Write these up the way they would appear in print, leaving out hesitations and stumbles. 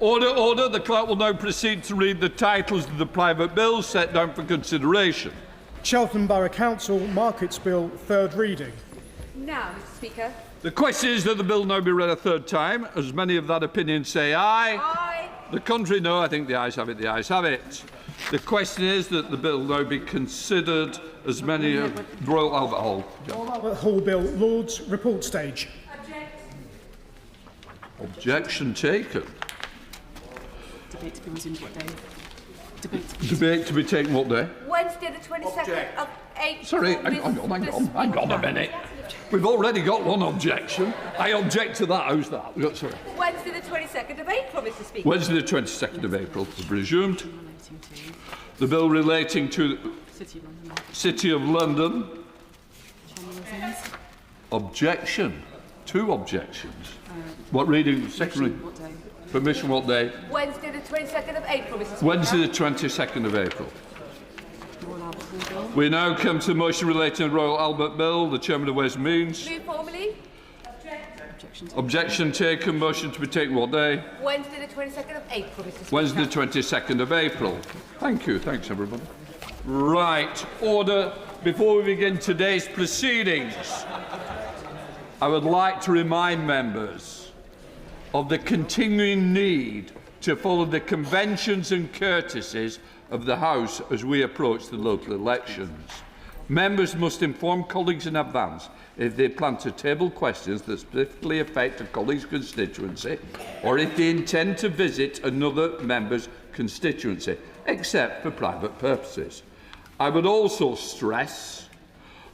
Order, order. The clerk will now proceed to read the titles of the private bills set down for consideration. Cheltenham Borough Council Markets Bill, third reading. Now, Mr. Speaker. The question is that the bill now be read a third time. As many of that opinion say aye. Aye. The contrary no. I think the ayes have it. The ayes have it. The question is that the bill now be considered as many of Royal Albert Hall. Royal Albert Hall Bill, Lords, report stage. Objection taken. Debate to be resumed what day? Debate to be taken what day? Wednesday, the 22nd of April. Sorry, hang on a minute. We've already got one objection. I object to that. How's that? Sorry. Wednesday, the 22nd of April, Mr. Speaker. Wednesday, the 22nd of April is resumed. The bill relating to the City of London. Objection. Two objections. What reading? Second reading. Permission what day? Wednesday, the 22nd of April, Mr. Speaker. Wednesday, the 22nd of April. We now come to the motion relating to the Royal Albert Bill. The Chairman of West means. Move formally. Objection taken. Motion to be taken what day? Wednesday, the 22nd of April, Mr. Speaker. Wednesday, the 22nd of April. Thank you. Thanks, everybody. Right. Order. Before we begin today's proceedings, I would like to remind members of the continuing need to follow the conventions and courtesies of the House as we approach the local elections. Members must inform colleagues in advance if they plan to table questions that specifically affect a colleague's constituency or if they intend to visit another member's constituency, except for private purposes. I would also stress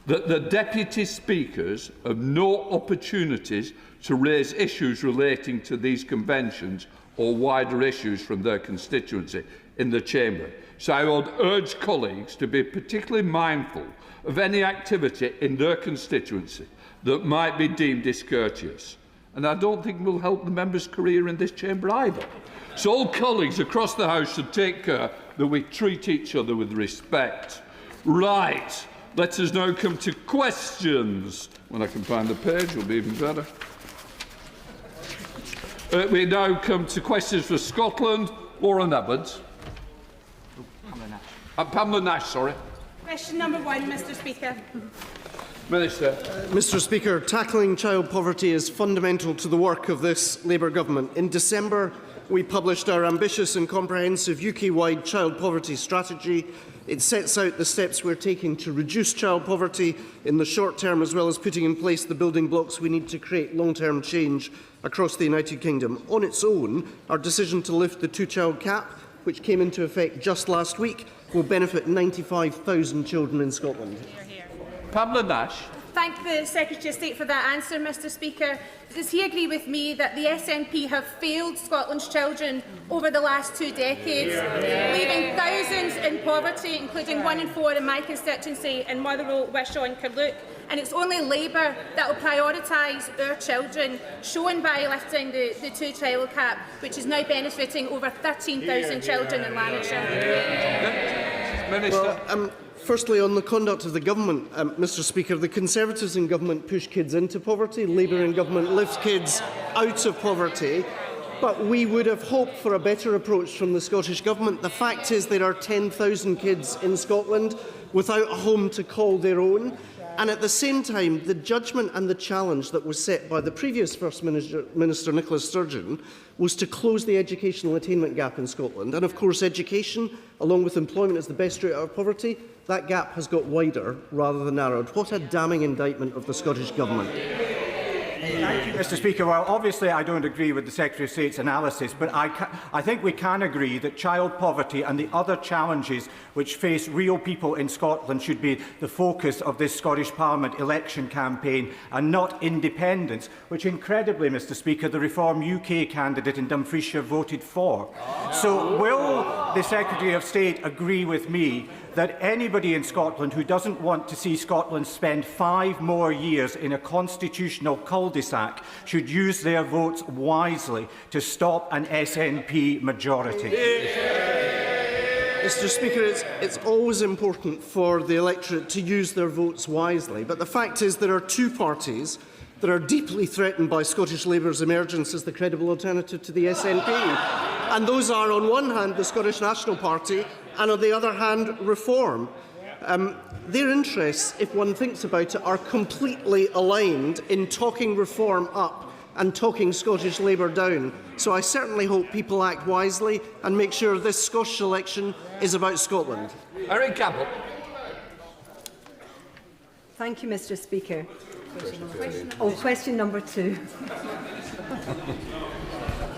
that the deputy speakers have no opportunities to raise issues relating to these conventions or wider issues from their constituency in the chamber. So I would urge colleagues to be particularly mindful of any activity in their constituency that might be deemed discourteous. And I don't think will help the member's career in this chamber either. So all colleagues across the House should take care that we treat each other with respect. Right. Let us now come to questions. When I can find the page, it'll be even better. We now come to questions for Scotland. Warren Edwards. Pamela Nash, sorry. Question number 1, Mr. Speaker. Minister. Mr. Speaker, tackling child poverty is fundamental to the work of this Labour government. In December, we published our ambitious and comprehensive UK-wide child poverty strategy. It sets out the steps we're taking to reduce child poverty in the short term, as well as putting in place the building blocks we need to create long-term change across the United Kingdom. On its own, our decision to lift the two-child cap, which came into effect just last week, will benefit 95,000 children in Scotland. Pamela Nash. Thank the Secretary of State for that answer, Mr. Speaker. Does he agree with me that the SNP have failed Scotland's children over the last 2 decades, leaving thousands in poverty, including 1 in 4 in my constituency in Motherwell, Wishaw and Carluke? And it's only Labour that will prioritise our children, shown by lifting the two-child cap, which is now benefiting over 13,000 children in Lanarkshire. Minister. Well, firstly, on the conduct of the government, Mr. Speaker, the Conservatives in government push kids into poverty, Labour in government lifts kids out of poverty. But we would have hoped for a better approach from the Scottish Government. The fact is there are 10,000 kids in Scotland without a home to call their own. And at the same time, the judgment and the challenge that was set by the previous First Minister Nicola Sturgeon was to close the educational attainment gap in Scotland. And of course, education, along with employment, is the best route out of poverty. That gap has got wider rather than narrowed. What a damning indictment of the Scottish Government. Thank you, Mr. Speaker. Well, obviously I don't agree with the Secretary of State's analysis, but I think we can agree that child poverty and the other challenges which face real people in Scotland should be the focus of this Scottish Parliament election campaign and not independence, which incredibly, Mr. Speaker, the Reform UK candidate in Dumfriesshire voted for. So will the Secretary of State agree with me that anybody in Scotland who doesn't want to see Scotland spend 5 more years in a constitutional cul-de-sac should use their votes wisely to stop an SNP majority? Mr. Speaker, it's always important for the electorate to use their votes wisely, but the fact is there are two parties that are deeply threatened by Scottish Labour's emergence as the credible alternative to the SNP. And those are, on one hand, the Scottish National Party, and on the other hand, Reform. Their interests, if one thinks about it, are completely aligned in talking Reform up and talking Scottish Labour down. So I certainly hope people act wisely and make sure this Scottish election is about Scotland. Eric Campbell. Thank you, Mr. Speaker. Question number 2.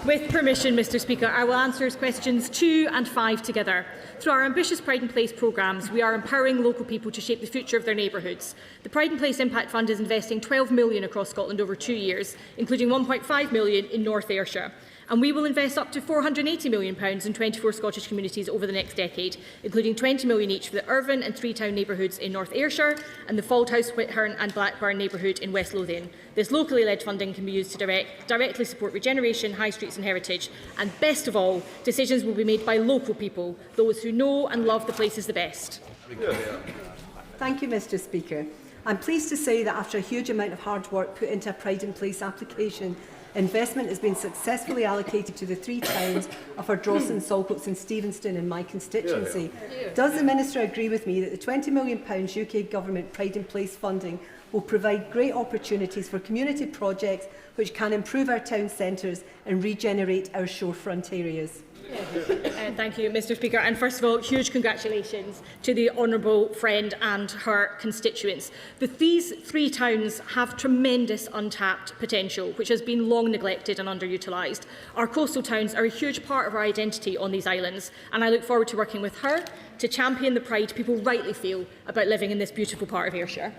With permission, Mr. Speaker, I will answer questions 2 and 5 together. Through our ambitious Pride in Place programmes, we are empowering local people to shape the future of their neighbourhoods. The Pride in Place Impact Fund is investing £12 million across Scotland over 2 years, including £1.5 million in North Ayrshire. And we will invest up to £480 million in 24 Scottish communities over the next decade, including £20 million each for the Irvine and Three Town neighbourhoods in North Ayrshire and the Fauldhouse, Whithurn and Blackburn neighbourhood in West Lothian. This locally led funding can be used to directly support regeneration, high streets and heritage. And best of all, decisions will be made by local people, those who know and love the places the best. Thank you, Mr. Speaker. I'm pleased to say that after a huge amount of hard work put into a Pride in Place application, investment has been successfully allocated to the 3 towns of Ardrossan, Saltcoats and Stevenston in my constituency. Does the Minister agree with me that the £20 million UK Government Pride in Place funding will provide great opportunities for community projects which can improve our town centres and regenerate our shorefront areas? Thank you, Mr. Speaker. And first of all, huge congratulations to the honourable friend and her constituents. These 3 towns have tremendous untapped potential, which has been long neglected and underutilised. Our coastal towns are a huge part of our identity on these islands, and I look forward to working with her to champion the pride people rightly feel about living in this beautiful part of Ayrshire.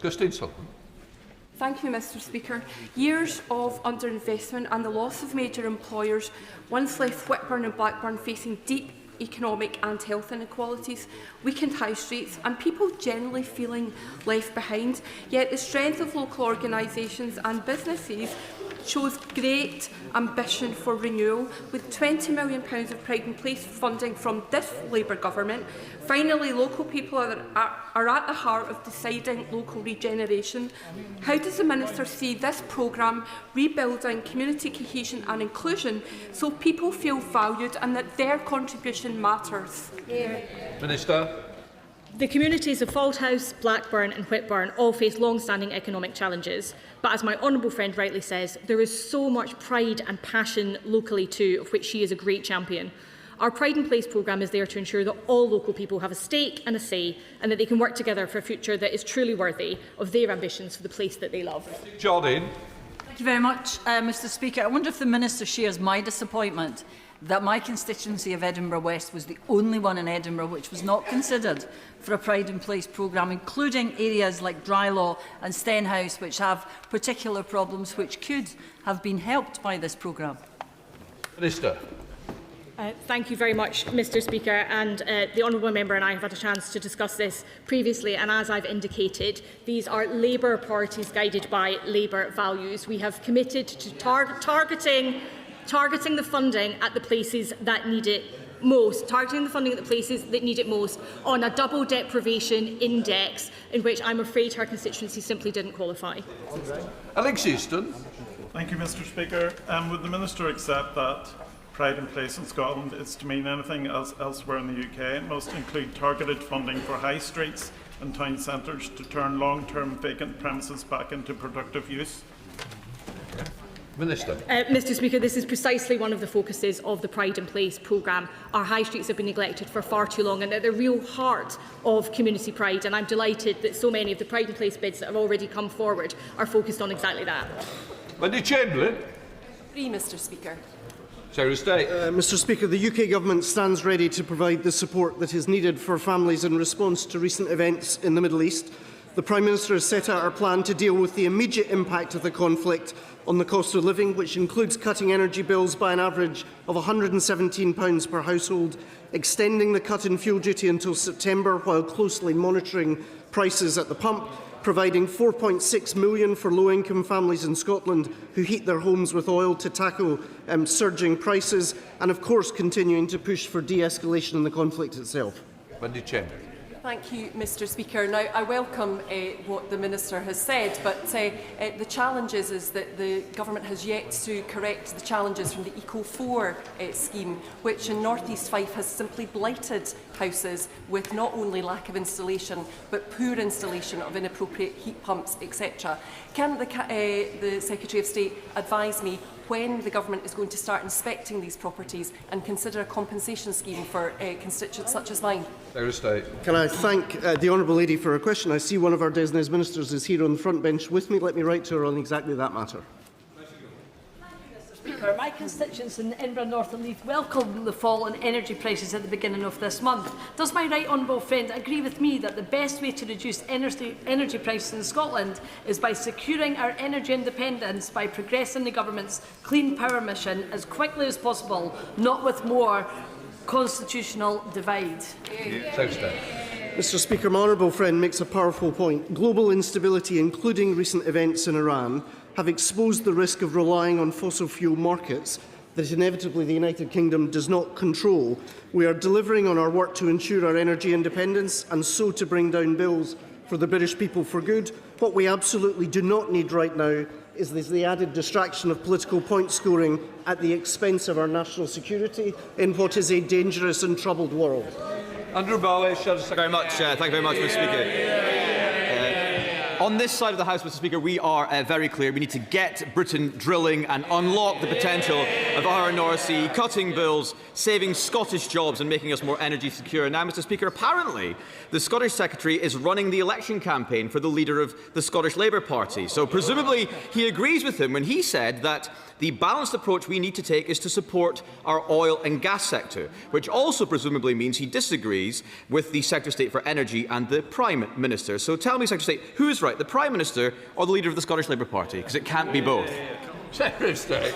Christine Sullivan. Thank you, Mr. Speaker. Years of underinvestment and the loss of major employers once left Whitburn and Blackburn facing deep economic and health inequalities, weakened high streets and people generally feeling left behind. Yet the strength of local organisations and businesses shows great ambition for renewal, with £20 million of Pride in Place funding from this Labour Government. Finally, local people are at the heart of deciding local regeneration. How does the Minister see this programme rebuilding community cohesion and inclusion so people feel valued and that their contribution matters? Minister. The communities of Fauldhouse, Blackburn and Whitburn all face long-standing economic challenges. But as my honourable friend rightly says, there is so much pride and passion locally too, of which she is a great champion. Our Pride in Place programme is there to ensure that all local people have a stake and a say, and that they can work together for a future that is truly worthy of their ambitions for the place that they love. Jardine. Thank you very much, Mr. Speaker. I wonder if the Minister shares my disappointment that my constituency of Edinburgh West was the only one in Edinburgh which was not considered for a Pride in Place programme, including areas like Drylaw and Stenhouse, which have particular problems which could have been helped by this programme. Minister. Thank you very much, Mr. Speaker, and the honourable member and I have had a chance to discuss this previously, and as I've indicated, these are Labour parties guided by Labour values. We have committed to targeting the funding at the places that need it most, on a double deprivation index in which I'm afraid her constituency simply didn't qualify. Alex Easton. Thank you, Mr. Speaker. Would the Minister accept that Pride in Place in Scotland is to mean anything else elsewhere in the UK? It must include targeted funding for high streets and town centres to turn long-term vacant premises back into productive use. Minister. Mr. Speaker, this is precisely one of the focuses of the Pride in Place programme. Our high streets have been neglected for far too long and they're the real heart of community pride, and I'm delighted that so many of the Pride in Place bids that have already come forward are focused on exactly that. Wendy Chamberlain. Agree, Mr. Speaker. Secretary of State. Mr. Speaker, the UK Government stands ready to provide the support that is needed for families in response to recent events in the Middle East. The Prime Minister has set out our plan to deal with the immediate impact of the conflict on the cost of living, which includes cutting energy bills by an average of £117 per household, extending the cut in fuel duty until September while closely monitoring prices at the pump, providing £4.6 million for low-income families in Scotland who heat their homes with oil to tackle surging prices, and of course continuing to push for de-escalation in the conflict itself. Wendy Chamberlain. Thank you, Mr Speaker. Now, I welcome what the Minister has said, but the challenge is that the Government has yet to correct the challenges from the Eco4 scheme, which in North East Fife has simply blighted houses with not only lack of installation, but poor installation of inappropriate heat pumps, etc. Can the Secretary of State advise me when the Government is going to start inspecting these properties and consider a compensation scheme for constituents such as mine? Secretary of State. Can I thank the honourable lady for her question? I see one of our designated ministers is here on the front bench with me. Let me write to her on exactly that matter. Speaker, my constituents in Edinburgh North and Leith welcome the fall in energy prices at the beginning of this month. Does my right honourable friend agree with me that the best way to reduce energy prices in Scotland is by securing our energy independence by progressing the Government's Clean Power mission as quickly as possible, not with more constitutional divide? Mr Speaker, my honourable friend makes a powerful point. Global instability, including recent events in Iran, have exposed the risk of relying on fossil fuel markets that inevitably the United Kingdom does not control. We are delivering on our work to ensure our energy independence and so to bring down bills for the British people for good. What we absolutely do not need right now is the added distraction of political point scoring at the expense of our national security in what is a dangerous and troubled world. Andrew Bowie, Thank you very much, Mr Speaker. On this side of the House, Mr Speaker, we are very clear. We need to get Britain drilling and unlock the potential of our North Sea, cutting bills, saving Scottish jobs and making us more energy secure. Now, Mr Speaker, apparently the Scottish Secretary is running the election campaign for the leader of the Scottish Labour Party. So presumably he agrees with him when he said that the balanced approach we need to take is to support our oil and gas sector, which also presumably means he disagrees with the Secretary of State for Energy and the Prime Minister. So tell me, Secretary of State, who is right, the Prime Minister or the leader of the Scottish Labour Party? Because it can't be both. Secretary of State.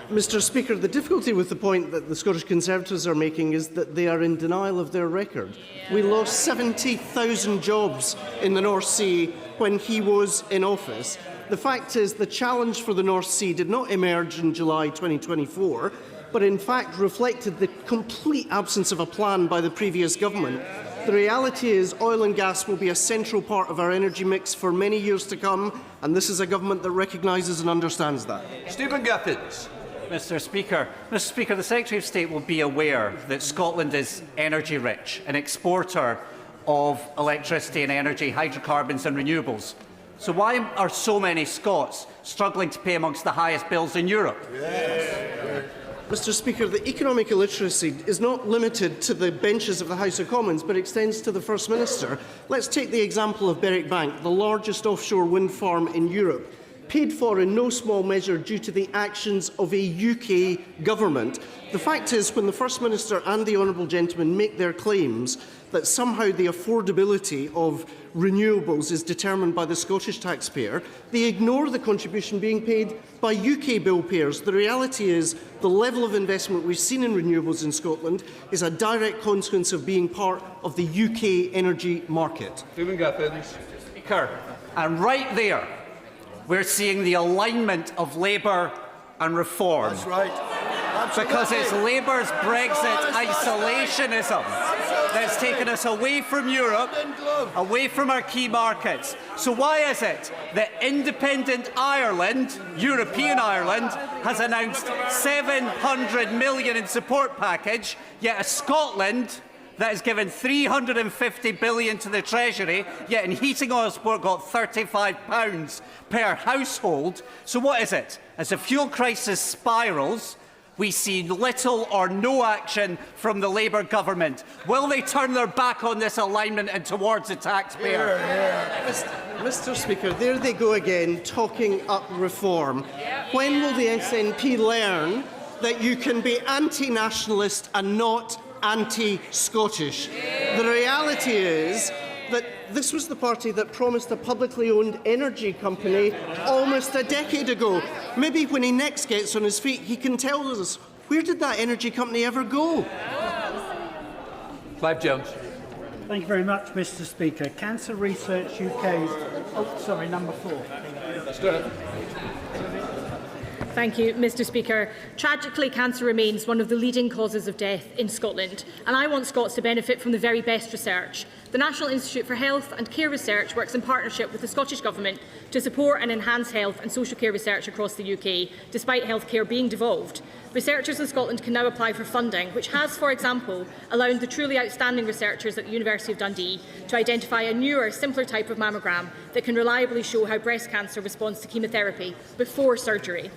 Mr Speaker, the difficulty with the point that the Scottish Conservatives are making is that they are in denial of their record. We lost 70,000 jobs in the North Sea when he was in office. The fact is the challenge for the North Sea did not emerge in July 2024, but in fact reflected the complete absence of a plan by the previous government. The reality is oil and gas will be a central part of our energy mix for many years to come, and this is a government that recognises and understands that. Stephen Giffins. Mr Speaker, the Secretary of State will be aware that Scotland is energy rich, an exporter of electricity and energy, hydrocarbons and renewables. So why are so many Scots struggling to pay amongst the highest bills in Europe? Mr Speaker, the economic illiteracy is not limited to the benches of the House of Commons, but extends to the First Minister. Let's take the example of Berwick Bank, the largest offshore wind farm in Europe, paid for in no small measure due to the actions of a UK government. The fact is, when the First Minister and the honourable gentleman make their claims that somehow the affordability of renewables is determined by the Scottish taxpayer, they ignore the contribution being paid by UK bill payers. The reality is the level of investment we've seen in renewables in Scotland is a direct consequence of being part of the UK energy market. Stephen Giffins. Speaker, and right there, we're seeing the alignment of Labour and Reform. That's right. Because it's Labour's Brexit isolationism that's taken us away from Europe, away from our key markets. So why is it that independent Ireland, European Ireland, has announced $700 million in support package, yet a Scotland that has given $350 billion to the Treasury, yet in heating oil support got £35 per household? So what is it? As the fuel crisis spirals, we see little or no action from the Labour government. Will they turn their back on this alignment and towards the taxpayer? Mr Speaker, there they go again, talking up reform. When will the SNP learn that you can be anti-nationalist and not anti-Scottish? The reality is that this was the party that promised a publicly owned energy company almost a decade ago. Maybe when he next gets on his feet, he can tell us, where did that energy company ever go? Clive Jones. Thank you very much, Mr Speaker. Cancer Research UK's... number 4. Thank you, Mr Speaker. Tragically, cancer remains one of the leading causes of death in Scotland, and I want Scots to benefit from the very best research. The National Institute for Health and Care Research works in partnership with the Scottish Government to support and enhance health and social care research across the UK, despite healthcare being devolved. Researchers in Scotland can now apply for funding, which has, for example, allowed the truly outstanding researchers at the University of Dundee to identify a newer, simpler type of mammogram that can reliably show how breast cancer responds to chemotherapy before surgery.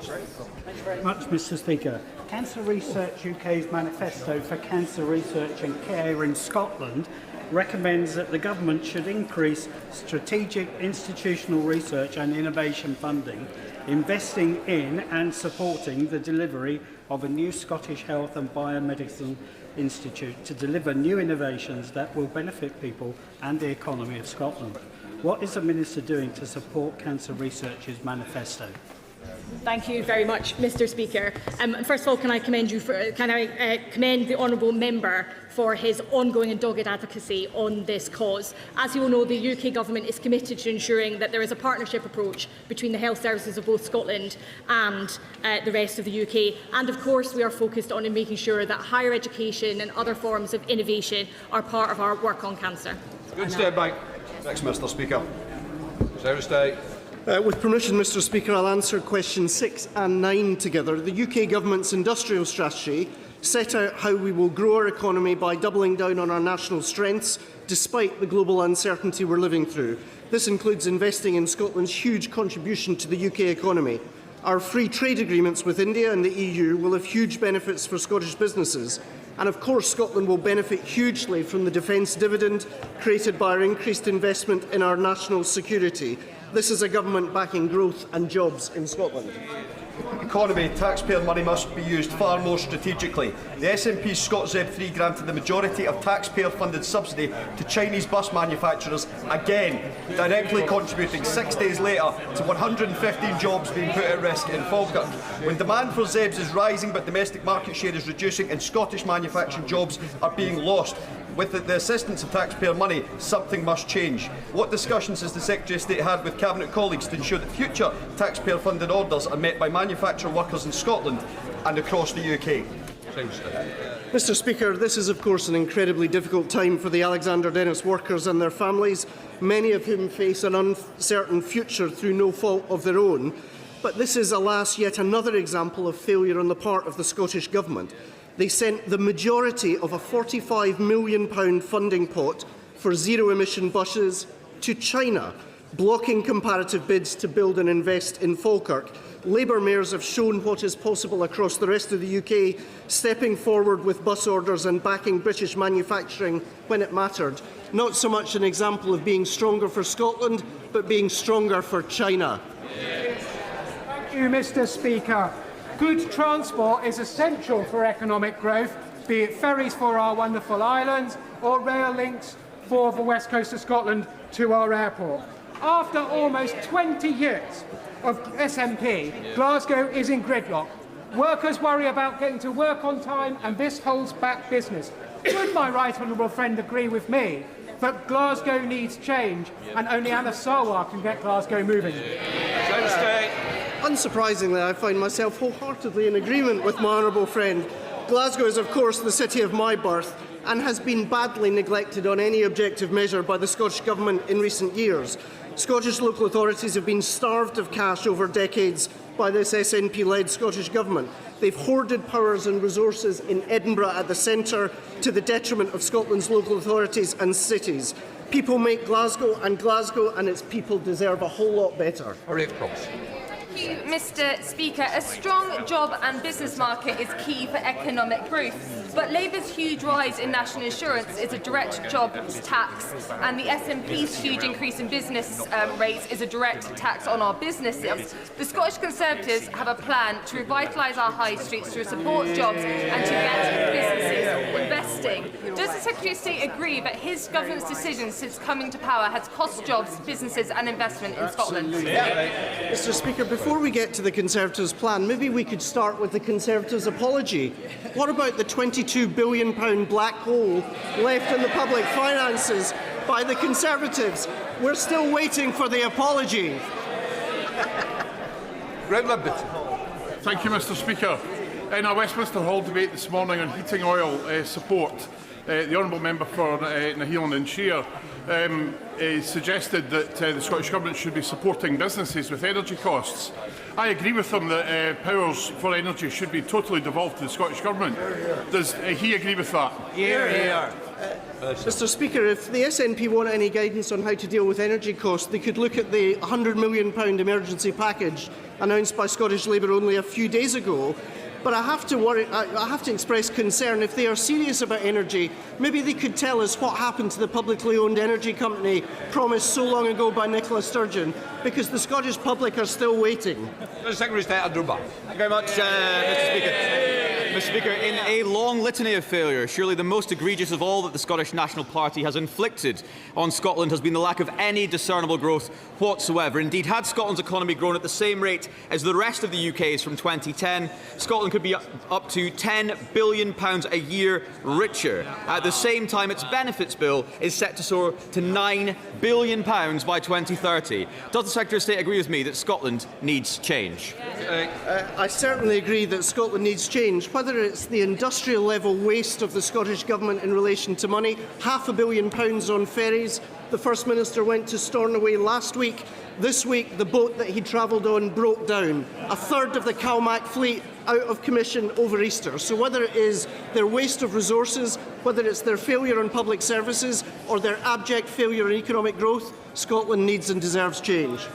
Thank you very much, Mr Speaker. Cancer Research UK's manifesto for cancer research and care in Scotland recommends that the government should increase strategic institutional research and innovation funding, investing in and supporting the delivery of a new Scottish Health and Biomedicine Institute to deliver new innovations that will benefit people and the economy of Scotland. What is the Minister doing to support Cancer Research's manifesto? Thank you very much, Mr Speaker. First of all, can I commend the honourable member for his ongoing and dogged advocacy on this cause. As you will know, the UK Government is committed to ensuring that there is a partnership approach between the health services of both Scotland and the rest of the UK. And of course, we are focused on making sure that higher education and other forms of innovation are part of our work on cancer. Good step back. Next, Mr Speaker. Sarah Stay. With permission, Mr Speaker, I'll answer questions 6 and 9 together. The UK Government's industrial strategy set out how we will grow our economy by doubling down on our national strengths, despite the global uncertainty we're living through. This includes investing in Scotland's huge contribution to the UK economy. Our free trade agreements with India and the EU will have huge benefits for Scottish businesses. And of course, Scotland will benefit hugely from the defence dividend created by our increased investment in our national security. This is a government backing growth and jobs in Scotland. Economy, taxpayer money must be used far more strategically. The SNP's ScotZeb3 granted the majority of taxpayer-funded subsidy to Chinese bus manufacturers, again, directly contributing 6 days later to 115 jobs being put at risk in Falkirk. When demand for ZEBs is rising but domestic market share is reducing and Scottish manufacturing jobs are being lost, with the assistance of taxpayer money, something must change. What discussions has the Secretary of State had with Cabinet colleagues to ensure that future taxpayer-funded orders are met by manufacturing workers in Scotland and across the UK? Mr Speaker, this is of course an incredibly difficult time for the Alexander Dennis workers and their families, many of whom face an uncertain future through no fault of their own. But this is, alas, yet another example of failure on the part of the Scottish Government. They sent the majority of a £45 million funding pot for zero-emission buses to China, blocking comparative bids to build and invest in Falkirk. Labour mayors have shown what is possible across the rest of the UK, stepping forward with bus orders and backing British manufacturing when it mattered. Not so much an example of being stronger for Scotland, but being stronger for China. Thank you, Mr Speaker. Good transport is essential for economic growth, be it ferries for our wonderful islands or rail links for the west coast of Scotland to our airport. After almost 20 years of SNP, Glasgow is in gridlock. Workers worry about getting to work on time, and this holds back business. Would my right honourable friend agree with me that Glasgow needs change, and only Anna Sarwar can get Glasgow moving? Unsurprisingly, I find myself wholeheartedly in agreement with my honourable friend. Glasgow is, of course, the city of my birth and has been badly neglected on any objective measure by the Scottish Government in recent years. Scottish local authorities have been starved of cash over decades by this SNP-led Scottish Government. They've hoarded powers and resources in Edinburgh at the centre to the detriment of Scotland's local authorities and cities. People make Glasgow and its people deserve a whole lot better. Thank you, Mr Speaker. A strong job and business market is key for economic growth, but Labour's huge rise in national insurance is a direct job tax, and the SNP's huge increase in business rates is a direct tax on our businesses. The Scottish Conservatives have a plan to revitalise our high streets to support jobs and to get businesses investing. Does the Secretary of State agree that his government's decision since coming to power has cost jobs, businesses and investment in Scotland? Mr Speaker, before we get to the Conservatives' plan, maybe we could start with the Conservatives' apology. What about the £22 billion black hole left in the public finances by the Conservatives? We're still waiting for the apology. Thank you, Mr. Speaker. In a Westminster Hall debate this morning on heating oil support, the Honourable Member for Nahealand and Shear suggested that the Scottish Government should be supporting businesses with energy costs. I agree with him that powers for energy should be totally devolved to the Scottish Government. Does he agree with that? Mr. Speaker, if the SNP want any guidance on how to deal with energy costs, they could look at the £100 million emergency package announced by Scottish Labour only a few days ago. But I have to express concern. If they are serious about energy, maybe they could tell us what happened to the publicly owned energy company promised so long ago by Nicola Sturgeon, because the Scottish public are still waiting. Secretary of State Thank you very much, Mr. Speaker. Mr. Speaker, in a long litany of failure, surely the most egregious of all that the Scottish National Party has inflicted on Scotland has been the lack of any discernible growth whatsoever. Indeed, had Scotland's economy grown at the same rate as the rest of the UK's from 2010, Scotland could be up to £10 billion a year richer. At the same time, its benefits bill is set to soar to £9 billion by 2030. Does the Secretary of State agree with me that Scotland needs change? I certainly agree that Scotland needs change. Whether it's the industrial level waste of the Scottish Government in relation to money, £500 million on ferries. The First Minister went to Stornoway last week. This week, the boat that he travelled on broke down. A third of the CalMac fleet out of commission over Easter. So whether it is their waste of resources, whether it's their failure on public services, or their abject failure in economic growth, Scotland needs and deserves change.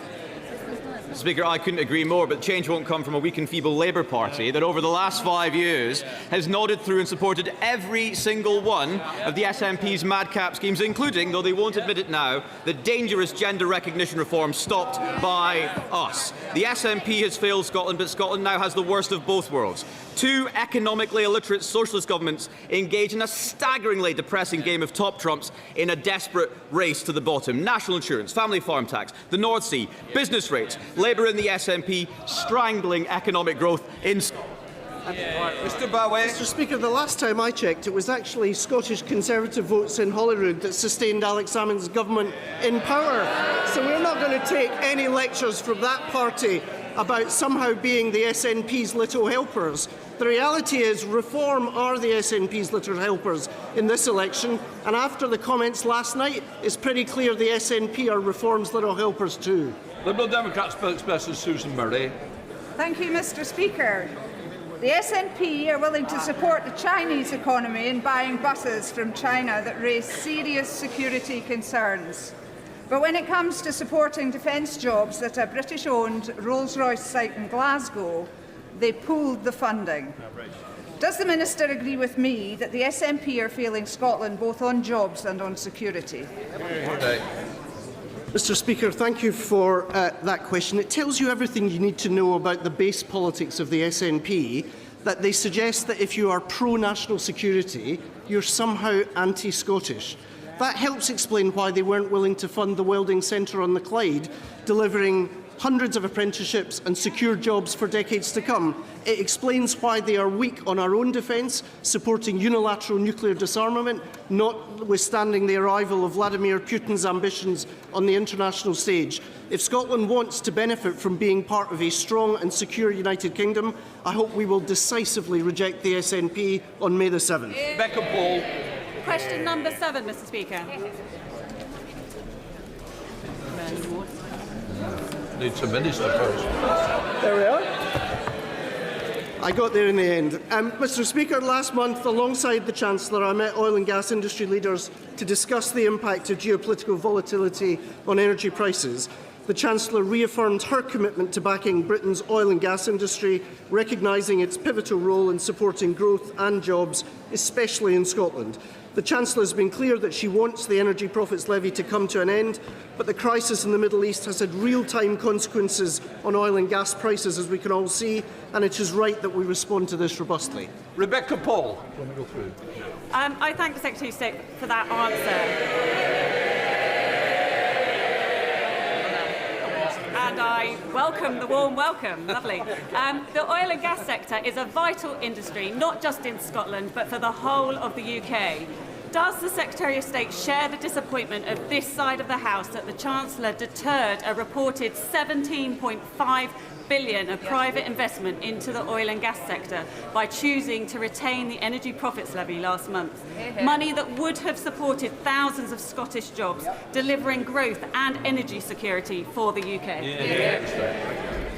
Mr. Speaker, I couldn't agree more, but change won't come from a weak and feeble Labour Party that over the last 5 years has nodded through and supported every single one of the SNP's madcap schemes, including, though they won't admit it now, the dangerous gender recognition reform stopped by us. The SNP has failed Scotland, but Scotland now has the worst of both worlds. Two economically illiterate socialist governments engage in a staggeringly depressing game of top trumps in a desperate race to the bottom. National insurance, family farm tax, the North Sea, business rates, Labour and the SNP strangling economic growth in Mr. Speaker, the last time I checked, it was actually Scottish Conservative votes in Holyrood that sustained Alex Salmond's government in power. So we're not going to take any lectures from that party about somehow being the SNP's little helpers. The reality is Reform are the SNP's little helpers in this election, and after the comments last night, it's pretty clear the SNP are Reform's little helpers too. Liberal Democrat spokesperson Susan Murray. Thank you, Mr. Speaker. The SNP are willing to support the Chinese economy in buying buses from China that raise serious security concerns. But when it comes to supporting defence jobs at a British-owned Rolls-Royce site in Glasgow, they pulled the funding. Does the Minister agree with me that the SNP are failing Scotland both on jobs and on security? Mr. Speaker, thank you for that question. It tells you everything you need to know about the base politics of the SNP, that they suggest that if you are pro-national security, you're somehow anti-Scottish. That helps explain why they weren't willing to fund the Welding Centre on the Clyde, delivering hundreds of apprenticeships and secure jobs for decades to come. It explains why they are weak on our own defence, supporting unilateral nuclear disarmament, notwithstanding the arrival of Vladimir Putin's ambitions on the international stage. If Scotland wants to benefit from being part of a strong and secure United Kingdom, I hope we will decisively reject the SNP on May the 7th. Rebecca Paul. Question number 7, Mr. Speaker. Needs a minister first. There we are. I got there in the end. Mr. Speaker, last month, alongside the Chancellor, I met oil and gas industry leaders to discuss the impact of geopolitical volatility on energy prices. The Chancellor reaffirmed her commitment to backing Britain's oil and gas industry, recognising its pivotal role in supporting growth and jobs, especially in Scotland. The Chancellor has been clear that she wants the Energy Profits Levy to come to an end, but the crisis in the Middle East has had real-time consequences on oil and gas prices, as we can all see, and it is right that we respond to this robustly. Rebecca Paul. Do you want to go through? I thank the Secretary of State for that answer. And I welcome the warm welcome. Lovely. The oil and gas sector is a vital industry, not just in Scotland, but for the whole of the UK. Does the Secretary of State share the disappointment of this side of the House that the Chancellor deterred a reported £17.5 billion of private investment into the oil and gas sector by choosing to retain the energy profits levy last month? Money that would have supported thousands of Scottish jobs, delivering growth and energy security for the UK.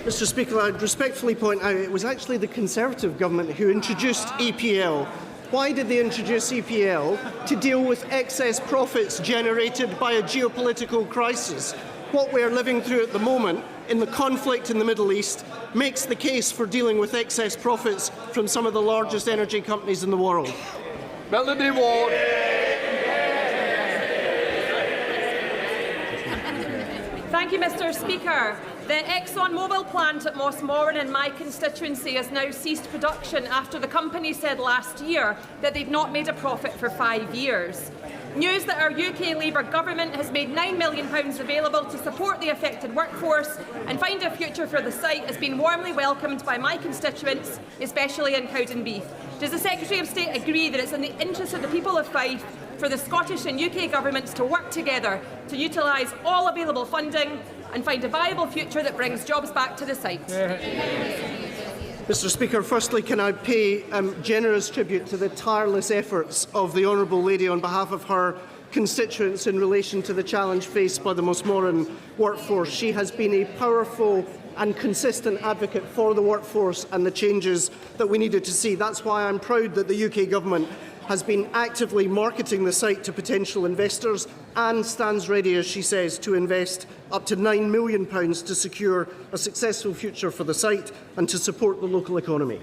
Mr Speaker, I would respectfully point out it was actually the Conservative government who introduced EPL. Why did they introduce EPL? To deal with excess profits generated by a geopolitical crisis. What we are living through at the moment in the conflict in the Middle East makes the case for dealing with excess profits from some of the largest energy companies in the world. Melody Ward. Thank you, Mr Speaker. The ExxonMobil plant at Mossmoran in my constituency has now ceased production after the company said last year that they've not made a profit for 5 years. News that our UK Labour government has made £9 million available to support the affected workforce and find a future for the site has been warmly welcomed by my constituents, especially in Cowdenbeath. Does the Secretary of State agree that it's in the interest of the people of Fife for the Scottish and UK governments to work together to utilise all available funding and find a viable future that brings jobs back to the site? Mr Speaker, firstly, can I pay generous tribute to the tireless efforts of the Honourable Lady on behalf of her constituents in relation to the challenge faced by the Mossmoran workforce. She has been a powerful and consistent advocate for the workforce and the changes that we needed to see. That's why I'm proud that the UK Government has been actively marketing the site to potential investors and stands ready, as she says, to invest up to £9 million to secure a successful future for the site and to support the local economy.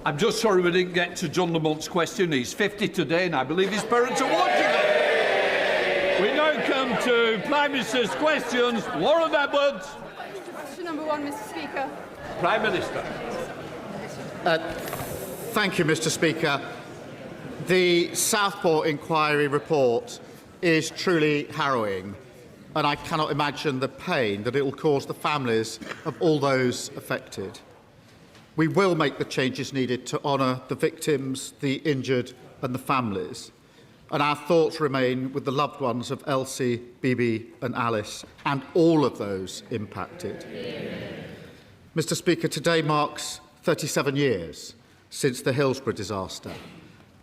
I'm just sorry we didn't get to John Lamont's question. He's 50 today and I believe his parents are watching it. We now come to Prime Minister's questions. Lauren Edwards. Question number 1, Mr Speaker. Prime Minister. Thank you, Mr Speaker. The Southport inquiry report is truly harrowing, and I cannot imagine the pain that it will cause the families of all those affected. We will make the changes needed to honour the victims, the injured and the families, and our thoughts remain with the loved ones of Elsie, Bibi and Alice, and all of those impacted. Mr Speaker, today marks 37 years since the Hillsborough disaster,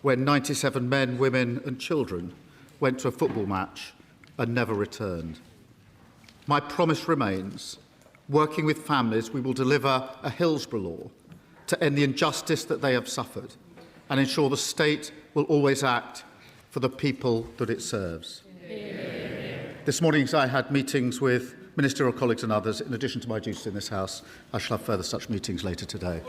when 97 men, women and children went to a football match and never returned. My promise remains, working with families, we will deliver a Hillsborough law to end the injustice that they have suffered and ensure the state will always act for the people that it serves. This morning I had meetings with ministerial colleagues and others. In addition to my duties in this House, I shall have further such meetings later today.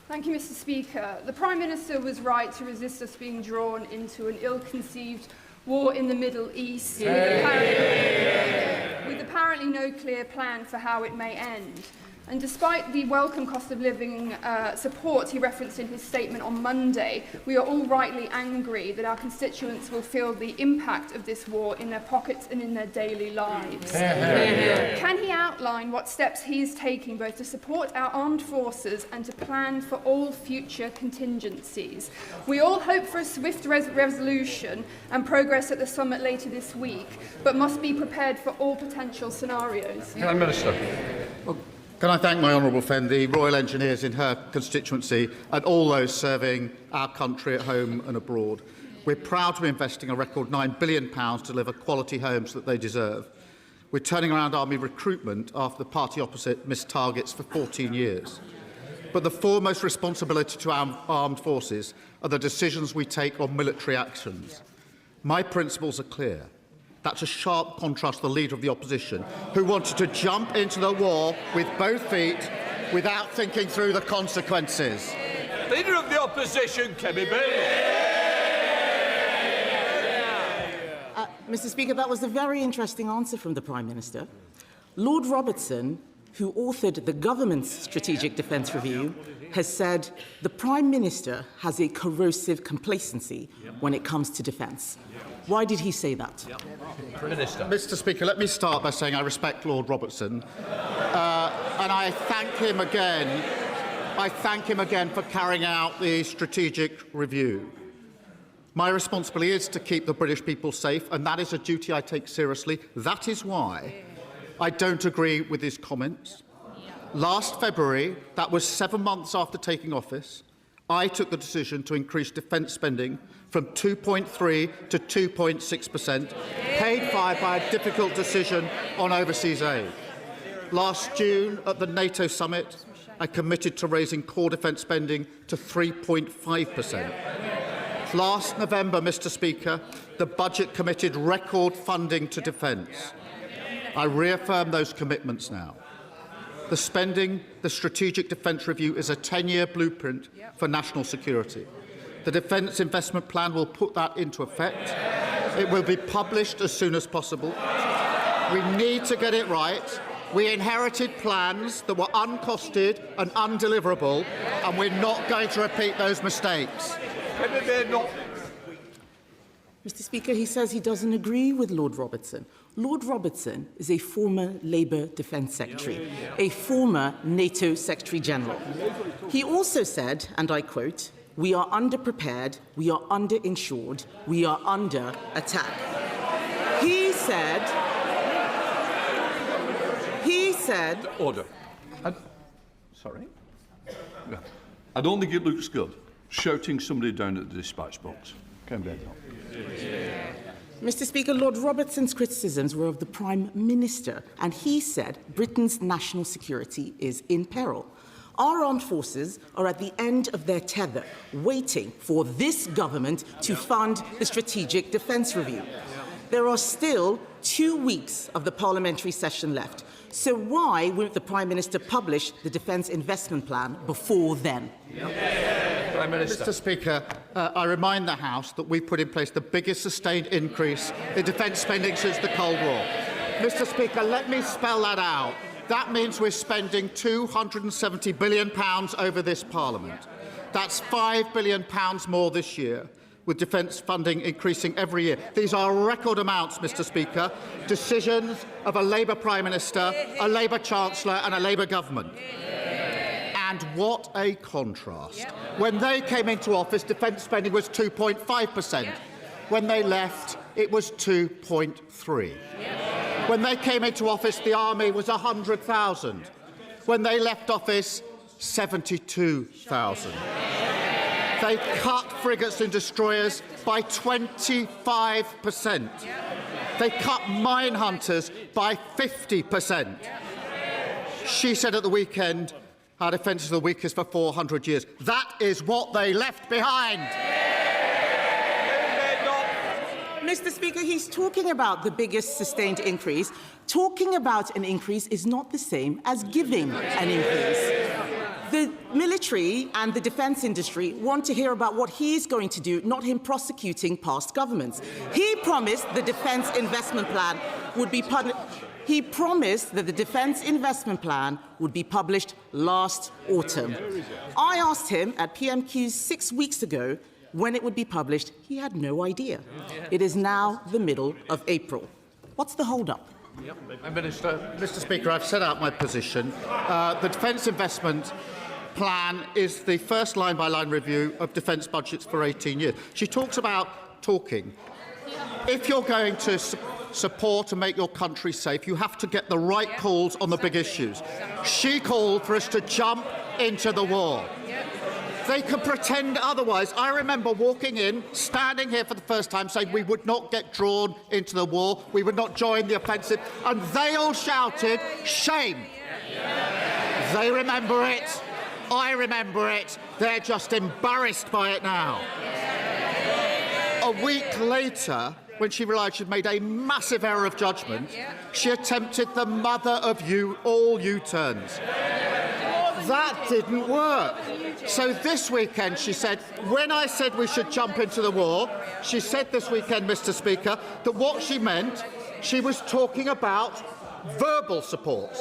Thank you, Mr Speaker. The Prime Minister was right to resist us being drawn into an ill-conceived war in the Middle East with apparently no clear plan for how it may end. And despite the welcome cost of living support he referenced in his statement on Monday, we are all rightly angry that our constituents will feel the impact of this war in their pockets and in their daily lives. Can he outline what steps he is taking both to support our armed forces and to plan for all future contingencies? We all hope for a swift resolution and progress at the summit later this week, but must be prepared for all potential scenarios. Prime Minister. Can I thank my honourable friend, the Royal Engineers in her constituency, and all those serving our country at home and abroad. We're proud to be investing a record £9 billion to deliver quality homes that they deserve. We're turning around army recruitment after the party opposite missed targets for 14 years. But the foremost responsibility to our armed forces are the decisions we take on military actions. My principles are clear. That's a sharp contrast to the Leader of the Opposition, who wanted to jump into the war with both feet without thinking through the consequences. Leader of the Opposition, Camilla. Mr Speaker, that was a very interesting answer from the Prime Minister. Lord Robertson, who authored the government's Strategic Defence Review, has said the Prime Minister has a corrosive complacency when it comes to defence. Why did he say that? Minister. Mr Speaker, let me start by saying I respect Lord Robertson, and I thank him again. I thank him again for carrying out the strategic review. My responsibility is to keep the British people safe, and that is a duty I take seriously. That is why I don't agree with his comments. Last February, that was 7 months after taking office, I took the decision to increase defence spending from 2.3 to 2.6%, paid for by a difficult decision on overseas aid. Last June, at the Nato summit, I committed to raising core defence spending to 3.5%. Last November, Mr Speaker, the budget committed record funding to defence. I reaffirm those commitments now. The Strategic Defence Review is a 10-year blueprint for national security. The Defence Investment Plan will put that into effect. It will be published as soon as possible. We need to get it right. We inherited plans that were uncosted and undeliverable, and we're not going to repeat those mistakes. Mr Speaker, he says he doesn't agree with Lord Robertson. Lord Robertson is a former Labour Defence Secretary, a former NATO Secretary-General. He also said, and I quote, "We are underprepared, we are underinsured, we are under attack." He said... Order. Sorry? No. I don't think it looks good, shouting somebody down at the dispatch box. Mr Speaker, Lord Robertson's criticisms were of the Prime Minister, and he said Britain's national security is in peril. Our armed forces are at the end of their tether, waiting for this government to fund the Strategic Defence Review. There are still 2 weeks of the parliamentary session left. So why won't the Prime Minister publish the Defence Investment Plan before then? Prime Minister. Mr Speaker, I remind the House that we put in place the biggest sustained increase in defence spending since the Cold War. Mr Speaker, let me spell that out. That means we're spending £270 billion over this Parliament. That's £5 billion more this year, with defence funding increasing every year. These are record amounts, Mr Speaker, decisions of a Labour Prime Minister, a Labour Chancellor and a Labour government. And what a contrast. When they came into office, defence spending was 2.5%. When they left, it was 2.3%. When they came into office, the army was 100,000. When they left office, 72,000. They cut frigates and destroyers by 25%. They cut mine hunters by 50%. She said at the weekend, our defence is the weakest for 400 years. That is what they left behind. Mr Speaker, he's talking about the biggest sustained increase. Talking about an increase is not the same as giving an increase. The military and the defence industry want to hear about what he's going to do, not him prosecuting past governments. He promised the Defence Investment Plan would be published. He promised that the Defence Investment Plan would be published last autumn. I asked him at PMQs 6 weeks ago when it would be published. He had no idea. It is now the middle of April. What's the hold-up? Mr Speaker, I've set out my position. The Defence Investment Plan is the first line-by-line review of defence budgets for 18 years. She talks about talking. If you're going to support and make your country safe, you have to get the right calls on the big issues. She called for us to jump into the war. They can pretend otherwise. I remember walking in, standing here for the first time, saying we would not get drawn into the war, we would not join the offensive, and they all shouted, shame. They remember it. I remember it. They're just embarrassed by it now. A week later, when she realised she'd made a massive error of judgment, she attempted the mother of all U-turns. That didn't work. So this weekend, she said, when I said we should jump into the war, she said this weekend, Mr Speaker, that what she meant, she was talking about verbal support.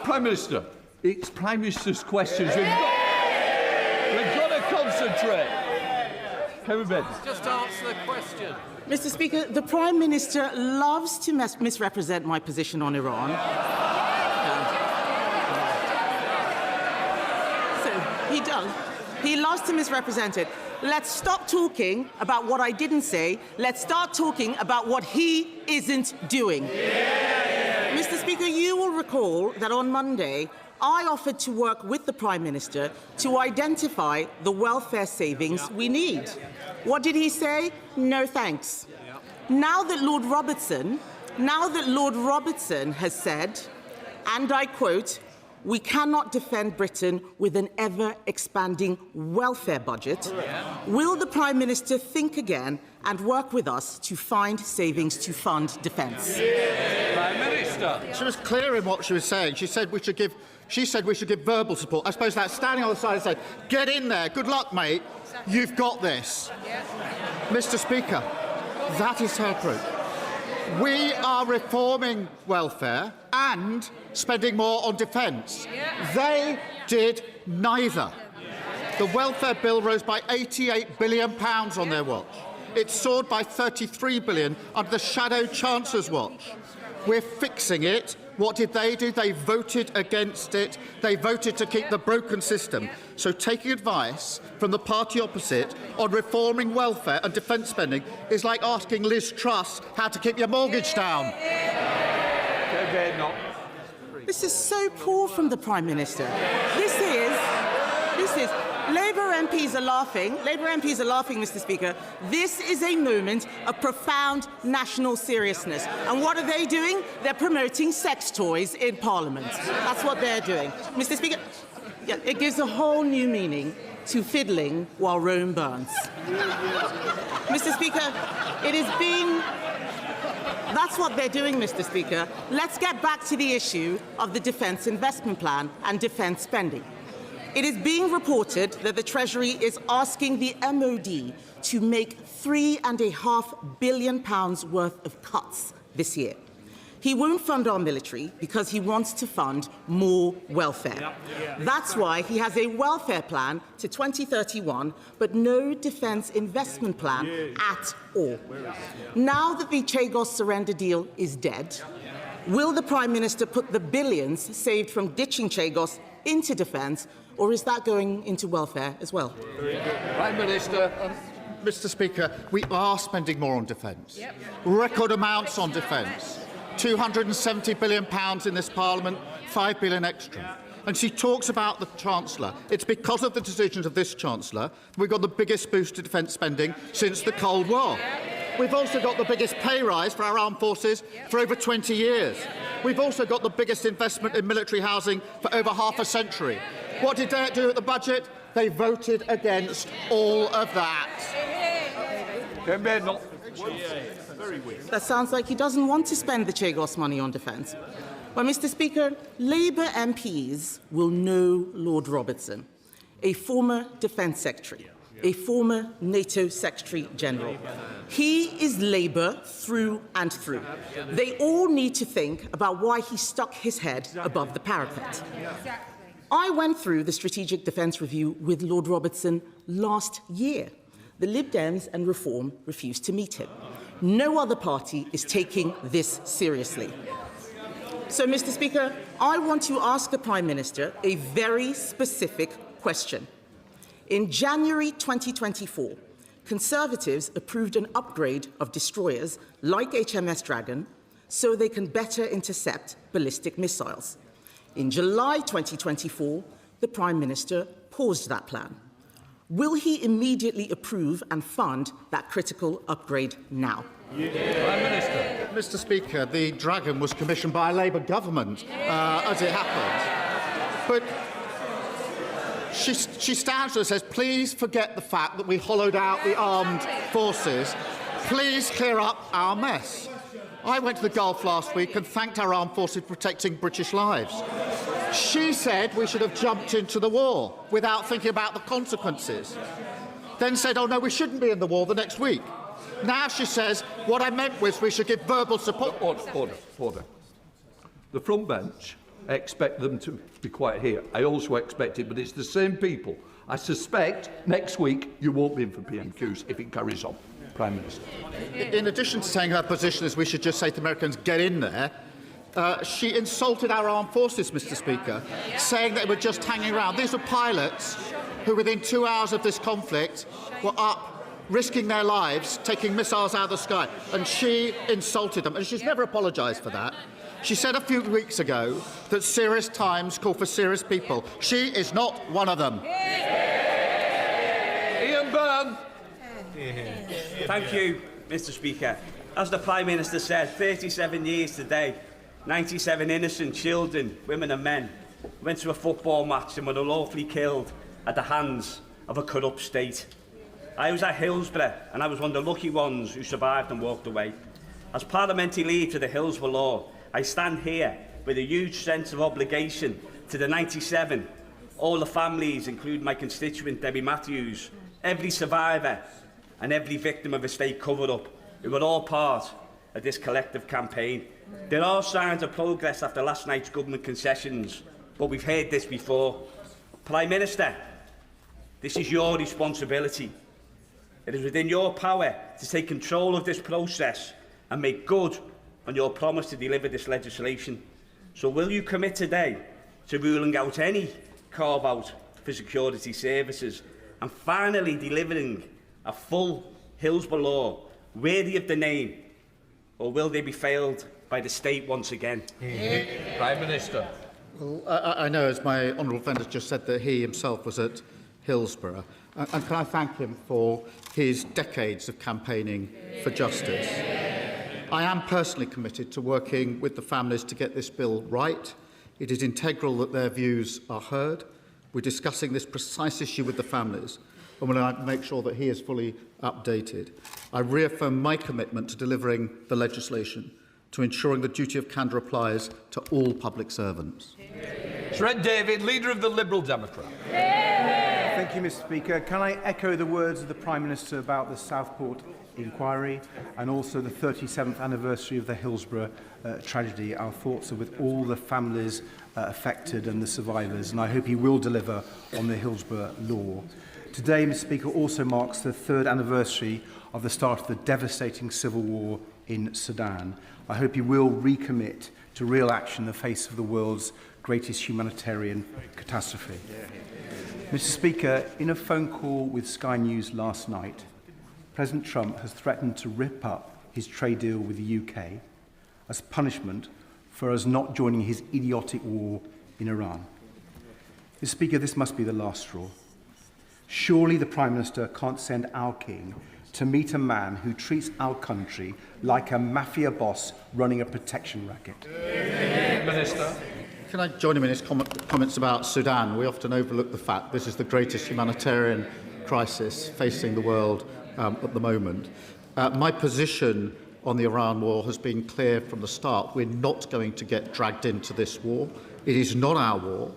Prime Minister, it's Prime Minister's questions. We've got to concentrate. Just answer the question. Mr Speaker, the Prime Minister loves to misrepresent my position on Iran. So he does. He loves to misrepresent it. let's stop talking about what I didn't say. Let's start talking about what he isn't doing. Mr. Speaker, you will recall that on Monday, I offered to work with the Prime Minister to identify the welfare savings we need. What did he say? No thanks. Now that Lord Robertson has said, and I quote, "We cannot defend Britain with an ever-expanding welfare budget," will the Prime Minister think again and work with us to find savings to fund defence? Prime Minister. She was clear in what she was saying. She said we should give verbal support. I suppose that's standing on the side and saying, "Get in there. Good luck, mate. You've got this." Mr. Speaker, that is her approach. We are reforming welfare and spending more on defence. They did neither. The welfare bill rose by £88 billion on their watch. It soared by £33 billion under the Shadow Chancellor's watch. We're fixing it. What did they do? They voted against it. They voted to keep the broken system. So taking advice from the party opposite on reforming welfare and defence spending is like asking Liz Truss how to keep your mortgage down. This is so poor from the Prime Minister. This is Labour MPs are laughing. Labour MPs are laughing, Mr. Speaker. This is a moment of profound national seriousness. And what are they doing? They're promoting sex toys in Parliament. That's what they're doing. Mr. Speaker, it gives a whole new meaning to fiddling while Rome burns. Mr. Speaker, it has been... That's what they're doing, Mr. Speaker. Let's get back to the issue of the Defence Investment Plan and defence spending. It is being reported that the Treasury is asking the MOD to make £3.5 billion worth of cuts this year. He won't fund our military because he wants to fund more welfare. That's why he has a welfare plan to 2031, but no defence investment plan at all. Now that the Chagos surrender deal is dead, will the Prime Minister put the billions saved from ditching Chagos into defence, or is that going into welfare as well? Prime Minister. Mr. Speaker, we are spending more on defence. Record amounts on defence. £270 billion in this Parliament, £5 billion extra. And she talks about the Chancellor. It's because of the decisions of this Chancellor we've got the biggest boost to defence spending since the Cold War. We've also got the biggest pay rise for our armed forces for over 20 years. We've also got the biggest investment in military housing for over half a century. What did they do at the budget? They voted against all of that. That sounds like he doesn't want to spend the Chagos money on defence. Well, Mr. Speaker, Labour MPs will know Lord Robertson, a former Defence Secretary, a former NATO Secretary General. He is Labour through and through. They all need to think about why he stuck his head above the parapet. I went through the Strategic Defence Review with Lord Robertson last year. The Lib Dems and Reform refused to meet him. No other party is taking this seriously. So, Mr. Speaker, I want to ask the Prime Minister a very specific question. In January 2024, Conservatives approved an upgrade of destroyers like HMS Dragon so they can better intercept ballistic missiles. In July 2024, the Prime Minister paused that plan. Will he immediately approve and fund that critical upgrade now? Prime Minister. Mr. Speaker, the Dragon was commissioned by a Labour government, as it happened. But she stands and says, please forget the fact that we hollowed out the armed forces. Please clear up our mess. I went to the Gulf last week and thanked our armed forces for protecting British lives. She said we should have jumped into the war without thinking about the consequences. Then said, oh no, we shouldn't be in the war the next week. Now she says, what I meant was we should give verbal support. Order. The front bench, I expect them to be quiet here. I also expect it, but it's the same people. I suspect next week you won't be in for PMQs if it carries on. Prime Minister. In addition to saying her position is we should just say to Americans, get in there, she insulted our armed forces, Mr. Speaker, saying they were just hanging around. These were pilots who within 2 hours of this conflict were up risking their lives, taking missiles out of the sky, and she insulted them, and she's never apologised for that. She said a few weeks ago that serious times call for serious people. She is not one of them. Ian Byrne. Thank you, Mr. Speaker. As the Prime Minister said, 37 years today, 97 innocent children, women and men went to a football match and were unlawfully killed at the hands of a corrupt state. I was at Hillsborough and I was one of the lucky ones who survived and walked away. As parliamentary leader to the Hillsborough law, I stand here with a huge sense of obligation to the 97, all the families, including my constituent Debbie Matthews, every survivor and every victim of a state cover-up, who were all part of this collective campaign. There are signs of progress after last night's government concessions, but we've heard this before. Prime Minister, this is your responsibility. It is within your power to take control of this process and make good on your promise to deliver this legislation. So will you commit today to ruling out any carve-out for security services and finally delivering a full Hillsborough law worthy of the name, or will they be failed by the state once again? Prime Minister. Well, I know, as my honourable friend has just said, that he himself was at Hillsborough. And can I thank him for his decades of campaigning for justice. I am personally committed to working with the families to get this bill right. It is integral that their views are heard. We're discussing this precise issue with the families, and we'll make sure that he is fully updated. I reaffirm my commitment to delivering the legislation, to ensuring the duty of candour applies to all public servants. Sir David, Leader of the Liberal Democrat. Thank you, Mr. Speaker. Can I echo the words of the Prime Minister about the Southport inquiry and also the 37th anniversary of the Hillsborough tragedy? Our thoughts are with all the families affected and the survivors, and I hope he will deliver on the Hillsborough law. Today, Mr. Speaker, also marks the 3rd anniversary of the start of the devastating civil war in Sudan. I hope he will recommit to real action in the face of the world's greatest humanitarian catastrophe. Mr. Speaker, in a phone call with Sky News last night, President Trump has threatened to rip up his trade deal with the UK as punishment for us not joining his idiotic war in Iran. Mr. Speaker, this must be the last straw. Surely the Prime Minister can't send our King to meet a man who treats our country like a mafia boss running a protection racket. Minister. Can I join him in his comments about Sudan? We often overlook the fact this is the greatest humanitarian crisis facing the world at the moment. My position on the Iran war has been clear from the start. We're not going to get dragged into this war. It is not our war.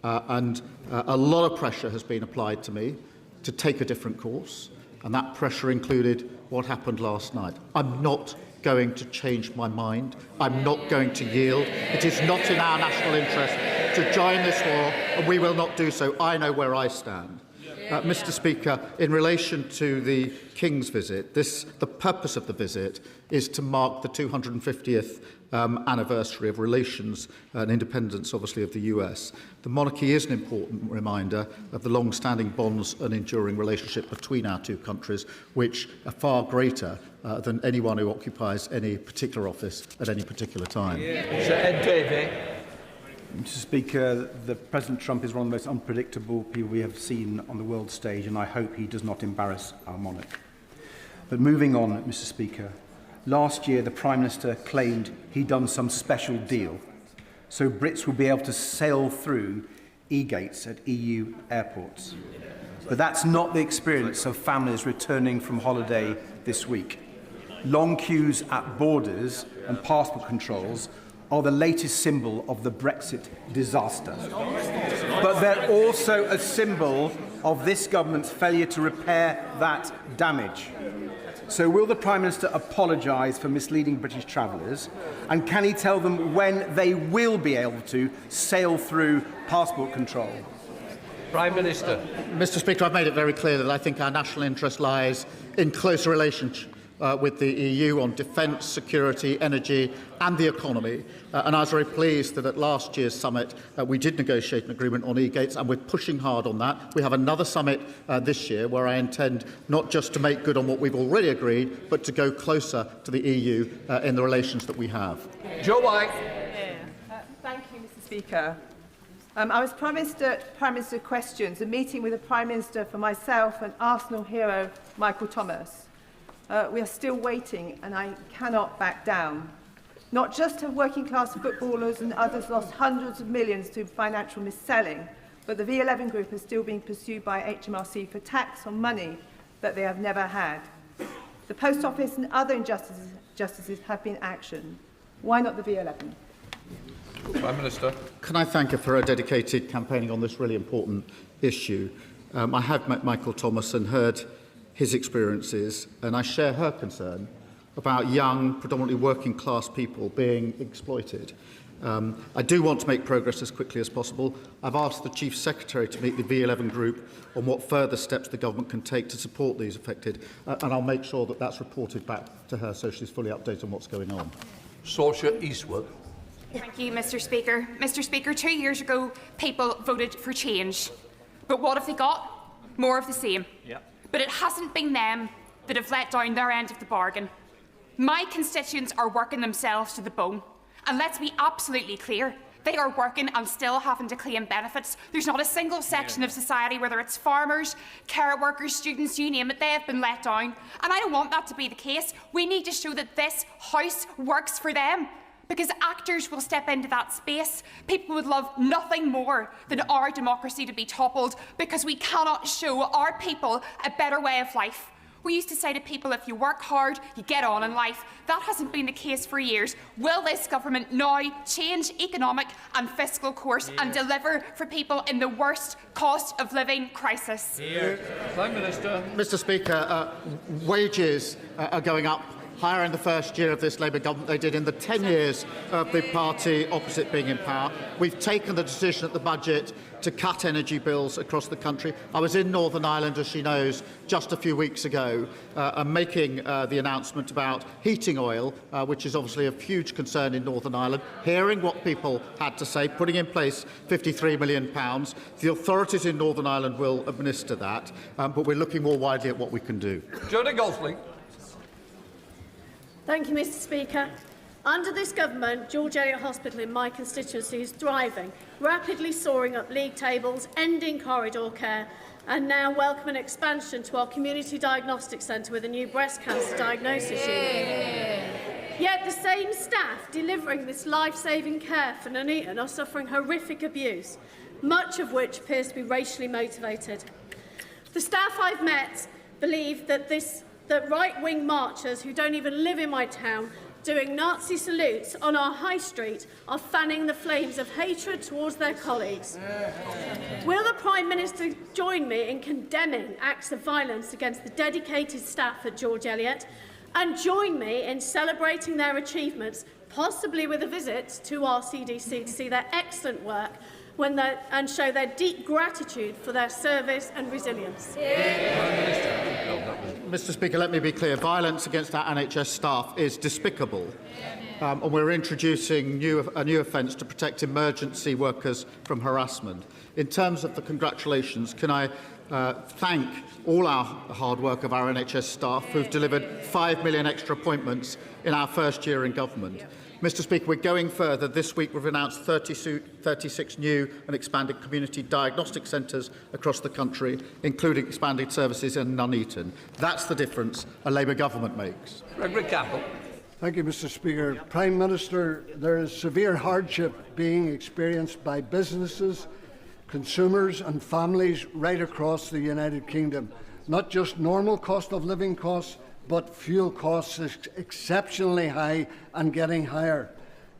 And a lot of pressure has been applied to me to take a different course. And that pressure included what happened last night. I'm not going to change my mind. I'm not going to yield. It is not in our national interest to join this war, and we will not do so. I know where I stand. Mr. Speaker, in relation to the King's visit, the purpose of the visit is to mark the 250th anniversary of relations and independence, obviously, of the US. The monarchy is an important reminder of the long-standing bonds and enduring relationship between our two countries, which are far greater than anyone who occupies any particular office at any particular time. Sir Ed Davey. Mr. Speaker, President Trump is one of the most unpredictable people we have seen on the world stage, and I hope he does not embarrass our monarch. But moving on, Mr. Speaker, last year the Prime Minister claimed he'd done some special deal, so Brits will be able to sail through e-gates at EU airports. But that's not the experience of families returning from holiday this week. Long queues at borders and passport controls are the latest symbol of the Brexit disaster. But they're also a symbol of this government's failure to repair that damage. So will the Prime Minister apologise for misleading British travellers? And can he tell them when they will be able to sail through passport control? Prime Minister. Mr. Speaker, I've made it very clear that I think our national interest lies in close relationship with the EU on defence, security, energy and the economy. And I was very pleased that at last year's summit we did negotiate an agreement on e-gates, and we're pushing hard on that. We have another summit this year where I intend not just to make good on what we've already agreed, but to go closer to the EU in the relations that we have. Joe White. Thank you, Mr. Speaker. I was promised Prime Minister questions, a meeting with the Prime Minister for myself and Arsenal hero Michael Thomas. We are still waiting, and I cannot back down. Not just have working-class footballers and others lost hundreds of millions to financial misselling, but the V11 group is still being pursued by HMRC for tax on money that they have never had. The Post Office and other injustices have been actioned. Why not the V11? Prime Minister. Can I thank her for her dedicated campaigning on this really important issue? I have met Michael Thomas and heard his experiences, and I share her concern about young, predominantly working-class people being exploited. I do want to make progress as quickly as possible. I've asked the Chief Secretary to meet the V11 group on what further steps the government can take to support these affected, and I'll make sure that that's reported back to her so she's fully updated on what's going on. Saoirse Eastwood. Thank you, Mr. Speaker. Mr. Speaker, 2 years ago, people voted for change. But what have they got? More of the same. Yep. But it hasn't been them that have let down their end of the bargain. My constituents are working themselves to the bone. And let's be absolutely clear, they are working and still having to claim benefits. There's not a single section of society, whether it's farmers, care workers, students, you name it, they have been let down. And I don't want that to be the case. We need to show that this House works for them, because actors will step into that space. People would love nothing more than our democracy to be toppled, because we cannot show our people a better way of life. We used to say to people, if you work hard, you get on in life. That hasn't been the case for years. Will this government now change economic and fiscal course and deliver for people in the worst cost of living crisis? Prime Minister. Mr. Speaker, wages are going up higher in the first year of this Labour government they did in the 10 years of the party opposite being in power. We've taken the decision at the budget to cut energy bills across the country. I was in Northern Ireland, as she knows, just a few weeks ago, making the announcement about heating oil, which is obviously of huge concern in Northern Ireland, hearing what people had to say, putting in place £53 million. The authorities in Northern Ireland will administer that, but we're looking more widely at what we can do. Jodie Goldsmith. Thank you, Mr. Speaker. Under this government, George Eliot Hospital in my constituency is thriving, rapidly soaring up league tables, ending corridor care, and now welcome an expansion to our community diagnostic centre with a new breast cancer diagnosis unit. Yet the same staff delivering this life-saving care for Nuneaton are suffering horrific abuse, much of which appears to be racially motivated. The staff I've met believe that right-wing marchers who don't even live in my town doing Nazi salutes on our high street are fanning the flames of hatred towards their colleagues. Will the Prime Minister join me in condemning acts of violence against the dedicated staff at George Eliot, and join me in celebrating their achievements, possibly with a visit to our CDC to see their excellent work and show their deep gratitude for their service and resilience? Mr. Speaker, let me be clear. Violence against our NHS staff is despicable. And we're introducing a new offence to protect emergency workers from harassment. In terms of the congratulations, can I thank all our hard work of our NHS staff who've delivered 5 million extra appointments in our first year in government. Mr. Speaker, we're going further. This week we've announced 36 new and expanded community diagnostic centres across the country, including expanded services in Nuneaton. That's the difference a Labour government makes. Gregory Campbell. Thank you, Mr. Speaker. Prime Minister, there is severe hardship being experienced by businesses, consumers and families right across the United Kingdom. Not just normal cost of living costs, but fuel costs is exceptionally high and getting higher.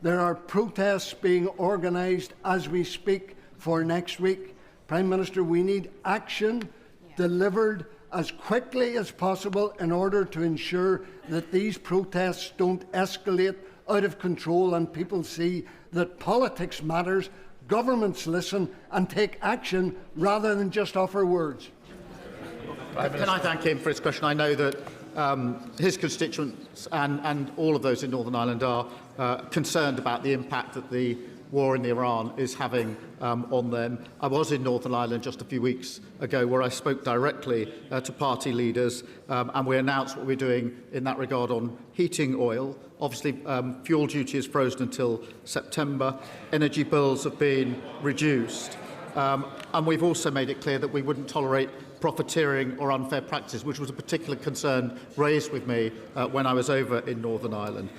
There are protests being organised as we speak for next week. Prime Minister, we need action delivered as quickly as possible in order to ensure that these protests don't escalate out of control and people see that politics matters, governments listen and take action rather than just offer words. Can I thank him for his question? I know that his constituents and all of those in Northern Ireland are concerned about the impact that the war in Iran is having on them. I was in Northern Ireland just a few weeks ago where I spoke directly to party leaders and we announced what we're doing in that regard on heating oil. Obviously, fuel duty is frozen until September. Energy bills have been reduced. And we've also made it clear that we wouldn't tolerate profiteering or unfair practices, which was a particular concern raised with me when I was over in Northern Ireland.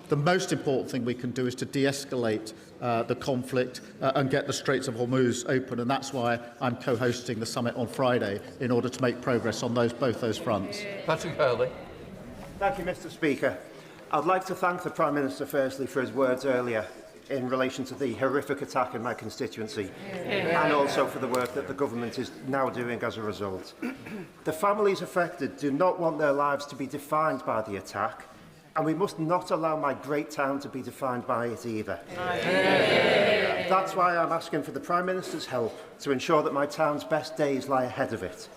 The most important thing we can do is to de-escalate the conflict and get the Straits of Hormuz open, and that's why I'm co-hosting the summit on Friday in order to make progress on both those fronts. Patrick Hurley. Thank you, Mr. Speaker. I'd like to thank the Prime Minister firstly for his words earlier in relation to the horrific attack in my constituency and also for the work that the government is now doing as a result. The families affected do not want their lives to be defined by the attack, and we must not allow my great town to be defined by it either. That's why I'm asking for the Prime Minister's help to ensure that my town's best days lie ahead of it.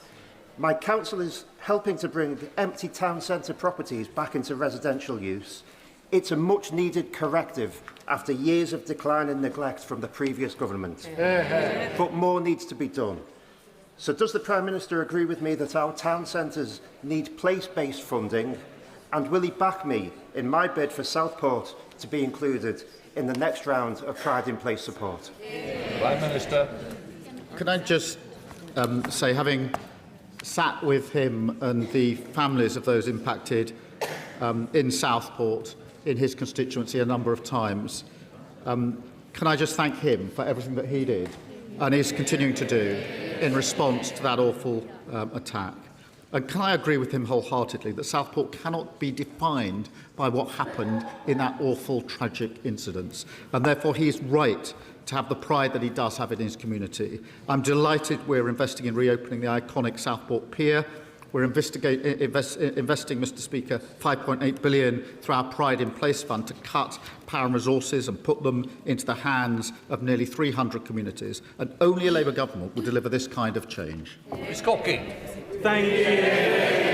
My council is helping to bring empty town centre properties back into residential use. It's a much-needed corrective after years of decline and neglect from the previous government. But more needs to be done. So does the Prime Minister agree with me that our town centres need place-based funding, and will he back me in my bid for Southport to be included in the next round of Pride in Place support? Prime Minister. Can I just say, having sat with him and the families of those impacted in Southport, in his constituency a number of times, can I just thank him for everything that he did and is continuing to do in response to that awful attack. And can I agree with him wholeheartedly that Southport cannot be defined by what happened in that awful, tragic incident. And therefore he is right to have the pride that he does have in his community. I'm delighted we're investing in reopening the iconic Southport Pier. We're investing, Mr. Speaker, £5.8 billion through our Pride in Place Fund to cut power and resources and put them into the hands of nearly 300 communities. And only a Labour government will deliver this kind of change. Ms. Cocking. Thank you.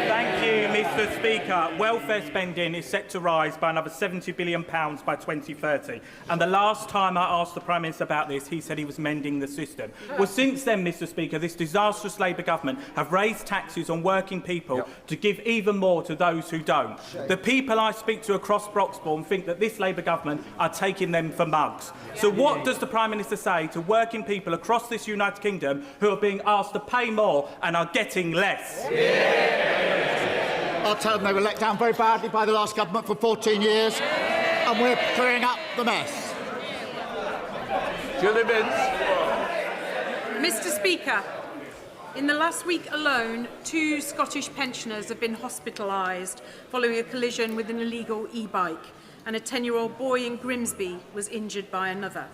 Thank you, Mr. Speaker. Welfare spending is set to rise by another £70 billion by 2030. And the last time I asked the Prime Minister about this, he said he was mending the system. Well, since then, Mr. Speaker, this disastrous Labour government have raised taxes on working people to give even more to those who don't. The people I speak to across Broxbourne think that this Labour government are taking them for mugs. So what does the Prime Minister say to working people across this United Kingdom who are being asked to pay more and are getting less? I'll tell them they were let down very badly by the last government for 14 years, and we're clearing up the mess. Julie Binns. Mr. Speaker, in the last week alone, 2 Scottish pensioners have been hospitalised following a collision with an illegal e-bike, and a 10-year-old boy in Grimsby was injured by another.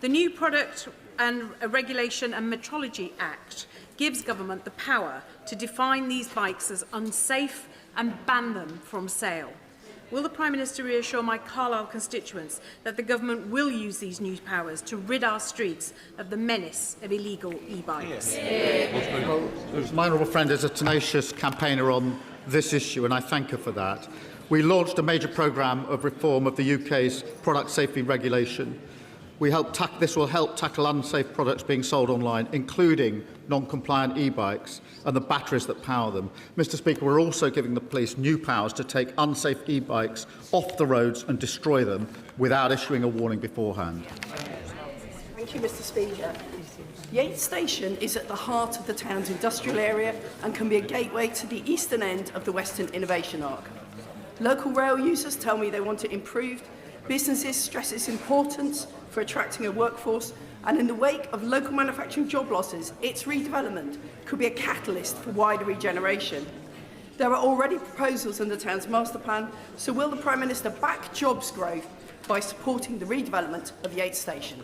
The new Product and Regulation and Metrology Act gives government the power to define these bikes as unsafe and ban them from sale. Will the Prime Minister reassure my Carlisle constituents that the government will use these new powers to rid our streets of the menace of illegal e-bikes? My honourable friend is a tenacious campaigner on this issue, and I thank her for that. We launched a major programme of reform of the UK's product safety regulation. This will help tackle unsafe products being sold online, including non-compliant e-bikes and the batteries that power them. Mr. Speaker, we're also giving the police new powers to take unsafe e-bikes off the roads and destroy them without issuing a warning beforehand. Thank you, Mr. Speaker. Yates Station is at the heart of the town's industrial area and can be a gateway to the eastern end of the Western Innovation Arc. Local rail users tell me they want it improved. Businesses stress its importance for attracting a workforce, and in the wake of local manufacturing job losses, its redevelopment could be a catalyst for wider regeneration. There are already proposals in the town's master plan, so will the Prime Minister back jobs growth by supporting the redevelopment of Yates Station?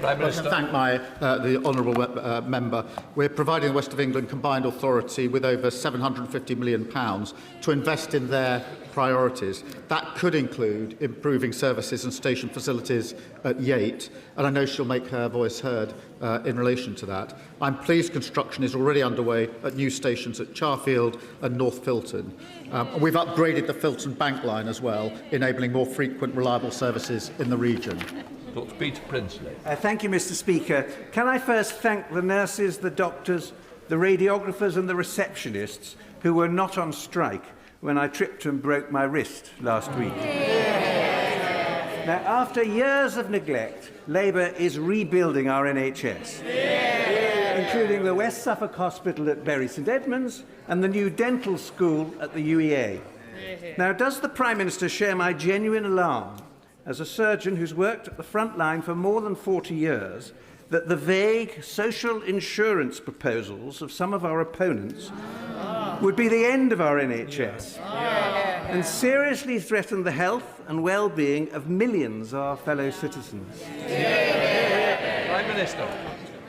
Prime Minister. I can thank the honourable member. We're providing the West of England Combined Authority with over £750 million to invest in their priorities. That could include improving services and station facilities at Yate, and I know she'll make her voice heard in relation to that. I'm pleased construction is already underway at new stations at Charfield and North Filton. We've upgraded the Filton Bank line as well, enabling more frequent, reliable services in the region. Dr. Peter Prinsley. Thank you, Mr. Speaker. Can I first thank the nurses, the doctors, the radiographers and the receptionists who were not on strike when I tripped and broke my wrist last week. Now, after years of neglect, Labour is rebuilding our NHS, including the West Suffolk Hospital at Bury St Edmunds and the new dental school at the UEA. Now, does the Prime Minister share my genuine alarm, as a surgeon who's worked at the front line for more than 40 years, that the vague social insurance proposals of some of our opponents would be the end of our NHS and seriously threaten the health and well-being of millions of our fellow citizens? Prime Minister.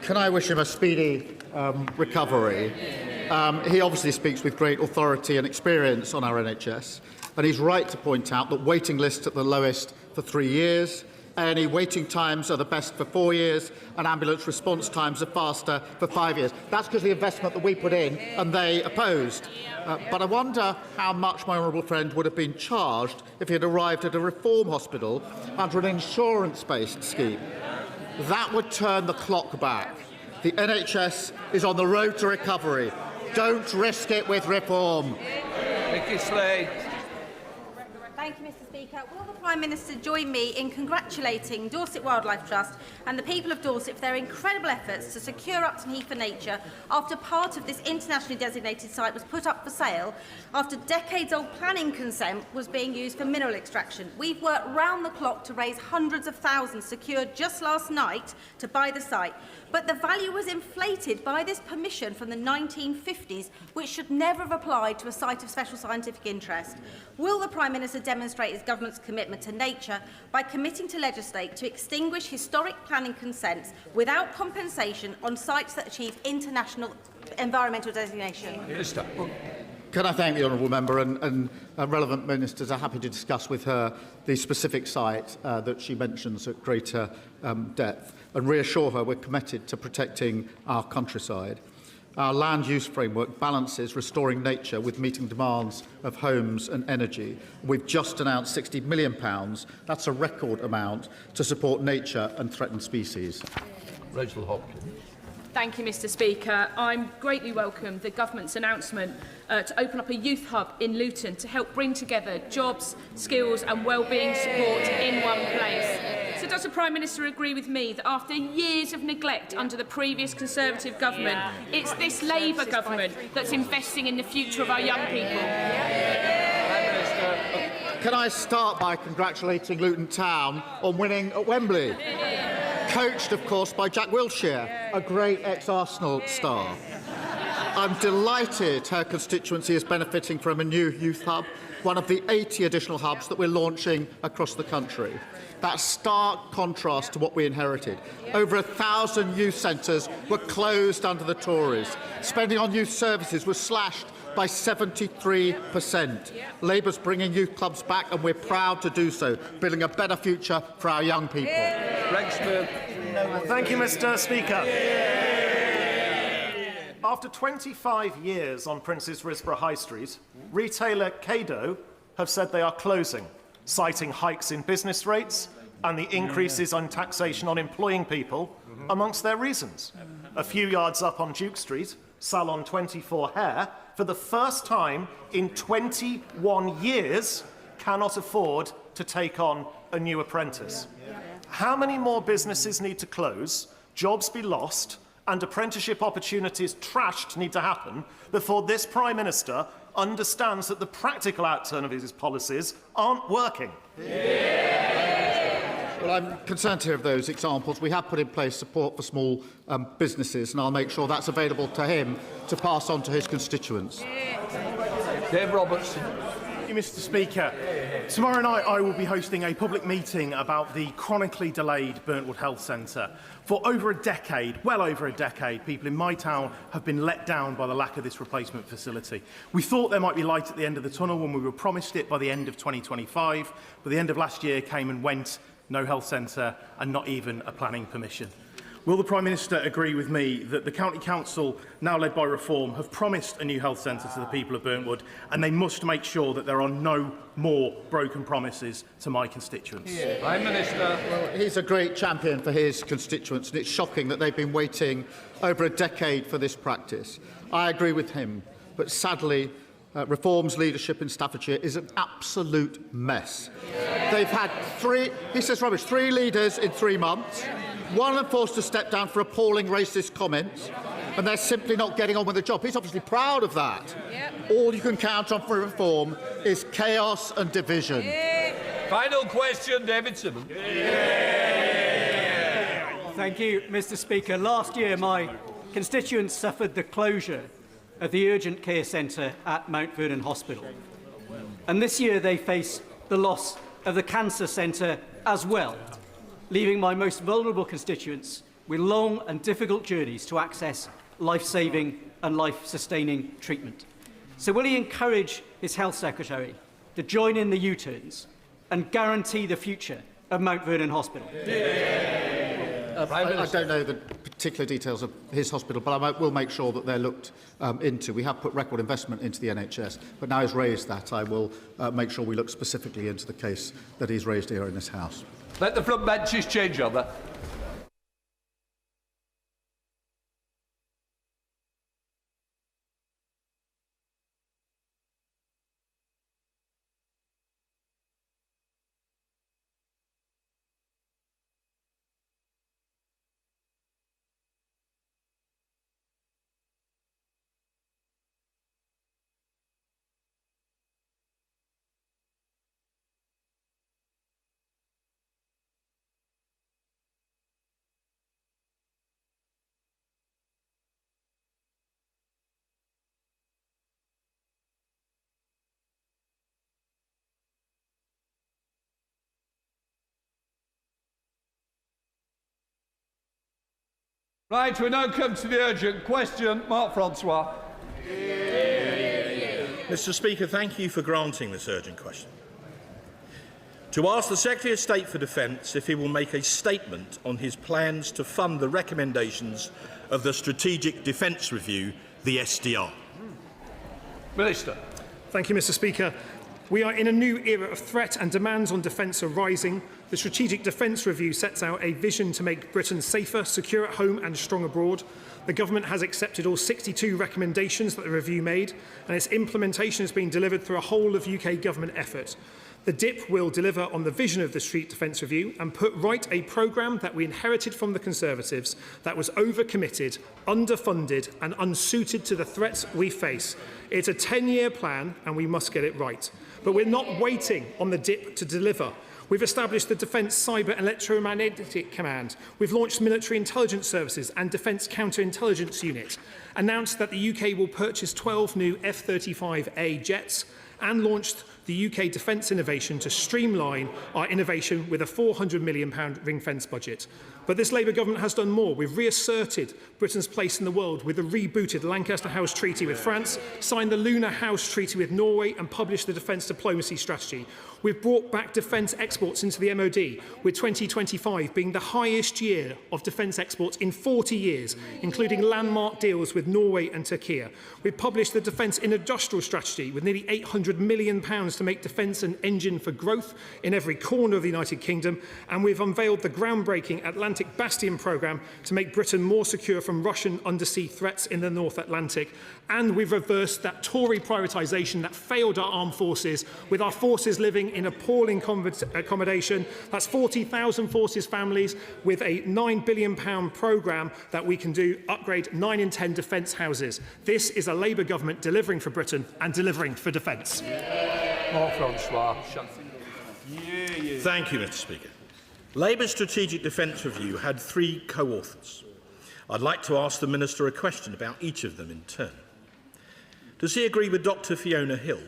Can I wish him a speedy recovery? He obviously speaks with great authority and experience on our NHS, and he's right to point out that waiting lists at the lowest for 3 years, A&E waiting times are the best for 4 years, and ambulance response times are faster for 5 years. That's because of the investment that we put in and they opposed. But I wonder how much my honourable friend would have been charged if he had arrived at a reform hospital under an insurance-based scheme. That would turn the clock back. The NHS is on the road to recovery. Don't risk it with reform. Nicky Slade. Thank you, Mr. Speaker. Will the Prime Minister join me in congratulating Dorset Wildlife Trust and the people of Dorset for their incredible efforts to secure Upton Heath for nature after part of this internationally designated site was put up for sale after decades-old planning consent was being used for mineral extraction? We've worked round the clock to raise hundreds of thousands secured just last night to buy the site. But the value was inflated by this permission from the 1950s, which should never have applied to a site of special scientific interest. Will the Prime Minister demonstrate his government's commitment to nature by committing to legislate to extinguish historic planning consents without compensation on sites that achieve international environmental designation? Minister. Can I thank the honourable member, and relevant ministers are happy to discuss with her the specific site that she mentions at greater depth, and reassure her we're committed to protecting our countryside. Our land use framework balances restoring nature with meeting demands of homes and energy. We've just announced £60 million. That's a record amount to support nature and threatened species. Rachel Hopkins. Thank you, Mr. Speaker. I'm greatly welcome the government's announcement to open up a youth hub in Luton to help bring together jobs, skills and wellbeing support in one place. So does the Prime Minister agree with me that after years of neglect under the previous Conservative government, it's this Labour government that's investing in the future of our young people? Can I start by congratulating Luton Town on winning at Wembley? Coached, of course, by Jack Wilshere, a great ex-Arsenal star. I'm delighted her constituency is benefiting from a new youth hub, one of the 80 additional hubs that we're launching across the country. That stark contrast to what we inherited. Over 1,000 youth centres were closed under the Tories. Spending on youth services was slashed by 73%. Labour's bringing youth clubs back, and we're proud to do so, building a better future for our young people. Thank you, Mr. Speaker. After 25 years on Prince's Risborough High Street, retailer Cato have said they are closing, citing hikes in business rates and the increases on taxation on employing people amongst their reasons. A few yards up on Duke Street, Salon 24 Hair, for the first time in 21 years, cannot afford to take on a new apprentice. How many more businesses need to close, jobs be lost, and apprenticeship opportunities trashed need to happen before this Prime Minister understands that the practical outturn of his policies aren't working? Well, I'm concerned to hear of those examples. We have put in place support for small businesses, and I'll make sure that's available to him to pass on to his constituents. Dave Robertson. you, Mr. Speaker. Tomorrow night I will be hosting a public meeting about the chronically delayed Burntwood Health Centre. For over a decade, well over a decade, people in my town have been let down by the lack of this replacement facility. We thought there might be light at the end of the tunnel when we were promised it by the end of 2025, but the end of last year came and went, no health centre and not even a planning permission. Will the Prime Minister agree with me that the County Council, now led by Reform, have promised a new health centre to the people of Burntwood, and they must make sure that there are no more broken promises to my constituents? Prime Minister. Well, he's a great champion for his constituents, and it's shocking that they've been waiting over a decade for this practice. I agree with him, but sadly, Reform's leadership in Staffordshire is an absolute mess. They've had three leaders in 3 months. One of them forced to step down for appalling racist comments, and they're simply not getting on with the job. He's obviously proud of that. All you can count on for Reform is chaos and division. Final question, Davidson. Thank you, Mr. Speaker. Last year, my constituents suffered the closure of the urgent care centre at Mount Vernon Hospital. And this year they face the loss of the cancer centre as well, leaving my most vulnerable constituents with long and difficult journeys to access life-saving and life-sustaining treatment. So will he encourage his Health Secretary to join in the U-turns and guarantee the future of Mount Vernon Hospital? I don't know the particular details of his hospital, but I will make sure that they're looked into. We have put record investment into the NHS, but now he's raised that, I will make sure we look specifically into the case that he's raised here in this House. Let the front benches change over. Right, we now come to the urgent question. Mark Francois. Mr. Speaker, thank you for granting this urgent question. To ask the Secretary of State for Defence if he will make a statement on his plans to fund the recommendations of the Strategic Defence Review, the SDR. Minister. Thank you, Mr. Speaker. We are in a new era of threat and demands on defence are rising. The Strategic Defence Review sets out a vision to make Britain safer, secure at home and strong abroad. The Government has accepted all 62 recommendations that the review made, and its implementation has been delivered through a whole of UK Government effort. The DIP will deliver on the vision of the Strategic Defence Review and put right a programme that we inherited from the Conservatives that was overcommitted, underfunded and unsuited to the threats we face. It's a 10-year plan and we must get it right. But we're not waiting on the DIP to deliver. We've established the Defence Cyber Electromagnetic Command. We've launched military intelligence services and Defence Counter-Intelligence Unit, announced that the UK will purchase 12 new F-35A jets, and launched the UK Defence Innovation to streamline our innovation with a £400 million ring-fence budget. But this Labour government has done more. We've reasserted Britain's place in the world with the rebooted Lancaster House Treaty with France, signed the Lunar House Treaty with Norway and published the Defence Diplomacy Strategy. We've brought back defence exports into the MOD, with 2025 being the highest year of defence exports in 40 years, including landmark deals with Norway and Turkey. We've published the Defence Industrial Strategy with nearly £800 million to make defence an engine for growth in every corner of the United Kingdom, and we've unveiled the groundbreaking Atlantic Bastion programme to make Britain more secure from Russian undersea threats in the North Atlantic. And we've reversed that Tory privatisation that failed our armed forces, with our forces living in appalling accommodation. That's 40,000 forces families with a £9 billion programme that we can do upgrade 9 in 10 defence houses. This is a Labour government delivering for Britain and delivering for defence. Francois. Thank you, Mr. Speaker. Labour's Strategic Defence Review had 3 co-authors. I'd like to ask the Minister a question about each of them in turn. Does he agree with Dr. Fiona Hill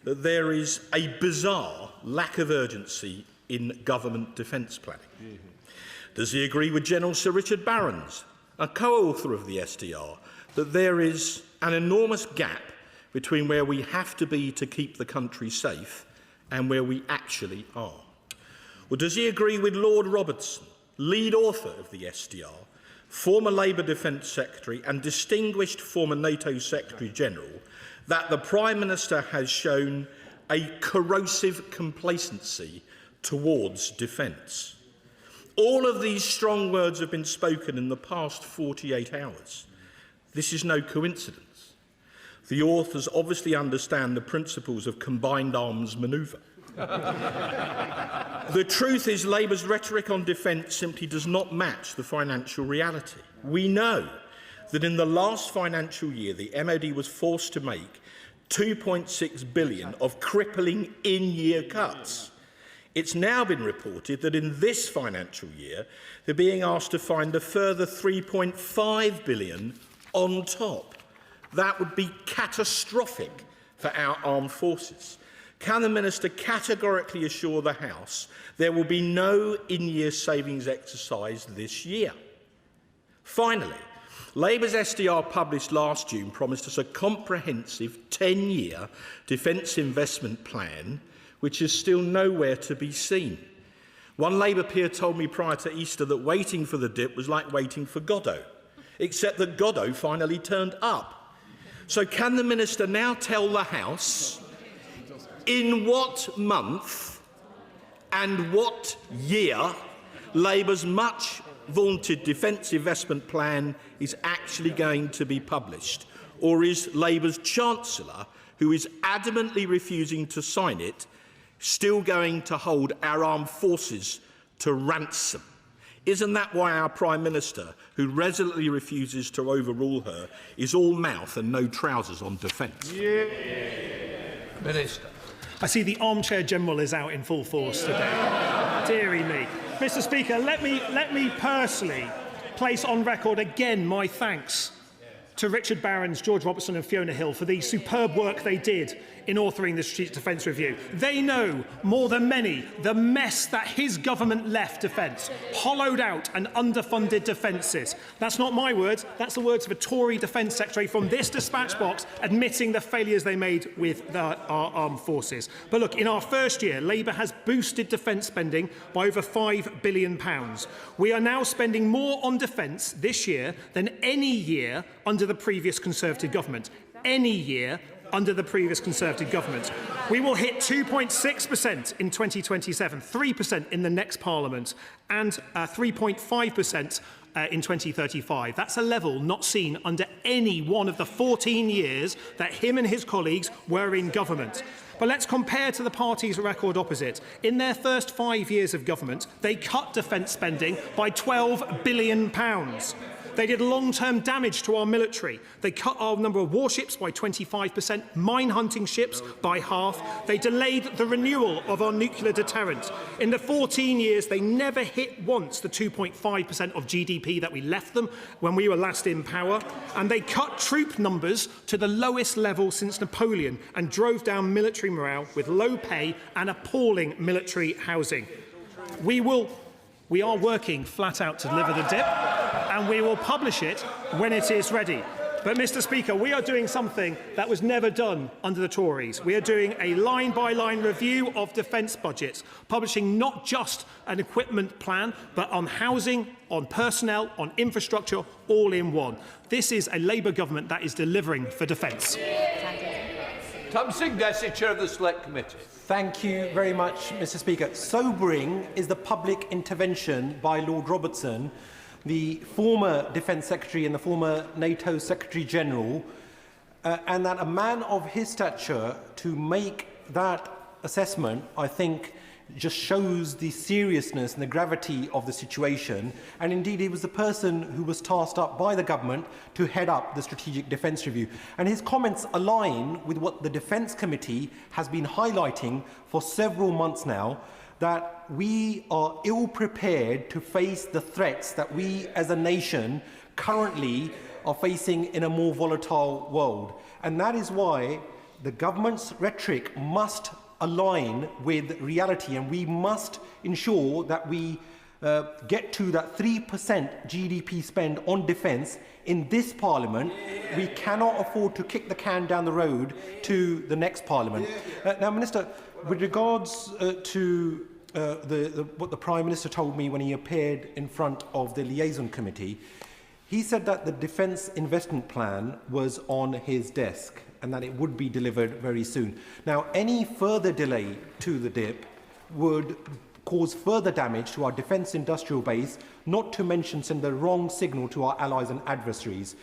that there is a bizarre lack of urgency in government defence planning? Does he agree with General Sir Richard Barrons, a co-author of the SDR, that there is an enormous gap between where we have to be to keep the country safe and where we actually are? Or does he agree with Lord Robertson, lead author of the SDR, former Labour Defence Secretary and distinguished former NATO Secretary-General, that the Prime Minister has shown a corrosive complacency towards defence? All of these strong words have been spoken in the past 48 hours. This is no coincidence. The authors obviously understand the principles of combined arms manoeuvre. The truth is, Labour's rhetoric on defence simply does not match the financial reality. We know that in the last financial year, the MOD was forced to make £2.6 billion of crippling in-year cuts. It's now been reported that in this financial year, they're being asked to find a further £3.5 billion on top. That would be catastrophic for our armed forces. Can the Minister categorically assure the House there will be no in-year savings exercise this year? Finally, Labour's SDR published last June promised us a comprehensive 10-year defence investment plan, which is still nowhere to be seen. One Labour peer told me prior to Easter that waiting for the dip was like waiting for Godot, except that Godot finally turned up. So can the Minister now tell the House in what month and what year Labour's much vaunted defence investment plan is actually going to be published? Or is Labour's Chancellor, who is adamantly refusing to sign it, still going to hold our armed forces to ransom? Isn't that why our Prime Minister, who resolutely refuses to overrule her, is all mouth and no trousers on defence? Minister. I see the armchair general is out in full force today. Deary me. Mr. Speaker, let me personally place on record again my thanks to Richard Barrons, George Robertson and Fiona Hill for the superb work they did in authoring the Strategic Defence Review. They know, more than many, the mess that his government left defence, hollowed out and underfunded defences. That's not my words, that's the words of a Tory Defence Secretary from this dispatch box admitting the failures they made with our armed forces. But look, in our first year, Labour has boosted defence spending by over £5 billion. We are now spending more on defence this year than any year under the previous Conservative government. Any year under the previous Conservative government. We will hit 2.6% in 2027, 3% in the next Parliament, and 3.5% in 2035. That's a level not seen under any one of the 14 years that him and his colleagues were in government. But let's compare to the party's record opposite. In their first 5 years of government, they cut defence spending by £12 billion. They did long-term damage to our military. They cut our number of warships by 25%, mine-hunting ships by half. They delayed the renewal of our nuclear deterrent. In the 14 years, they never hit once the 2.5% of GDP that we left them when we were last in power. And they cut troop numbers to the lowest level since Napoleon and drove down military morale with low pay and appalling military housing. We are working flat out to deliver the dip, and we will publish it when it is ready. But, Mr. Speaker, we are doing something that was never done under the Tories. We are doing a line-by-line review of defence budgets, publishing not just an equipment plan, but on housing, on personnel, on infrastructure, all in one. This is a Labour government that is delivering for defence. Tom Singh, Deputy Chair of the Select Committee. Thank you very much, Mr. Speaker. Sobering is the public intervention by Lord Robertson, the former Defence Secretary and the former NATO Secretary-General, and that a man of his stature to make that assessment, I think, just shows the seriousness and the gravity of the situation. And indeed, he was the person who was tasked up by the government to head up the Strategic Defence Review. And his comments align with what the Defence Committee has been highlighting for several months now, that we are ill-prepared to face the threats that we as a nation currently are facing in a more volatile world. And that is why the government's rhetoric must align with reality, and we must ensure that we get to that 3% GDP spend on defence in this Parliament. We cannot afford to kick the can down the road to the next Parliament. Now, Minister, with regards to what the Prime Minister told me when he appeared in front of the Liaison Committee, he said that the Defence Investment Plan was on his desk and that it would be delivered very soon. Now, any further delay to the DIP would cause further damage to our defence industrial base, not to mention send the wrong signal to our allies and adversaries.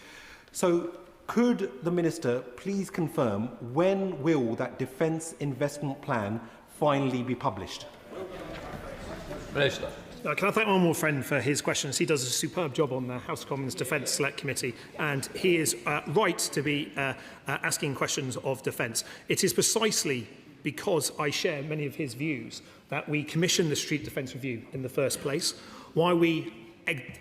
So, could the Minister please confirm when will that Defence Investment Plan finally be published? Minister. Can I thank my more friend for his questions? He does a superb job on the House of Commons Defence Select Committee, and he is right to be asking questions of defence. It is precisely because I share many of his views that we commissioned the Street Defence Review in the first place, why we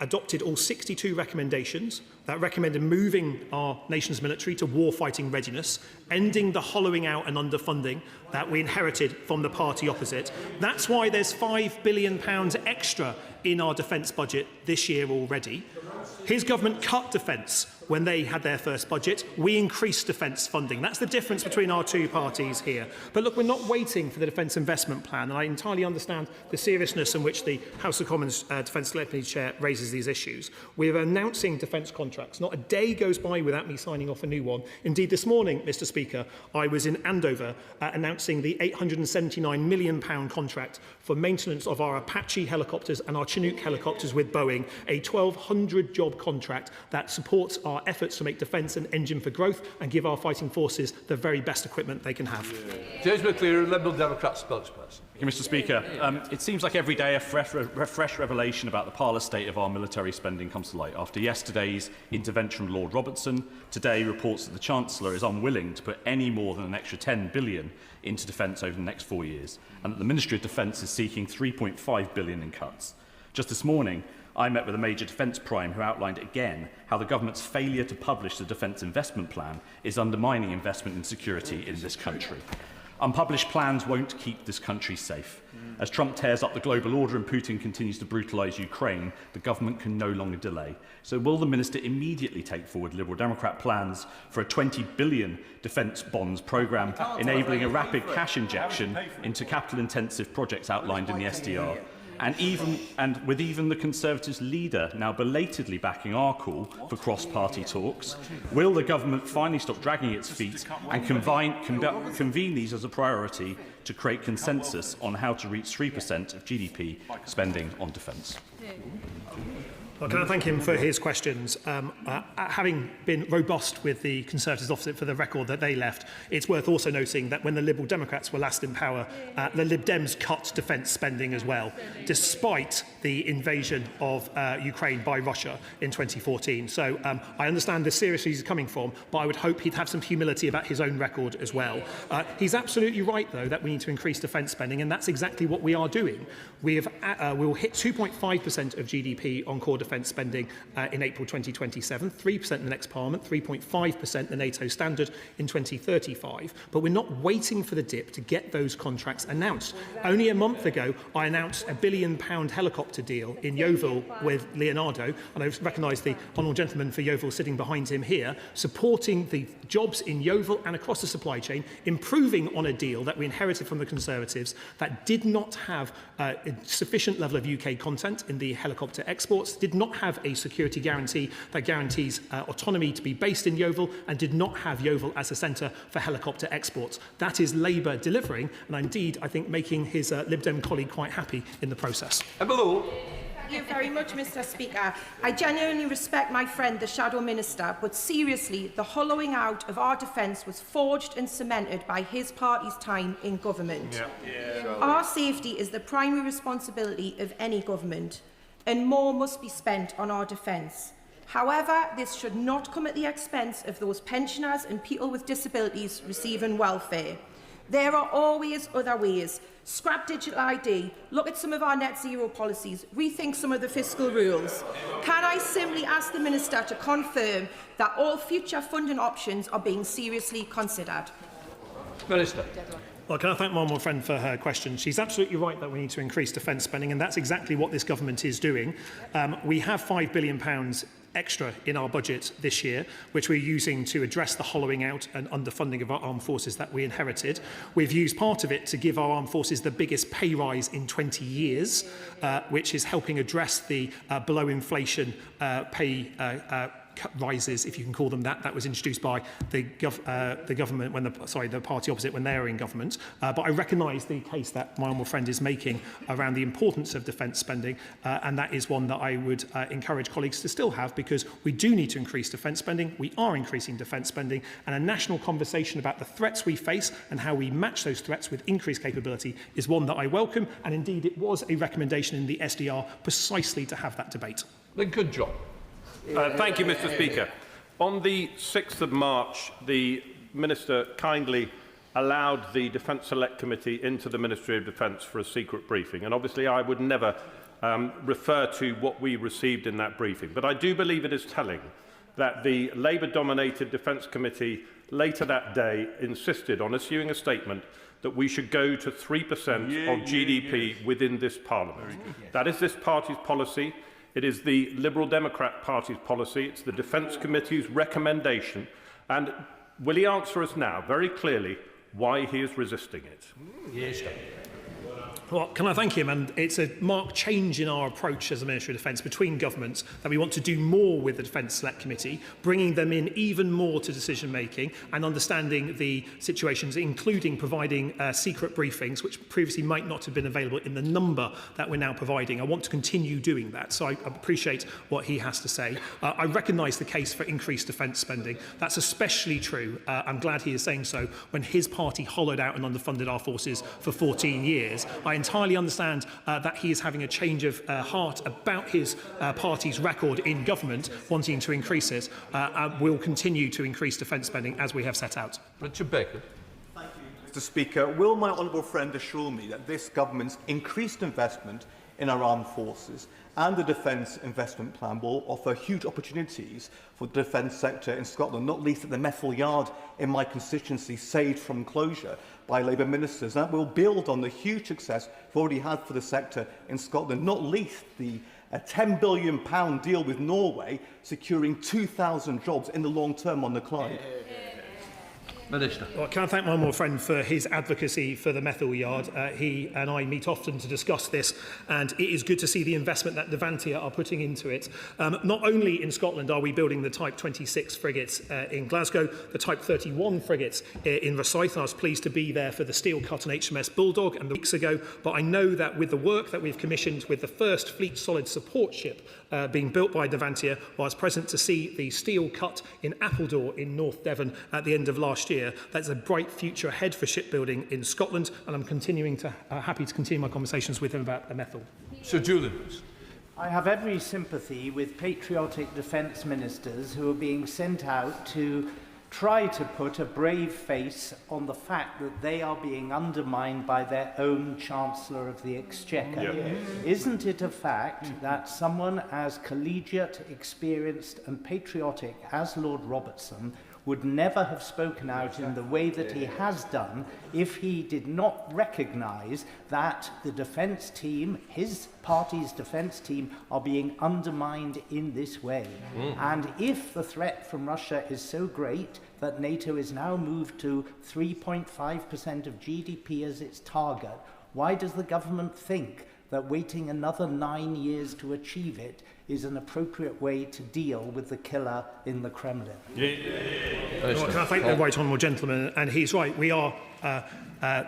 adopted all 62 recommendations that recommended moving our nation's military to war-fighting readiness, ending the hollowing out and underfunding that we inherited from the party opposite. That's why there's £5 billion extra in our defence budget this year already. His government cut defence when they had their first budget. We increased defence funding. That's the difference between our two parties here. But look, we're not waiting for the Defence Investment Plan, and I entirely understand the seriousness in which the House of Commons Defence Select Committee Chair raises these issues. We're announcing defence contracts. Not a day goes by without me signing off a new one. Indeed, this morning, Mr Speaker, I was in Andover announcing the £879 million contract for maintenance of our Apache helicopters and our Chinook helicopters with Boeing, a 1,200-job contract that supports our efforts to make defence an engine for growth and give our fighting forces the very best equipment they can have. James McCleary, Liberal Democrat spokesperson. Thank you, Mr Speaker. It seems like every day a fresh revelation about the parlous state of our military spending comes to light. After yesterday's intervention from Lord Robertson, today reports that the Chancellor is unwilling to put any more than an extra £10 billion into defence over the next 4 years, and that the Ministry of Defence is seeking £3.5 billion in cuts. Just this morning, I met with a major defence prime who outlined again how the government's failure to publish the Defence Investment Plan is undermining investment in security in this country. Unpublished plans won't keep this country safe. As Trump tears up the global order and Putin continues to brutalise Ukraine, the government can no longer delay. So will the Minister immediately take forward Liberal Democrat plans for a £20 billion defence bonds programme, enabling a rapid cash injection into capital-intensive projects outlined in the SDR? And with even the Conservatives' leader now belatedly backing our call for cross-party talks, will the government finally stop dragging its feet and convene these as a priority to create consensus on how to reach 3% of GDP spending on defence? Well, can I thank him for his questions? Having been robust with the Conservatives opposite for the record that they left, it's worth also noting that when the Liberal Democrats were last in power, the Lib Dems cut defence spending as well, despite the invasion of Ukraine by Russia in 2014. So I understand the seriousness he's coming from, but I would hope he'd have some humility about his own record as well. He's absolutely right, though, that we need to increase defence spending, and that's exactly what we are doing. We will hit 2.5% of GDP on core defence spending in April 2027, 3% in the next Parliament, 3.5% the NATO standard in 2035. But we're not waiting for the dip to get those contracts announced. Only a month ago, I announced a £1 billion helicopter deal in Yeovil with Leonardo, and I recognise the honourable gentleman for Yeovil sitting behind him here, supporting the jobs in Yeovil and across the supply chain, improving on a deal that we inherited from the Conservatives that did not have a sufficient level of UK content in the helicopter exports, did not have a security guarantee that guarantees autonomy to be based in Yeovil, and did not have Yeovil as a centre for helicopter exports. That is Labour delivering, and indeed, I think, making his Lib Dem colleague quite happy in the process. Thank you very much, Mr Speaker. I genuinely respect my friend, the Shadow Minister, but seriously, the hollowing out of our defence was forged and cemented by his party's time in government. Our safety is the primary responsibility of any government, and more must be spent on our defence. However, this should not come at the expense of those pensioners and people with disabilities receiving welfare. There are always other ways. Scrap digital ID, look at some of our net zero policies, rethink some of the fiscal rules. Can I simply ask the Minister to confirm that all future funding options are being seriously considered? Minister. Well, can I thank my honourable friend for her question? She's absolutely right that we need to increase defence spending, and that's exactly what this government is doing. We have £5 billion extra in our budget this year, which we're using to address the hollowing out and underfunding of our armed forces that we inherited. We've used part of it to give our armed forces the biggest pay rise in 20 years, which is helping address the below inflation pay rises, if you can call them that was introduced by the government when the party opposite when they were in government. But I recognise the case that my honourable friend is making around the importance of defence spending, and that is one that I would encourage colleagues to still have, because we do need to increase defence spending. We are increasing defence spending, and a national conversation about the threats we face and how we match those threats with increased capability is one that I welcome, and indeed it was a recommendation in the SDR precisely to have that debate. Good job. Thank you, Mr. Speaker. On the 6th of March, the Minister kindly allowed the Defence Select Committee into the Ministry of Defence for a secret briefing. And obviously, I would never refer to what we received in that briefing. But I do believe it is telling that the Labour-dominated Defence Committee later that day insisted on issuing a statement that we should go to 3% of GDP within this Parliament. That is this party's policy. It is the Liberal Democrat Party's policy. It's the Defence Committee's recommendation. And will he answer us now, very clearly, why he is resisting it? Yes, sir. Well, can I thank him? And it's a marked change in our approach as the Ministry of Defence between governments that we want to do more with the Defence Select Committee, bringing them in even more to decision-making and understanding the situations, including providing secret briefings, which previously might not have been available in the number that we're now providing. I want to continue doing that, so I appreciate what he has to say. I recognise the case for increased defence spending. That's especially true, I'm glad he is saying so, when his party hollowed out and underfunded our forces for 14 years. I entirely understand that he is having a change of heart about his party's record in government, wanting to increase it. We'll continue to increase defence spending as we have set out. Richard Baker. Thank you, Mr. Speaker. Will my honourable friend assure me that this government's increased investment in our armed forces and the Defence Investment Plan will offer huge opportunities for the defence sector in Scotland, not least at the Methil Yard in my constituency, saved from closure by Labour ministers. That will build on the huge success we've already had for the sector in Scotland, not least the £10 billion deal with Norway, securing 2,000 jobs in the long term on the Clyde. Minister. Well, can I thank my more friend for his advocacy for the Methil Yard? He and I meet often to discuss this, and it is good to see the investment that Devantia are putting into it. Not only in Scotland are we building the Type 26 frigates in Glasgow, the Type 31 frigates in Rosyth. I was pleased to be there for the steel cut and HMS Bulldog and the weeks ago, but I know that with the work that we've commissioned with the first Fleet Solid support ship being built by Devantia, I was present to see the steel cut in Appledore in North Devon at the end of last year. That's a bright future ahead for shipbuilding in Scotland, and I'm happy to continue my conversations with him about the Methil. Sir Julian. I have every sympathy with patriotic defence ministers who are being sent out to try to put a brave face on the fact that they are being undermined by their own Chancellor of the Exchequer. Yeah. Isn't it a fact that someone as collegiate, experienced and patriotic as Lord Robertson would never have spoken out in the way that he has done if he did not recognise that the defence team, his party's defence team, are being undermined in this way? And if the threat from Russia is so great that NATO is now moved to 3.5% of GDP as its target, why does the government think that waiting another 9 years to achieve it is an appropriate way to deal with the killer in the Kremlin? Well, can I thank the right honourable gentleman? And he's right.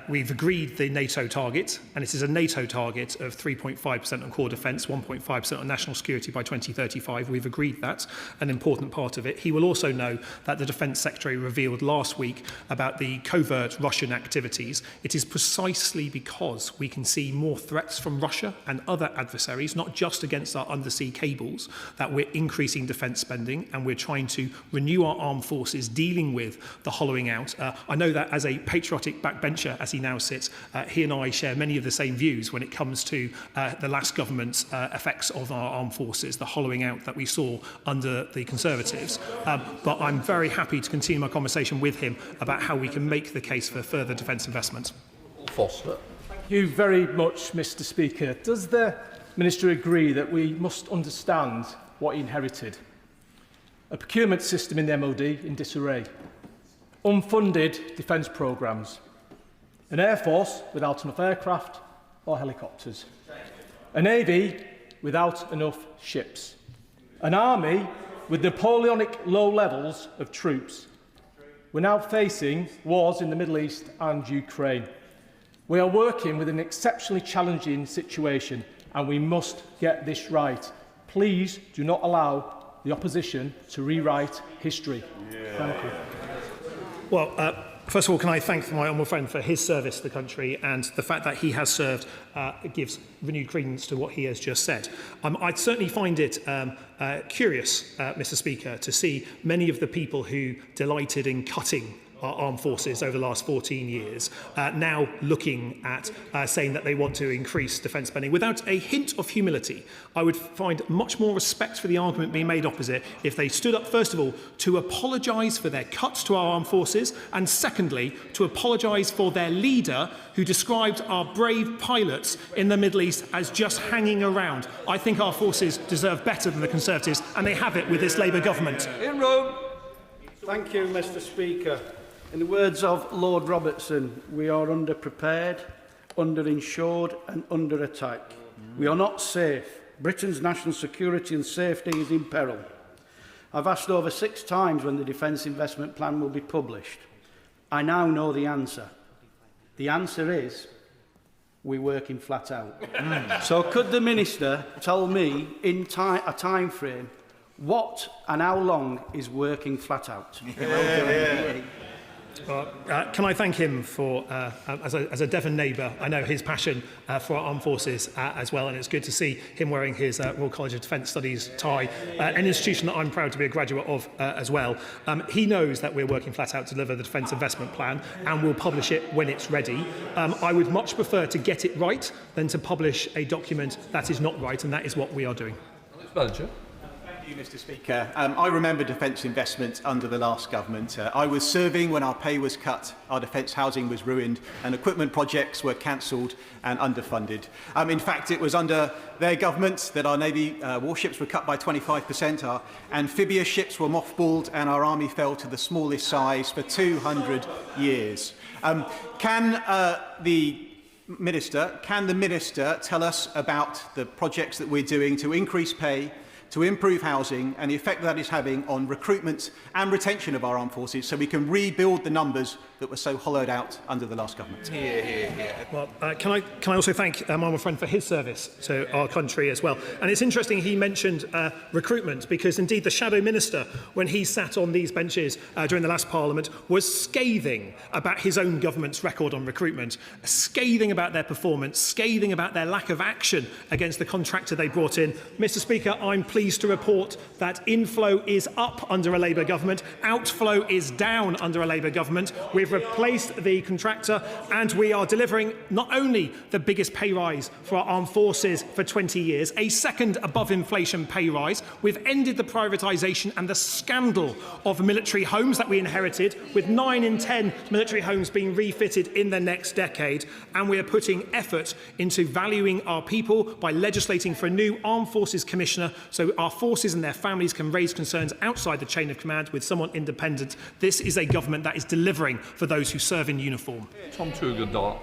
We've agreed the NATO target, and it is a NATO target of 3.5% on core defence, 1.5% on national security by 2035. We've agreed that, an important part of it. He will also know that the Defence Secretary revealed last week about the covert Russian activities. It is precisely because we can see more threats from Russia and other adversaries, not just against our undersea cables, that we're increasing defence spending, and we're trying to renew our armed forces, dealing with the hollowing out. I know that as a patriotic backbencher Staffordshire, as he now sits, he and I share many of the same views when it comes to the last government's effects of our armed forces, the hollowing out that we saw under the Conservatives. But I'm very happy to continue my conversation with him about how we can make the case for further defence investment. Foster. Thank you very much, Mr. Speaker. Does the Minister agree that we must understand what he inherited? A procurement system in the MOD in disarray, unfunded defence programmes, an Air Force without enough aircraft or helicopters, a Navy without enough ships, an army with Napoleonic low levels of troops. We're now facing wars in the Middle East and Ukraine. We are working with an exceptionally challenging situation, and we must get this right. Please do not allow the opposition to rewrite history. Thank you. Well, first of all, can I thank my honourable friend for his service to the country, and the fact that he has served gives renewed credence to what he has just said. I'd certainly find it curious, Mr. Speaker, to see many of the people who delighted in cutting our armed forces over the last 14 years, now looking at saying that they want to increase defence spending without a hint of humility. I would find much more respect for the argument being made opposite if they stood up, first of all, to apologise for their cuts to our armed forces, and secondly, to apologise for their leader, who described our brave pilots in the Middle East as just hanging around. I think our forces deserve better than the Conservatives, and they have it with this Labour government. In room. Thank you, Mr. Speaker. In the words of Lord Robertson, we are underprepared, underinsured and under attack. We are not safe. Britain's national security and safety is in peril. I've asked over 6 times when the Defence Investment Plan will be published. I now know the answer. The answer is, we're working flat out. So could the Minister tell me in a time frame what and how long is working flat out? Can I thank him for, as a Devon neighbour, I know his passion for our armed forces as well, and it's good to see him wearing his Royal College of Defence Studies tie, an institution that I'm proud to be a graduate of as well. He knows that we're working flat out to deliver the Defence Investment Plan, and we'll publish it when it's ready. I would much prefer to get it right than to publish a document that is not right, and that is what we are doing. Manager. Thank you, Mr. Speaker. I remember defence investment under the last government. I was serving when our pay was cut, our defence housing was ruined, and equipment projects were cancelled and underfunded. In fact, it was under their government that our Navy warships were cut by 25%, our amphibious ships were mothballed, and our army fell to the smallest size for 200 years. Can the Minister tell us about the projects that we're doing to increase pay, to improve housing, and the effect that is having on recruitment and retention of our armed forces, so we can rebuild the numbers that were so hollowed out under the last government? Well, can I also thank my friend for his service to our country as well. And it's interesting he mentioned recruitment, because indeed the Shadow Minister, when he sat on these benches during the last Parliament, was scathing about his own government's record on recruitment, scathing about their performance, scathing about their lack of action against the contractor they brought in. Mr. Speaker, I'm pleased to report that inflow is up under a Labour government, outflow is down under a Labour government. We've replaced the contractor, and we are delivering not only the biggest pay rise for our armed forces for 20 years, a second above inflation pay rise. We've ended the privatisation and the scandal of military homes that we inherited, with 9 in 10 military homes being refitted in the next decade. And we are putting effort into valuing our people by legislating for a new Armed Forces Commissioner, so our forces and their families can raise concerns outside the chain of command with someone independent. This is a government that is delivering for those who serve in uniform. Tom Tugendar.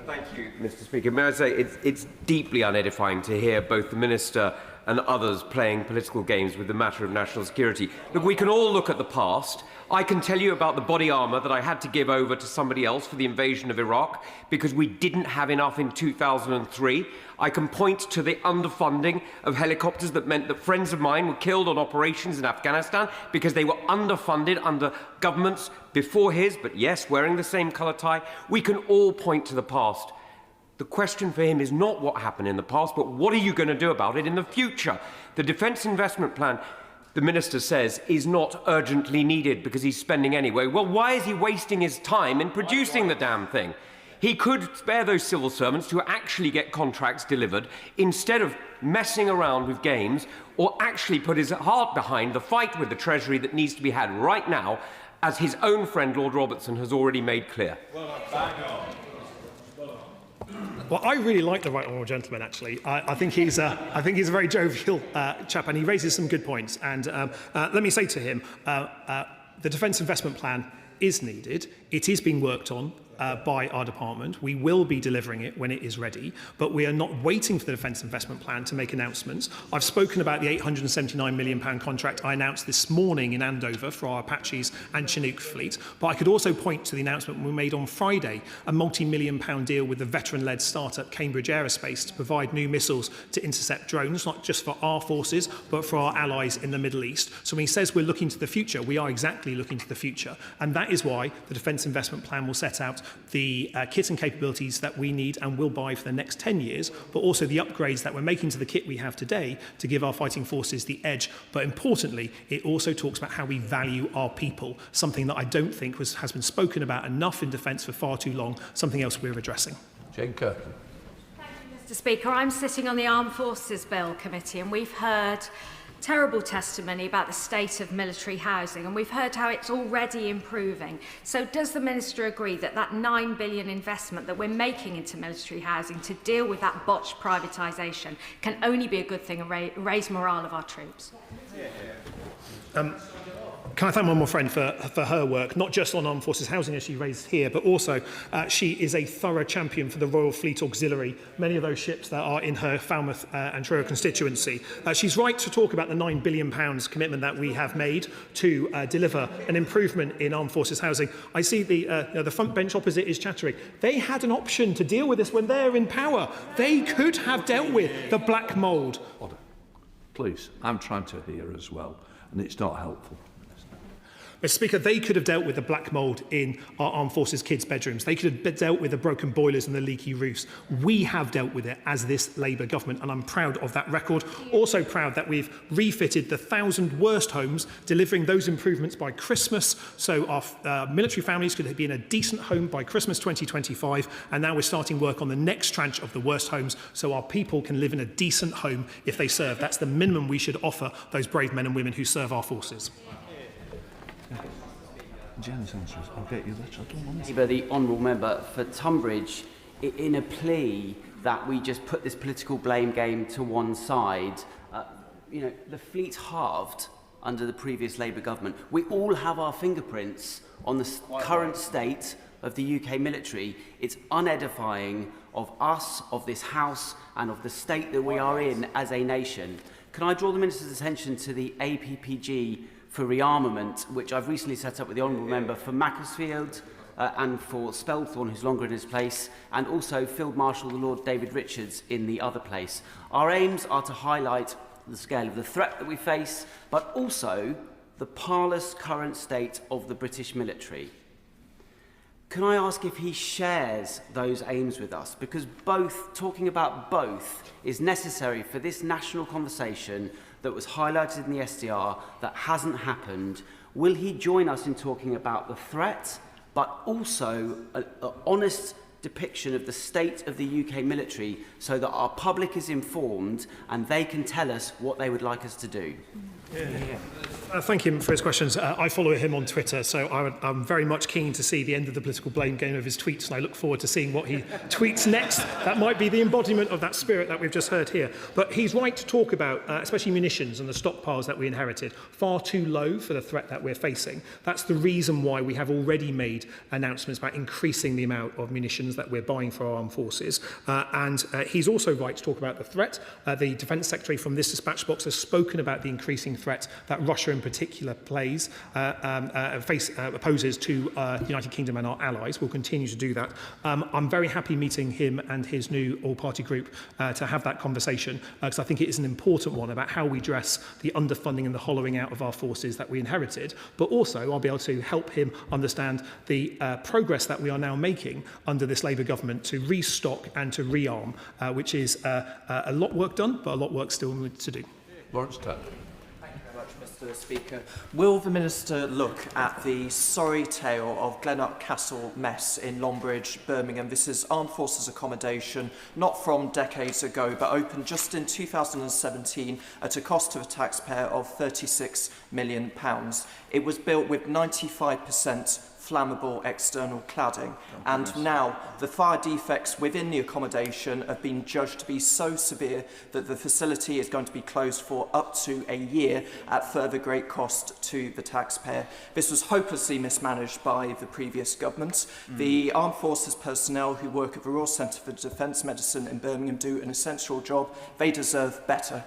Thank you, Mr. Speaker. May I say it's deeply unedifying to hear both the Minister and others playing political games with the matter of national security. Look, we can all look at the past. I can tell you about the body armour that I had to give over to somebody else for the invasion of Iraq because we didn't have enough in 2003. I can point to the underfunding of helicopters that meant that friends of mine were killed on operations in Afghanistan because they were underfunded under governments before his, but yes, wearing the same colour tie. We can all point to the past. The question for him is not what happened in the past, but what are you going to do about it in the future? The Defence Investment Plan, the Minister says, is not urgently needed because he's spending anyway. Well, why is he wasting his time in producing the damn thing? He could spare those civil servants to actually get contracts delivered instead of messing around with games, or actually put his heart behind the fight with the Treasury that needs to be had right now, as his own friend Lord Robertson has already made clear. Well, I really like the right honourable gentleman. Actually, I think he's a very jovial chap, and he raises some good points. And let me say to him, the Defence Investment Plan is needed. It is being worked on by our department. We will be delivering it when it is ready, but we are not waiting for the Defence Investment Plan to make announcements. I've spoken about the £879 million contract I announced this morning in Andover for our Apaches and Chinook fleet, but I could also point to the announcement we made on Friday, a multi-million pound deal with the veteran-led startup Cambridge Aerospace to provide new missiles to intercept drones, not just for our forces, but for our allies in the Middle East. So when he says we're looking to the future, we are exactly looking to the future, and that is why the Defence Investment Plan will set out the kit and capabilities that we need and will buy for the next 10 years, but also the upgrades that we're making to the kit we have today to give our fighting forces the edge. But importantly, it also talks about how we value our people, something that I don't think has been spoken about enough in defence for far too long, something else we're addressing. Jane Kirk. Mr. Speaker, I'm sitting on the Armed Forces Bill Committee, and we've heard terrible testimony about the state of military housing, and we've heard how it's already improving. So does the Minister agree that that £9 billion investment that we're making into military housing to deal with that botched privatisation can only be a good thing and raise morale of our troops? Can I thank one more friend for her work, not just on armed forces housing as she raised here, but also she is a thorough champion for the Royal Fleet Auxiliary, many of those ships that are in her Falmouth and Truro constituency. She's right to talk about the £9 billion commitment that we have made to deliver an improvement in armed forces housing. I see the front bench opposite is chattering. They had an option to deal with this when they're in power. They could have dealt with the black mould. Order. Please, I'm trying to hear as well, and it's not helpful. Mr. Speaker, they could have dealt with the black mould in our armed forces kids' bedrooms. They could have dealt with the broken boilers and the leaky roofs. We have dealt with it as this Labour government, and I'm proud of that record. Also proud that we've refitted the 1,000 worst homes, delivering those improvements by Christmas, so our military families could be in a decent home by Christmas 2025, and now we're starting work on the next tranche of the worst homes, so our people can live in a decent home if they serve. That's the minimum we should offer those brave men and women who serve our forces. Janice answers. I'll get you that. I don't want to. The honourable member for Tunbridge, in a plea that we just put this political blame game to one side, the fleet halved under the previous Labour government. We all have our fingerprints on the current state of the UK military. It's unedifying of us, of this House, and of the state that we are in as a nation. Can I draw the Minister's attention to the APPG for rearmament, which I've recently set up with the honourable member for Macclesfield and for Spelthorne, who's longer in his place, and also Field Marshal the Lord David Richards in the other place. Our aims are to highlight the scale of the threat that we face, but also the parlous current state of the British military. Can I ask if he shares those aims with us? Because talking about both is necessary for this national conversation that was highlighted in the SDR that hasn't happened. Will he join us in talking about the threat, but also an honest depiction of the state of the UK military so that our public is informed and they can tell us what they would like us to do? Thank him for his questions. I follow him on Twitter, so I'm very much keen to see the end of the political blame game of his tweets, and I look forward to seeing what he tweets next. That might be the embodiment of that spirit that we've just heard here. But he's right to talk about, especially munitions and the stockpiles that we inherited, far too low for the threat that we're facing. That's the reason why we have already made announcements about increasing the amount of munitions that we're buying for our armed forces. And he's also right to talk about the threat. The Defence Secretary from this dispatch box has spoken about the increasing threat that Russia in particular poses to the United Kingdom and our allies. We'll continue to do that. I'm very happy meeting him and his new all-party group to have that conversation, because I think it is an important one about how we address the underfunding and the hollowing out of our forces that we inherited, but also I'll be able to help him understand the progress that we are now making under this Labour government to restock and to rearm, which is a lot of work done, but a lot of work still to do. Lawrence Turner. Mr. Speaker. Will the Minister look at the sorry tale of Glenelg Castle mess in Longbridge, Birmingham? This is Armed Forces accommodation, not from decades ago, but opened just in 2017 at a cost to the taxpayer of £36 million. It was built with 95% flammable external cladding, and now the fire defects within the accommodation have been judged to be so severe that the facility is going to be closed for up to a year at further great cost to the taxpayer. This was hopelessly mismanaged by the previous government. The Armed Forces personnel who work at the Royal Centre for Defence Medicine in Birmingham do an essential job. They deserve better.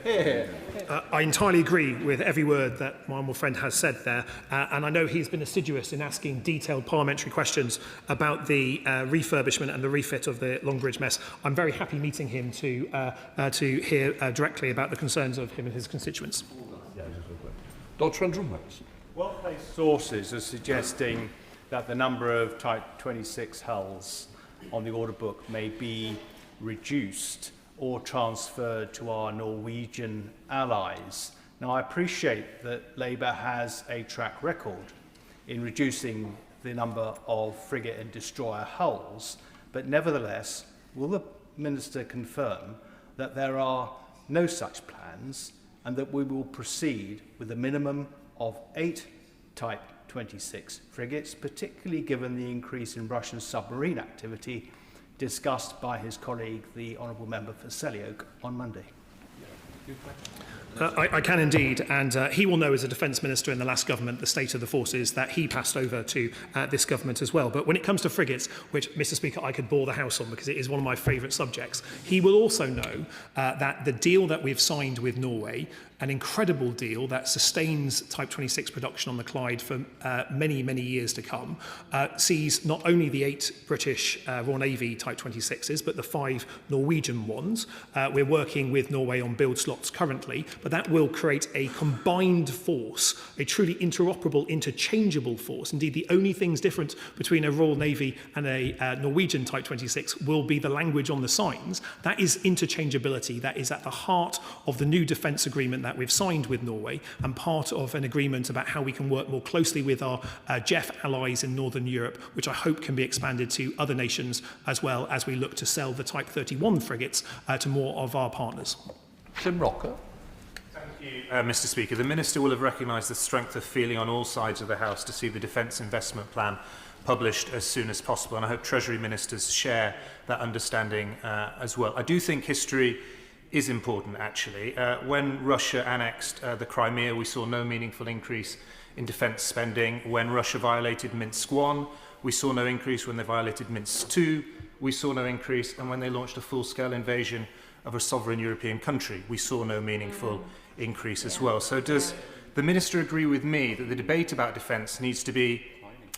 I entirely agree with every word that my honourable friend has said there, and I know he's been assiduous in asking detailed parliamentary questions about the refurbishment and the refit of the Longbridge mess. I'm very happy meeting him to hear directly about the concerns of him and his constituents. Dr. Andrew Wells. Well-placed sources are suggesting that the number of Type 26 hulls on the order book may be reduced or transferred to our Norwegian allies. Now, I appreciate that Labour has a track record in reducing the number of frigate and destroyer hulls, but nevertheless, will the Minister confirm that there are no such plans and that we will proceed with a minimum of 8 Type 26 frigates, particularly given the increase in Russian submarine activity discussed by his colleague, the Honourable Member for Selyoke, on Monday? I can indeed, and he will know as a Defence Minister in the last government the state of the forces that he passed over to this government as well. But when it comes to frigates, which, Mr. Speaker, I could bore the House on because it is one of my favourite subjects, he will also know that the deal that we've signed with Norway, an incredible deal that sustains Type 26 production on the Clyde for many, many years to come, sees not only the 8 British Royal Navy Type 26s, but the 5 Norwegian ones. We're working with Norway on build slots currently, but that will create a combined force, a truly interoperable, interchangeable force. Indeed, the only things different between a Royal Navy and a Norwegian Type 26 will be the language on the signs. That is interchangeability. That is at the heart of the new defence agreement that we've signed with Norway, and part of an agreement about how we can work more closely with our JEF allies in Northern Europe, which I hope can be expanded to other nations as well as we look to sell the Type 31 frigates to more of our partners. Tim Rocker. Thank you, Mr. Speaker. The Minister will have recognised the strength of feeling on all sides of the House to see the Defence Investment Plan published as soon as possible, and I hope Treasury Ministers share that understanding as well. I do think history is important, actually. When Russia annexed the Crimea, we saw no meaningful increase in defence spending. When Russia violated Minsk I, we saw no increase. When they violated Minsk II, we saw no increase. And when they launched a full-scale invasion of a sovereign European country, we saw no meaningful increase as well. So does the Minister agree with me that the debate about defence needs to be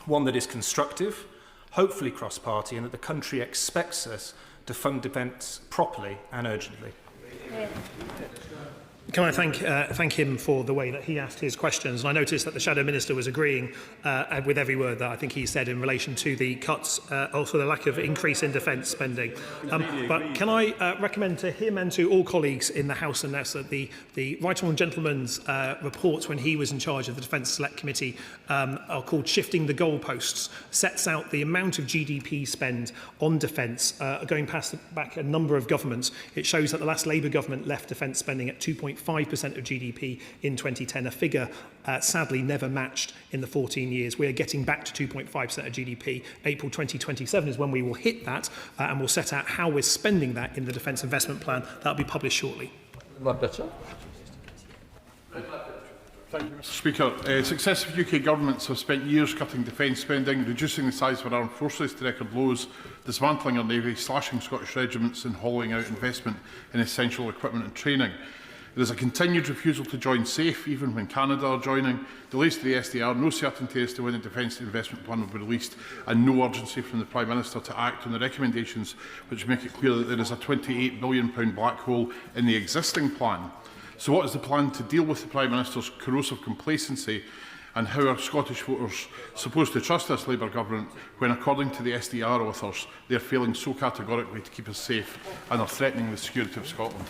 one that is constructive, hopefully cross-party, and that the country expects us to fund defence properly and urgently? Can I thank him for the way that he asked his questions? And I noticed that the Shadow Minister was agreeing with every word that I think he said in relation to the cuts, also the lack of increase in defence spending. But can I recommend to him and to all colleagues in the House and Ness that the Right Honourable Gentleman's report when he was in charge of the Defence Select Committee are called Shifting the Goalposts, sets out the amount of GDP spend on defence going back a number of governments. It shows that the last Labour government left defence spending at 2.5% of GDP in 2010, a figure sadly never matched in the 14 years. We are getting back to 2.5% of GDP. April 2027 is when we will hit that, and we'll set out how we're spending that in the Defence Investment Plan. That will be published shortly. Thank you, Mr. Speaker. Successive UK governments have spent years cutting defence spending, reducing the size of our armed forces to record lows, dismantling our navy, slashing Scottish regiments and hollowing out investment in essential equipment and training. There is a continued refusal to join SAFE, even when Canada are joining, delays to the SDR, no certainty as to when the Defence Investment Plan will be released, and no urgency from the Prime Minister to act on the recommendations which make it clear that there is a £28 billion black hole in the existing plan. So what is the plan to deal with the Prime Minister's corrosive complacency, and how are Scottish voters supposed to trust this Labour government when, according to the SDR authors, they are failing so categorically to keep us safe and are threatening the security of Scotland?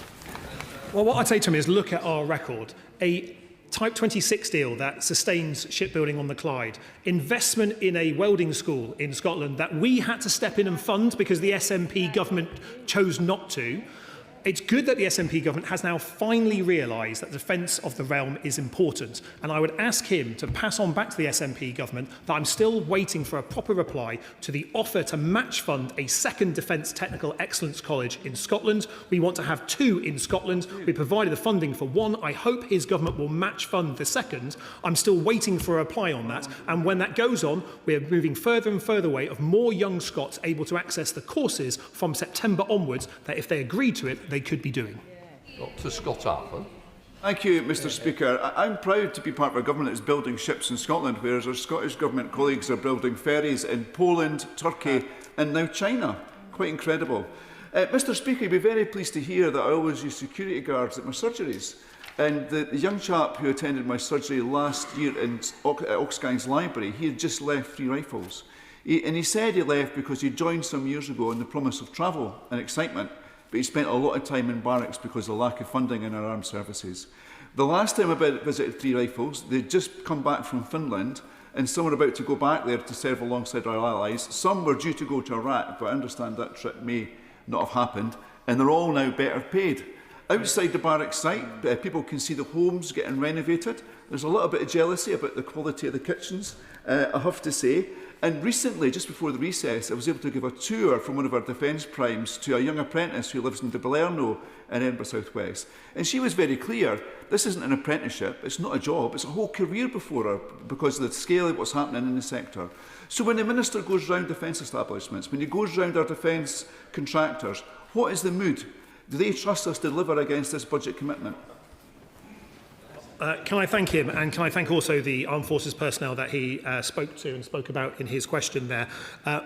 Well, what I'd say to him is look at our record. A Type 26 deal that sustains shipbuilding on the Clyde, investment in a welding school in Scotland that we had to step in and fund because the SNP government chose not to. It's good that the SNP government has now finally realised that defence of the realm is important, and I would ask him to pass on back to the SNP government that I'm still waiting for a proper reply to the offer to match fund a second Defence Technical Excellence College in Scotland. We want to have 2 in Scotland. We provided the funding for 1. I hope his government will match fund the second. I'm still waiting for a reply on that, and when that goes on, we're moving further and further away of more young Scots able to access the courses from September onwards that, if they agree to it, they could be doing. Dr. Scott Harper. Thank you, Mr Speaker. I'm proud to be part of a government that is building ships in Scotland, whereas our Scottish Government colleagues are building ferries in Poland, Turkey and now China. Quite incredible. Mr Speaker, you'll be very pleased to hear that I always use security guards at my surgeries. And the young chap who attended my surgery last year in Oxguy's library, he had just left Free Rifles. And he said he left because he joined some years ago on the promise of travel and excitement, but he spent a lot of time in barracks because of the lack of funding in our armed services. The last time I visited Free Rifles, they'd just come back from Finland, and some were about to go back there to serve alongside our allies. Some were due to go to Iraq, but I understand that trip may not have happened, and they're all now better paid. Outside the barracks site, people can see the homes getting renovated. There's a little bit of jealousy about the quality of the kitchens, I have to say. And recently, just before the recess, I was able to give a tour from one of our defence primes to a young apprentice who lives in Balerno in Edinburgh South West. And she was very clear, this isn't an apprenticeship, it's not a job, it's a whole career before her because of the scale of what's happening in the sector. So when the Minister goes round defence establishments, when he goes round our defence contractors, what is the mood? Do they trust us to deliver against this budget commitment? Can I thank him, and can I thank also the Armed Forces personnel that he spoke to and spoke about in his question there.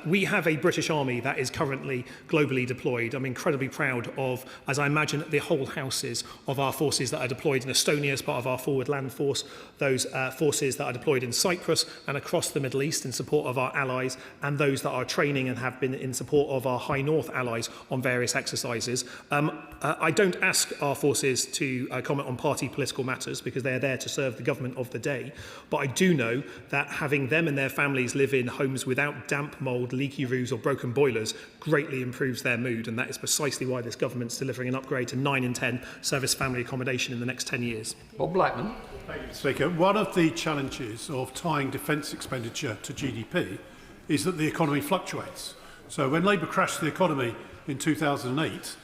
We have a British Army that is currently globally deployed. I'm incredibly proud of, as I imagine, the whole houses of our forces that are deployed in Estonia as part of our forward land force, those forces that are deployed in Cyprus and across the Middle East in support of our allies, and those that are training and have been in support of our High North allies on various exercises. I don't ask our forces to comment on party political matters because they're there to serve the government of the day. But I do know that having them and their families live in homes without damp, mould, leaky roofs or broken boilers greatly improves their mood. And that is precisely why this government's delivering an upgrade to 9 in 10 service family accommodation in the next 10 years. Bob Blackman. Thank you, Mr. Speaker. One of the challenges of tying defence expenditure to GDP is that the economy fluctuates. So when Labour crashed the economy in 2008,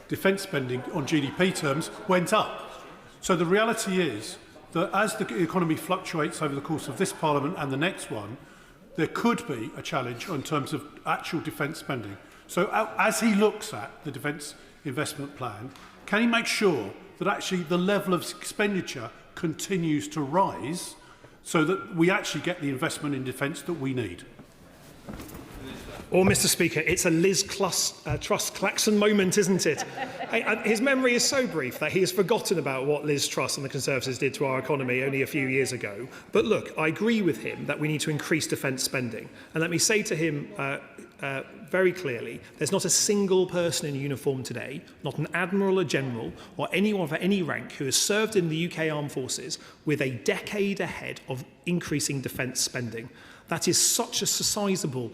defence spending on GDP terms went up. So the reality is that as the economy fluctuates over the course of this Parliament and the next one, there could be a challenge in terms of actual defence spending. So as he looks at the defence investment plan, can he make sure that actually the level of expenditure continues to rise so that we actually get the investment in defence that we need? Or, Mr. Speaker, it's a Liz Truss Claxon moment, isn't it? His memory is so brief that he has forgotten about what Liz Truss and the Conservatives did to our economy only a few years ago. But look, I agree with him that we need to increase defence spending. And let me say to him very clearly, there's not a single person in uniform today, not an admiral, a general, or anyone of any rank who has served in the UK Armed Forces with a decade ahead of increasing defence spending. That is such a sizable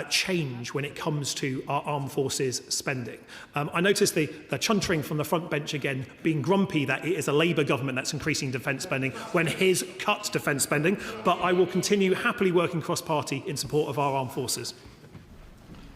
change when it comes to our armed forces spending. I noticed the chuntering from the front bench again, being grumpy that it is a Labour government that's increasing defence spending when his cut defence spending, but I will continue happily working cross-party in support of our armed forces.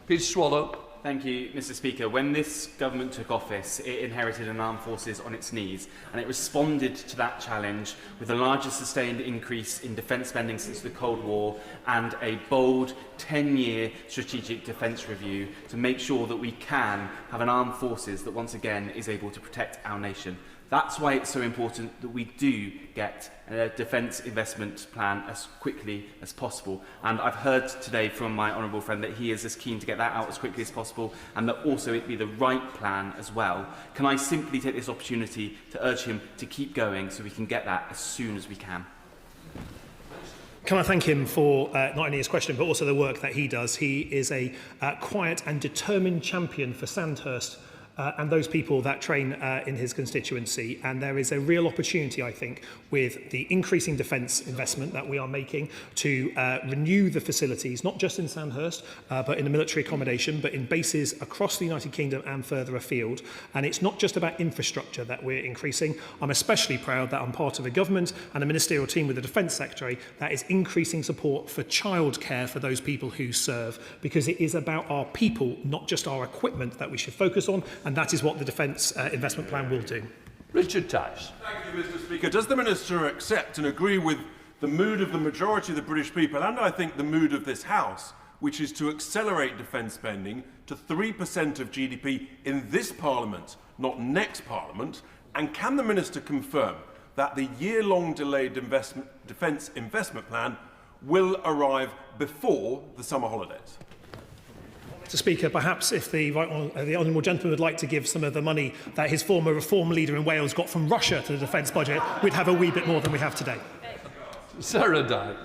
Peter Swallow. Thank you, Mr. Speaker. When this government took office, it inherited an armed forces on its knees, and it responded to that challenge with the largest sustained increase in defence spending since the Cold War and a bold 10-year strategic defence review to make sure that we can have an armed forces that once again is able to protect our nation. That's why it's so important that we do get a defence investment plan as quickly as possible. And I've heard today from my honourable friend that he is as keen to get that out as quickly as possible, and that also it be the right plan as well. Can I simply take this opportunity to urge him to keep going so we can get that as soon as we can? Can I thank him for not only his question, but also the work that he does. He is a quiet and determined champion for Sandhurst and those people that train in his constituency. And there is a real opportunity, I think, with the increasing defence investment that we are making to renew the facilities, not just in Sandhurst, but in the military accommodation, but in bases across the United Kingdom and further afield. And it's not just about infrastructure that we're increasing. I'm especially proud that I'm part of a government and a ministerial team with the Defence Secretary that is increasing support for childcare for those people who serve, because it is about our people, not just our equipment, that we should focus on, and that is what the Defence Investment Plan will do. Richard Tice. Thank you, Mr. Speaker. Does the Minister accept and agree with the mood of the majority of the British people, and I think the mood of this House, which is to accelerate defence spending to 3% of GDP in this Parliament, not next Parliament? And can the Minister confirm that the year-long delayed defence investment plan will arrive before the summer holidays? Mr. Speaker, perhaps if the honourable gentleman would like to give some of the money that his former Reform leader in Wales got from Russia to the defence budget, we'd have a wee bit more than we have today. Sarah Dyke.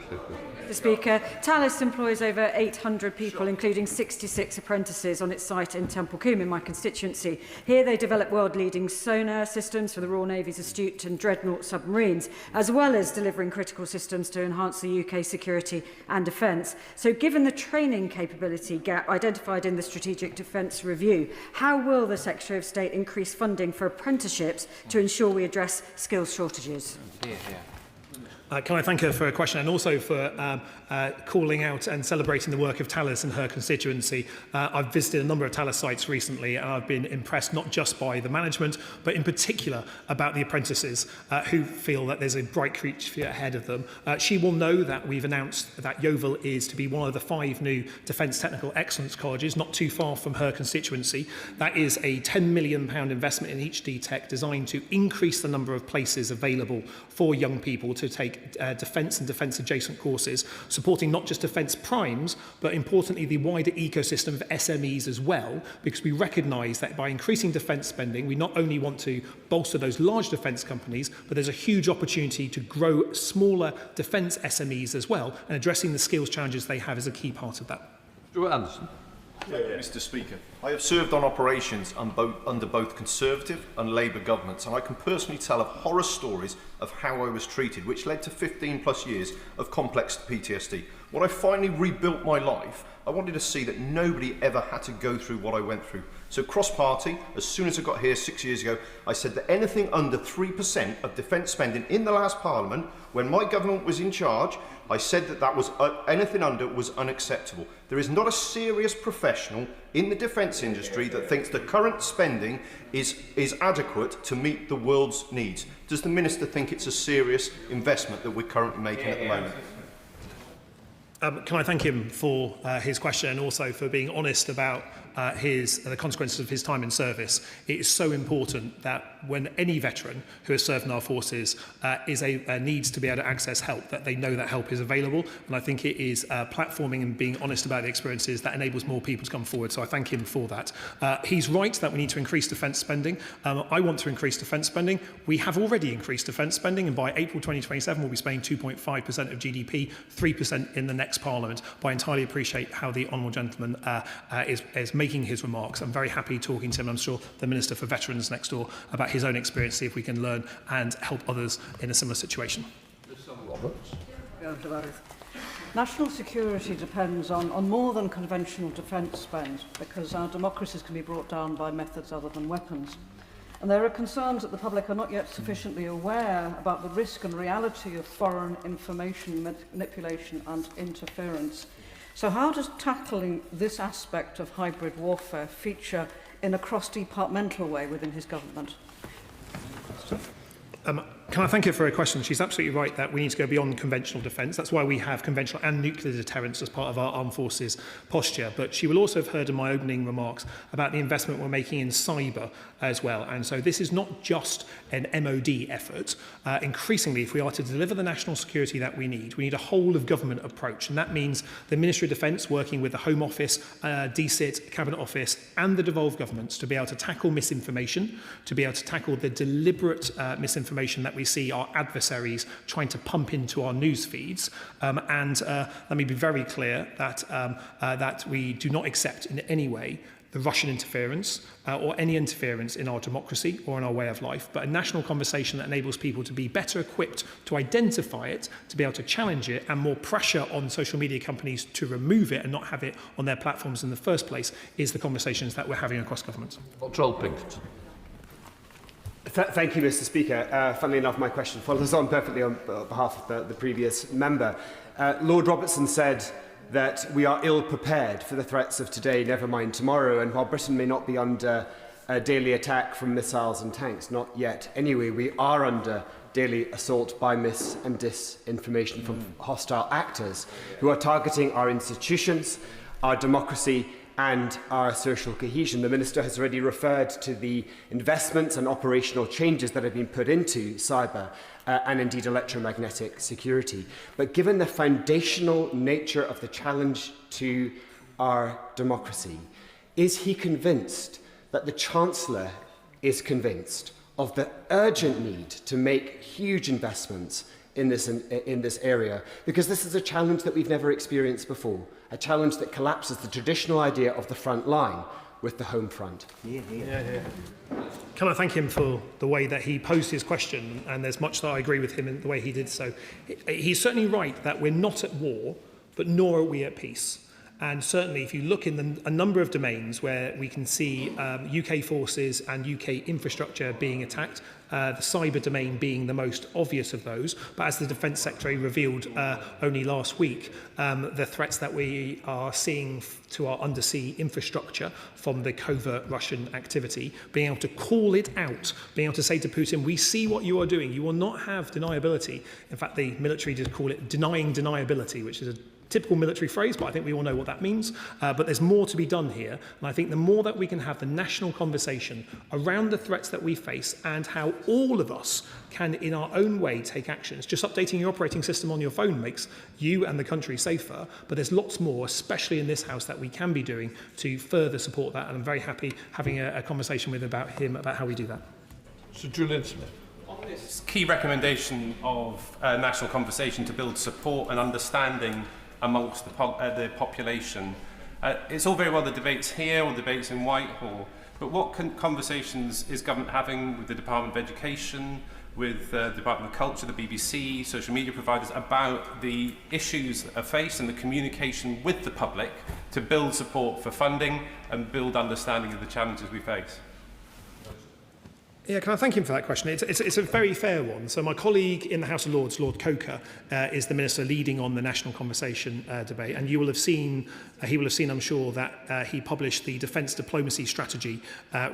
Mr. Speaker, Thales employs over 800 people, including 66 apprentices, on its site in Temple Combe in my constituency. Here they develop world-leading sonar systems for the Royal Navy's Astute and Dreadnought submarines, as well as delivering critical systems to enhance the UK security and defence. So given the training capability gap identified in the Strategic Defence Review, how will the Secretary of State increase funding for apprenticeships to ensure we address skills shortages? Can I thank her for her question, and also for calling out and celebrating the work of Thales and her constituency. I've visited a number of Thales sites recently, and I've been impressed not just by the management, but in particular about the apprentices who feel that there's a bright future ahead of them. She will know that we've announced that Yeovil is to be one of the 5 new Defence Technical Excellence Colleges, not too far from her constituency. That is a £10 million investment in each DTEC designed to increase the number of places available for young people to take defence and defence-adjacent courses, supporting not just defence primes, but importantly the wider ecosystem of SMEs as well, because we recognise that by increasing defence spending, we not only want to bolster those large defence companies, but there's a huge opportunity to grow smaller defence SMEs as well, and addressing the skills challenges they have is a key part of that. Stuart Anderson. Mr. Speaker, I have served on operations under both Conservative and Labour governments, and I can personally tell of horror stories of how I was treated, which led to 15+ years of complex PTSD. When I finally rebuilt my life, I wanted to see that nobody ever had to go through what I went through. So cross-party, as soon as I got here 6 years ago, I said that anything under 3% of defence spending in the last Parliament, when my government was in charge, I said that that was anything under was unacceptable. There is not a serious professional in the defence industry that thinks the current spending is adequate to meet the world's needs. Does the Minister think it's a serious investment that we're currently making at the moment? Can I thank him for his question, and also for being honest about the consequences of his time in service. It is so important that when any veteran who has served in our forces needs to be able to access help, that they know that help is available. And I think it is platforming and being honest about the experiences that enables more people to come forward. So I thank him for that. He's right that we need to increase defence spending. I want to increase defence spending. We have already increased defence spending, and by April 2027 we'll be spending 2.5% of GDP, 3% in the next Parliament. But I entirely appreciate how the honourable gentleman is making his remarks. I'm very happy talking to him. I'm sure the Minister for Veterans next door about his own experience, see if we can learn and help others in a similar situation. National security depends on more than conventional defence spend, because our democracies can be brought down by methods other than weapons. And there are concerns that the public are not yet sufficiently aware about the risk and reality of foreign information manipulation and interference. So how does tackling this aspect of hybrid warfare feature in a cross-departmental way within his government? Can I thank her for her question? She's absolutely right that we need to go beyond conventional defence. That's why we have conventional and nuclear deterrence as part of our armed forces posture. But she will also have heard in my opening remarks about the investment we're making in cyber as well. And so this is not just an MOD effort. Increasingly, if we are to deliver the national security that we need a whole of government approach. And that means the Ministry of Defence working with the Home Office, DCIT, Cabinet Office and the devolved governments to be able to tackle misinformation, to be able to tackle the deliberate misinformation that we see our adversaries trying to pump into our news feeds. Let me be very clear that we do not accept in any way the Russian interference or any interference in our democracy or in our way of life, but a national conversation that enables people to be better equipped to identify it, to be able to challenge it, and more pressure on social media companies to remove it and not have it on their platforms in the first place is the conversations that we're having across government. Thank you, Mr. Speaker. Funnily enough, my question follows on perfectly on behalf of the previous member. Lord Robertson said that we are ill prepared for the threats of today, never mind tomorrow, and while Britain may not be under a daily attack from missiles and tanks, not yet anyway, we are under daily assault by mis and disinformation from hostile actors who are targeting our institutions, our democracy and our social cohesion. The Minister has already referred to the investments and operational changes that have been put into cyber and indeed electromagnetic security. But given the foundational nature of the challenge to our democracy, is he convinced that the Chancellor is convinced of the urgent need to make huge investments in this area? Because this is a challenge that we've never experienced before, a challenge that collapses the traditional idea of the front line with the home front. Can I thank him for the way that he posed his question, and there's much that I agree with him in the way he did so. He's certainly right that we're not at war, but nor are we at peace. And certainly, if you look in a number of domains where we can see UK forces and UK infrastructure being attacked, the cyber domain being the most obvious of those. But as the Defence Secretary revealed only last week, the threats that we are seeing to our undersea infrastructure from the covert Russian activity, being able to call it out, being able to say to Putin, we see what you are doing, you will not have deniability. In fact, the military just call it denying deniability, which is a typical military phrase, but I think we all know what that means. But there's more to be done here. And I think the more that we can have the national conversation around the threats that we face and how all of us can, in our own way, take actions. Just updating your operating system on your phone makes you and the country safer. But there's lots more, especially in this House, that we can be doing to further support that. And I'm very happy having a conversation with him about how we do that. Sir Julian Smith. On this key recommendation of a national conversation to build support and understanding amongst the population. It's all very well the debates here or debates in Whitehall, but what conversations is government having with the Department of Education, with the Department of Culture, the BBC, social media providers about the issues that are faced and the communication with the public to build support for funding and build understanding of the challenges we face? Yeah, can I thank him for that question? It's a very fair one. So my colleague in the House of Lords, Lord Coker, is the Minister leading on the national conversation debate. And you will have seen, he will have seen, I'm sure, that he published the Defence Diplomacy Strategy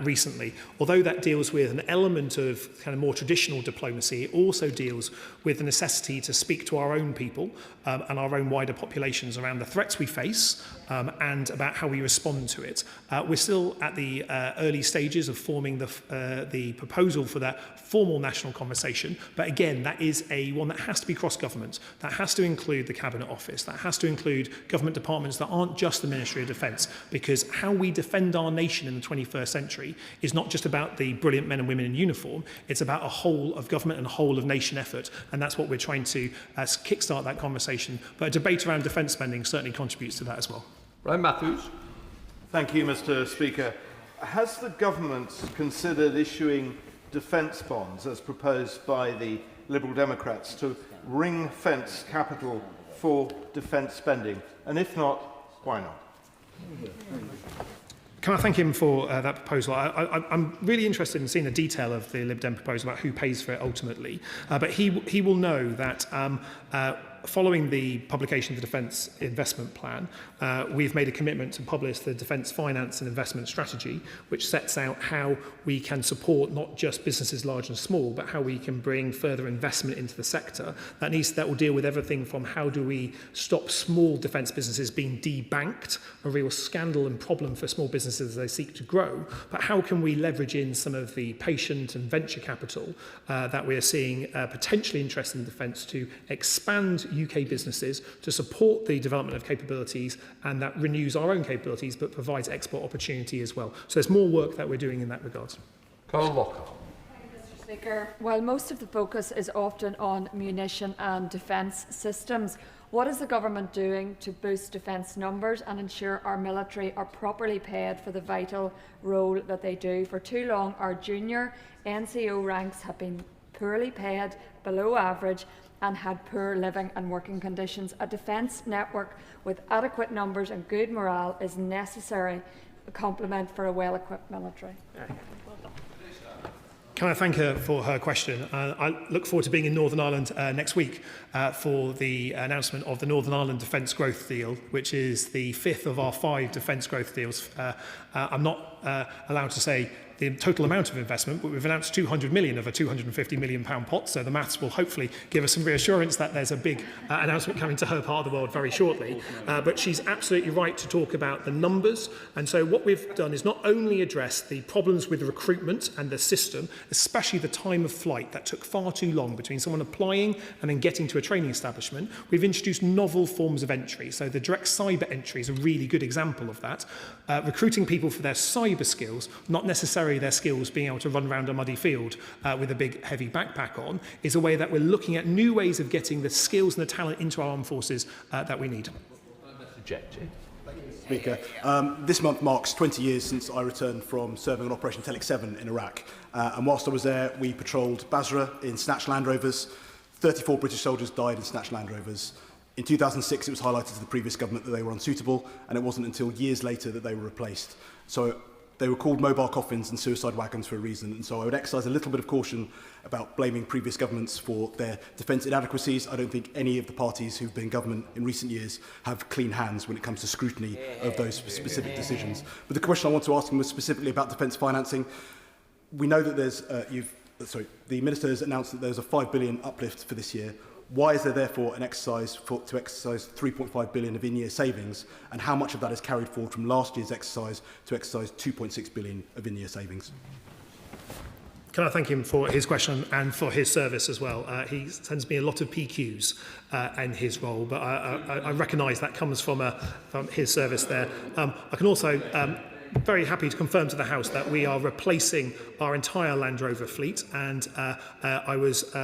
recently. Although that deals with an element of kind of more traditional diplomacy, it also deals with the necessity to speak to our own people and our own wider populations around the threats we face and about how we respond to it. We're still at the early stages of forming the proposal for that formal national conversation. But again, that is one that has to be cross-government. That has to include the Cabinet Office. That has to include government departments that aren't just the Ministry of Defence, because how we defend our nation in the 21st century is not just about the brilliant men and women in uniform. It's about a whole of government and a whole of nation effort. And that's what we're trying to kickstart that conversation. But a debate around defence spending certainly contributes to that as well. Brian Matthews. Thank you, Mr. Speaker. Has the government considered issuing defence bonds, as proposed by the Liberal Democrats, to ring-fence capital for defence spending? And if not, why not? Can I thank him for that proposal? I'm really interested in seeing the detail of the Lib Dem proposal about who pays for it ultimately. But he will know that following the publication of the Defence Investment Plan, we've made a commitment to publish the Defence Finance and Investment Strategy, which sets out how we can support not just businesses large and small, but how we can bring further investment into the sector. That will deal with everything from how do we stop small defence businesses being debanked, a real scandal and problem for small businesses as they seek to grow, but how can we leverage in some of the patient and venture capital that we are seeing potentially interest in defence to expand UK businesses, to support the development of capabilities, and that renews our own capabilities but provides export opportunity as well. So there's more work that we're doing in that regard. Carl Locker. Mr. Speaker, while most of the focus is often on munition and defence systems, What is the government doing to boost defence numbers and ensure our military are properly paid for the vital role that they do? For too long, our junior NCO ranks have been poorly paid, below average, and had poor living and working conditions. A defence network with adequate numbers and good morale is necessary complement for a well-equipped military. Can I thank her for her question? I look forward to being in Northern Ireland next week for the announcement of the Northern Ireland Defence Growth Deal, which is the 5th of our 5 defence growth deals. I'm not allowed to say the total amount of investment, but we've announced 200 million of a 250 million pound pot, so the maths will hopefully give us some reassurance that there's a big announcement coming to her part of the world very shortly. But she's absolutely right to talk about the numbers, and so what we've done is not only address the problems with recruitment and the system, especially the time of flight that took far too long between someone applying and then getting to a training establishment. We've introduced novel forms of entry, so the direct cyber entry is a really good example of that. Recruiting people for their cyber skills, not necessarily their skills being able to run around a muddy field with a big heavy backpack on, is a way that we're looking at new ways of getting the skills and the talent into our armed forces that we need. Speaker, this month marks 20 years since I returned from serving on Operation Telex 7 in Iraq. And whilst I was there, we patrolled Basra in snatched Land Rovers. 34 British soldiers died in snatched Land Rovers. In 2006, it was highlighted to the previous government that they were unsuitable, and it wasn't until years later that they were replaced. So they were called mobile coffins and suicide wagons for a reason, and so I would exercise a little bit of caution about blaming previous governments for their defence inadequacies. I don't think any of the parties who've been in government in recent years have clean hands when it comes to scrutiny of those specific decisions. But the question I want to ask him was specifically about defence financing. We know that there's, the Minister has announced that there's a £5 billion uplift for this year. Why is there therefore an exercise to exercise 3.5 billion of in-year savings, and how much of that is carried forward from last year's exercise to exercise 2.6 billion of in-year savings? Can I thank him for his question and for his service as well? He sends me a lot of PQs in his role, but I recognise that comes from his service there. I can also very happy to confirm to the House that we are replacing our entire Land Rover fleet, and I was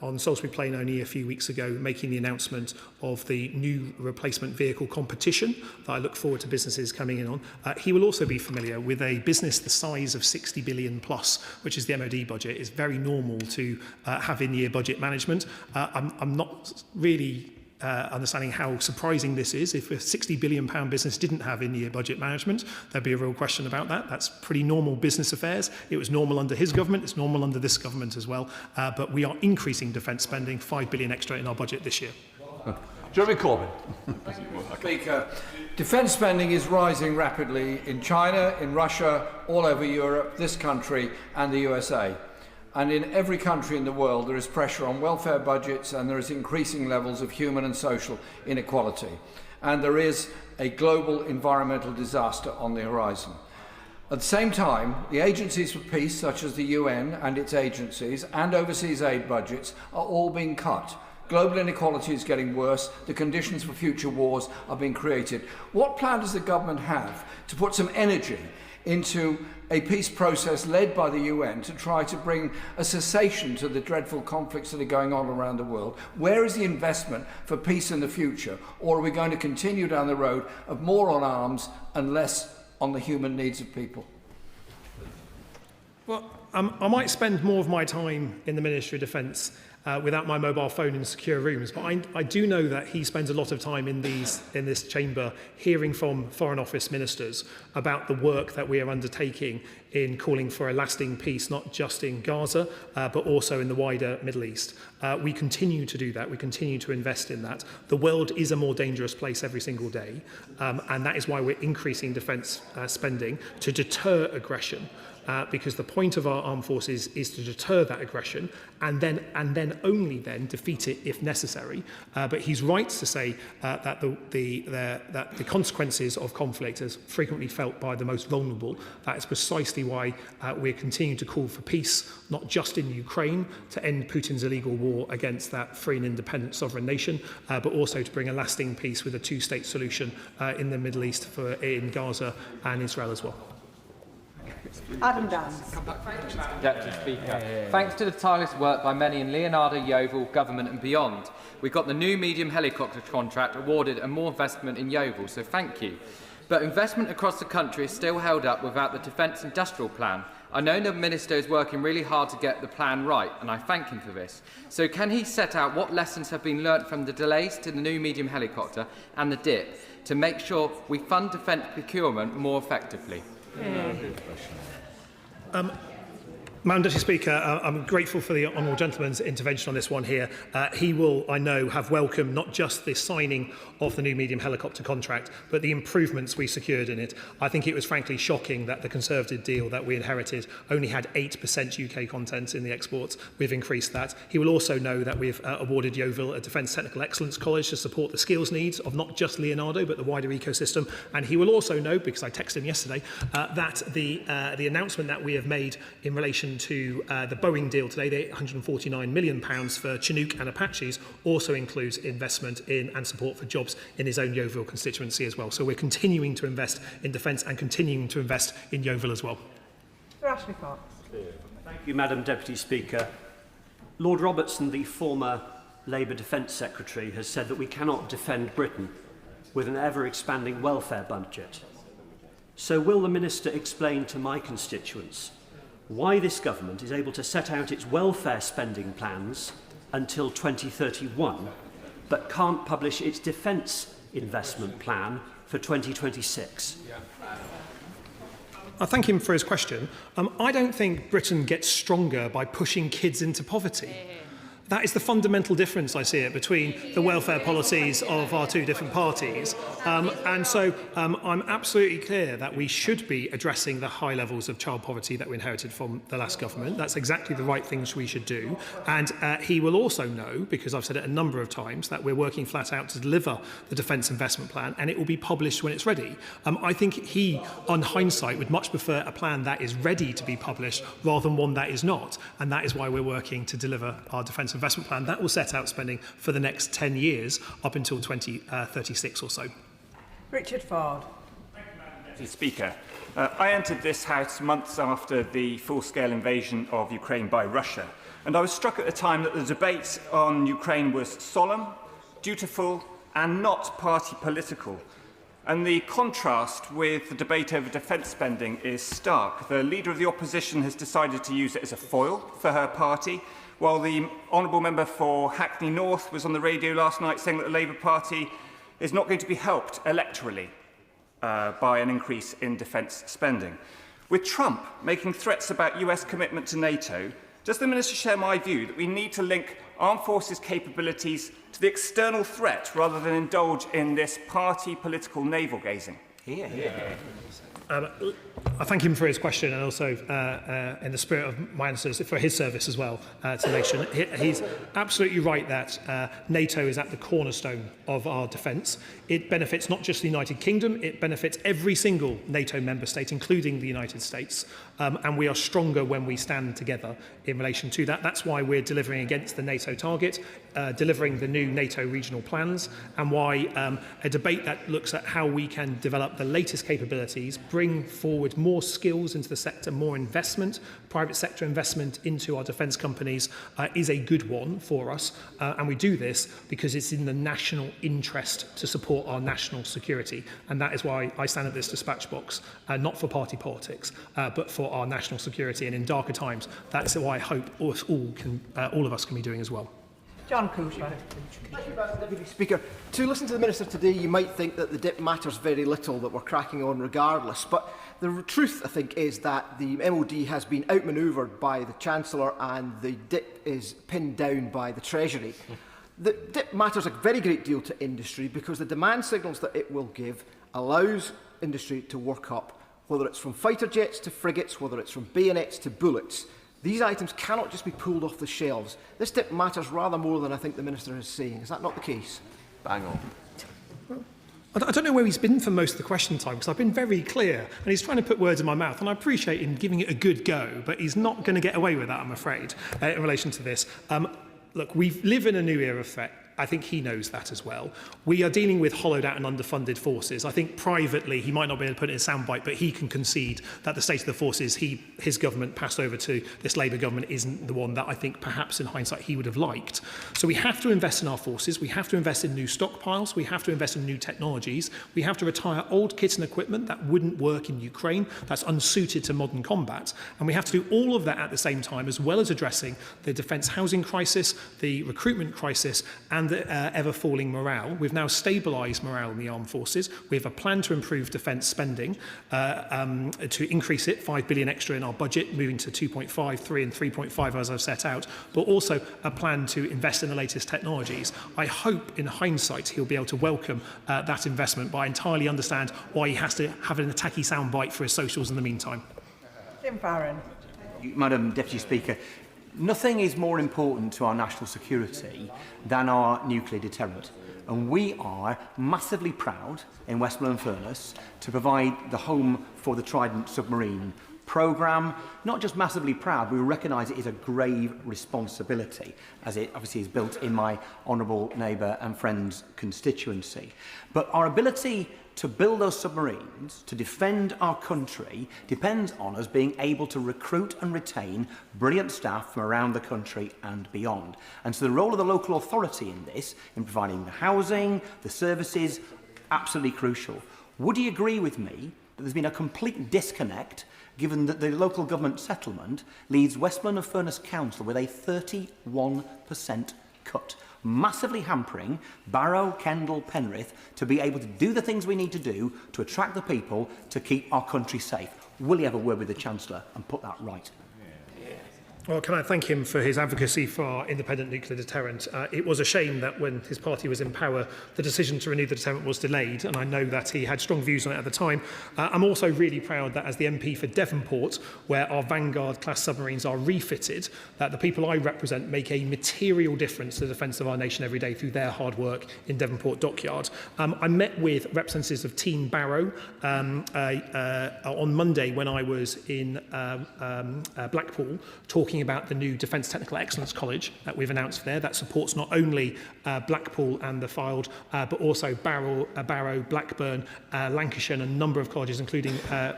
on Salisbury Plain only a few weeks ago making the announcement of the new replacement vehicle competition that I look forward to businesses coming in on. He will also be familiar with a business the size of 60 billion plus, which is the MOD budget. It's very normal to have in-year budget management. I'm not really understanding how surprising this is. If a £60 billion business didn't have in-year budget management, there'd be a real question about that. That's pretty normal business affairs. It was normal under his government. It's normal under this government as well. But we are increasing defence spending, £5 billion extra in our budget this year. Jeremy Corbyn. Speaker, defence spending is rising rapidly in China, in Russia, all over Europe, this country and the USA. And in every country in the world, there is pressure on welfare budgets, and there is increasing levels of human and social inequality. And there is a global environmental disaster on the horizon. At the same time, the agencies for peace, such as the UN and its agencies, and overseas aid budgets, are all being cut. Global inequality is getting worse. The conditions for future wars are being created. What plan does the government have to put some energy into a peace process led by the UN to try to bring a cessation to the dreadful conflicts that are going on around the world? Where is the investment for peace in the future? Or are we going to continue down the road of more on arms and less on the human needs of people? Well, I might spend more of my time in the Ministry of Defence without my mobile phone in secure rooms, but I do know that he spends a lot of time in this chamber hearing from Foreign Office ministers about the work that we are undertaking in calling for a lasting peace, not just in Gaza, but also in the wider Middle East. We continue to do that. We continue to invest in that. The world is a more dangerous place every single day, and that is why we're increasing defence spending to deter aggression. Because the point of our armed forces is to deter that aggression and then only then defeat it if necessary. But he's right to say that the consequences of conflict is frequently felt by the most vulnerable. That is precisely why we're continuing to call for peace, not just in Ukraine, to end Putin's illegal war against that free and independent sovereign nation, but also to bring a lasting peace with a two-state solution in the Middle East, in Gaza and Israel as well. Adam Downs. Deputy Speaker. Thanks to the tireless work by many in Leonardo, Yeovil, government and beyond, we got the new medium helicopter contract awarded and more investment in Yeovil, so thank you. But investment across the country is still held up without the Defence Industrial Plan. I know the Minister is working really hard to get the plan right, and I thank him for this. So can he set out what lessons have been learnt from the delays to the new medium helicopter and the DIP to make sure we fund defence procurement more effectively? Madam Deputy Speaker, I'm grateful for the honourable gentleman's intervention on this one here. He will, I know, have welcomed not just the signing of the new medium helicopter contract, but the improvements we secured in it. I think it was frankly shocking that the Conservative deal that we inherited only had 8% UK content in the exports. We've increased that. He will also know that we've awarded Yeovil a Defence Technical Excellence College to support the skills needs of not just Leonardo, but the wider ecosystem. And he will also know, because I texted him yesterday, that the announcement that we have made in relation to the Boeing deal today, the £849 million for Chinook and Apaches, also includes investment in and support for jobs in his own Yeovil constituency as well. So we're continuing to invest in defence and continuing to invest in Yeovil as well. Sir Ashley Fox. Thank you, Madam Deputy Speaker. Lord Robertson, the former Labour Defence Secretary, has said that we cannot defend Britain with an ever-expanding welfare budget. So will the Minister explain to my constituents why this government is able to set out its welfare spending plans until 2031, but can't publish its defence investment plan for 2026? I thank him for his question. I don't think Britain gets stronger by pushing kids into poverty. That is the fundamental difference, I see it, between the welfare policies of our two different parties. And so I'm absolutely clear that we should be addressing the high levels of child poverty that we inherited from the last government. That's exactly the right things we should do. And he will also know, because I've said it a number of times, that we're working flat out to deliver the Defence Investment Plan, and it will be published when it's ready. I think he, on hindsight, would much prefer a plan that is ready to be published rather than one that is not. And that is why we're working to deliver our Defence Investment Plan. That will set out spending for the next 10 years up until 2036 or so. Richard Ford. Mr. Speaker, I entered this House months after the full-scale invasion of Ukraine by Russia, and I was struck at the time that the debate on Ukraine was solemn, dutiful and not party political. And the contrast with the debate over defence spending is stark. The Leader of the Opposition has decided to use it as a foil for her party, while the Honourable Member for Hackney North was on the radio last night saying that the Labour Party is not going to be helped electorally by an increase in defence spending. With Trump making threats about US commitment to Nato, does the Minister share my view that we need to link armed forces capabilities to the external threat rather than indulge in this party political navel-gazing? I thank him for his question and also, in the spirit of my answers, for his service as well to the nation. He's absolutely right that NATO is at the cornerstone of our defence. It benefits not just the United Kingdom, it benefits every single NATO member state, including the United States. And we are stronger when we stand together in relation to that. That's why we're delivering against the NATO target, delivering the new NATO regional plans, and why a debate that looks at how we can develop the latest capabilities, bring forward more skills into the sector, more investment, private sector investment into our defence companies is a good one for us. And we do this because it's in the national interest to support our national security. And that is why I stand at this dispatch box, not for party politics, but for our national security. And in darker times, that's why I hope all of us can be doing as well. John Cooper. Thank you, Madam Deputy Speaker. To listen to the Minister today, you might think that the dip matters very little, that we're cracking on regardless. But the truth, I think, is that the MOD has been outmanoeuvred by the Chancellor and the dip is pinned down by the Treasury. The dip matters a very great deal to industry because the demand signals that it will give allows industry to work up, whether it's from fighter jets to frigates, whether it's from bayonets to bullets. These items cannot just be pulled off the shelves. This dip matters rather more than I think the Minister is saying. Is that not the case? Bang on. I don't know where he's been for most of the question time, because I've been very clear, and he's trying to put words in my mouth, and I appreciate him giving it a good go, but he's not going to get away with that, I'm afraid, in relation to this. Look, we live in a new era of threat. I think he knows that as well. We are dealing with hollowed out and underfunded forces. I think privately he might not be able to put it in a soundbite, but he can concede that the state of the forces his government passed over to this Labour government isn't the one that I think perhaps in hindsight he would have liked. So we have to invest in our forces, we have to invest in new stockpiles, we have to invest in new technologies, we have to retire old kit and equipment that wouldn't work in Ukraine, that's unsuited to modern combat, and we have to do all of that at the same time, as well as addressing the defence housing crisis, the recruitment crisis and the ever-falling morale. We've now stabilised morale in the armed forces. We have a plan to improve defence spending, to increase it, 5 billion extra in our budget, moving to 2.5, 3 and 3.5 as I've set out, but also a plan to invest in the latest technologies. I hope in hindsight he'll be able to welcome that investment, but I entirely understand why he has to have an attacky soundbite for his socials in the meantime. Jim Farron. Madam Deputy Speaker, nothing is more important to our national security than our nuclear deterrent. And we are massively proud in Westmoreland-in-Furness to provide the home for the Trident submarine programme. Not just massively proud, we recognise it is a grave responsibility, as it obviously is built in my honourable neighbour and friend's constituency. But our ability to build those submarines, to defend our country, depends on us being able to recruit and retain brilliant staff from around the country and beyond. And so the role of the local authority in this, in providing the housing, the services, absolutely crucial. Would you agree with me that there's been a complete disconnect given that the local government settlement leaves Westmoreland-in-Furness Council with a 31% cut, massively hampering Barrow, Kendal, Penrith to be able to do the things we need to do to attract the people to keep our country safe? Will you have a word with the Chancellor and put that right? Well, can I thank him for his advocacy for our independent nuclear deterrent. It was a shame that when his party was in power, the decision to renew the deterrent was delayed, and I know that he had strong views on it at the time. I'm also really proud that as the MP for Devonport, where our Vanguard-class submarines are refitted, that the people I represent make a material difference to the defence of our nation every day through their hard work in Devonport Dockyard. I met with representatives of Team Barrow on Monday when I was in Blackpool, talking about the new Defence Technical Excellence College that we've announced there that supports not only Blackpool and the Fylde, but also Barrow, Blackburn, Lancashire and a number of colleges, including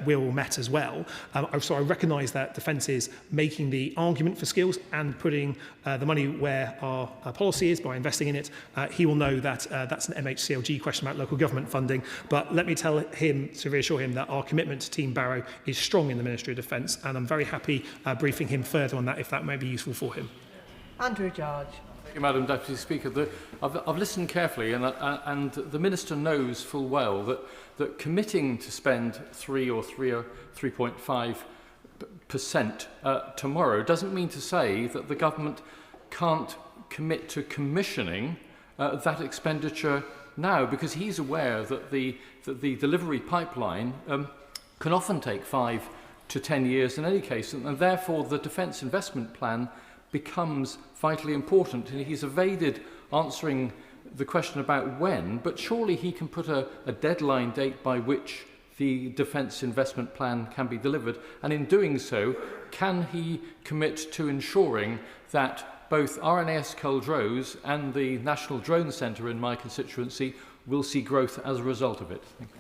Wirral Met as well. So I recognise that Defence is making the argument for skills and putting the money where our policy is by investing in it. He will know that that's an MHCLG question about local government funding, but let me tell him, to reassure him, that our commitment to Team Barrow is strong in the Ministry of Defence, and I'm very happy briefing him further on that if that may be useful for him. Andrew George. Thank you, Madam Deputy Speaker. I've listened carefully, and the Minister knows full well that committing to spend 3 or 3.5% tomorrow doesn't mean to say that the government can't commit to commissioning that expenditure now, because he's aware that the delivery pipeline can often take 5 to 10 years in any case, and therefore the Defence Investment Plan becomes vitally important. And he's evaded answering the question about when, but surely he can put a deadline date by which the Defence Investment Plan can be delivered, and in doing so, can he commit to ensuring that both RNAS Culdrose and the National Drone Centre in my constituency will see growth as a result of it? Thank you.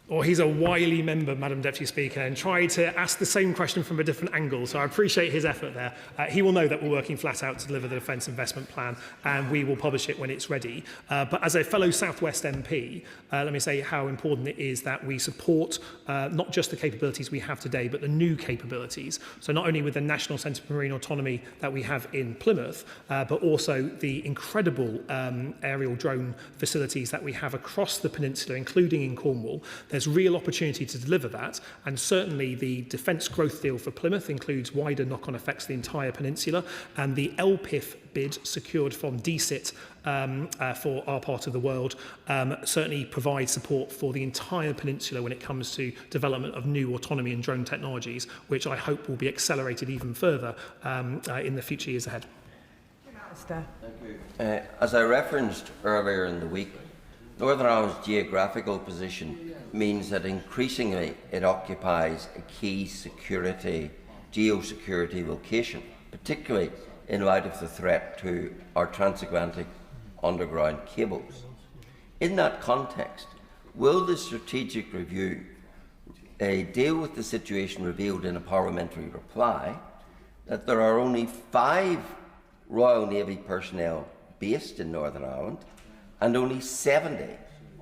Or he's a wily member, Madam Deputy Speaker, and tried to ask the same question from a different angle, so I appreciate his effort there. He will know that we're working flat out to deliver the Defence Investment Plan, and we will publish it when it's ready. But as a fellow South West MP, let me say how important it is that we support not just the capabilities we have today, but the new capabilities. So not only with the National Centre for Marine Autonomy that we have in Plymouth, but also the incredible aerial drone facilities that we have across the peninsula, including in Cornwall. There's real opportunity to deliver that, and certainly the defence growth deal for Plymouth includes wider knock-on effects to the entire peninsula, and the LPIF bid secured from DCIT for our part of the world certainly provides support for the entire peninsula when it comes to development of new autonomy and drone technologies, which I hope will be accelerated even further in the future years ahead. Minister. Thank you. As I referenced earlier in the week, Northern Ireland's geographical position means that increasingly it occupies a key geosecurity location, particularly in light of the threat to our transatlantic underground cables. In that context, will the strategic review deal with the situation revealed in a parliamentary reply that there are only 5 Royal Navy personnel based in Northern Ireland and only 70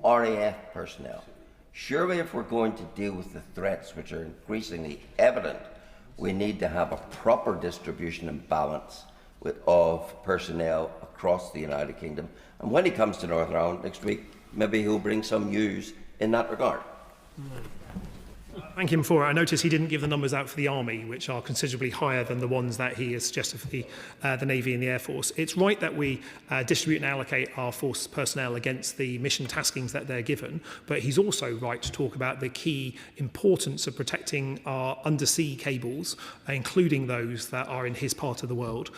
RAF personnel? Surely, if we're going to deal with the threats which are increasingly evident, we need to have a proper distribution and balance of personnel across the United Kingdom. And when he comes to Northern Ireland next week, maybe he'll bring some news in that regard. Thank him for it. I noticed he didn't give the numbers out for the Army, which are considerably higher than the ones that he has suggested for the Navy and the Air Force. It's right that we distribute and allocate our force personnel against the mission taskings that they're given, but he's also right to talk about the key importance of protecting our undersea cables, including those that are in his part of the world.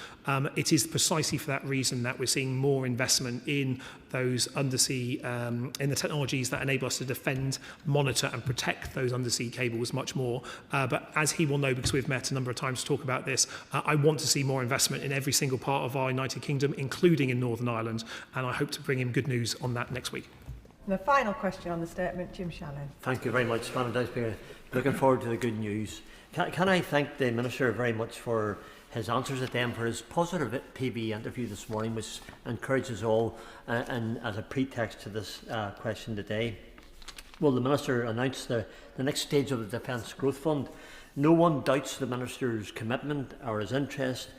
It is precisely for that reason that we're seeing more investment in those undersea, in the technologies that enable us to defend, monitor and protect those undersea cables much more. But as he will know, because we've met a number of times to talk about this, I want to see more investment in every single part of our United Kingdom, including in Northern Ireland, and I hope to bring him good news on that next week. And the final question on the statement, Jim Shannon. Thank you very much, Madam Deputy Speaker. Looking forward to the good news. Can I thank the Minister very much for his answers at the end, for his positive PB interview this morning, which encourages all, and as a pretext to this question today. Well, the Minister announced the next stage of the Defence Growth Fund. No one doubts the Minister's commitment or his interest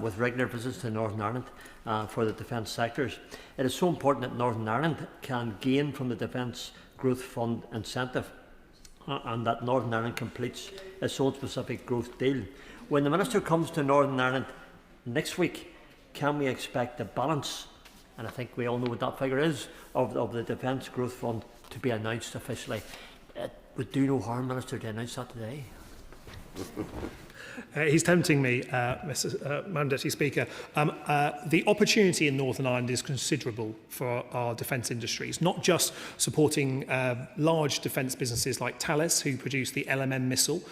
with regular visits to Northern Ireland for the defence sectors. It is so important that Northern Ireland can gain from the Defence Growth Fund incentive and that Northern Ireland completes its own specific growth deal. When the Minister comes to Northern Ireland next week, can we expect the balance, and I think we all know what that figure is, of the Defence Growth Fund to be announced officially? It would do no harm, Minister, to announce that today. He's tempting me, Madam Deputy Speaker. The opportunity in Northern Ireland is considerable for our defence industries, not just supporting large defence businesses like Thales, who produce the LMM missile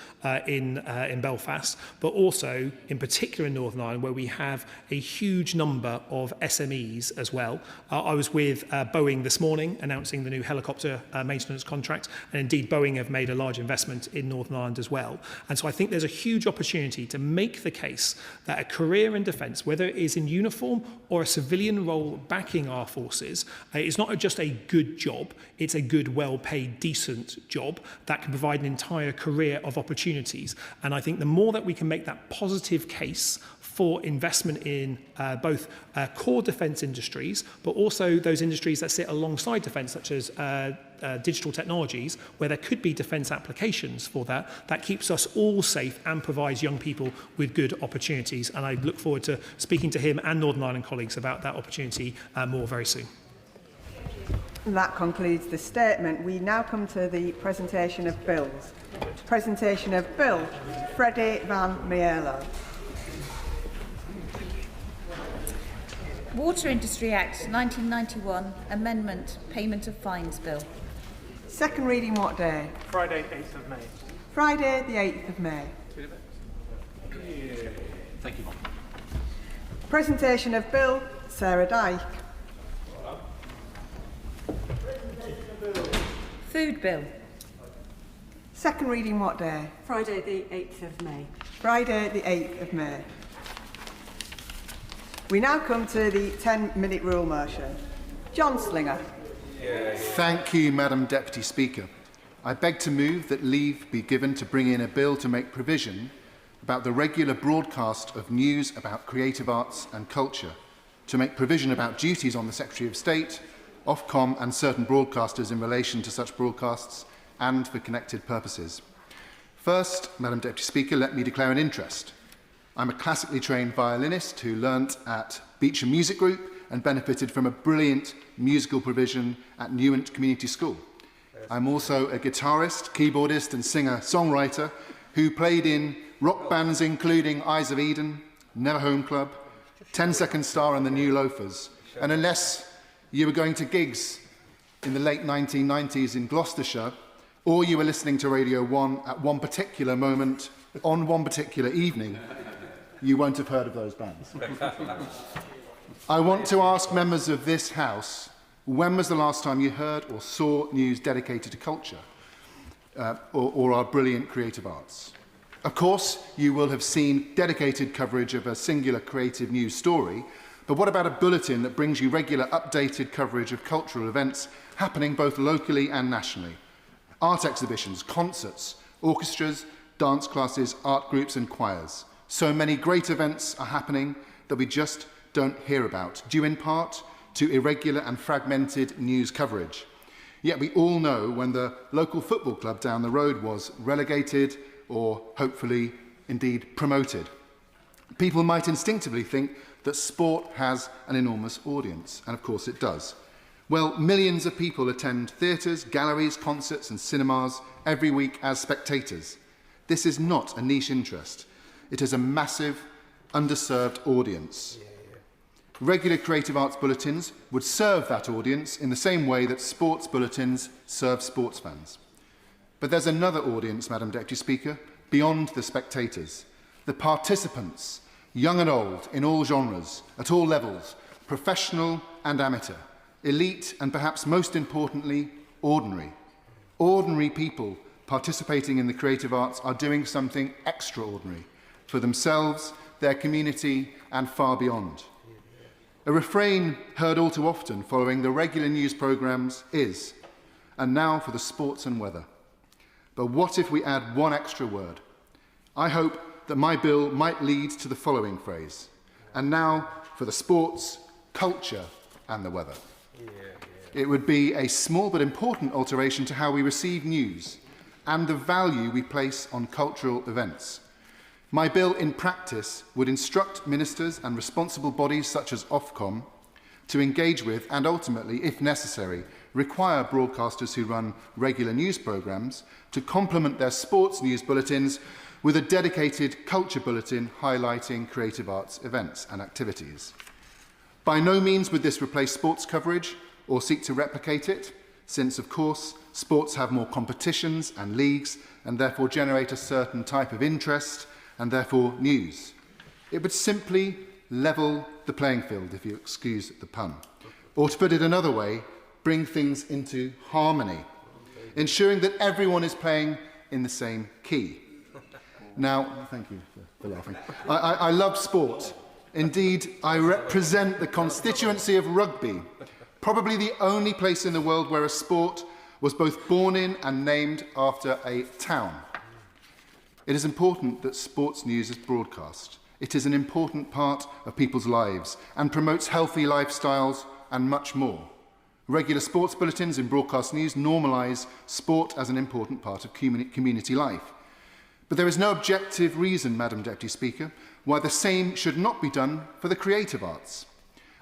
in Belfast, but also, in particular in Northern Ireland, where we have a huge number of SMEs as well. I was with Boeing this morning announcing the new helicopter maintenance contract, and indeed Boeing have made a large investment in Northern Ireland as well. And so I think there's a huge opportunity to make the case that a career in defence, whether it is in uniform or a civilian role backing our forces, is not just a good job, it's a good, well-paid, decent job that can provide an entire career of opportunities. And I think the more that we can make that positive case for investment in both core defence industries, but also those industries that sit alongside defence, such as digital technologies, where there could be defence applications for that, that keeps us all safe and provides young people with good opportunities. And I look forward to speaking to him and Northern Ireland colleagues about that opportunity more very soon. That concludes the statement. We now come to the presentation of bills. Presentation of Bill Freddie Van Mierlo. Water Industry Act 1991 Amendment Payment of Fines Bill. Second reading what day? Friday, 8th of May. Friday, the 8th of May. Thank you. Presentation of Bill Sarah Dyke. Food Bill. Second reading what day? Friday, the 8th of May. Friday, the 8th of May. We now come to the 10-minute rule motion. John Slinger. Thank you, Madam Deputy Speaker. I beg to move that leave be given to bring in a bill to make provision about the regular broadcast of news about creative arts and culture, to make provision about duties on the Secretary of State, Ofcom and certain broadcasters in relation to such broadcasts and for connected purposes. First, Madam Deputy Speaker, let me declare an interest. I'm a classically trained violinist who learnt at Beecham Music Group and benefited from a brilliant musical provision at Newent Community School. I'm also a guitarist, keyboardist and singer-songwriter who played in rock bands including Eyes of Eden, Never Home Club, 10 Second Star and the New Loafers. And unless you were going to gigs in the late 1990s in Gloucestershire, or you were listening to Radio 1 at one particular moment, on one particular evening, you won't have heard of those bands. I want to ask members of this House, when was the last time you heard or saw news dedicated to culture or our brilliant creative arts? Of course, you will have seen dedicated coverage of a singular creative news story, but what about a bulletin that brings you regular updated coverage of cultural events happening both locally and nationally? Art exhibitions, concerts, orchestras, dance classes, art groups and choirs. So many great events are happening that we just don't hear about, due in part to irregular and fragmented news coverage. Yet we all know when the local football club down the road was relegated or hopefully indeed promoted. People might instinctively think that sport has an enormous audience, and of course it does. Well, millions of people attend theatres, galleries, concerts and cinemas every week as spectators. This is not a niche interest. It is a massive, underserved audience. Regular creative arts bulletins would serve that audience in the same way that sports bulletins serve sports fans. But there's another audience, Madam Deputy Speaker, beyond the spectators. The participants, young and old, in all genres, at all levels, professional and amateur, elite and perhaps most importantly, ordinary. Ordinary people participating in the creative arts are doing something extraordinary for themselves, their community and far beyond. A refrain heard all too often following the regular news programmes is, and now for the sports and weather. But what if we add one extra word? I hope that my bill might lead to the following phrase, and now for the sports, culture and the weather. It would be a small but important alteration to how we receive news and the value we place on cultural events. My bill, in practice, would instruct ministers and responsible bodies such as Ofcom to engage with and ultimately, if necessary, require broadcasters who run regular news programmes to complement their sports news bulletins with a dedicated culture bulletin highlighting creative arts events and activities. By no means would this replace sports coverage or seek to replicate it, since, of course, sports have more competitions and leagues and therefore generate a certain type of interest and therefore news. It would simply level the playing field, if you excuse the pun. Or to put it another way, bring things into harmony, ensuring that everyone is playing in the same key. Now, thank you for laughing. I love sport. Indeed, I represent the constituency of rugby, probably the only place in the world where a sport was both born in and named after a town. It is important that sports news is broadcast. It is an important part of people's lives and promotes healthy lifestyles and much more. Regular sports bulletins in broadcast news normalise sport as an important part of community life. But there is no objective reason, Madam Deputy Speaker, why the same should not be done for the creative arts.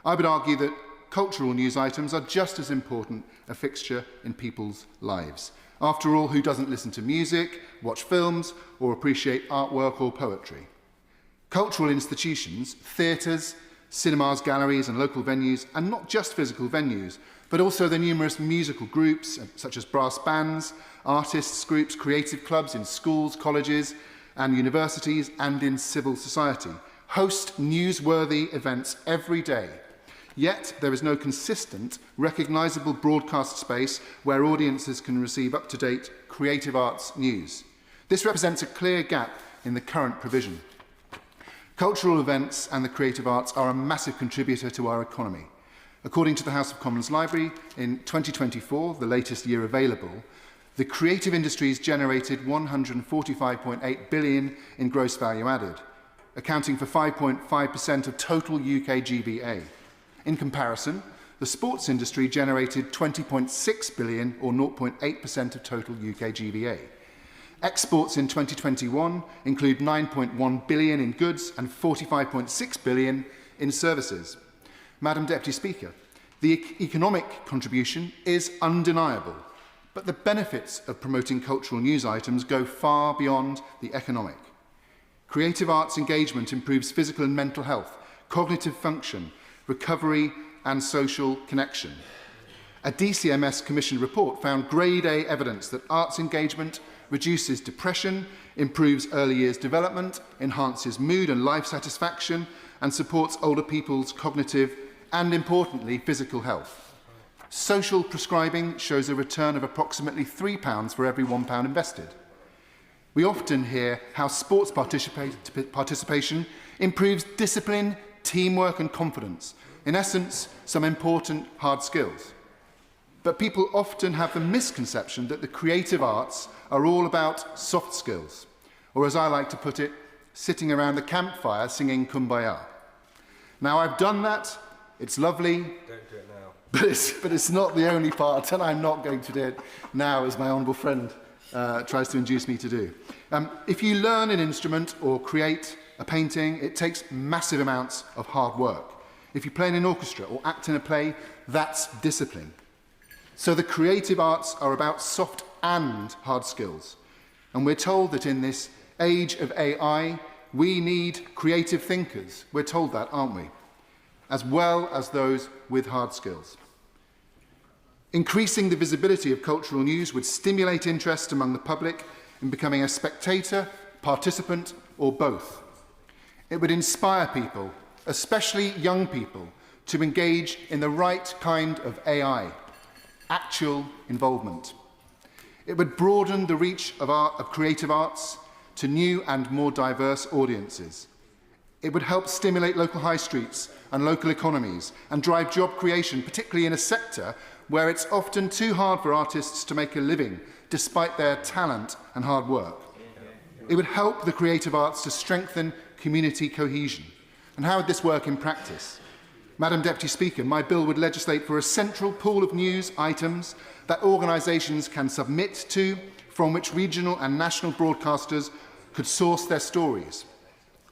I would argue that cultural news items are just as important a fixture in people's lives. After all, who doesn't listen to music, watch films, or appreciate artwork or poetry? Cultural institutions, theatres, cinemas, galleries and local venues, and not just physical venues, but also the numerous musical groups, such as brass bands, artists' groups, creative clubs in schools, colleges and universities, and in civil society, host newsworthy events every day. Yet there is no consistent, recognisable broadcast space where audiences can receive up-to-date creative arts news. This represents a clear gap in the current provision. Cultural events and the creative arts are a massive contributor to our economy. According to the House of Commons Library, in 2024, the latest year available, the creative industries generated £145.8 billion in gross value added, accounting for 5.5% of total UK GVA. In comparison, the sports industry generated £20.6 billion, or 0.8% of total UK GVA. Exports in 2021 include £9.1 billion in goods and £45.6 billion in services. Madam Deputy Speaker, the economic contribution is undeniable, but the benefits of promoting cultural news items go far beyond the economic. Creative arts engagement improves physical and mental health, cognitive function, recovery and social connection. A DCMS Commission report found grade A evidence that arts engagement reduces depression, improves early years development, enhances mood and life satisfaction, and supports older people's cognitive and, importantly, physical health. Social prescribing shows a return of approximately £3 for every £1 invested. We often hear how sports participation improves discipline, teamwork and confidence. In essence, some important hard skills. But people often have the misconception that the creative arts are all about soft skills, or as I like to put it, sitting around the campfire singing Kumbaya. Now, I've done that. It's lovely. Don't do it now. But it's not the only part, and I'm not going to do it now, as my honourable friend tries to induce me to do. If you learn an instrument or create a painting, it takes massive amounts of hard work. If you play in an orchestra or act in a play, that's discipline. So the creative arts are about soft and hard skills. And we're told that in this age of AI, we need creative thinkers. We're told that, aren't we? As well as those with hard skills. Increasing the visibility of cultural news would stimulate interest among the public in becoming a spectator, participant, or both. It would inspire people, especially young people, to engage in the right kind of AI, actual involvement. It would broaden the reach of creative arts to new and more diverse audiences. It would help stimulate local high streets and local economies and drive job creation, particularly in a sector where it's often too hard for artists to make a living, despite their talent and hard work. It would help the creative arts to strengthen community cohesion. And how would this work in practice? Madam Deputy Speaker, my bill would legislate for a central pool of news items that organisations can submit to, from which regional and national broadcasters could source their stories.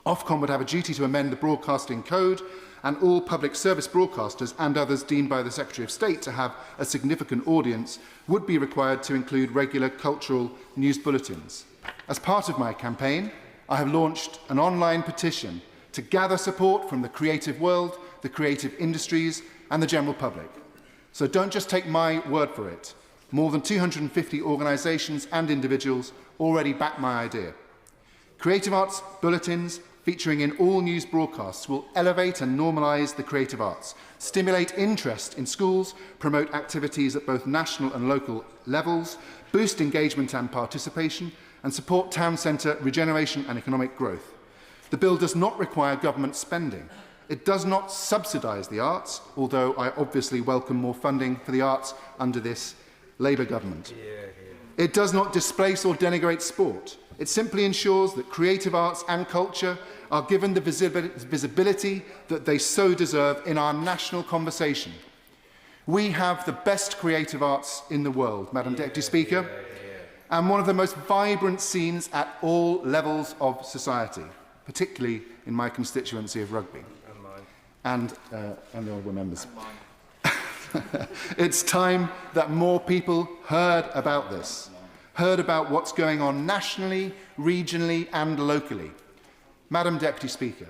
Ofcom would have a duty to amend the broadcasting code, and all public service broadcasters and others deemed by the Secretary of State to have a significant audience would be required to include regular cultural news bulletins. As part of my campaign, I have launched an online petition to gather support from the creative world, the creative industries and the general public. So don't just take my word for it. More than 250 organisations and individuals already back my idea. Creative arts bulletins featuring in all news broadcasts will elevate and normalise the creative arts, stimulate interest in schools, promote activities at both national and local levels, boost engagement and participation, and support town centre regeneration and economic growth. The bill does not require government spending. It does not subsidise the arts, although I obviously welcome more funding for the arts under this Labour government. It does not displace or denigrate sport. It simply ensures that creative arts and culture are given the visibility that they so deserve in our national conversation. We have the best creative arts in the world, Madam Deputy Speaker, and one of the most vibrant scenes at all levels of society, particularly in my constituency of Rugby. And the honourable members. It's time that more people heard about this, heard about what's going on nationally, regionally and locally. Madam Deputy Speaker,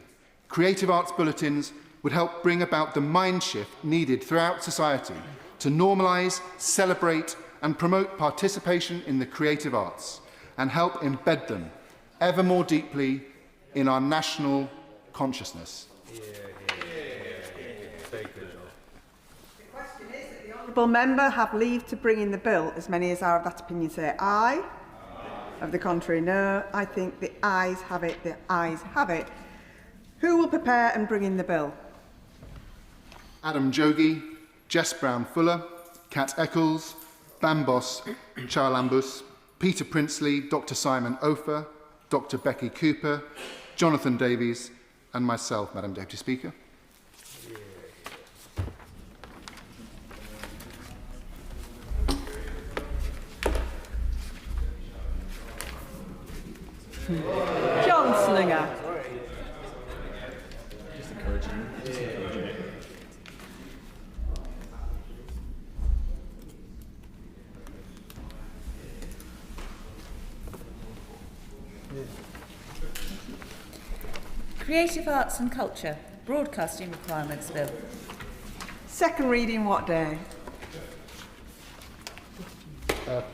creative arts bulletins would help bring about the mind shift needed throughout society to normalise, celebrate and promote participation in the creative arts and help embed them ever more deeply in our national consciousness. The honourable member have leave to bring in the bill. As many as are of that opinion say aye. Of the contrary, no. I think the ayes have it. The ayes have it. Who will prepare and bring in the bill? Adam Jogi, Jess Brown-Fuller, Kat Eccles, Bambos Charlambus, Peter Princely, Dr Simon Ofer, Dr Becky Cooper, Jonathan Davies and myself, Madam Deputy Speaker. John Slinger. Just encouraging you. Just encouraging you. Creative Arts and Culture, Broadcasting Requirements Bill. Second reading what day?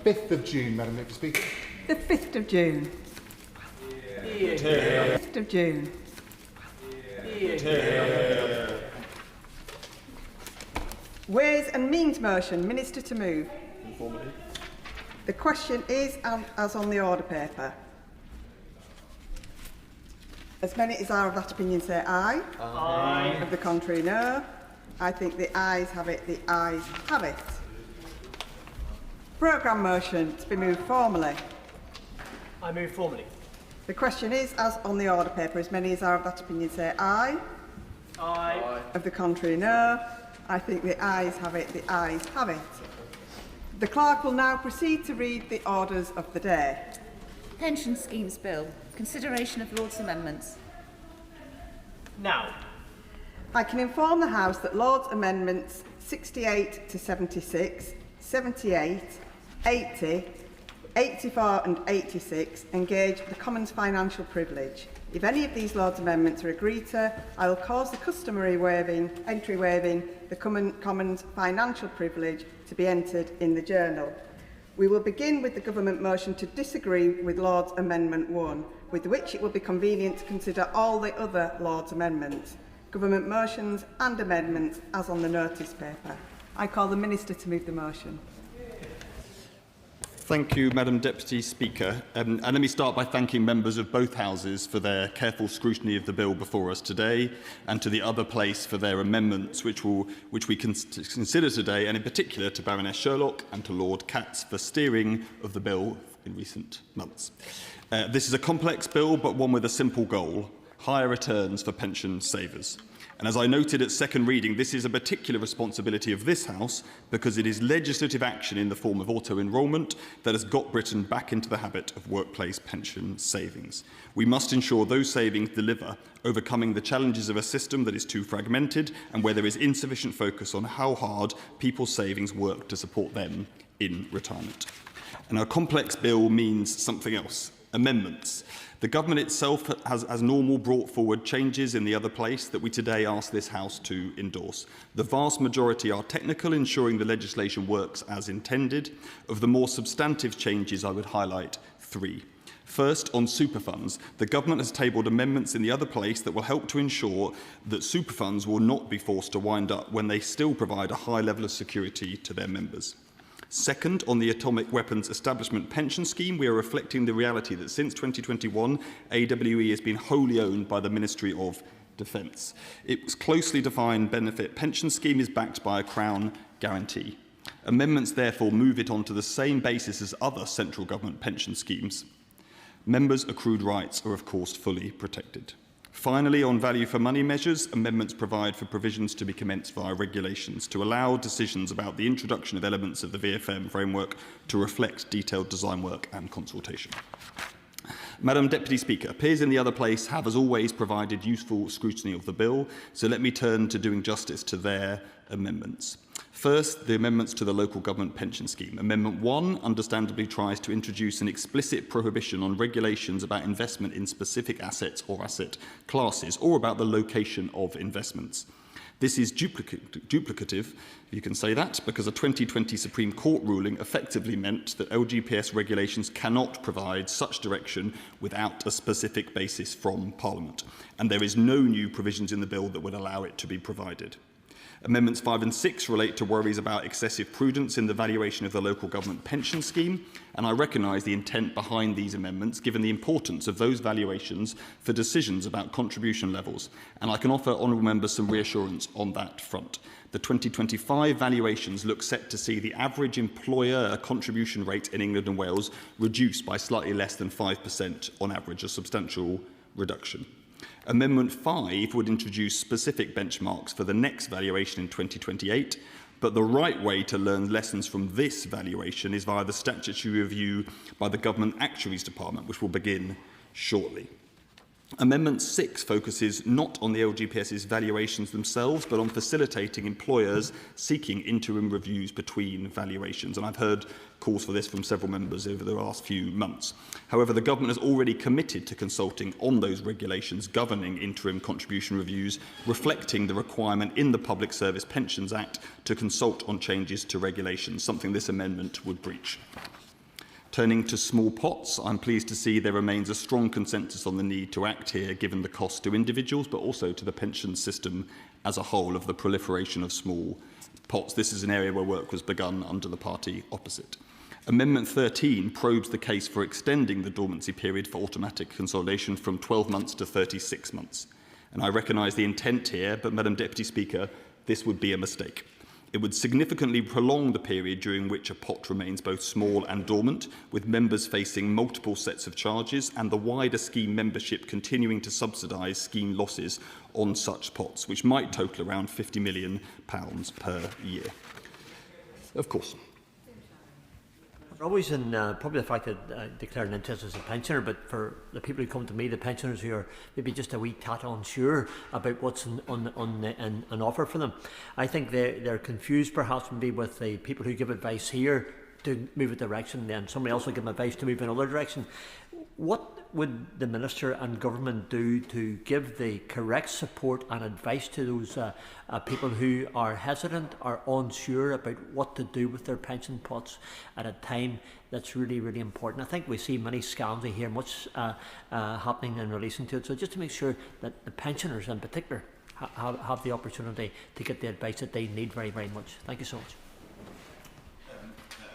5th of June, Madam Deputy Speaker. The 5th of June. 5th of June. Ways and Means motion. Minister to move. The question is as on the order paper. As many as are of that opinion say aye. Aye. Of the contrary, no. I think the ayes have it. The ayes have it. Programme motion to be moved formally. I move formally. The question is as on the order paper. As many as are of that opinion say aye. Aye. Of the contrary, no. I think the ayes have it. The ayes have it. The clerk will now proceed to read the orders of the day. Pension Schemes Bill. Consideration of Lord's amendments. Now. I can inform the House that Lord's amendments 68 to 76, 78, 80, 84 and 86 engage the Commons financial privilege. If any of these Lord's amendments are agreed to, I will cause the customary entry waiving the Commons financial privilege to be entered in the journal. We will begin with the Government motion to disagree with Lord's Amendment 1, with which it will be convenient to consider all the other Lord's amendments, Government motions and amendments as on the notice paper. I call the Minister to move the motion. Thank you, Madam Deputy Speaker. And let me start by thanking members of both Houses for their careful scrutiny of the bill before us today, and to the other place for their amendments, which we consider today, and in particular to Baroness Sherlock and to Lord Katz for steering of the bill in recent months. This is a complex bill, but one with a simple goal: higher returns for pension savers. And as I noted at second reading, this is a particular responsibility of this House because it is legislative action in the form of auto-enrolment that has got Britain back into the habit of workplace pension savings. We must ensure those savings deliver, overcoming the challenges of a system that is too fragmented and where there is insufficient focus on how hard people's savings work to support them in retirement. And a complex bill means something else: amendments. The Government itself has, as normal, brought forward changes in the other place that we today ask this House to endorse. The vast majority are technical, ensuring the legislation works as intended. Of the more substantive changes, I would highlight three. First, on super funds, the Government has tabled amendments in the other place that will help to ensure that super funds will not be forced to wind up when they still provide a high level of security to their members. Second, on the Atomic Weapons Establishment Pension Scheme, we are reflecting the reality that since 2021, AWE has been wholly owned by the Ministry of Defence. Its closely defined benefit pension scheme is backed by a Crown guarantee. Amendments therefore move it onto the same basis as other central government pension schemes. Members' accrued rights are, of course, fully protected. Finally, on value for money measures, amendments provide for provisions to be commenced via regulations to allow decisions about the introduction of elements of the VFM framework to reflect detailed design work and consultation. Madam Deputy Speaker, peers in the other place have, as always, provided useful scrutiny of the bill, so let me turn to doing justice to their amendments. First, the amendments to the Local Government Pension Scheme. Amendment 1 understandably tries to introduce an explicit prohibition on regulations about investment in specific assets or asset classes, or about the location of investments. This is duplicative, if you can say that, because a 2020 Supreme Court ruling effectively meant that LGPS regulations cannot provide such direction without a specific basis from Parliament, and there is no new provisions in the bill that would allow it to be provided. Amendments 5 and 6 relate to worries about excessive prudence in the valuation of the local government pension scheme, and I recognise the intent behind these amendments, given the importance of those valuations for decisions about contribution levels, and I can offer honourable members some reassurance on that front. The 2025 valuations look set to see the average employer contribution rate in England and Wales reduced by slightly less than 5% on average, a substantial reduction. Amendment 5 would introduce specific benchmarks for the next valuation in 2028, but the right way to learn lessons from this valuation is via the statutory review by the Government Actuaries Department, which will begin shortly. Amendment 6 focuses not on the LGPS's valuations themselves, but on facilitating employers seeking interim reviews between valuations. And I've heard calls for this from several members over the last few months. However, the Government has already committed to consulting on those regulations governing interim contribution reviews, reflecting the requirement in the Public Service Pensions Act to consult on changes to regulations, something this amendment would breach. Turning to small pots, I'm pleased to see there remains a strong consensus on the need to act here, given the cost to individuals, but also to the pension system as a whole of the proliferation of small pots. This is an area where work was begun under the party opposite. Amendment 13 probes the case for extending the dormancy period for automatic consolidation from 12 months to 36 months. And I recognise the intent here, but Madam Deputy Speaker, this would be a mistake. It would significantly prolong the period during which a pot remains both small and dormant, with members facing multiple sets of charges and the wider scheme membership continuing to subsidise scheme losses on such pots, which might total around £50 million per year. Of course. Always in probably the fact that I declare an interest as a pensioner, but for the people who come to me, the pensioners who are maybe just a wee tad unsure about what's on offer for them, I think they're confused perhaps maybe with the people who give advice here to move a direction, then somebody else will give them advice to move in another direction. What would the Minister and Government do to give the correct support and advice to those people who are hesitant or unsure about what to do with their pension pots at a time that's really, really important? I think we see many scams. We hear much happening in relation to it. So just to make sure that the pensioners in particular have the opportunity to get the advice that they need very, very much. Thank you so much.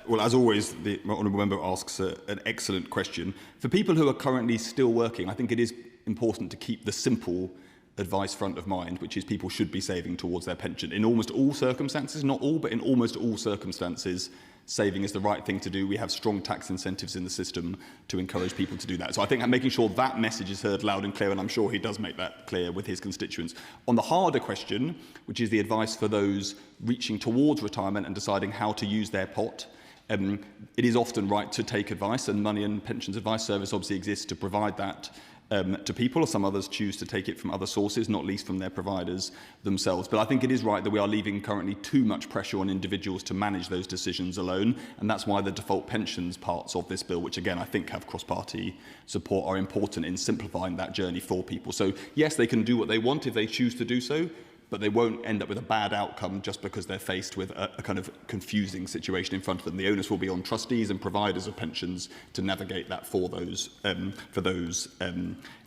Well, as always, the honourable member asks an excellent question. For people who are currently still working, I think it is important to keep the simple advice front of mind, which is people should be saving towards their pension. In almost all circumstances, not all, but in almost all circumstances, saving is the right thing to do. We have strong tax incentives in the system to encourage people to do that. So I think making sure that message is heard loud and clear, and I'm sure he does make that clear with his constituents. On the harder question, which is the advice for those reaching towards retirement and deciding how to use their pot, it is often right to take advice, and Money and Pensions Advice Service obviously exists to provide that to people, or some others choose to take it from other sources, not least from their providers themselves. But I think it is right that we are leaving currently too much pressure on individuals to manage those decisions alone, and that's why the default pensions parts of this bill, which again I think have cross-party support, are important in simplifying that journey for people. So yes, they can do what they want if they choose to do so, but they won't end up with a bad outcome just because they're faced with a kind of confusing situation in front of them. The onus will be on trustees and providers of pensions to navigate that for those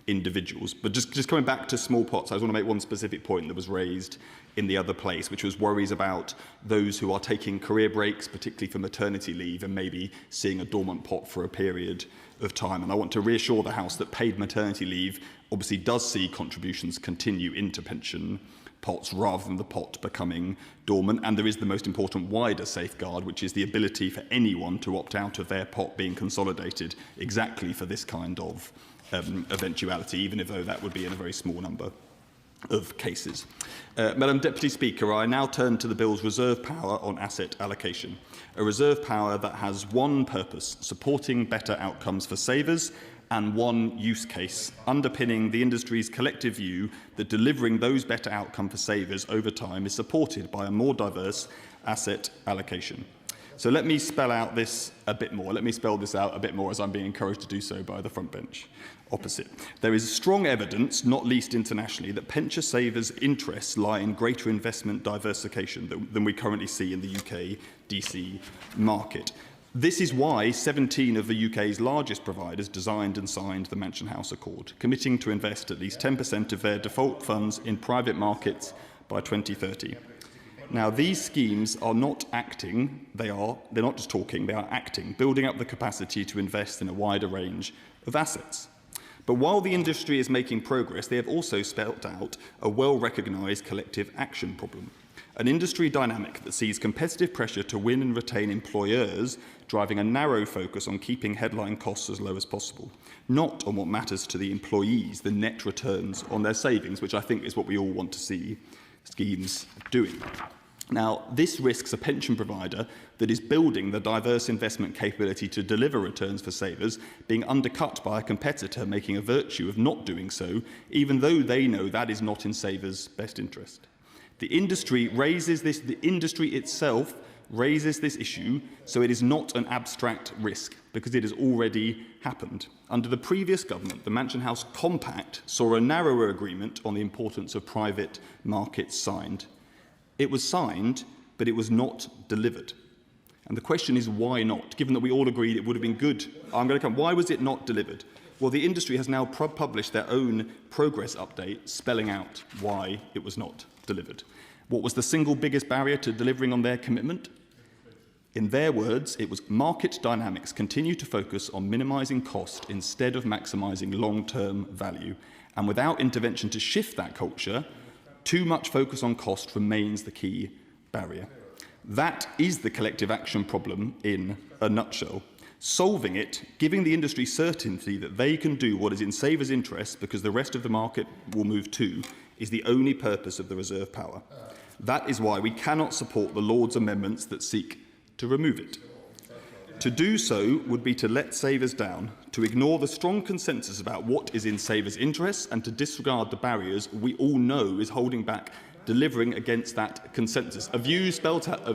individuals. But just coming back to small pots, I just want to make one specific point that was raised in the other place, which was worries about those who are taking career breaks, particularly for maternity leave, and maybe seeing a dormant pot for a period of time. And I want to reassure the House that paid maternity leave obviously does see contributions continue into pension pots rather than the pot becoming dormant, and there is the most important wider safeguard, which is the ability for anyone to opt out of their pot being consolidated exactly for this kind of eventuality, even if though that would be in a very small number of cases. Madam Deputy Speaker, I now turn to the bill's reserve power on asset allocation, a reserve power that has one purpose: supporting better outcomes for savers, and one use case, underpinning the industry's collective view that delivering those better outcomes for savers over time is supported by a more diverse asset allocation. So let me spell out this a bit more. Let me spell this out a bit more, as I'm being encouraged to do so by the front bench opposite. There is strong evidence, not least internationally, that pension savers' interests lie in greater investment diversification than we currently see in the UK DC market. This is why 17 of the UK's largest providers designed and signed the Mansion House Accord, committing to invest at least 10% of their default funds in private markets by 2030. Now, these schemes are not acting, they're not just talking, they are acting, building up the capacity to invest in a wider range of assets. But while the industry is making progress, they have also spelt out a well-recognised collective action problem. An industry dynamic that sees competitive pressure to win and retain employers driving a narrow focus on keeping headline costs as low as possible, not on what matters to the employees, the net returns on their savings, which I think is what we all want to see schemes doing. Now, this risks a pension provider that is building the diverse investment capability to deliver returns for savers being undercut by a competitor making a virtue of not doing so, even though they know that is not in savers' best interest. The industry itself raises this issue, so it is not an abstract risk, because it has already happened. Under the previous government, the Mansion House Compact saw a narrower agreement on the importance of private markets signed. It was signed, but it was not delivered. And the question is, why not? Given that we all agreed it would have been good, why was it not delivered? Well, the industry has now published their own progress update spelling out why it was not delivered. What was the single biggest barrier to delivering on their commitment? In their words, it was market dynamics continue to focus on minimising cost instead of maximising long-term value. And without intervention to shift that culture, too much focus on cost remains the key barrier. That is the collective action problem in a nutshell. Solving it, giving the industry certainty that they can do what is in savers' interests because the rest of the market will move too, is the only purpose of the reserve power. That is why we cannot support the Lord's amendments that seek to remove it. To do so would be to let savers down, to ignore the strong consensus about what is in savers' interests, and to disregard the barriers we all know is holding back delivering against that consensus. A view spelt out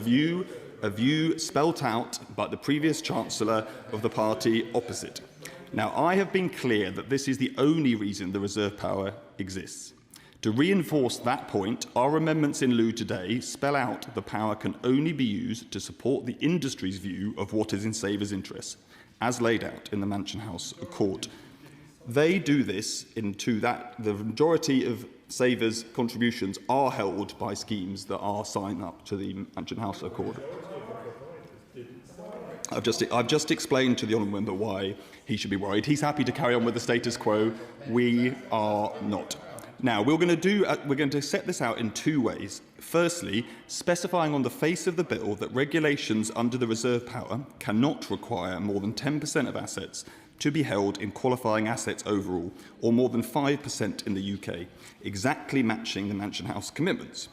by the previous Chancellor of the party opposite. Now, I have been clear that this is the only reason the reserve power exists. To reinforce that point, our amendments in lieu today spell out the power can only be used to support the industry's view of what is in savers' interests, as laid out in the Mansion House Accord. They do this into that the majority of savers' contributions are held by schemes that are signed up to the Mansion House Accord. I've just explained to the honourable member why he should be worried. He's happy to carry on with the status quo. We are not. Now, we're going to set this out in two ways. Firstly, specifying on the face of the bill that regulations under the reserve power cannot require more than 10% of assets to be held in qualifying assets overall, or more than 5% in the UK, exactly matching the Mansion House commitments.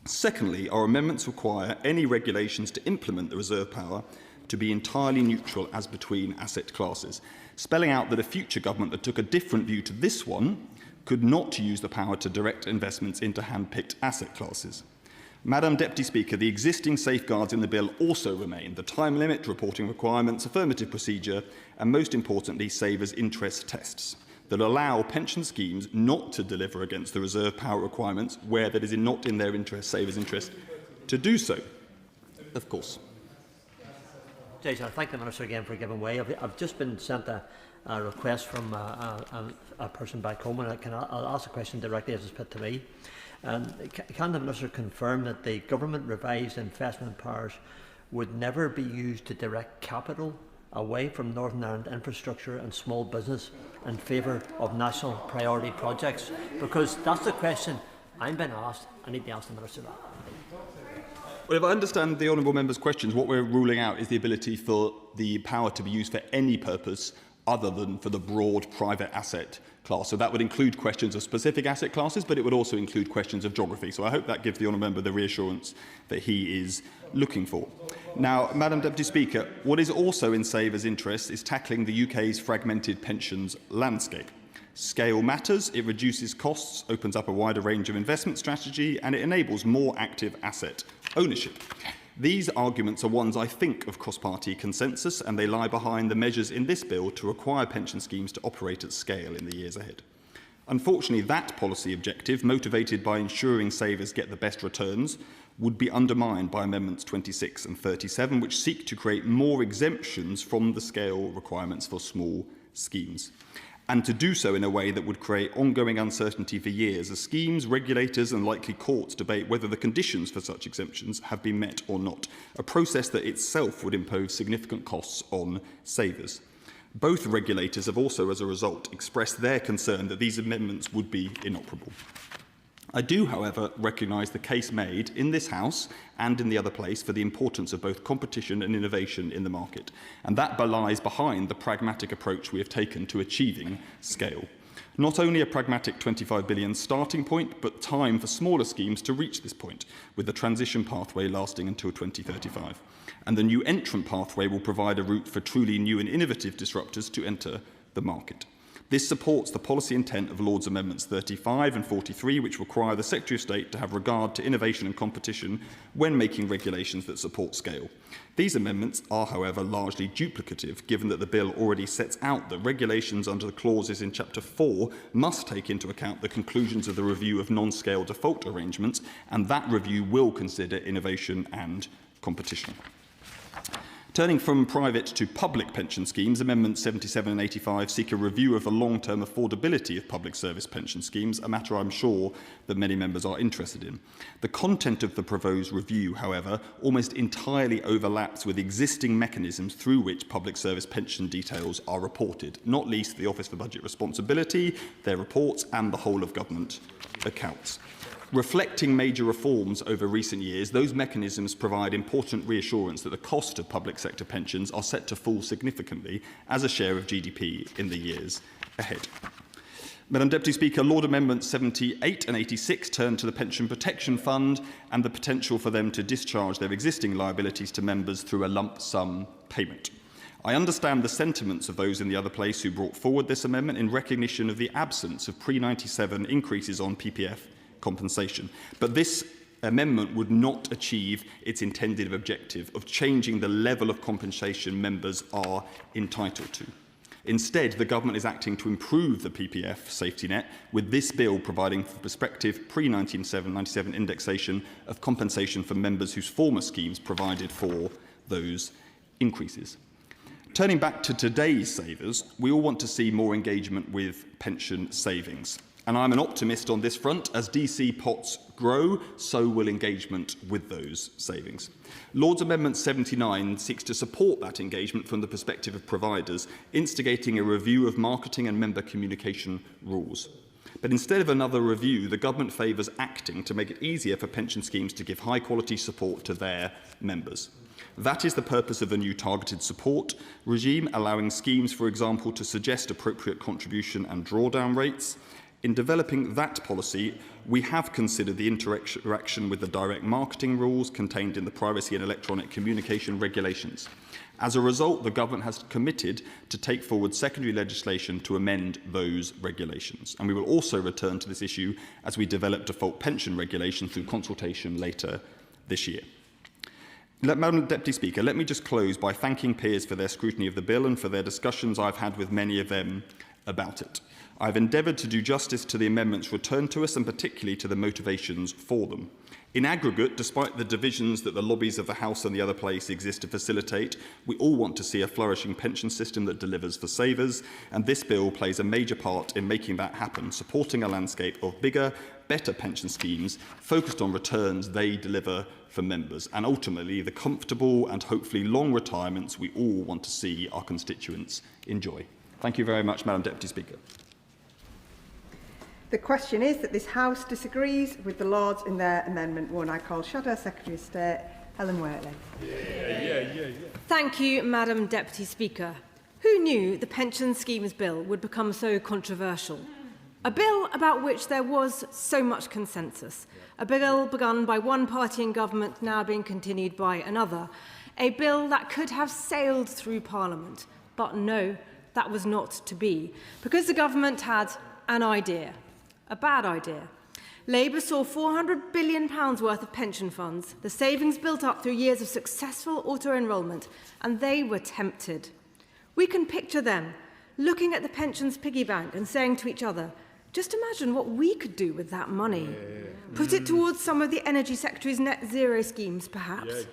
Secondly, our amendments require any regulations to implement the reserve power to be entirely neutral as between asset classes, spelling out that a future government that took a different view to this one could not use the power to direct investments into hand-picked asset classes. Madam Deputy Speaker, the existing safeguards in the bill also remain: the time limit, reporting requirements, affirmative procedure, and most importantly, savers' interest tests that allow pension schemes not to deliver against the reserve power requirements where that is not in their interest, savers' interest, to do so, of course. I thank the Minister again for giving way. I've just been sent a request from a person back home, and I'll ask a question directly as it's put to me. Can the Minister confirm that the government revised investment powers would never be used to direct capital away from Northern Ireland infrastructure and small business in favour of national priority projects? Because that's the question I'm being asked. I need to ask the Minister that. Well, if I understand the honourable member's questions, what we're ruling out is the ability for the power to be used for any purpose other than for the broad private asset class. So that would include questions of specific asset classes, but it would also include questions of geography. So I hope that gives the honourable member the reassurance that he is looking for. Now, Madam Deputy Speaker, what is also in savers' interests is tackling the UK's fragmented pensions landscape. Scale matters, it reduces costs, opens up a wider range of investment strategy, and it enables more active asset ownership. These arguments are ones, I think, of cross-party consensus, and they lie behind the measures in this bill to require pension schemes to operate at scale in the years ahead. Unfortunately, that policy objective, motivated by ensuring savers get the best returns, would be undermined by Amendments 26 and 37, which seek to create more exemptions from the scale requirements for small schemes, and to do so in a way that would create ongoing uncertainty for years as schemes, regulators and likely courts debate whether the conditions for such exemptions have been met or not, a process that itself would impose significant costs on savers. Both regulators have also, as a result, expressed their concern that these amendments would be inoperable. I do, however, recognise the case made in this House and in the other place for the importance of both competition and innovation in the market, and that lies behind the pragmatic approach we have taken to achieving scale. Not only a pragmatic £25 billion starting point, but time for smaller schemes to reach this point, with the transition pathway lasting until 2035. And the new entrant pathway will provide a route for truly new and innovative disruptors to enter the market. This supports the policy intent of Lord's Amendments 35 and 43, which require the Secretary of State to have regard to innovation and competition when making regulations that support scale. These amendments are, however, largely duplicative, given that the bill already sets out that regulations under the clauses in Chapter 4 must take into account the conclusions of the review of non-scale default arrangements, and that review will consider innovation and competition. Turning from private to public pension schemes, Amendments 77 and 85 seek a review of the long-term affordability of public service pension schemes, a matter I'm sure that many members are interested in. The content of the proposed review, however, almost entirely overlaps with existing mechanisms through which public service pension details are reported, not least the Office for Budget Responsibility, their reports and the whole of government accounts. Reflecting major reforms over recent years, those mechanisms provide important reassurance that the cost of public sector pensions are set to fall significantly as a share of GDP in the years ahead. Madam Deputy Speaker, Lord Amendments 78 and 86 turn to the Pension Protection Fund and the potential for them to discharge their existing liabilities to members through a lump sum payment. I understand the sentiments of those in the other place who brought forward this amendment in recognition of the absence of pre-97 increases on PPF compensation. But this amendment would not achieve its intended objective of changing the level of compensation members are entitled to. Instead, the government is acting to improve the PPF safety net, with this bill providing for prospective pre-97 indexation of compensation for members whose former schemes provided for those increases. Turning back to today's savers, we all want to see more engagement with pension savings. And I'm an optimist on this front. As DC pots grow, so will engagement with those savings. Lord's Amendment 79 seeks to support that engagement from the perspective of providers, instigating a review of marketing and member communication rules. But instead of another review, the government favours acting to make it easier for pension schemes to give high-quality support to their members. That is the purpose of a new targeted support regime, allowing schemes, for example, to suggest appropriate contribution and drawdown rates. In developing that policy, we have considered the interaction with the direct marketing rules contained in the Privacy and Electronic Communication regulations. As a result, the government has committed to take forward secondary legislation to amend those regulations. And we will also return to this issue as we develop default pension regulation through consultation later this year. Madam Deputy Speaker, let me just close by thanking peers for their scrutiny of the bill and for their discussions I've had with many of them about it. I've endeavoured to do justice to the amendments returned to us and particularly to the motivations for them. In aggregate, despite the divisions that the lobbies of the House and the other place exist to facilitate, we all want to see a flourishing pension system that delivers for savers, and this bill plays a major part in making that happen, supporting a landscape of bigger, better pension schemes focused on returns they deliver for members, and ultimately the comfortable and hopefully long retirements we all want to see our constituents enjoy. Thank you very much, Madam Deputy Speaker. The question is that this House disagrees with the Lords in their Amendment 1. I call Shadow Secretary of State Helen Whateley. Thank you, Madam Deputy Speaker. Who knew the Pension Schemes Bill would become so controversial? A bill about which there was so much consensus. A bill begun by one party in government now being continued by another. A bill that could have sailed through Parliament. But no, that was not to be, because the government had an idea. A bad idea. Labour saw £400 billion worth of pension funds, the savings built up through years of successful auto-enrolment, and they were tempted. We can picture them looking at the pensions piggy bank and saying to each other, just imagine what we could do with that money. Put it towards some of the Energy Secretary's net zero schemes, perhaps.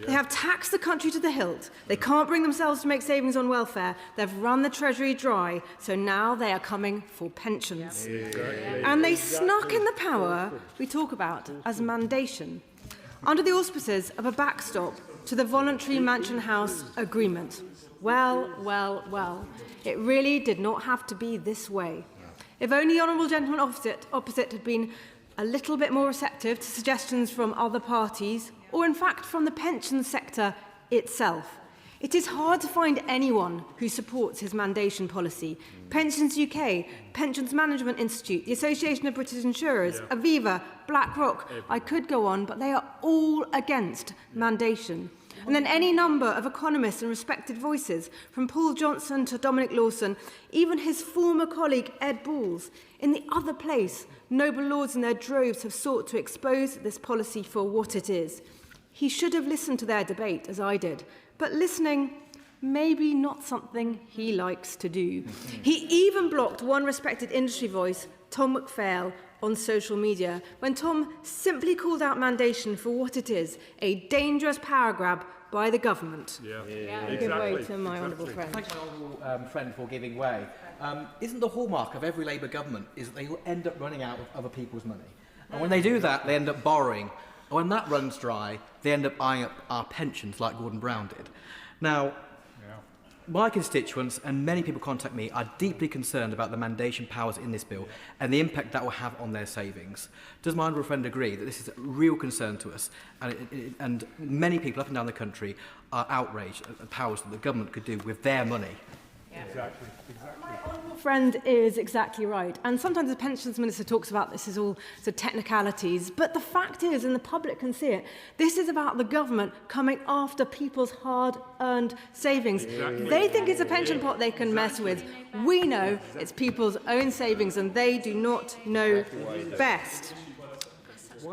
They have taxed the country to the hilt. They can't bring themselves to make savings on welfare. They've run the Treasury dry, so now they are coming for pensions. And they snuck in the power we talk about as mandation, under the auspices of a backstop to the voluntary Mansion House agreement. Well, well, well, it really did not have to be this way. If only the honourable gentleman opposite had been a little bit more receptive to suggestions from other parties, or in fact from the pension sector itself. It is hard to find anyone who supports his mandation policy. Pensions UK, Pensions Management Institute, the Association of British Insurers, Aviva, BlackRock, I could go on, but they are all against mandation. And then any number of economists and respected voices, from Paul Johnson to Dominic Lawson, even his former colleague Ed Balls. In the other place, noble lords in their droves have sought to expose this policy for what it is. He should have listened to their debate, as I did, but listening, maybe not something he likes to do. He even blocked one respected industry voice, Tom McPhail, on social media, when Tom simply called out mandation for what it is, a dangerous power grab by the government. Give way to my honourable friend. Thanks, my honourable friend, for giving way. Isn't the hallmark of every Labour government is that they will end up running out of other people's money? And when they do that, they end up borrowing. And when that runs dry, they end up eyeing up our pensions like Gordon Brown did. Now, my constituents and many people contact me are deeply concerned about the mandation powers in this bill and the impact that will have on their savings. Does my honourable friend agree that this is a real concern to us, and many people up and down the country are outraged at the powers that the government could do with their money? Exactly. My honourable friend is exactly right. And sometimes the Pensions Minister talks about this as all sort of technicalities. But the fact is, and the public can see it, this is about the government coming after people's hard-earned savings. They think it's a pension pot they can mess with. We know it's people's own savings, and they do not know best.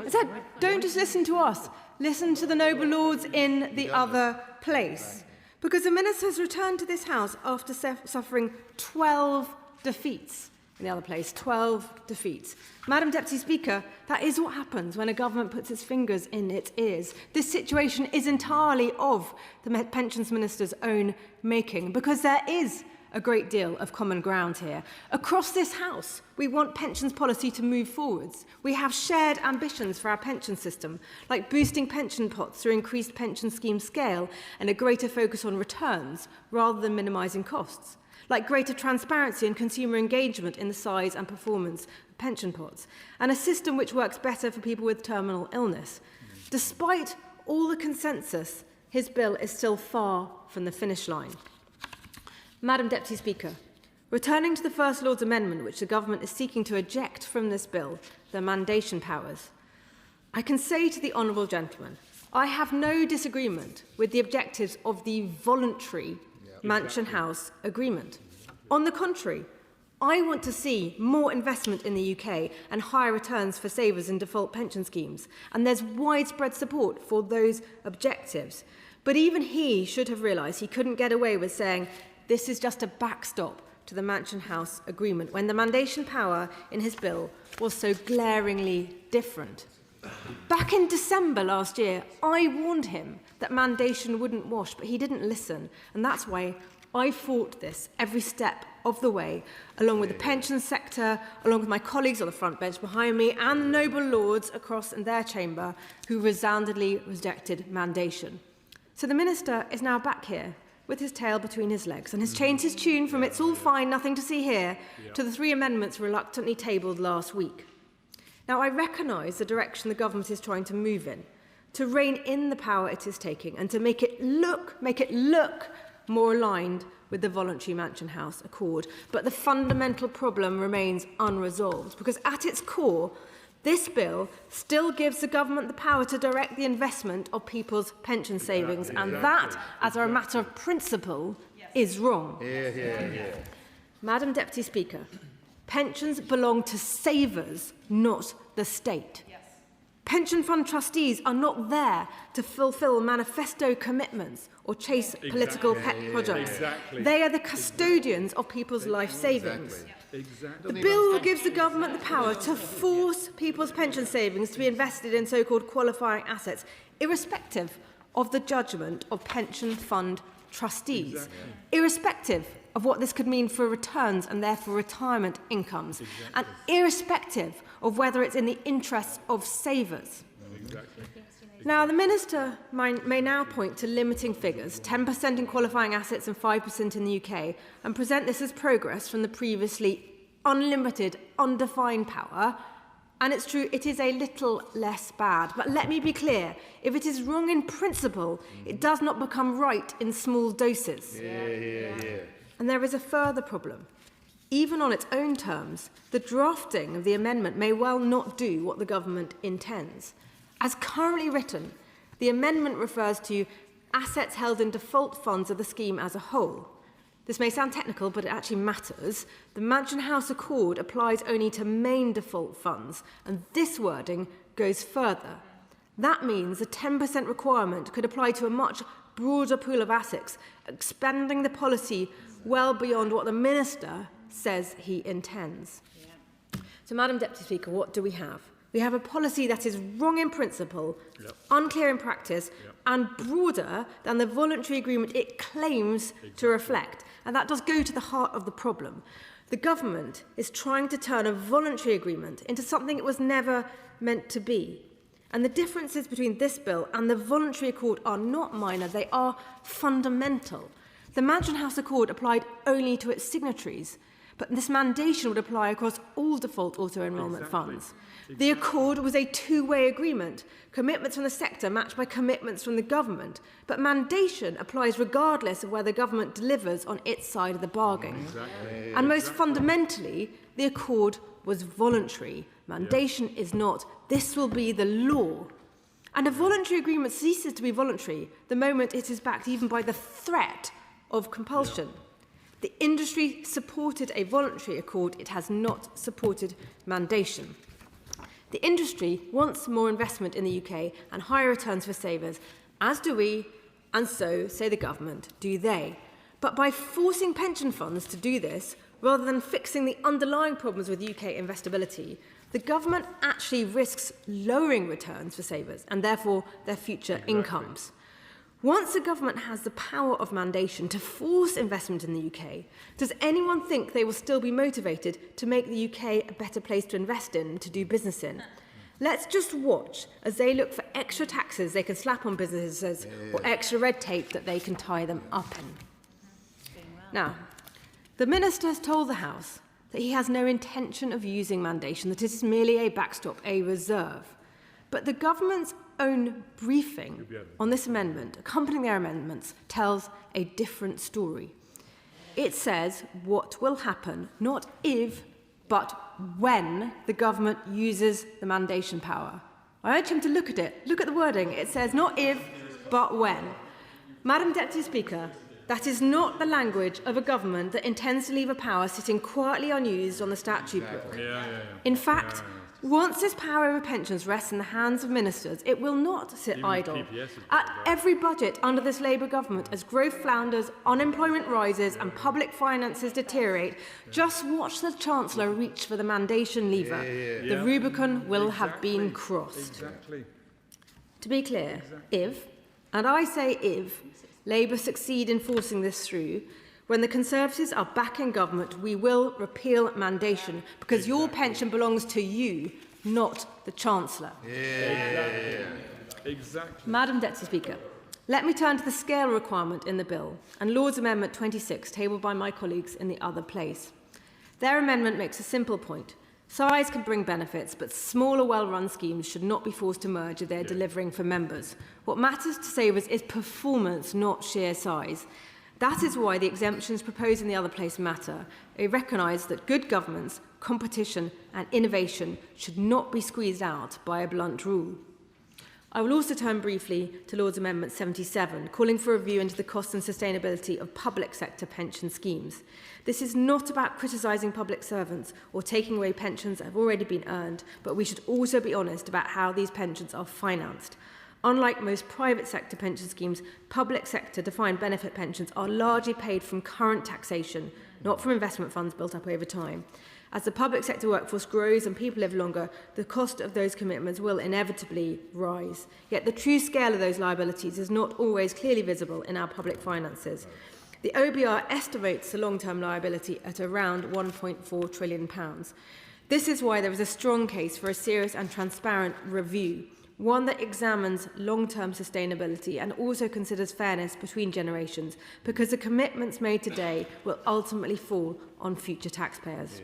So don't just listen to us. Listen to the noble lords in the other place. Because the Minister has returned to this House after suffering 12 defeats in the other place. 12 defeats. Madam Deputy Speaker, that is what happens when a government puts its fingers in its ears. This situation is entirely of the Pensions Minister's own making, because there is a great deal of common ground here. Across this House, we want pensions policy to move forwards. We have shared ambitions for our pension system, like boosting pension pots through increased pension scheme scale and a greater focus on returns rather than minimising costs, like greater transparency and consumer engagement in the size and performance of pension pots, and a system which works better for people with terminal illness. Despite all the consensus, his bill is still far from the finish line. Madam Deputy Speaker, returning to the First Lord's amendment, which the government is seeking to eject from this bill, the mandation powers, I can say to the honourable gentleman, I have no disagreement with the objectives of the voluntary Mansion House agreement. On the contrary, I want to see more investment in the UK and higher returns for savers in default pension schemes, and there's widespread support for those objectives. But even he should have realised he couldn't get away with saying, this is just a backstop to the Mansion House agreement, when the mandation power in his bill was so glaringly different. Back in December last year, I warned him that mandation wouldn't wash, but he didn't listen. And that's why I fought this every step of the way, along with the pension sector, along with my colleagues on the front bench behind me, and the noble lords across in their chamber who resoundingly rejected mandation. So the Minister is now back here with his tail between his legs, and has changed his tune from "it's all fine, nothing to see here" to the 3 amendments reluctantly tabled last week. Now, I recognise the direction the government is trying to move in, to rein in the power it is taking, and to make it look more aligned with the voluntary Mansion House Accord. But the fundamental problem remains unresolved, because at its core, this bill still gives the government the power to direct the investment of people's pension savings, and that, as a matter of principle, is wrong. Madam Deputy Speaker, pensions belong to savers, not the state. Pension fund trustees are not there to fulfil manifesto commitments or chase political pet projects. They are the custodians of people's life savings. The bill gives the government the power to force people's pension savings to be invested in so-called qualifying assets, irrespective of the judgment of pension fund trustees, irrespective of what this could mean for returns and therefore retirement incomes, and irrespective of whether it's in the interests of savers. Now, the Minister may now point to limiting figures, 10% in qualifying assets and 5% in the UK, and present this as progress from the previously unlimited, undefined power. And it's true, it is a little less bad. But let me be clear, if it is wrong in principle, it does not become right in small doses. And there is a further problem. Even on its own terms, the drafting of the amendment may well not do what the government intends. As currently written, the amendment refers to assets held in default funds of the scheme as a whole. This may sound technical, but it actually matters. The Mansion House Accord applies only to main default funds, and this wording goes further. That means the 10% requirement could apply to a much broader pool of assets, expanding the policy well beyond what the Minister says he intends. So, Madam Deputy Speaker, what do we have? We have a policy that is wrong in principle, unclear in practice, and broader than the voluntary agreement it claims to reflect. And that does go to the heart of the problem. The government is trying to turn a voluntary agreement into something it was never meant to be. And the differences between this bill and the voluntary accord are not minor, they are fundamental. The Mansion House Accord applied only to its signatories, but this mandation would apply across all default auto-enrolment funds. The accord was a two-way agreement, commitments from the sector matched by commitments from the government, but mandation applies regardless of where the government delivers on its side of the bargain. And most fundamentally, the accord was voluntary. Mandation is not. This will be the law. And a voluntary agreement ceases to be voluntary the moment it is backed even by the threat of compulsion. The industry supported a voluntary accord. It has not supported mandation. The industry wants more investment in the UK and higher returns for savers, as do we, and so, say the government, do they. But by forcing pension funds to do this, rather than fixing the underlying problems with UK investability, the government actually risks lowering returns for savers and therefore their future incomes. Once the government has the power of mandation to force investment in the UK, does anyone think they will still be motivated to make the UK a better place to invest in and to do business in? Let's just watch as they look for extra taxes they can slap on businesses or extra red tape that they can tie them up in. Now, the Minister has told the House that he has no intention of using mandation, that it is merely a backstop, a reserve. But the government's own briefing on this amendment, accompanying their amendments, tells a different story. It says what will happen, not if, but when the government uses the mandation power. I urge him to look at it. Look at the wording. It says not if, but when. Madam Deputy Speaker, that is not the language of a government that intends to leave a power sitting quietly unused on the statute book. In fact, once this power over pensions rests in the hands of ministers, it will not sit idle. At every budget under this Labour government, as growth flounders, unemployment rises and public finances deteriorate, just watch the Chancellor reach for the mandation lever. The Rubicon will have been crossed. To be clear, if, and I say if, Labour succeed in forcing this through, when the Conservatives are back in government, we will repeal mandation because your pension belongs to you, not the Chancellor. Exactly. Madam Deputy Speaker, let me turn to the scale requirement in the bill and Lord's Amendment 26, tabled by my colleagues in the other place. Their amendment makes a simple point. Size can bring benefits, but smaller, well-run schemes should not be forced to merge if they're delivering for members. What matters to savers is performance, not sheer size. That is why the exemptions proposed in the other place matter. They recognise that good governance, competition and innovation should not be squeezed out by a blunt rule. I will also turn briefly to Lord's Amendment 77, calling for a review into the cost and sustainability of public sector pension schemes. This is not about criticising public servants or taking away pensions that have already been earned, but we should also be honest about how these pensions are financed. Unlike most private sector pension schemes, public sector defined benefit pensions are largely paid from current taxation, not from investment funds built up over time. As the public sector workforce grows and people live longer, the cost of those commitments will inevitably rise. Yet the true scale of those liabilities is not always clearly visible in our public finances. The OBR estimates the long-term liability at around £1.4 trillion. This is why there is a strong case for a serious and transparent review, one that examines long-term sustainability and also considers fairness between generations, because the commitments made today will ultimately fall on future taxpayers.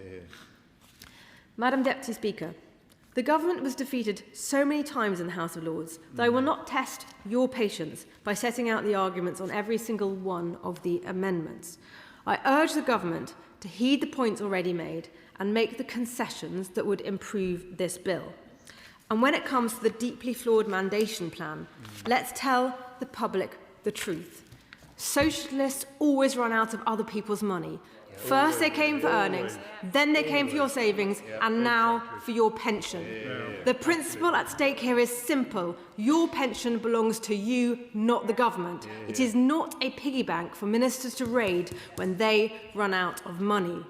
Madam Deputy Speaker, the government was defeated so many times in the House of Lords that I will not test your patience by setting out the arguments on every single one of the amendments. I urge the government to heed the points already made and make the concessions that would improve this bill. And when it comes to the deeply flawed mandation plan, let's tell the public the truth. Socialists always run out of other people's money. First they came for earnings, then they came for your savings, and now for your pension. The principle at stake here is simple. Your pension belongs to you, not the government. It is not a piggy bank for ministers to raid when they run out of money.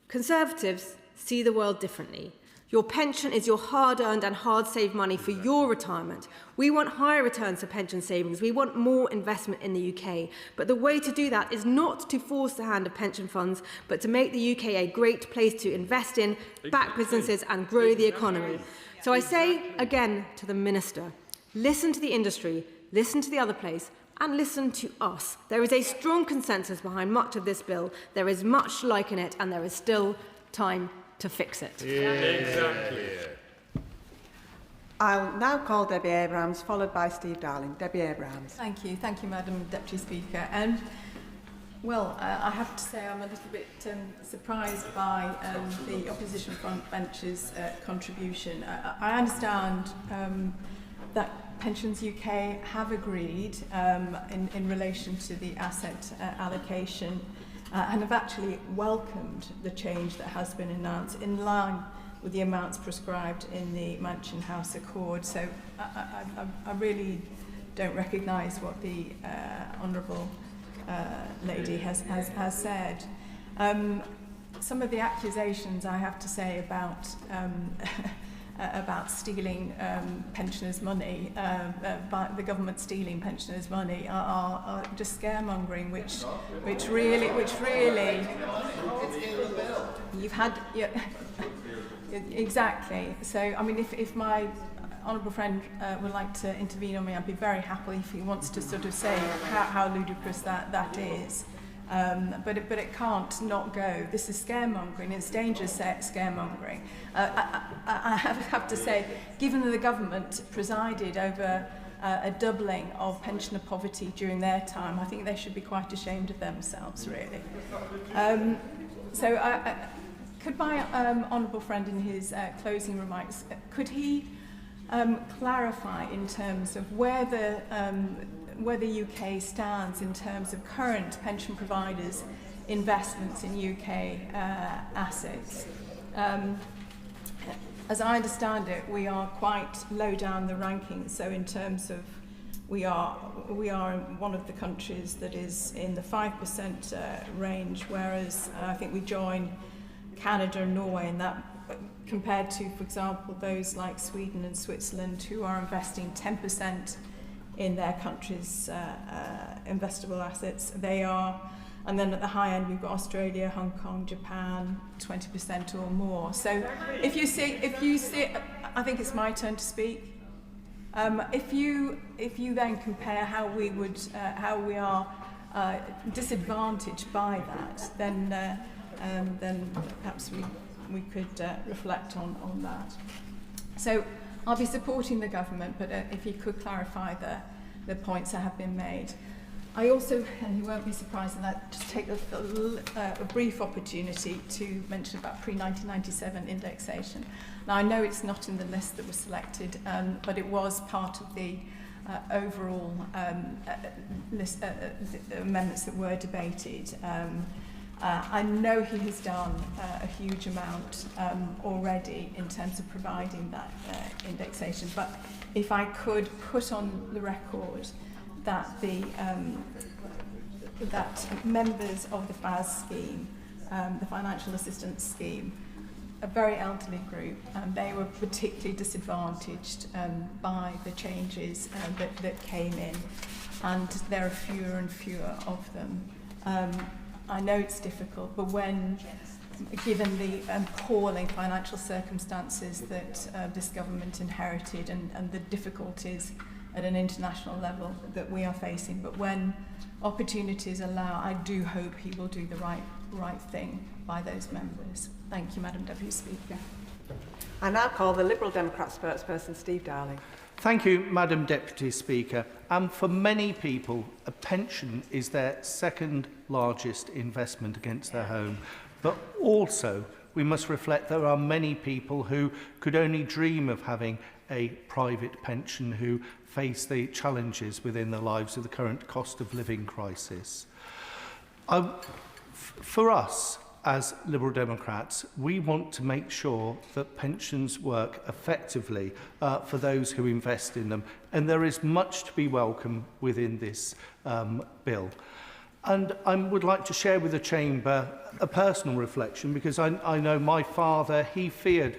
Conservatives see the world differently. Your pension is your hard-earned and hard-saved money for your retirement. We want higher returns for pension savings. We want more investment in the UK. But the way to do that is not to force the hand of pension funds, but to make the UK a great place to invest in, back businesses and grow the economy. So I say again to the Minister, listen to the industry, listen to the other place, and listen to us. There is a strong consensus behind much of this bill. There is much like in it, and there is still time to fix it. Exactly. I'll now call Debbie Abrahams, followed by Steve Darling. Debbie Abrahams. Thank you, Madam Deputy Speaker. Well, I have to say I'm a little bit surprised by the opposition front bench's contribution. I understand that Pensions UK have agreed in relation to the asset allocation and have actually welcomed the change that has been announced in line with the amounts prescribed in the Mansion House Accord. So I really don't recognise what the Honourable lady has said. Some of the accusations, I have to say, about stealing pensioners' money, by the government stealing pensioners' money, are just scaremongering, which really, you've had, exactly. So, I mean, if my honourable friend would like to intervene on me, I'd be very happy if he wants to sort of say how ludicrous that is. But it can't not go. This is scaremongering. It's dangerous scaremongering. I have to say, given that the government presided over a doubling of pensioner poverty during their time, I think they should be quite ashamed of themselves, really. Could my honourable friend in his closing remarks, could he clarify in terms of where the UK stands in terms of current pension providers' investments in UK assets? As I understand it, we are quite low down the rankings. So in terms of, we are one of the countries that is in the 5% range, whereas I think we join Canada and Norway in that, compared to, for example, those like Sweden and Switzerland, who are investing 10% in their country's investable assets. They are, and then at the high end we've got Australia, Hong Kong, Japan, 20% or more. So if you see, I think it's my turn to speak. If you then compare how we are disadvantaged by that, then perhaps we could reflect on that. So I'll be supporting the government, but if you could clarify the points that have been made. I also, and you won't be surprised in that, just take a brief opportunity to mention about pre-1997 indexation. Now, I know it's not in the list that was selected, but it was part of the overall list, the amendments that were debated. I know he has done a huge amount already in terms of providing that indexation, but if I could put on the record that that members of the FAS scheme, the Financial Assistance Scheme, a very elderly group, and they were particularly disadvantaged by the changes that came in, and there are fewer and fewer of them. I know it's difficult, but given the appalling financial circumstances that this government inherited and the difficulties at an international level that we are facing, but when opportunities allow, I do hope he will do the right thing by those members. Thank you, Madam Deputy Speaker. I now call the Liberal Democrat spokesperson, Steve Darling. Thank you, Madam Deputy Speaker. For many people, a pension is their second largest investment against their home. But also, we must reflect there are many people who could only dream of having a private pension who face the challenges within their lives of the current cost of living crisis. For us, as Liberal Democrats, we want to make sure that pensions work effectively for those who invest in them, and there is much to be welcome within this bill. And I would like to share with the Chamber a personal reflection, because I know my father, he feared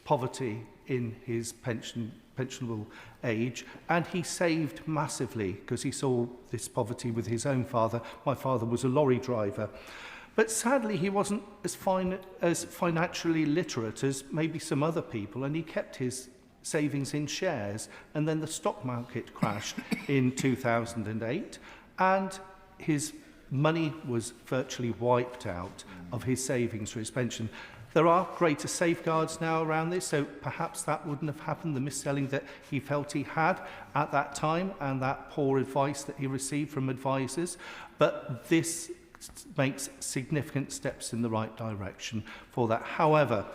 poverty in his pensionable age, and he saved massively because he saw this poverty with his own father. My father was a lorry driver. But sadly, he wasn't as financially literate as maybe some other people, and he kept his savings in shares. And then the stock market crashed in 2008, and his money was virtually wiped out of his savings for his pension. There are greater safeguards now around this, so perhaps that wouldn't have happened, the mis-selling that he felt he had at that time and that poor advice that he received from advisors. But this makes significant steps in the right direction for that. However,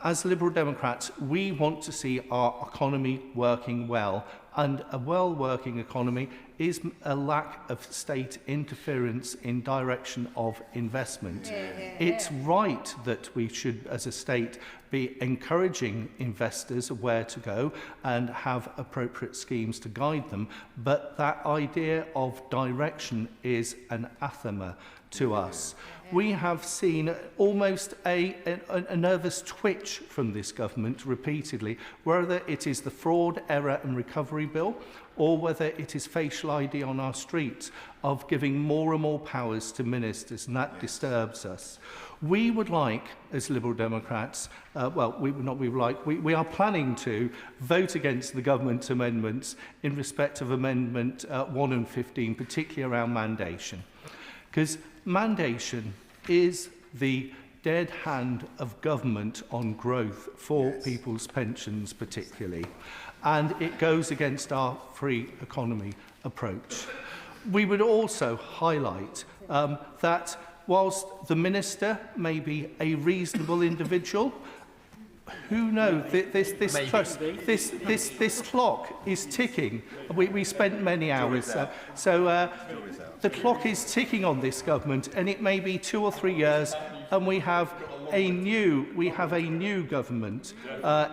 as Liberal Democrats, we want to see our economy working well, and a well-working economy is a lack of state interference in direction of investment. It's right that we should, as a state, be encouraging investors of where to go and have appropriate schemes to guide them, but that idea of direction is anathema to us. We have seen almost a nervous twitch from this government repeatedly, whether it is the fraud, error and recovery bill, or whether it is facial ID on our streets, of giving more and more powers to ministers, and that disturbs us. We would like, as Liberal Democrats, we are planning to vote against the government amendments in respect of Amendment 1 and 15, particularly around mandation. Because mandation is the dead hand of government on growth for people's pensions particularly, and it goes against our free economy approach. We would also highlight that whilst the minister may be a reasonable individual, who knows? This clock is ticking. We spent many hours. The clock is ticking on this government, and it may be 2 or 3 years, and we have a new government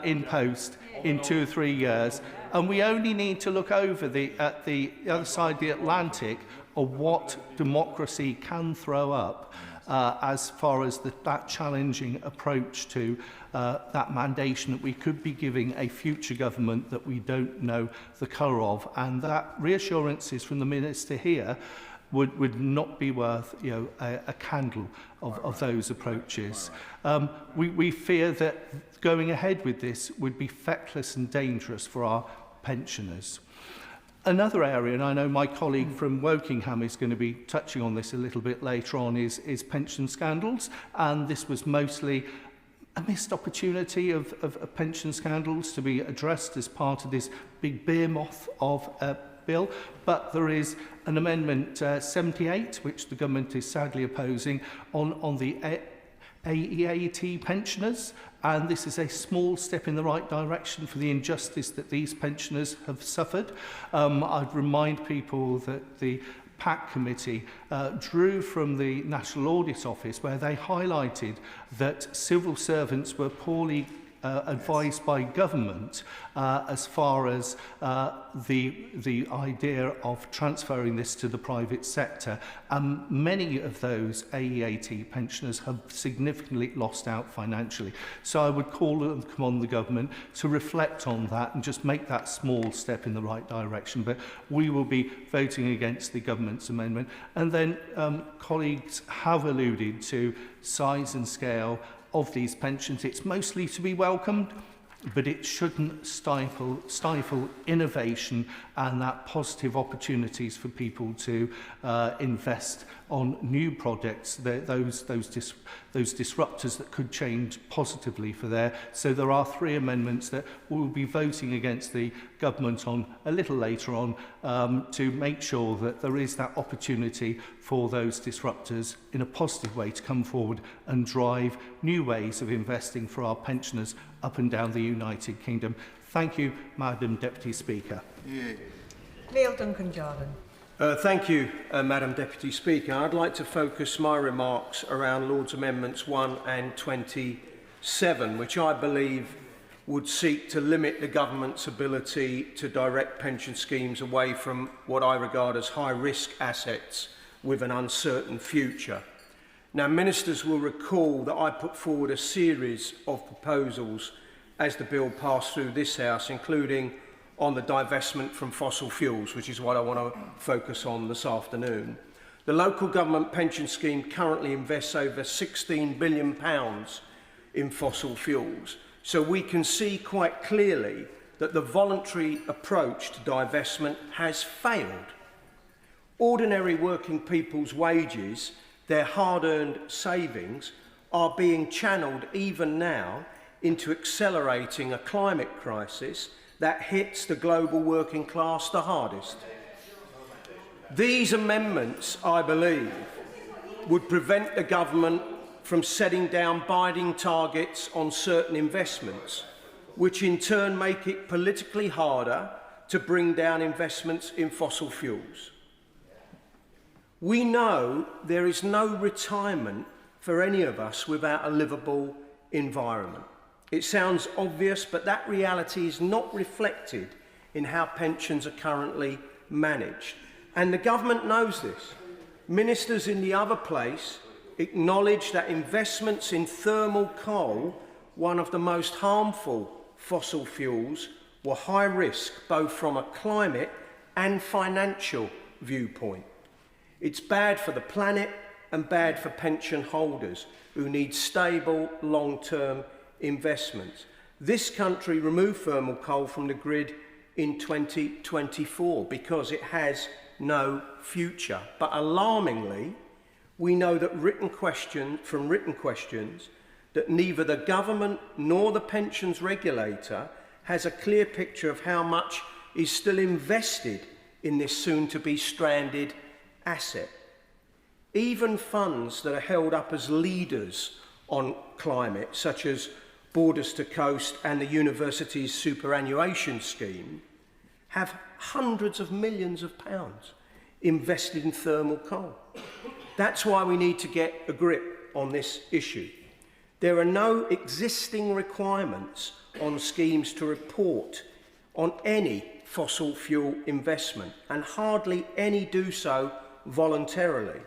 in post in 2 or 3 years, and we only need to look over at the other side of the Atlantic of what democracy can throw up as far as that challenging approach to that mandation that we could be giving a future government that we don't know the colour of, and that reassurances from the minister here would not be worth a candle of those approaches. We fear that going ahead with this would be feckless and dangerous for our pensioners. Another area, and I know my colleague from Wokingham is going to be touching on this a little bit later on, is pension scandals, and this was mostly a missed opportunity of pension scandals to be addressed as part of this big behemoth of a bill. But there is an Amendment 78, which the government is sadly opposing, on the AEAT pensioners, and this is a small step in the right direction for the injustice that these pensioners have suffered. I'd remind people that the PAC committee drew from the National Audit Office, where they highlighted that civil servants were poorly advised by government as far as the idea of transferring this to the private sector. Many of those AEAT pensioners have significantly lost out financially. So I would call on the government to reflect on that and just make that small step in the right direction. But we will be voting against the government's amendment. And then colleagues have alluded to size and scale of these pensions. It's mostly to be welcomed, but it shouldn't stifle innovation and that positive opportunities for people to invest on new projects, those disruptors that could change positively for there. So there are 3 amendments that we'll be voting against the government on a little later on to make sure that there is that opportunity for those disruptors in a positive way to come forward and drive new ways of investing for our pensioners up and down the United Kingdom. Thank you, Madam Deputy Speaker. Neil Duncan-Jordan. Thank you, Madam Deputy Speaker. I'd like to focus my remarks around Lord's Amendments 1 and 27, which I believe would seek to limit the government's ability to direct pension schemes away from what I regard as high-risk assets with an uncertain future. Now, ministers will recall that I put forward a series of proposals as the bill passed through this House, including on the divestment from fossil fuels, which is what I want to focus on this afternoon. The local government pension scheme currently invests over £16 billion in fossil fuels, so we can see quite clearly that the voluntary approach to divestment has failed. Ordinary working people's wages, their hard-earned savings, are being channeled even now into accelerating a climate crisis that hits the global working class the hardest. These amendments, I believe, would prevent the government from setting down binding targets on certain investments, which in turn make it politically harder to bring down investments in fossil fuels. We know there is no retirement for any of us without a livable environment. It sounds obvious, but that reality is not reflected in how pensions are currently managed. And the government knows this. Ministers in the other place acknowledge that investments in thermal coal, one of the most harmful fossil fuels, were high risk both from a climate and financial viewpoint. It's bad for the planet and bad for pension holders who need stable, long-term investments. This country removed thermal coal from the grid in 2024 because it has no future. But alarmingly, we know that from written questions that neither the government nor the pensions regulator has a clear picture of how much is still invested in this soon-to-be stranded asset. Even funds that are held up as leaders on climate, such as Borders to Coast and the university's superannuation scheme, have hundreds of millions of pounds invested in thermal coal. That's why we need to get a grip on this issue. There are no existing requirements on schemes to report on any fossil fuel investment, and hardly any do so voluntarily.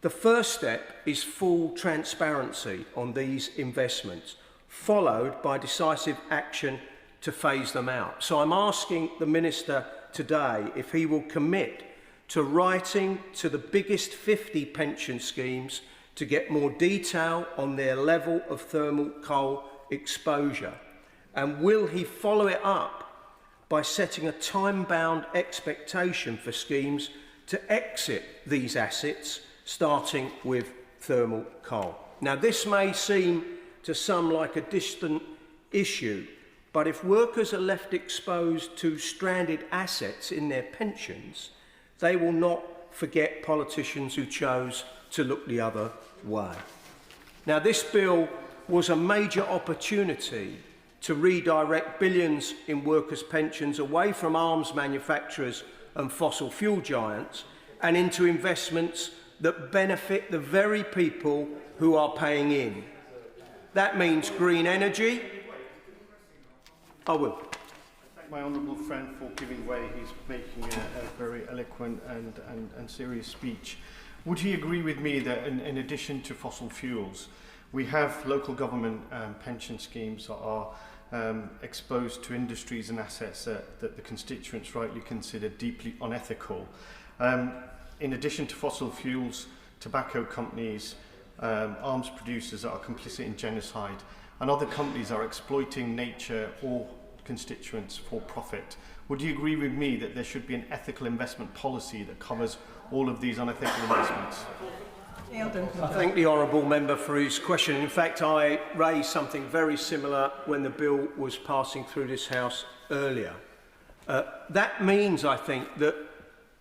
The first step is full transparency on these investments, followed by decisive action to phase them out. So I'm asking the Minister today if he will commit to writing to the biggest 50 pension schemes to get more detail on their level of thermal coal exposure. And will he follow it up by setting a time-bound expectation for schemes to exit these assets, starting with thermal coal? Now, this may seem to some like a distant issue, but if workers are left exposed to stranded assets in their pensions, they will not forget politicians who chose to look the other way. Now, this bill was a major opportunity to redirect billions in workers' pensions away from arms manufacturers and fossil fuel giants and into investments that benefit the very people who are paying in. That means green energy. I will. Thank my honourable friend for giving way. He's making a very eloquent and serious speech. Would he agree with me that in addition to fossil fuels, we have local government pension schemes that are exposed to industries and assets that the constituents rightly consider deeply unethical? In addition to fossil fuels, tobacco companies, arms producers that are complicit in genocide, and other companies are exploiting nature or constituents for profit. Would you agree with me that there should be an ethical investment policy that covers all of these unethical investments? I thank the honourable member for his question. In fact, I raised something very similar when the bill was passing through this House earlier. That means, I think, that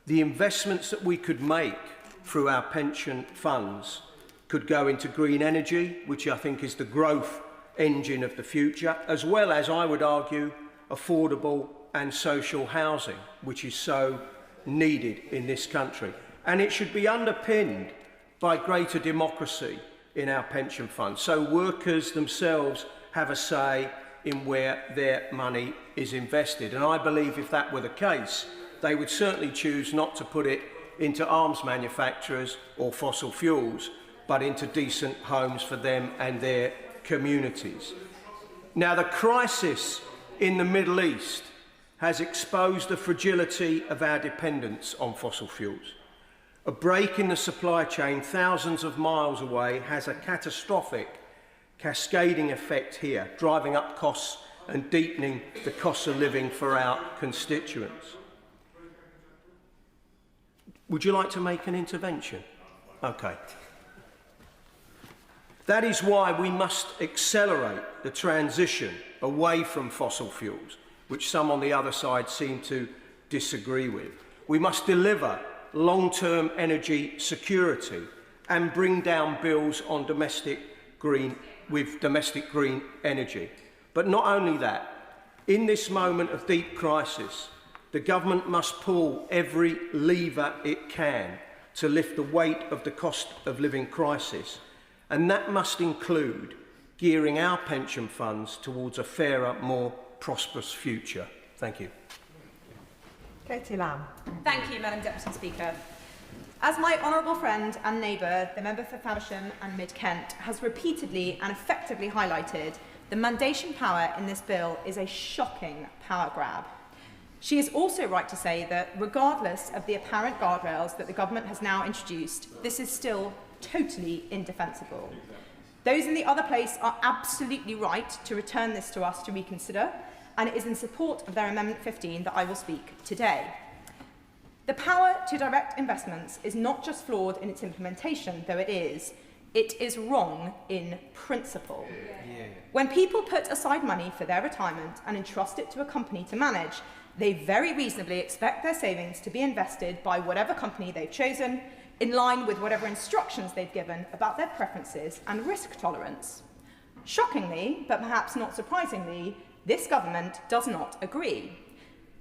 the investments that we could make through our pension funds could go into green energy, which I think is the growth engine of the future, as well as, I would argue, affordable and social housing, which is so needed in this country. And it should be underpinned by greater democracy in our pension funds, so workers themselves have a say in where their money is invested. And I believe if that were the case, they would certainly choose not to put it into arms manufacturers or fossil fuels, but into decent homes for them and their communities. Now, the crisis in the Middle East has exposed the fragility of our dependence on fossil fuels. A break in the supply chain thousands of miles away has a catastrophic cascading effect here, driving up costs and deepening the cost of living for our constituents. Would you like to make an intervention? Okay. That is why we must accelerate the transition away from fossil fuels, which some on the other side seem to disagree with. We must deliver long-term energy security and bring down bills on domestic green energy. But not only that, in this moment of deep crisis, the government must pull every lever it can to lift the weight of the cost of living crisis, and that must include gearing our pension funds towards a fairer, more prosperous future. Thank you. Katie Lamb. Thank you, Madam Deputy Speaker. As my honourable friend and neighbour, the member for Faversham and Mid-Kent, has repeatedly and effectively highlighted, the mandation power in this bill is a shocking power grab. She is also right to say that, regardless of the apparent guardrails that the government has now introduced, this is still totally indefensible. Those in the other place are absolutely right to return this to us to reconsider, and it is in support of their Amendment 15 that I will speak today. The power to direct investments is not just flawed in its implementation, though it is wrong in principle. When people put aside money for their retirement and entrust it to a company to manage, they very reasonably expect their savings to be invested by whatever company they've chosen, in line with whatever instructions they've given about their preferences and risk tolerance. Shockingly, but perhaps not surprisingly, this government does not agree.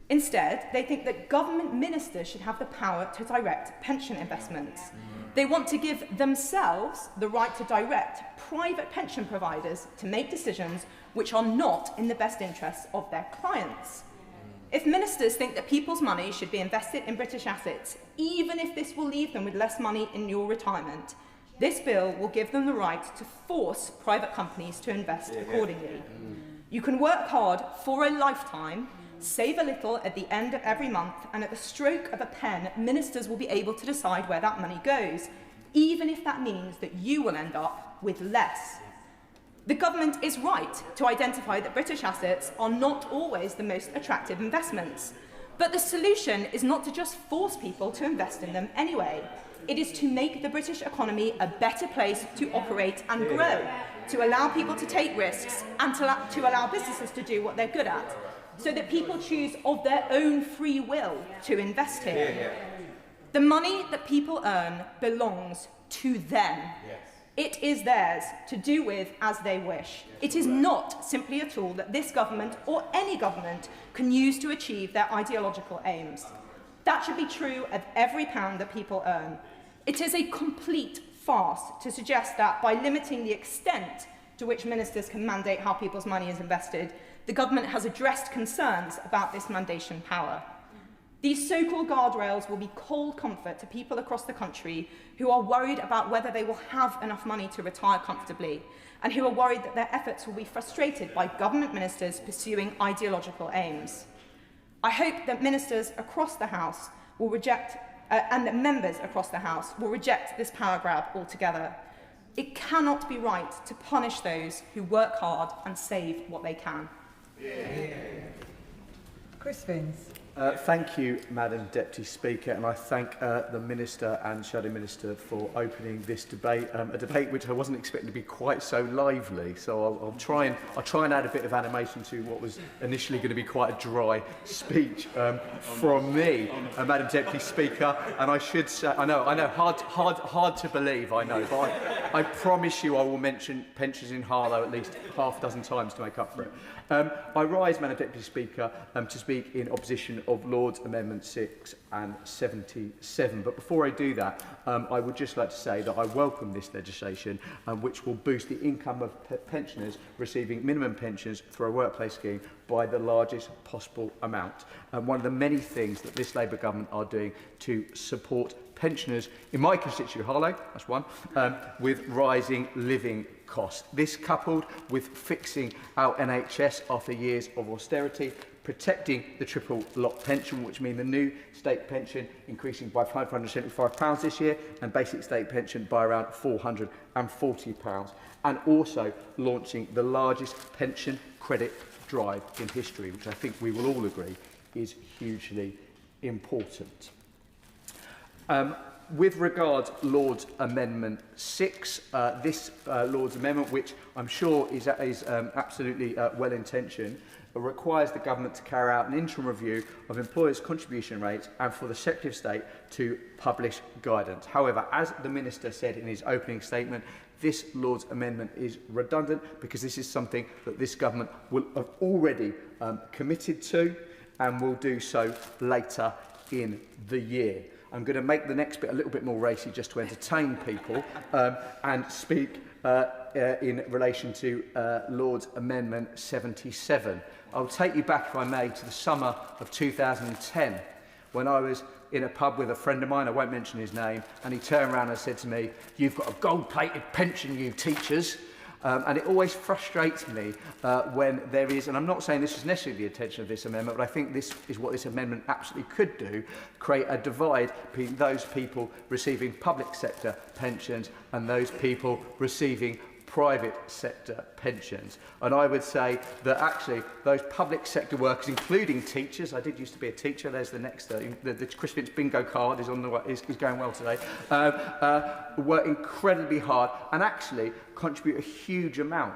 Instead, they think that government ministers should have the power to direct pension investments. They want to give themselves the right to direct private pension providers to make decisions which are not in the best interests of their clients. If ministers think that people's money should be invested in British assets, even if this will leave them with less money in your retirement, this bill will give them the right to force private companies to invest accordingly. You can work hard for a lifetime, save a little at the end of every month, and at the stroke of a pen, ministers will be able to decide where that money goes, even if that means that you will end up with less. The government is right to identify that British assets are not always the most attractive investments. But the solution is not to just force people to invest in them anyway. It is to make the British economy a better place to operate and grow, to allow people to take risks and to allow businesses to do what they're good at, so that people choose of their own free will to invest here. The money that people earn belongs to them. It is theirs to do with as they wish. It is not simply a tool that this government or any government can use to achieve their ideological aims. That should be true of every pound that people earn. It is a complete farce to suggest that by limiting the extent to which ministers can mandate how people's money is invested, the government has addressed concerns about this mandation power. These so-called guardrails will be cold comfort to people across the country who are worried about whether they will have enough money to retire comfortably, and who are worried that their efforts will be frustrated by government ministers pursuing ideological aims. I hope that ministers across the House will reject, and that members across the House will reject this power grab altogether. It cannot be right to punish those who work hard and save what they can. Chris Vins. Thank you, Madam Deputy Speaker, and I thank the Minister and Shadow Minister for opening this debate, a debate which I wasn't expecting to be quite so lively. So I'll try and add a bit of animation to what was initially going to be quite a dry speech from me, Madam Deputy Speaker. And I should say, I know, hard to believe, I know, but I promise you I will mention pensions in Harlow at least half a dozen times to make up for it. I rise, Madam Deputy Speaker, to speak in opposition of Lord's Amendment 6 and 77. But before I do that, I would just like to say that I welcome this legislation, which will boost the income of pensioners receiving minimum pensions through a workplace scheme by the largest possible amount. One of the many things that this Labour government are doing to support pensioners in my constituency, Harlow, that's one, with rising living cost. This, coupled with fixing our NHS after years of austerity, protecting the triple lock pension, which means the new state pension increasing by £575 this year and basic state pension by around £440, and also launching the largest pension credit drive in history, which I think we will all agree is hugely important. With regard Lord's Amendment 6, this Lord's Amendment, which I'm sure is absolutely well-intentioned, requires the government to carry out an interim review of employers' contribution rates and for the Secretary of State to publish guidance. However, as the Minister said in his opening statement, this Lord's Amendment is redundant because this is something that this government will have already committed to and will do so later in the year. I'm going to make the next bit a little bit more racy just to entertain people and speak in relation to Lord's Amendment 77. I'll take you back, if I may, to the summer of 2010 when I was in a pub with a friend of mine, I won't mention his name, and he turned around and said to me, "You've got a gold-plated pension, you teachers." And it always frustrates me when there is, and I'm not saying this is necessarily the intention of this amendment, but I think this is what this amendment absolutely could do, create a divide between those people receiving public sector pensions and those people receiving private sector pensions. And I would say that actually those public sector workers, including teachers, I did used to be a teacher, there's the next, the Chris Finch bingo card is on the way, is going well today, work incredibly hard and actually contribute a huge amount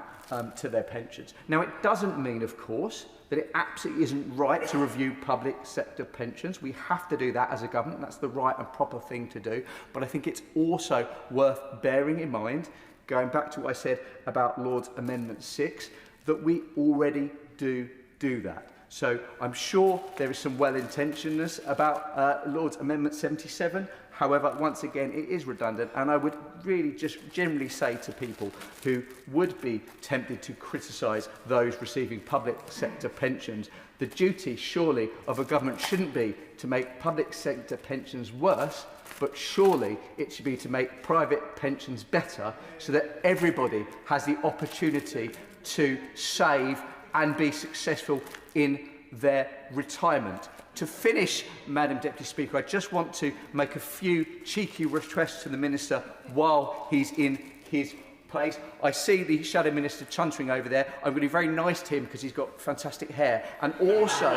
to their pensions. Now, it doesn't mean, of course, that it absolutely isn't right to review public sector pensions. We have to do that as a government. That's the right and proper thing to do. But I think it's also worth bearing in mind, going back to what I said about Lord's Amendment 6, that we already do that. So I'm sure there is some well-intentionedness about Lord's Amendment 77. However, once again, it is redundant, and I would really just generally say to people who would be tempted to criticise those receiving public sector pensions, the duty, surely, of a government shouldn't be to make public sector pensions worse, but surely it should be to make private pensions better so that everybody has the opportunity to save and be successful in their retirement. To finish, Madam Deputy Speaker, I just want to make a few cheeky requests to the Minister while he's in his place. I see the Shadow Minister chuntering over there. I'm going to be very nice to him because he's got fantastic hair, and also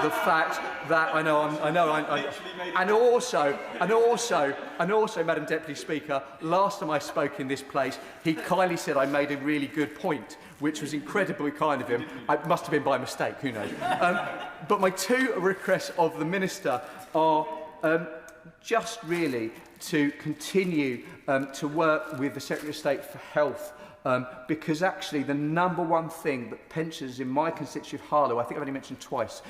the fact that and also, Madam Deputy Speaker, last time I spoke in this place, he kindly said I made a really good point, which was incredibly kind of him. It must have been by mistake, who knows? But my two requests of the Minister are just really to continue to work with the Secretary of State for Health, because actually the number one thing that pensioners in my constituency of Harlow, I think I've only mentioned twice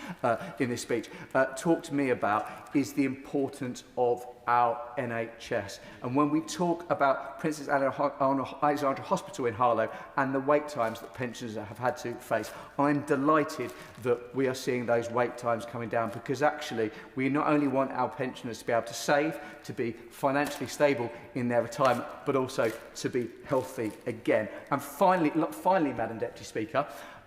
in this speech, talk to me about is the importance of our NHS. And when we talk about Princess Alexandra Hospital in Harlow and the wait times that pensioners have had to face, I'm delighted that we are seeing those wait times coming down, because actually we not only want our pensioners to be able to save, to be financially stable in their retirement, but also to be healthy again. And finally, Madam Deputy Speaker,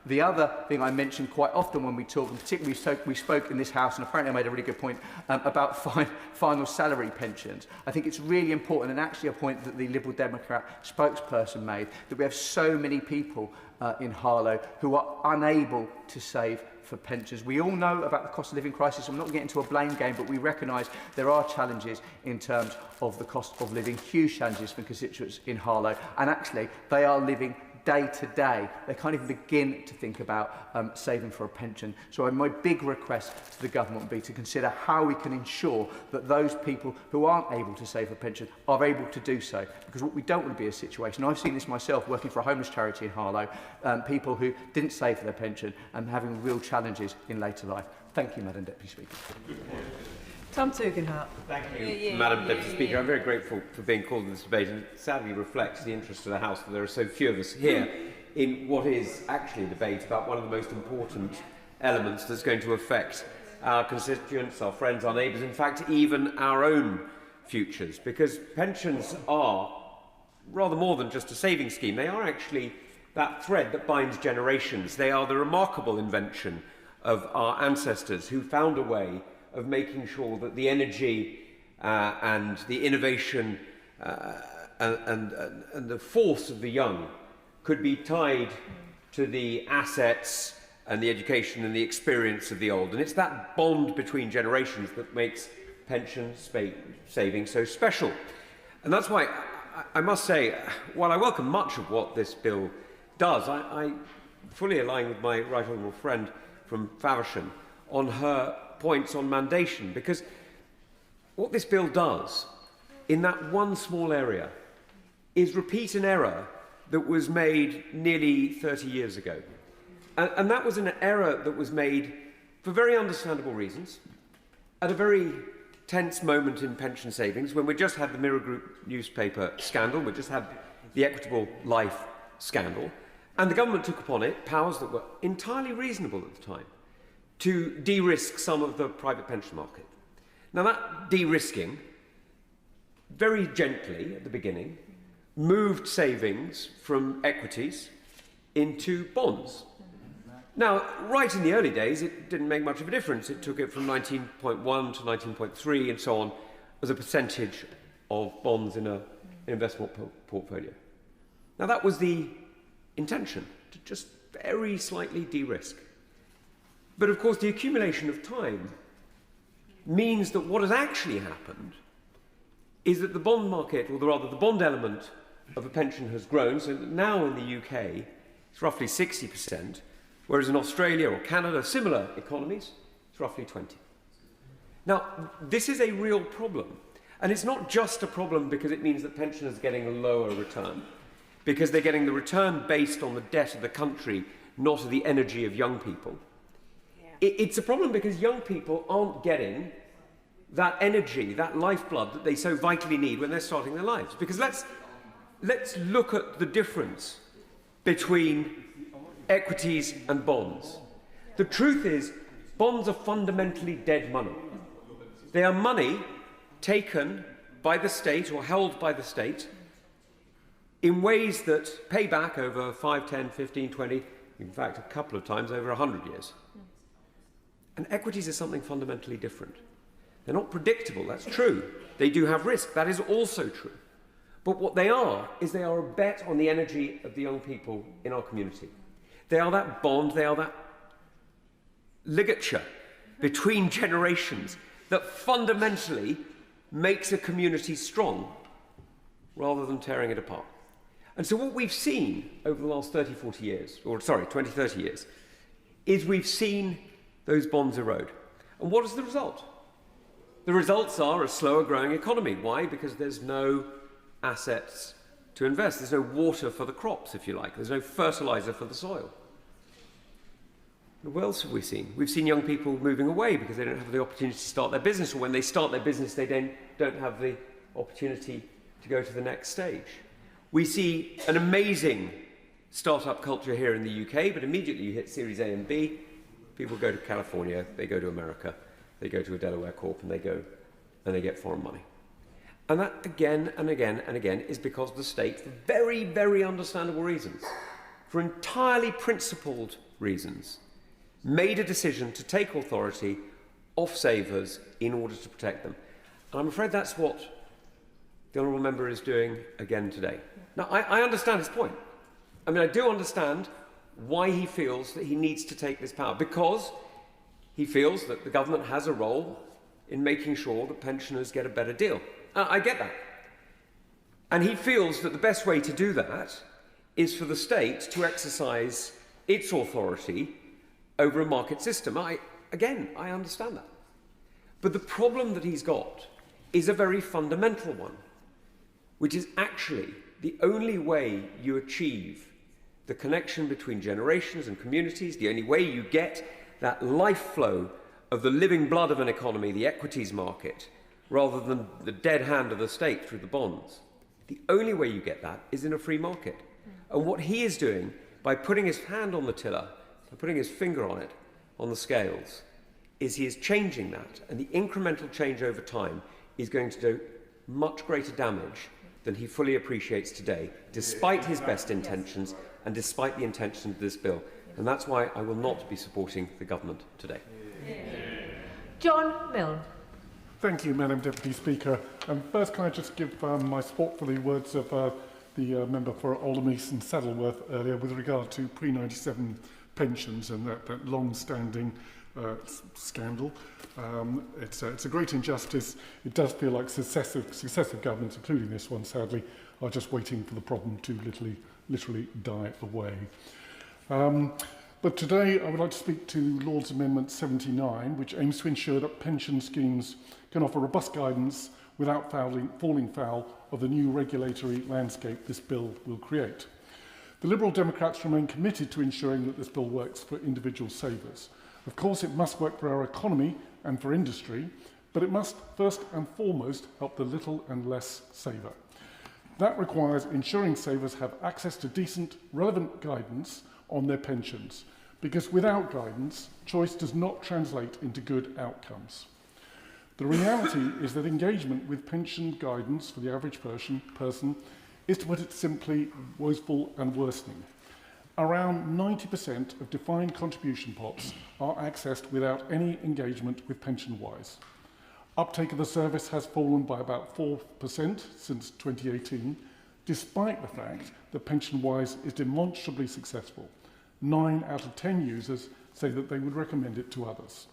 the other thing I mention quite often when we talk, and particularly we spoke in this House, and apparently I made a really good point about final salary pensions. I think it's really important, and actually a point that the Liberal Democrat spokesperson made, that we have so many people in Harlow who are unable to save for pensions. We all know about the cost of living crisis. I'm not getting into a blame game, but we recognise there are challenges in terms of the cost of living, huge challenges for constituents in Harlow, and actually they are living day to day. They can't even begin to think about saving for a pension. So my big request to the government would be to consider how we can ensure that those people who aren't able to save a pension are able to do so. Because what we don't want to be a situation, I've seen this myself working for a homeless charity in Harlow, people who didn't save for their pension and having real challenges in later life. Thank you, Madam Deputy Speaker. Tom Tugendhat. Thank you, Madam Deputy Speaker. I'm very grateful for being called to this debate, and it sadly reflects the interest of the House that there are so few of us here in what is actually a debate about one of the most important elements that's going to affect our constituents, our friends, our neighbours, in fact, even our own futures. Because pensions are rather more than just a saving scheme. They are actually that thread that binds generations. They are the remarkable invention of our ancestors who found a way of making sure that the energy and the innovation and the force of the young could be tied to the assets and the education and the experience of the old. And it's that bond between generations that makes pension saving so special. And that's why I must say, while I welcome much of what this bill does, I fully align with my right honourable friend from Faversham on her points on mandation, because what this bill does in that one small area is repeat an error that was made nearly 30 years ago. And that was an error that was made for very understandable reasons, at a very tense moment in pension savings, when we just had the Mirror Group newspaper scandal, we just had the Equitable Life scandal, and the government took upon it powers that were entirely reasonable at the time to de-risk some of the private pension market. Now that de-risking, very gently at the beginning, moved savings from equities into bonds. Now, right in the early days, it didn't make much of a difference. It took it from 19.1 to 19.3 and so on as a percentage of bonds in an investment portfolio. Now, that was the intention, to just very slightly de-risk. But of course, the accumulation of time means that what has actually happened is that the bond market, or rather the bond element of a pension has grown, so that now in the UK it's roughly 60%, whereas in Australia or Canada, similar economies, it's roughly 20%. Now, this is a real problem. And it's not just a problem because it means that pensioners are getting a lower return, because they're getting the return based on the debt of the country, not the energy of young people. It's a problem because young people aren't getting that energy, that lifeblood that they so vitally need when they're starting their lives. Because let's look at the difference between equities and bonds. The truth is, bonds are fundamentally dead money. They are money taken by the state or held by the state in ways that pay back over 5, 10, 15, 20, in fact, a couple of times over 100 years. And equities are something fundamentally different. They're not predictable, that's true. They do have risk, that is also true. But what they are is they are a bet on the energy of the young people in our community. They are that bond, they are that ligature between generations that fundamentally makes a community strong rather than tearing it apart. And so what we've seen over the last 20, 30 years, is we've seen those bonds erode. And what is the result? The results are a slower growing economy. Why? Because there's no assets to invest. There's no water for the crops, if you like. There's no fertilizer for the soil. What else have we seen? We've seen young people moving away because they don't have the opportunity to start their business, or when they start their business, they don't have the opportunity to go to the next stage. We see an amazing startup culture here in the UK, but immediately you hit Series A and B, people go to California, they go to America, they go to a Delaware Corp, and they go and they get foreign money. And that again and again and again is because the state, for very, very understandable reasons, for entirely principled reasons, made a decision to take authority off savers in order to protect them. And I'm afraid that's what the Honourable Member is doing again today. Now, I understand his point. I mean, I do understand why he feels that he needs to take this power, because he feels that the government has a role in making sure that pensioners get a better deal. I get that. And he feels that the best way to do that is for the state to exercise its authority over a market system. I understand that. But the problem that he's got is a very fundamental one, which is actually the only way you achieve the connection between generations and communities, the only way you get that life flow of the living blood of an economy, the equities market, rather than the dead hand of the state through the bonds. The only way you get that is in a free market. And what he is doing, by putting his hand on the tiller, by putting his finger on it, on the scales, is he is changing that. And the incremental change over time is going to do much greater damage than he fully appreciates today, despite his best intentions and despite the intentions of this bill. And that's why I will not be supporting the government today. John Milne. Thank you, Madam Deputy Speaker. First, can I just give my support for the words of the member for Oldham East and Saddleworth earlier with regard to pre-97 pensions and that long-standing scandal. It's a great injustice. It does feel like successive governments, including this one, sadly, are just waiting for the problem to literally die away. But today I would like to speak to Lord's Amendment 79, which aims to ensure that pension schemes can offer robust guidance without falling foul of the new regulatory landscape this bill will create. The Liberal Democrats remain committed to ensuring that this bill works for individual savers. Of course, it must work for our economy and for industry, but it must first and foremost help the little and less saver. That requires ensuring savers have access to decent, relevant guidance on their pensions, because without guidance, choice does not translate into good outcomes. The reality is that engagement with pension guidance for the average person is, to put it simply, woeful and worsening. Around 90% of defined contribution pots are accessed without any engagement with PensionWise. Uptake of the service has fallen by about 4% since 2018, despite the fact that PensionWise is demonstrably successful. 9 out of 10 users say that they would recommend it to others.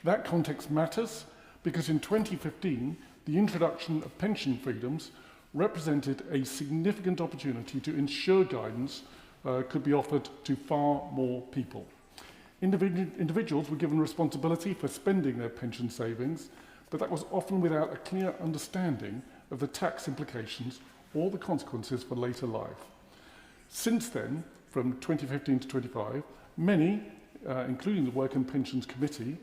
That context matters because in 2015, the introduction of pension freedoms represented a significant opportunity to ensure guidance could be offered to far more people. Individuals were given responsibility for spending their pension savings, but that was often without a clear understanding of the tax implications or the consequences for later life. Since then, from 2015 to 25, many, including the Work and Pensions Committee,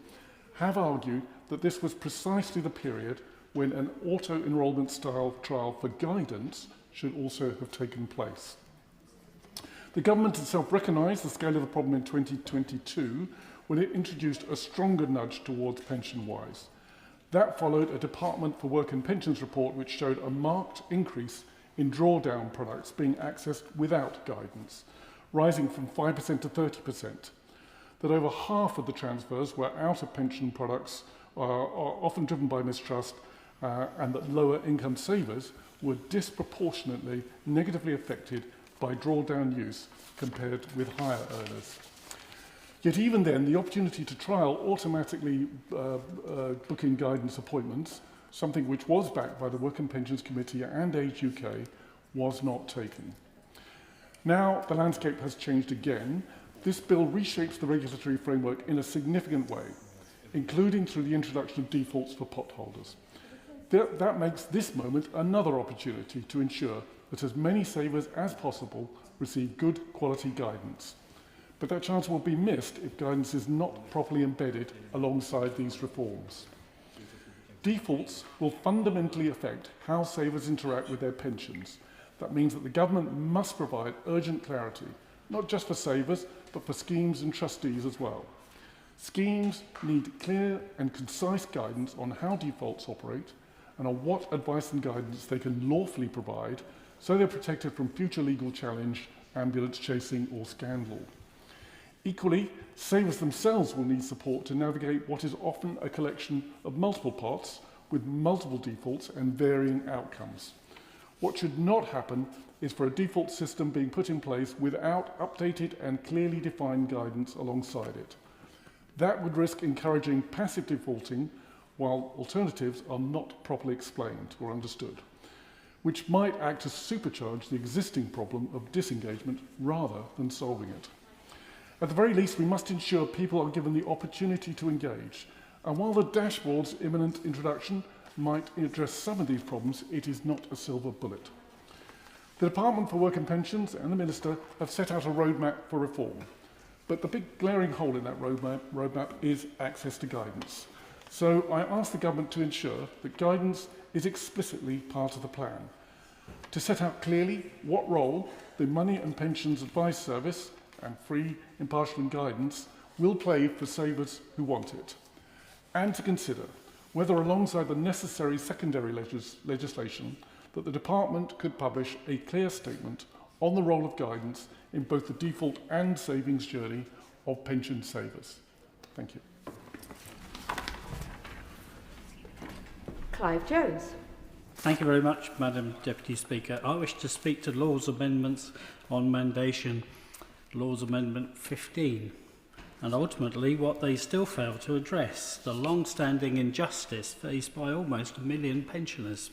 have argued that this was precisely the period when an auto-enrolment style trial for guidance should also have taken place. The government itself recognised the scale of the problem in 2022 when it introduced a stronger nudge towards PensionWise. That followed a Department for Work and Pensions report which showed a marked increase in drawdown products being accessed without guidance, rising from 5% to 30%. That over half of the transfers were out of pension products are often driven by mistrust, and that lower income savers were disproportionately negatively affected by drawdown use compared with higher earners. Yet even then, the opportunity to trial automatically booking guidance appointments, something which was backed by the Work and Pensions Committee and Age UK, was not taken. Now the landscape has changed again. This bill reshapes the regulatory framework in a significant way, including through the introduction of defaults for pot holders. That makes this moment another opportunity to ensure that as many savers as possible receive good quality guidance. But that chance will be missed if guidance is not properly embedded alongside these reforms. Defaults will fundamentally affect how savers interact with their pensions. That means that the government must provide urgent clarity, not just for savers, but for schemes and trustees as well. Schemes need clear and concise guidance on how defaults operate and on what advice and guidance they can lawfully provide so they're protected from future legal challenge, ambulance chasing or scandal. Equally, savers themselves will need support to navigate what is often a collection of multiple pots with multiple defaults and varying outcomes. What should not happen is for a default system being put in place without updated and clearly defined guidance alongside it. That would risk encouraging passive defaulting while alternatives are not properly explained or understood, which might act to supercharge the existing problem of disengagement rather than solving it. At the very least, we must ensure people are given the opportunity to engage. And while the dashboard's imminent introduction might address some of these problems, it is not a silver bullet. The Department for Work and Pensions and the Minister have set out a roadmap for reform. But the big glaring hole in that roadmap is access to guidance. So I ask the government to ensure that guidance is explicitly part of the plan, to set out clearly what role the Money and Pensions Advice Service and free, impartial guidance will play for savers who want it, and to consider whether alongside the necessary secondary legislation, that the Department could publish a clear statement on the role of guidance in both the default and savings journey of pension savers. Thank you. Clive Jones. Thank you very much, Madam Deputy Speaker. I wish to speak to Lord's amendments on mandation, Lord's Amendment 15, and ultimately what they still fail to address, the long-standing injustice faced by almost 1 million pensioners.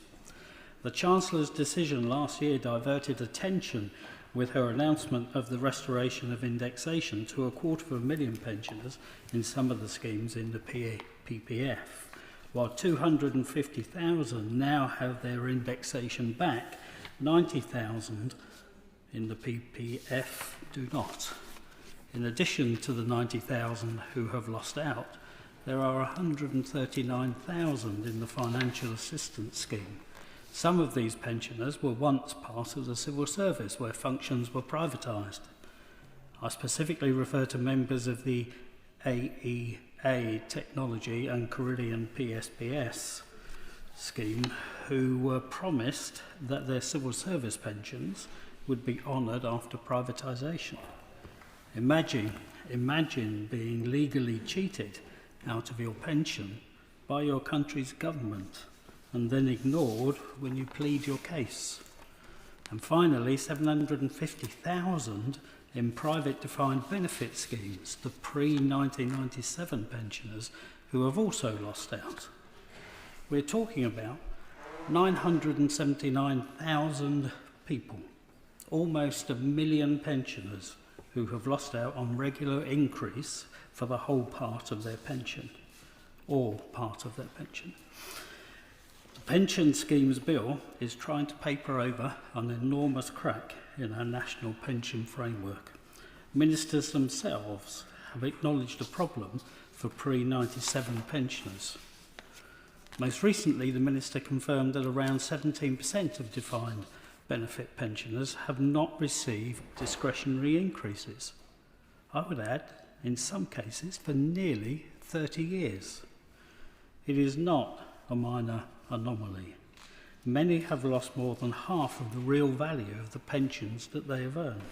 The Chancellor's decision last year diverted attention with her announcement of the restoration of indexation to 250,000 pensioners in some of the schemes in the PPF, while 250,000 now have their indexation back, 90,000 in the PPF do not. In addition to the 90,000 who have lost out, there are 139,000 in the financial assistance scheme. Some of these pensioners were once part of the civil service where functions were privatised. I specifically refer to members of the AEA Technology and Carillion PSPS scheme who were promised that their civil service pensions would be honoured after privatisation. Imagine being legally cheated out of your pension by your country's government and then ignored when you plead your case. And finally, 750,000 in private defined benefit schemes, the pre-1997 pensioners who have also lost out. We're talking about 979,000 people, almost 1 million pensioners who have lost out on regular increase for the whole part of their pension, or part of their pension. The Pension Schemes Bill is trying to paper over an enormous crack in our national pension framework. Ministers themselves have acknowledged a problem for pre-97 pensioners. Most recently, the Minister confirmed that around 17% of defined benefit pensioners have not received discretionary increases. I would add, in some cases, for nearly 30 years. It is not a minor anomaly. Many have lost more than half of the real value of the pensions that they have earned.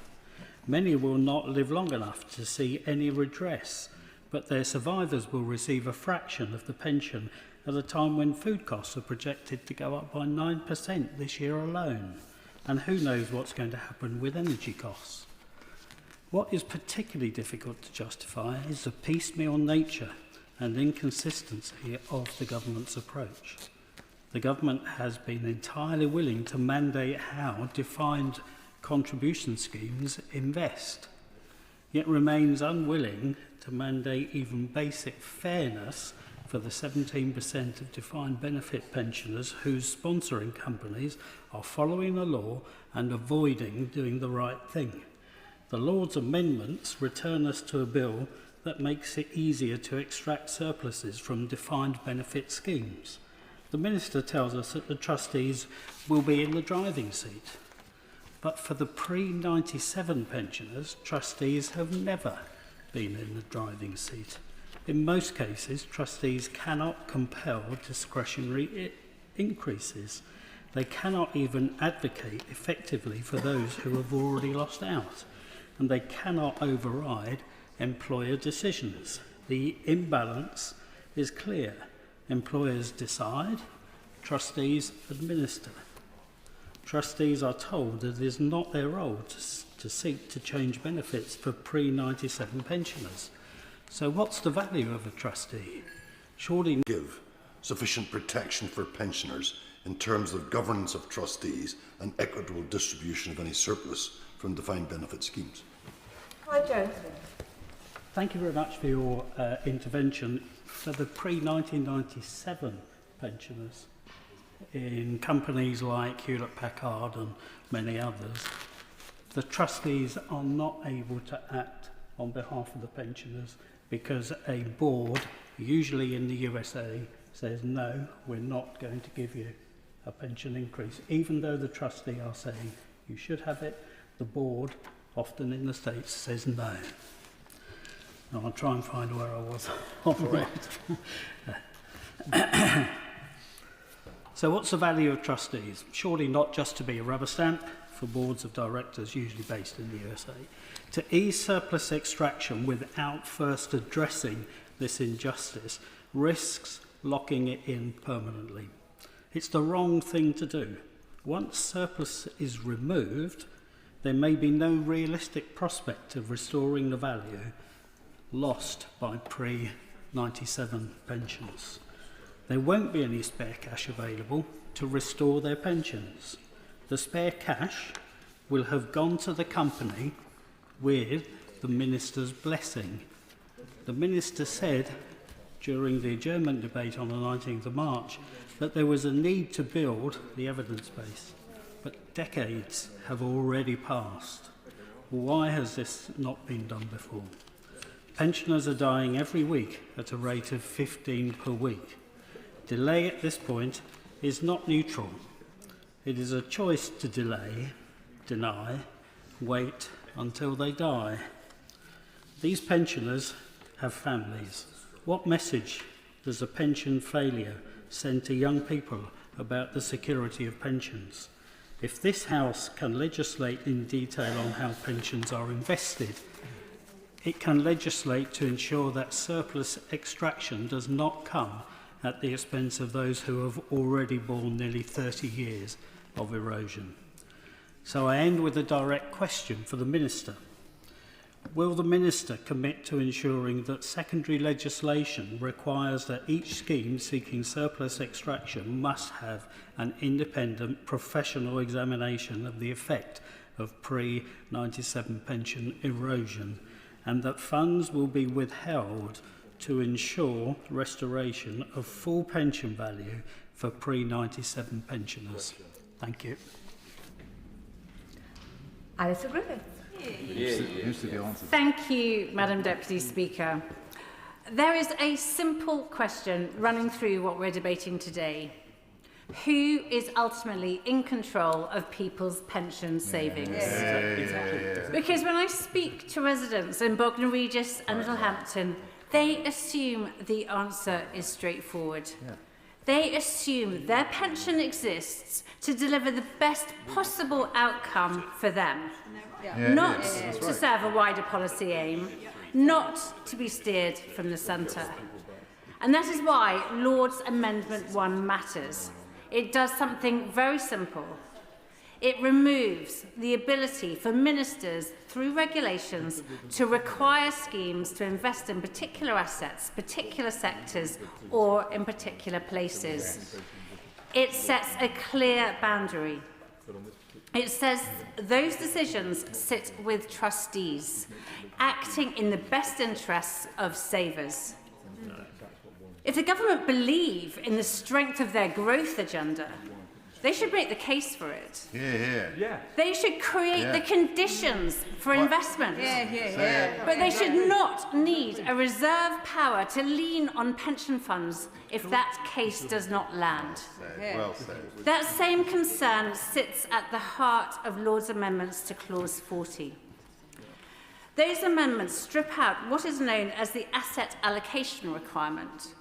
Many will not live long enough to see any redress, but their survivors will receive a fraction of the pension at a time when food costs are projected to go up by 9% this year alone. And who knows what's going to happen with energy costs. What is particularly difficult to justify is the piecemeal nature and inconsistency of the government's approach. The government has been entirely willing to mandate how defined contribution schemes invest, yet remains unwilling to mandate even basic fairness for the 17% of defined benefit pensioners whose sponsoring companies are following the law and avoiding doing the right thing. The Lord's amendments return us to a bill that makes it easier to extract surpluses from defined benefit schemes. The Minister tells us that the trustees will be in the driving seat. But for the pre-97 pensioners, trustees have never been in the driving seat. In most cases, trustees cannot compel discretionary increases. They cannot even advocate effectively for those who have already lost out, and they cannot override employer decisions. The imbalance is clear. Employers decide, trustees administer. Trustees are told that it is not their role to seek to change benefits for pre-97 pensioners. So what's the value of a trustee? Surely give sufficient protection for pensioners in terms of governance of trustees and equitable distribution of any surplus from defined benefit schemes. Clive Jones. Thank you very much for your intervention. For the pre-1997 pensioners in companies like Hewlett-Packard and many others, the trustees are not able to act on behalf of the pensioners because a board, usually in the USA, says, no, we're not going to give you a pension increase. Even though the trustee are saying you should have it, the board, often in the States, says no. Now, I'll try and find where I was on So what's the value of trustees? Surely not just to be a rubber stamp for boards of directors usually based in the USA. To ease surplus extraction without first addressing this injustice risks locking it in permanently. It's the wrong thing to do. Once surplus is removed, there may be no realistic prospect of restoring the value lost by pre-97 pensions. There won't be any spare cash available to restore their pensions. The spare cash will have gone to the company with the Minister's blessing. The Minister said during the adjournment debate on the 19th of March that there was a need to build the evidence base, but decades have already passed. Why has this not been done before? Pensioners are dying every week at a rate of 15 per week. Delay at this point is not neutral. It is a choice to delay, deny, wait until they die. These pensioners have families. What message does a pension failure send to young people about the security of pensions? If this House can legislate in detail on how pensions are invested, it can legislate to ensure that surplus extraction does not come at the expense of those who have already borne nearly 30 years of erosion. So I end with a direct question for the Minister. Will the Minister commit to ensuring that secondary legislation requires that each scheme seeking surplus extraction must have an independent professional examination of the effect of pre-97 pension erosion, and that funds will be withheld to ensure restoration of full pension value for pre-97 pensioners? Thank you. Alison Griffith. Yeah. Thank you, Madam Deputy Speaker. There is a simple question running through what we're debating today. Who is ultimately in control of people's pension savings? Because when I speak to residents in Bognor Regis and Littlehampton, they assume the answer is straightforward. They assume their pension exists to deliver the best possible outcome for them, not to serve a wider policy aim, not to be steered from the centre. And that is why Lord's Amendment 1 matters. It does something very simple. It removes the ability for ministers, through regulations, to require schemes to invest in particular assets, particular sectors, or in particular places. It sets a clear boundary. It says those decisions sit with trustees, acting in the best interests of savers. If the government believe in the strength of their growth agenda, they should make the case for it. They should create the conditions for investment. But they should not need a reserve power to lean on pension funds if that case does not land. That same concern sits at the heart of Lord's amendments to Clause 40. Those amendments strip out what is known as the asset allocation requirement.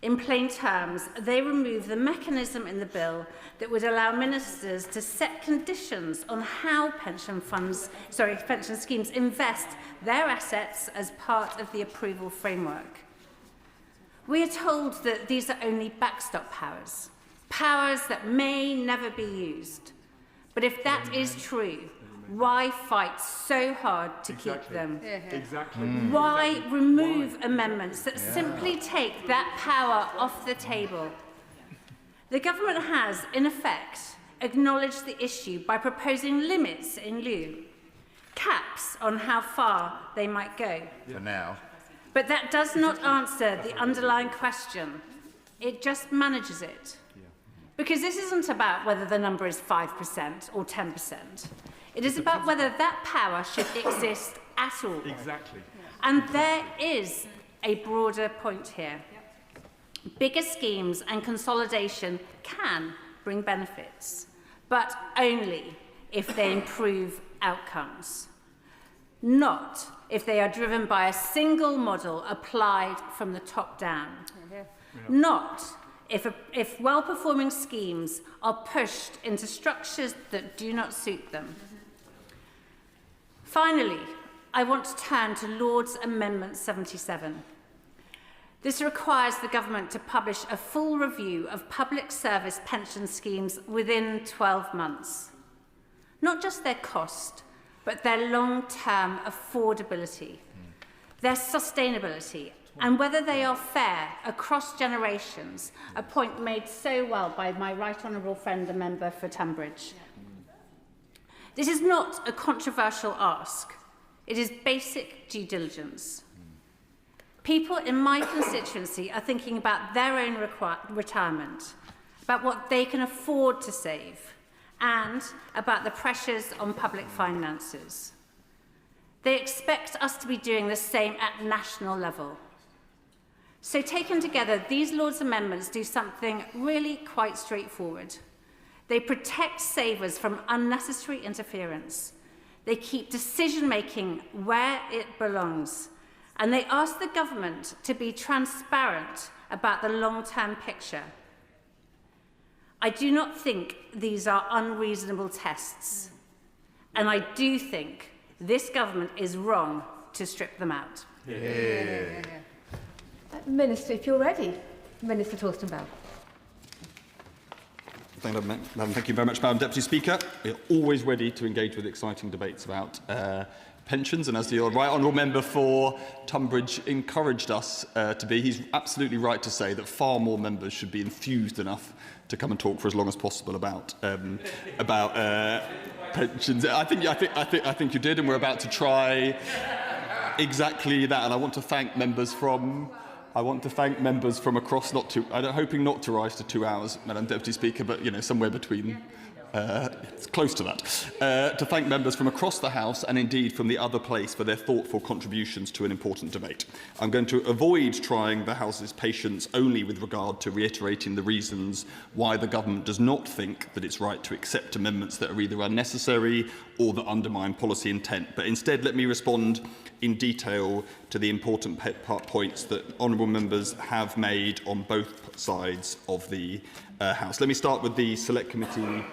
In plain terms, they remove the mechanism in the bill that would allow ministers to set conditions on how pension schemes invest their assets as part of the approval framework. We are told that these are only backstop powers, powers that may never be used. But if that is true, why fight so hard to keep them? Why remove amendments that simply take that power off the table? The government has, in effect, acknowledged the issue by proposing limits in lieu, caps on how far they might go. For now. But that does not answer the underlying question. It just manages it. Because this isn't about whether the number is 5% or 10%. It is about whether that power should exist at all. And there is a broader point here. Bigger schemes and consolidation can bring benefits, but only if they improve outcomes. Not if they are driven by a single model applied from the top down. Not if well-performing schemes are pushed into structures that do not suit them. Finally, I want to turn to Lord's Amendment 77. This requires the government to publish a full review of public service pension schemes within 12 months. Not just their cost, but their long-term affordability, their sustainability, and whether they are fair across generations, a point made so well by my right honourable friend, the member for Tunbridge. This is not a controversial ask. It is basic due diligence. People in my constituency are thinking about their own retirement, about what they can afford to save, and about the pressures on public finances. They expect us to be doing the same at national level. So taken together, these Lord's Amendments do something really quite straightforward. They protect savers from unnecessary interference. They keep decision-making where it belongs. And they ask the government to be transparent about the long-term picture. I do not think these are unreasonable tests. And I do think this government is wrong to strip them out. Yeah. Minister, if you're ready. Minister Torstenbell. Thank you very much, Madam Deputy Speaker. We are always ready to engage with exciting debates about pensions, and as the right honourable member for Tunbridge encouraged us to be, he's absolutely right to say that far more members should be enthused enough to come and talk for as long as possible about pensions. I think you did, and we're about to try exactly that. And I want to thank members from across, hoping not to rise to 2 hours, Madam Deputy Speaker, but somewhere between. It's close to that. To thank members from across the House and indeed from the other place for their thoughtful contributions to an important debate. I'm going to avoid trying the House's patience only with regard to reiterating the reasons why the government does not think that it's right to accept amendments that are either unnecessary or that undermine policy intent. But instead, let me respond in detail to the important points that honourable members have made on both sides of the House. Let me start with the Select Committee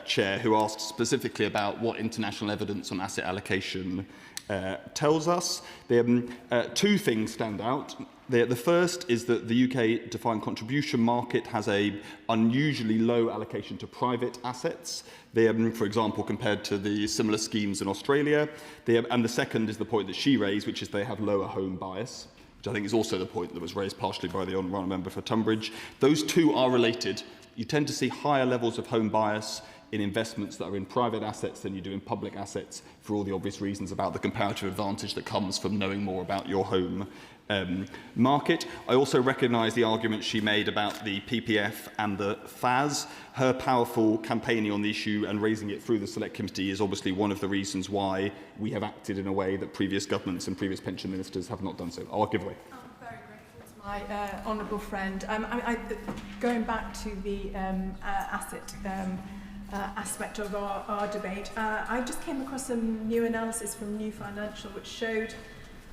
Chair, who asked specifically about what international evidence on asset allocation tells us. Two things stand out. The first is that the UK defined contribution market has an unusually low allocation to private assets, for example, compared to the similar schemes in Australia. And the second is the point that she raised, which is they have lower home bias, which I think is also the point that was raised partially by the honourable member for Tunbridge. Those two are related. You tend to see higher levels of home bias in investments that are in private assets than you do in public assets, for all the obvious reasons about the comparative advantage that comes from knowing more about your home market. I also recognise the argument she made about the PPF and the FAS. Her powerful campaigning on the issue and raising it through the Select Committee is obviously one of the reasons why we have acted in a way that previous governments and previous pension ministers have not done so. I'll give way. My honourable friend, going back to the asset aspect of our debate, I just came across some new analysis from New Financial which showed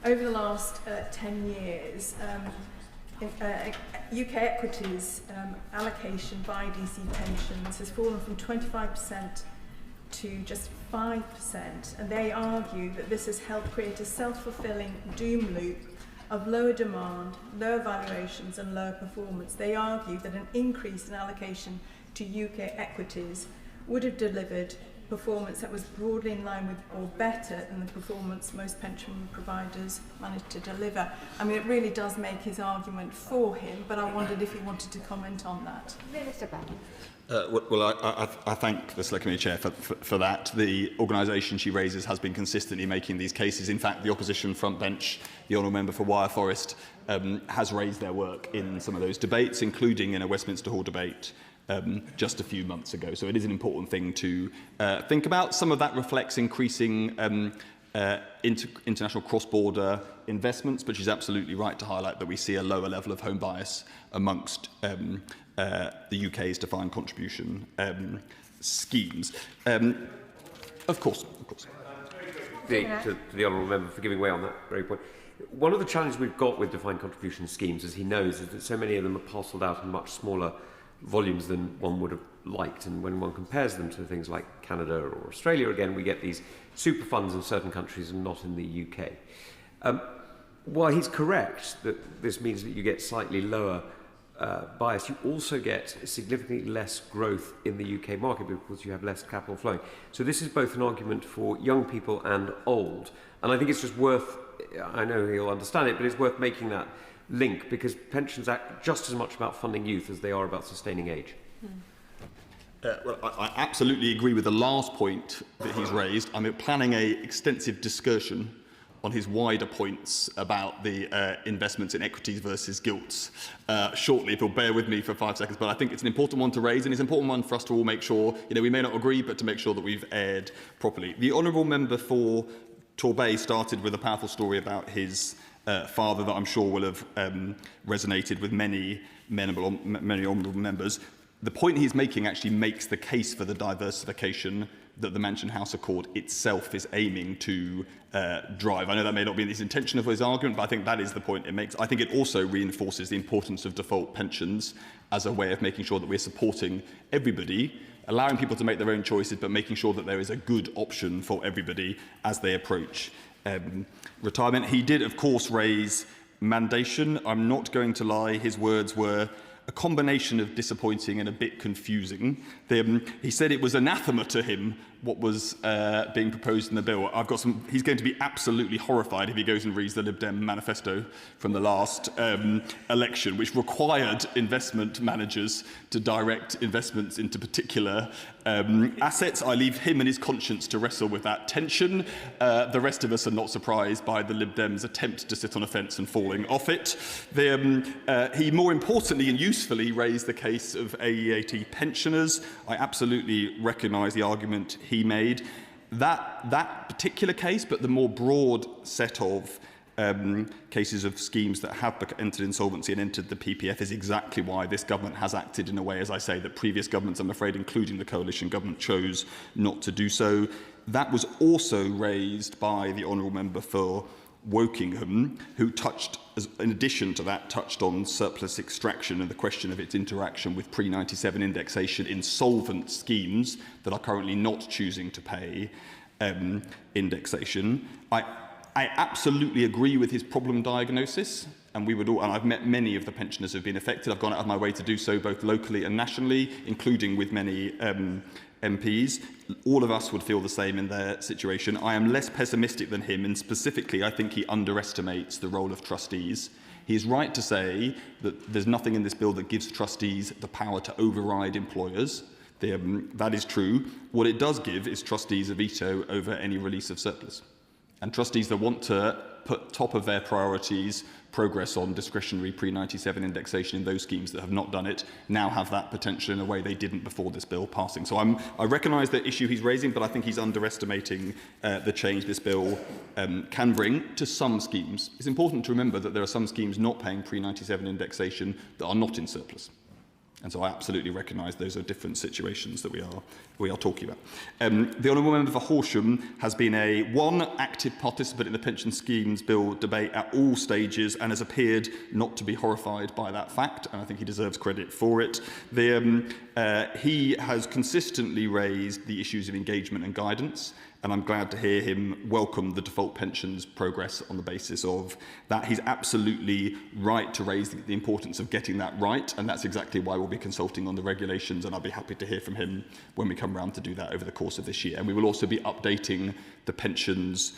over the last 10 years UK equities allocation by DC pensions has fallen from 25% to just 5%, and they argue that this has helped create a self-fulfilling doom loop of lower demand, lower valuations and lower performance. They argue that an increase in allocation to UK equities would have delivered performance that was broadly in line with or better than the performance most pension providers managed to deliver. I mean, it really does make his argument for him, but I wondered if he wanted to comment on that. Minister Bannon. I thank the Select Committee Chair for that. The organisation she raises has been consistently making these cases. In fact, the opposition front bench, the honourable member for Wyre Forest, has raised their work in some of those debates, including in a Westminster Hall debate just a few months ago. So it is an important thing to think about. Some of that reflects increasing international cross-border investments, but she's absolutely right to highlight that we see a lower level of home bias amongst the UK's defined contribution schemes. Of course. To the honourable member for giving way on that very point. One of the challenges we've got with defined contribution schemes, as he knows, is that so many of them are parcelled out in much smaller volumes than one would have liked. And when one compares them to things like Canada or Australia, again, we get these super funds in certain countries and not in the UK. While he's correct that this means that you get slightly lower bias, you also get significantly less growth in the UK market because you have less capital flowing. So this is both an argument for young people and old. And I think it's just worth, I know he'll understand it, but it's worth making that link because pensions are just as much about funding youth as they are about sustaining age. Well, I absolutely agree with the last point that he's raised. I'm planning an extensive discussion on his wider points about the investments in equities versus gilts shortly, if you'll bear with me for 5 seconds. But I think it's an important one to raise, and it's an important one for us to all make sure, we may not agree, but to make sure that we've aired properly. The honourable member for Torbay started with a powerful story about his father that I'm sure will have resonated with many honourable members. The point he's making actually makes the case for the diversification that the Mansion House Accord itself is aiming to drive. I know that may not be his intention of his argument, but I think that is the point it makes. I think it also reinforces the importance of default pensions as a way of making sure that we're supporting everybody, allowing people to make their own choices, but making sure that there is a good option for everybody as they approach retirement. He did, of course, raise mandation. I'm not going to lie, his words were a combination of disappointing and a bit confusing. He said it was anathema to him what was being proposed in the bill. He's going to be absolutely horrified if he goes and reads the Lib Dem manifesto from the last election, which required investment managers to direct investments into particular assets. I leave him and his conscience to wrestle with that tension. The rest of us are not surprised by the Lib Dems' attempt to sit on a fence and falling off it. He more importantly and usefully raised the case of AEAT pensioners. I absolutely recognise the argument he made. That particular case, but the more broad set of cases of schemes that have entered insolvency and entered the PPF is exactly why this government has acted in a way, as I say, that previous governments, I'm afraid, including the coalition government, chose not to do so. That was also raised by the honourable member for Wokingham, who in addition to that, touched on surplus extraction and the question of its interaction with pre-97 indexation in solvent schemes that are currently not choosing to pay indexation. I absolutely agree with his problem diagnosis, and I've met many of the pensioners who have been affected. I've gone out of my way to do so both locally and nationally, including with many MPs. All of us would feel the same in their situation. I am less pessimistic than him, and specifically I think he underestimates the role of trustees. He is right to say that there's nothing in this bill that gives trustees the power to override employers. That is true. What it does give is trustees a veto over any release of surplus. And trustees that want to put top of their priorities progress on discretionary pre-97 indexation in those schemes that have not done it now have that potential in a way they didn't before this bill passing. So I recognise the issue he's raising, but I think he's underestimating the change this bill can bring to some schemes. It's important to remember that there are some schemes not paying pre-97 indexation that are not in surplus. And so I absolutely recognise those are different situations that we are talking about. The honourable member for Horsham has been one active participant in the pension schemes bill debate at all stages and has appeared not to be horrified by that fact, and I think he deserves credit for it. He has consistently raised the issues of engagement and guidance, and I'm glad to hear him welcome the default pensions progress on the basis of that. He's absolutely right to raise the importance of getting that right, and that's exactly why we'll be consulting on the regulations, and I'll be happy to hear from him when we come round to do that over the course of this year. And we will also be updating the pensions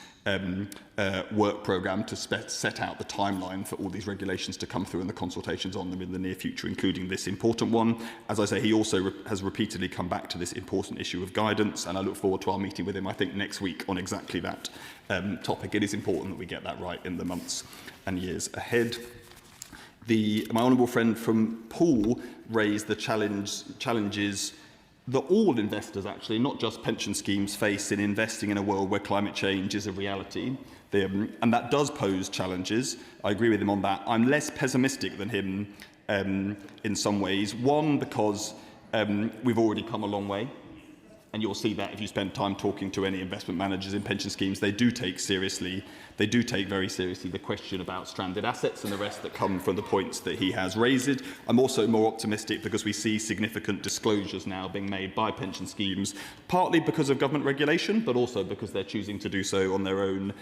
work programme to set out the timeline for all these regulations to come through and the consultations on them in the near future, including this important one. As I say, he also has repeatedly come back to this important issue of guidance, and I look forward to our meeting with him, I think, next week on exactly that topic. It is important that we get that right in the months and years ahead. My honourable friend from Poole raised the challenges that all investors, actually, not just pension schemes, face in investing in a world where climate change is a reality. And that does pose challenges. I agree with him on that. I'm less pessimistic than him in some ways. One, because we've already come a long way. and you'll see that if you spend time talking to any investment managers in pension schemes, they do take very seriously the question about stranded assets and the rest that come from the points that he has raised. I'm also more optimistic because we see significant disclosures now being made by pension schemes, partly because of government regulation, but also because they're choosing to do so on their own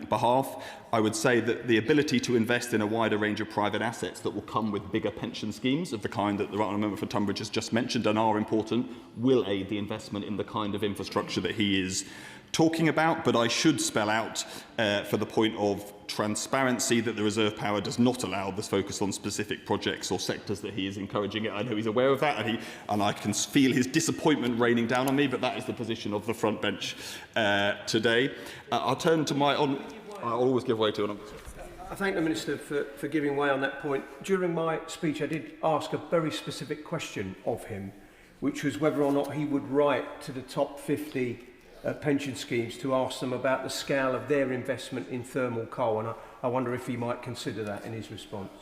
behalf. I would say that the ability to invest in a wider range of private assets that will come with bigger pension schemes of the kind that the Right Honourable Member for Tunbridge has just mentioned and are important will aid the investment in the kind of infrastructure that he is talking about. But I should spell out for the point of transparency that the reserve power does not allow this focus on specific projects or sectors that he is encouraging it. I know he's aware of that, and I can feel his disappointment raining down on me, but that is the position of the front bench today. I'll turn to my... I'll always give way to an... I thank the Minister for giving way on that point. During my speech, I did ask a very specific question of him, which was whether or not he would write to the top 50 pension schemes to ask them about the scale of their investment in thermal coal, and I wonder if he might consider that in his response.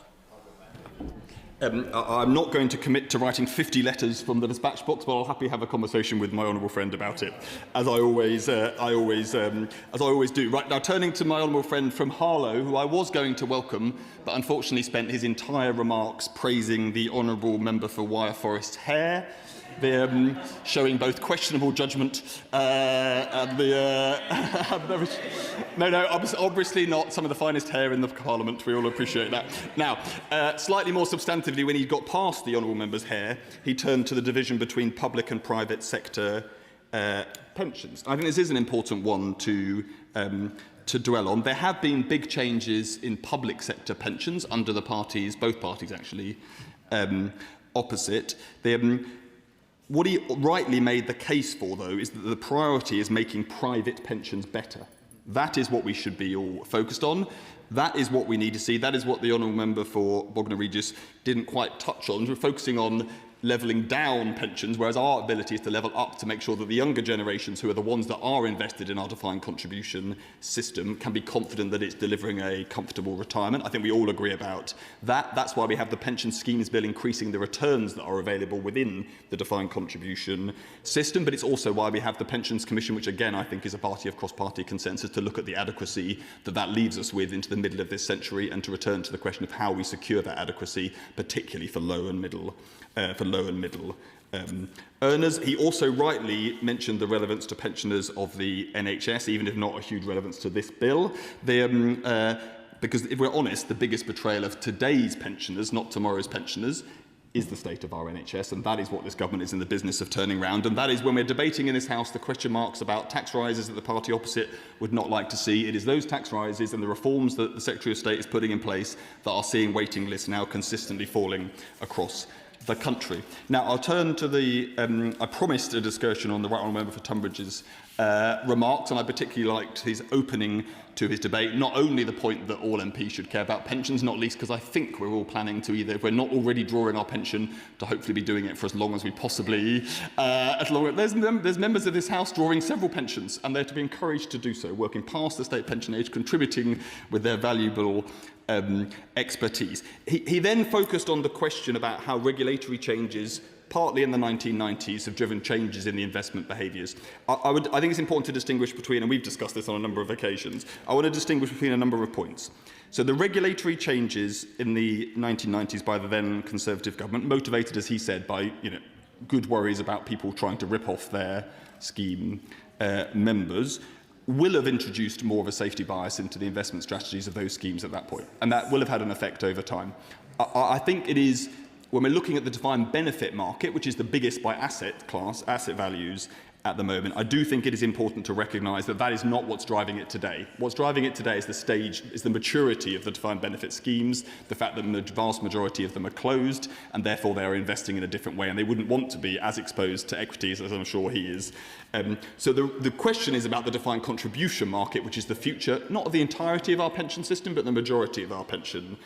I'm not going to commit to writing 50 letters from the dispatch box, but I'll happily have a conversation with my honourable friend about it, as I always do. Right now, turning to my honourable friend from Harlow, who I was going to welcome, but unfortunately spent his entire remarks praising the honourable member for Wyre Forest Hare. They're showing both questionable judgment and no, obviously not some of the finest hair in the Parliament. We all appreciate that. Now, slightly more substantively, when he got past the honourable member's hair, he turned to the division between public and private sector pensions. I think this is an important one to dwell on. There have been big changes in public sector pensions under the parties, both parties actually, opposite. What he rightly made the case for, though, is that the priority is making private pensions better. That is what we should be all focused on. That is what we need to see. That is what the honourable member for Bognor Regis didn't quite touch on. We're focusing on levelling down pensions, whereas our ability is to level up to make sure that the younger generations, who are the ones that are invested in our defined contribution system, can be confident that it's delivering a comfortable retirement. I think we all agree about that. That's why we have the Pension Schemes Bill increasing the returns that are available within the defined contribution system, but it's also why we have the Pensions Commission, which again I think is a party of cross-party consensus, to look at the adequacy that leaves us with into the middle of this century and to return to the question of how we secure that adequacy, particularly for low and middle earners. He also rightly mentioned the relevance to pensioners of the NHS, even if not a huge relevance to this bill. Because if we're honest, the biggest betrayal of today's pensioners, not tomorrow's pensioners, is the state of our NHS, and that is what this government is in the business of turning round. And that is when we're debating in this House the question marks about tax rises that the party opposite would not like to see. It is those tax rises and the reforms that the Secretary of State is putting in place that are seeing waiting lists now consistently falling across the country. Now, I'll turn to the... I promised a discussion on the Right Honourable Member for Tunbridge's remarks, and I particularly liked his opening to his debate, not only the point that all MPs should care about pensions, not least because I think we're all planning to either, if we're not already drawing our pension, to hopefully be doing it for as long as we possibly... there's members of this House drawing several pensions, and they're to be encouraged to do so, working past the state pension age, contributing with their valuable expertise. He then focused on the question about how regulatory changes, partly in the 1990s, have driven changes in the investment behaviours. I think it's important to distinguish between, and we've discussed this on a number of occasions, I want to distinguish between a number of points. So the regulatory changes in the 1990s by the then Conservative government, motivated, as he said, by good worries about people trying to rip off their scheme members, will have introduced more of a safety bias into the investment strategies of those schemes at that point, and that will have had an effect over time. I think it is, when we're looking at the defined benefit market, which is the biggest by asset class, asset values at the moment, I do think it is important to recognise that that is not what's driving it today. What's driving it today is the maturity of the defined benefit schemes, the fact that the vast majority of them are closed, and therefore they are investing in a different way, and they wouldn't want to be as exposed to equities as I'm sure he is. So the question is about the defined contribution market, which is the future, not of the entirety of our pension system, but the majority of our pension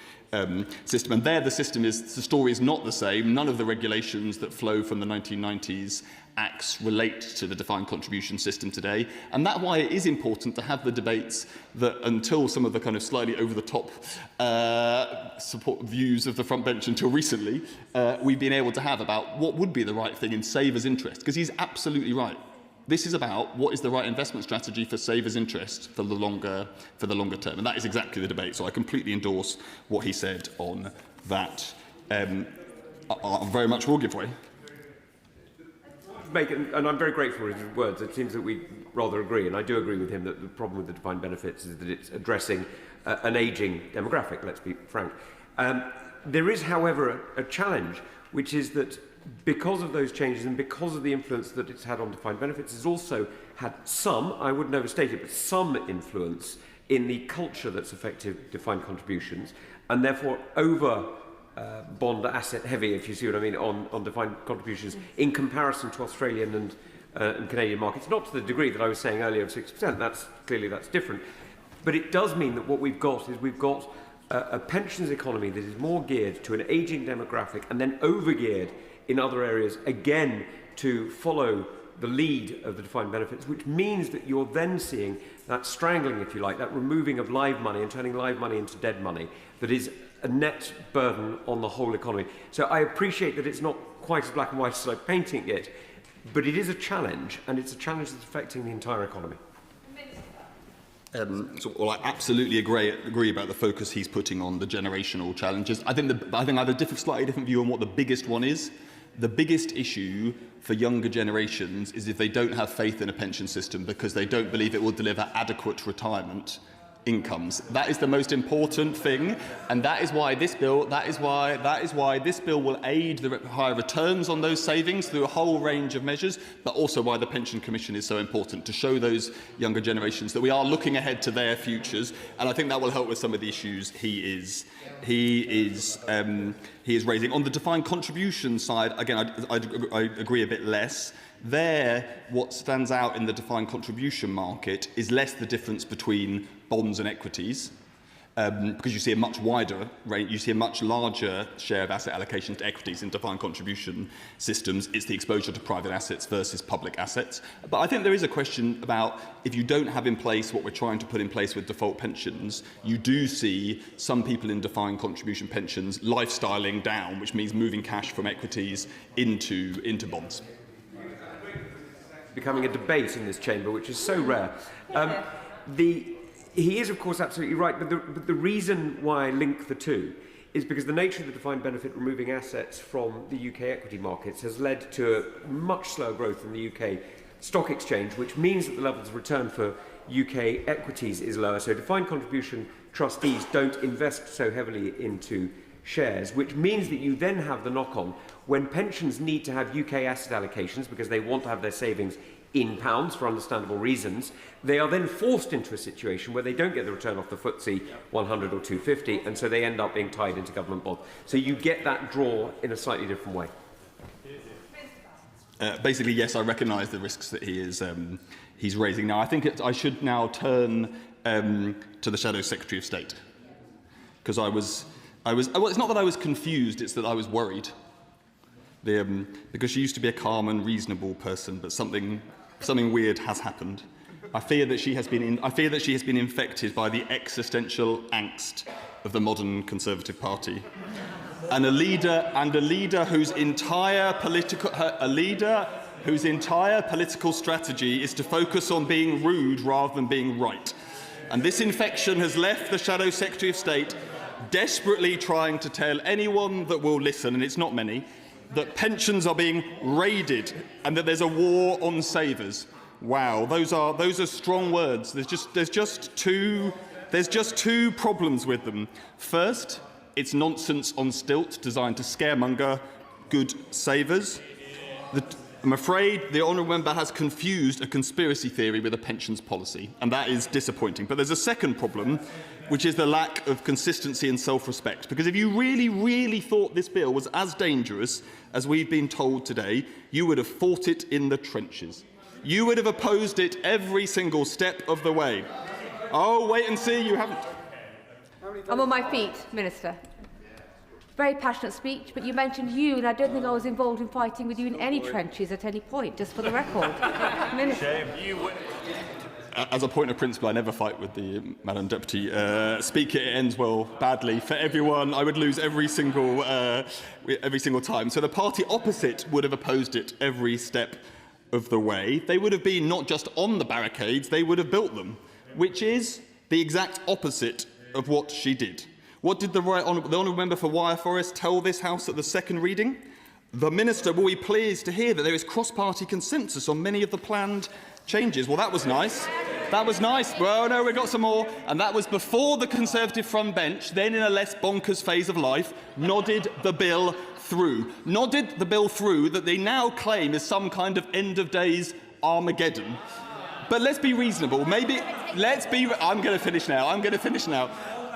system. And there the story is not the same. None of the regulations that flow from the 1990s acts relate to the defined contribution system today. And that's why it is important to have the debates that, until some of the kind of slightly over-the-top support views of the front bench until recently, we've been able to have about what would be the right thing in savers' interest. Because he's absolutely right. This is about what is the right investment strategy for savers' interest for the longer term. And that is exactly the debate. So I completely endorse what he said on that. I very much will give way. And I'm very grateful for his words. It seems that we rather agree, and I do agree with him that the problem with the defined benefits is that it's addressing an ageing demographic, let's be frank. There is, however, a challenge, which is that because of those changes and because of the influence that it's had on defined benefits, it's also had some, I wouldn't overstate it, but some influence in the culture that's affected defined contributions, and therefore over bond asset heavy, if you see what I mean, on defined contributions in comparison to Australian and Canadian markets. Not to the degree that I was saying earlier of 6%, that's different. But it does mean that what we've got is a pensions economy that is more geared to an ageing demographic and then over-geared in other areas, again, to follow the lead of the defined benefits, which means that you're then seeing that strangling, if you like, that removing of live money and turning live money into dead money that is a net burden on the whole economy. So I appreciate that it's not quite as black and white as I'm painting it, but it is a challenge, and it's a challenge that's affecting the entire economy. I absolutely agree about the focus he's putting on the generational challenges. I think I have a slightly different view on what the biggest one is. The biggest issue for younger generations is if they don't have faith in a pension system because they don't believe it will deliver adequate retirement incomes. That is the most important thing, and that is why this bill will aid the higher returns on those savings through a whole range of measures, but also why the Pension Commission is so important, to show those younger generations that we are looking ahead to their futures, and I think that will help with some of the issues he is raising. On the defined contribution side, again, I agree a bit less. There, what stands out in the defined contribution market is less the difference between bonds and equities, because you see a much wider range, you see a much larger share of asset allocation to equities in defined contribution systems. It's the exposure to private assets versus public assets. But I think there is a question about if you don't have in place what we're trying to put in place with default pensions, you do see some people in defined contribution pensions lifestyling down, which means moving cash from equities into bonds. Becoming a debate in this chamber, which is so rare. He is, of course, absolutely right, but the reason why I link the two is because the nature of the defined benefit removing assets from the UK equity markets has led to a much slower growth in the UK stock exchange, which means that the levels of return for UK equities is lower. So defined contribution trustees don't invest so heavily into shares, which means that you then have the knock-on when pensions need to have UK asset allocations because they want to have their savings in pounds for understandable reasons. They are then forced into a situation where they don't get the return off the FTSE 100 or 250, and so they end up being tied into government bonds. So you get that draw in a slightly different way. Basically, yes, I recognise the risks that he's raising. Now, I think I should now turn to the Shadow Secretary of State, because well, it's not that I was confused; it's that I was worried. Because she used to be a calm and reasonable person, but something weird has happened. I fear that she has been infected by the existential angst of the modern Conservative Party, and a leader whose entire political strategy is to focus on being rude rather than being right. And this infection has left the Shadow Secretary of State desperately trying to tell anyone that will listen, and it's not many, that pensions are being raided and that there's a war on savers. Wow, those are strong words. There's just two problems with them. First, it's nonsense on stilts designed to scaremonger good savers. I'm afraid the honourable member has confused a conspiracy theory with a pensions policy, and that is disappointing. But there's a second problem, which is the lack of consistency and self-respect. Because if you really, really thought this bill was as dangerous as we've been told today, you would have fought it in the trenches. You would have opposed it every single step of the way. Oh, wait and see, you haven't. I'm on my feet, Minister. Very passionate speech, but you mentioned you, and I don't think I was involved in fighting with you in any trenches at any point, just for the record. Shame. As a point of principle, I never fight with the Madam Deputy Speaker. It ends well badly for everyone. I would lose every single time. So the party opposite would have opposed it every step of the way. They would have been not just on the barricades, they would have built them, which is the exact opposite of what she did. What did the Honourable Member for Wyre Forest tell this House at the second reading? The Minister will be pleased to hear that there is cross-party consensus on many of the planned changes. Well, that was nice. That was nice. Well, no, we got some more. And that was before the Conservative front bench, then in a less bonkers phase of life, nodded the bill through. Nodded the bill through that they now claim is some kind of end-of-days Armageddon. But let's be reasonable. Maybe let's be. I'm going to finish now. I'm going to finish now.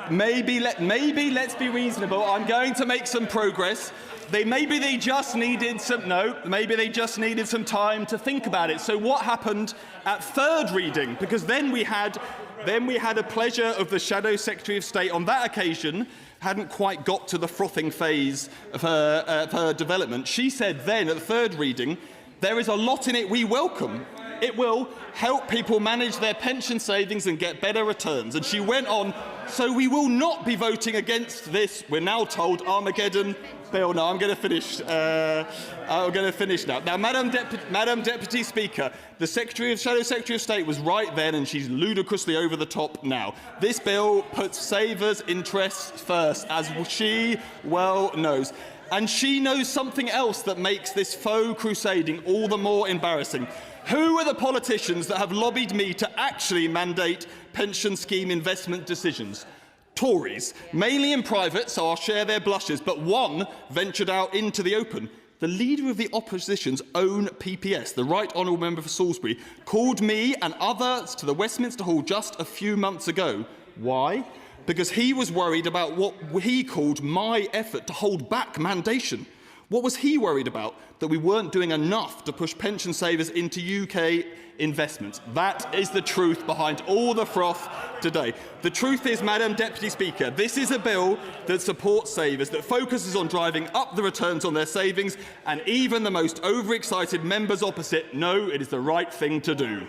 Maybe let's be reasonable. I'm going to make some progress. Maybe they just needed some time to think about it. So what happened at third reading? Because then we had a pleasure of the Shadow Secretary of State on that occasion. Hadn't quite got to the frothing phase of her development. She said then at the third reading, there is a lot in it we welcome. It will help people manage their pension savings and get better returns. And she went on, so we will not be voting against this, we're now told, Armageddon bill. No, I'm going to finish. I'm going to finish now. Now, Madam Deputy Speaker, the Shadow Secretary of State was right then, and she's ludicrously over the top now. This bill puts savers' interests first, as she well knows. And she knows something else that makes this faux crusading all the more embarrassing. Who are the politicians that have lobbied me to actually mandate pension scheme investment decisions? Tories, mainly in private, so I'll share their blushes, but one ventured out into the open. The leader of the opposition's own PPS, the Right Honourable Member for Salisbury, called me and others to the Westminster Hall just a few months ago. Why? Because he was worried about what he called my effort to hold back mandation. What was he worried about? That we weren't doing enough to push pension savers into UK investments. That is the truth behind all the froth today. The truth is, Madam Deputy Speaker, this is a bill that supports savers, that focuses on driving up the returns on their savings, and even the most overexcited members opposite know it is the right thing to do.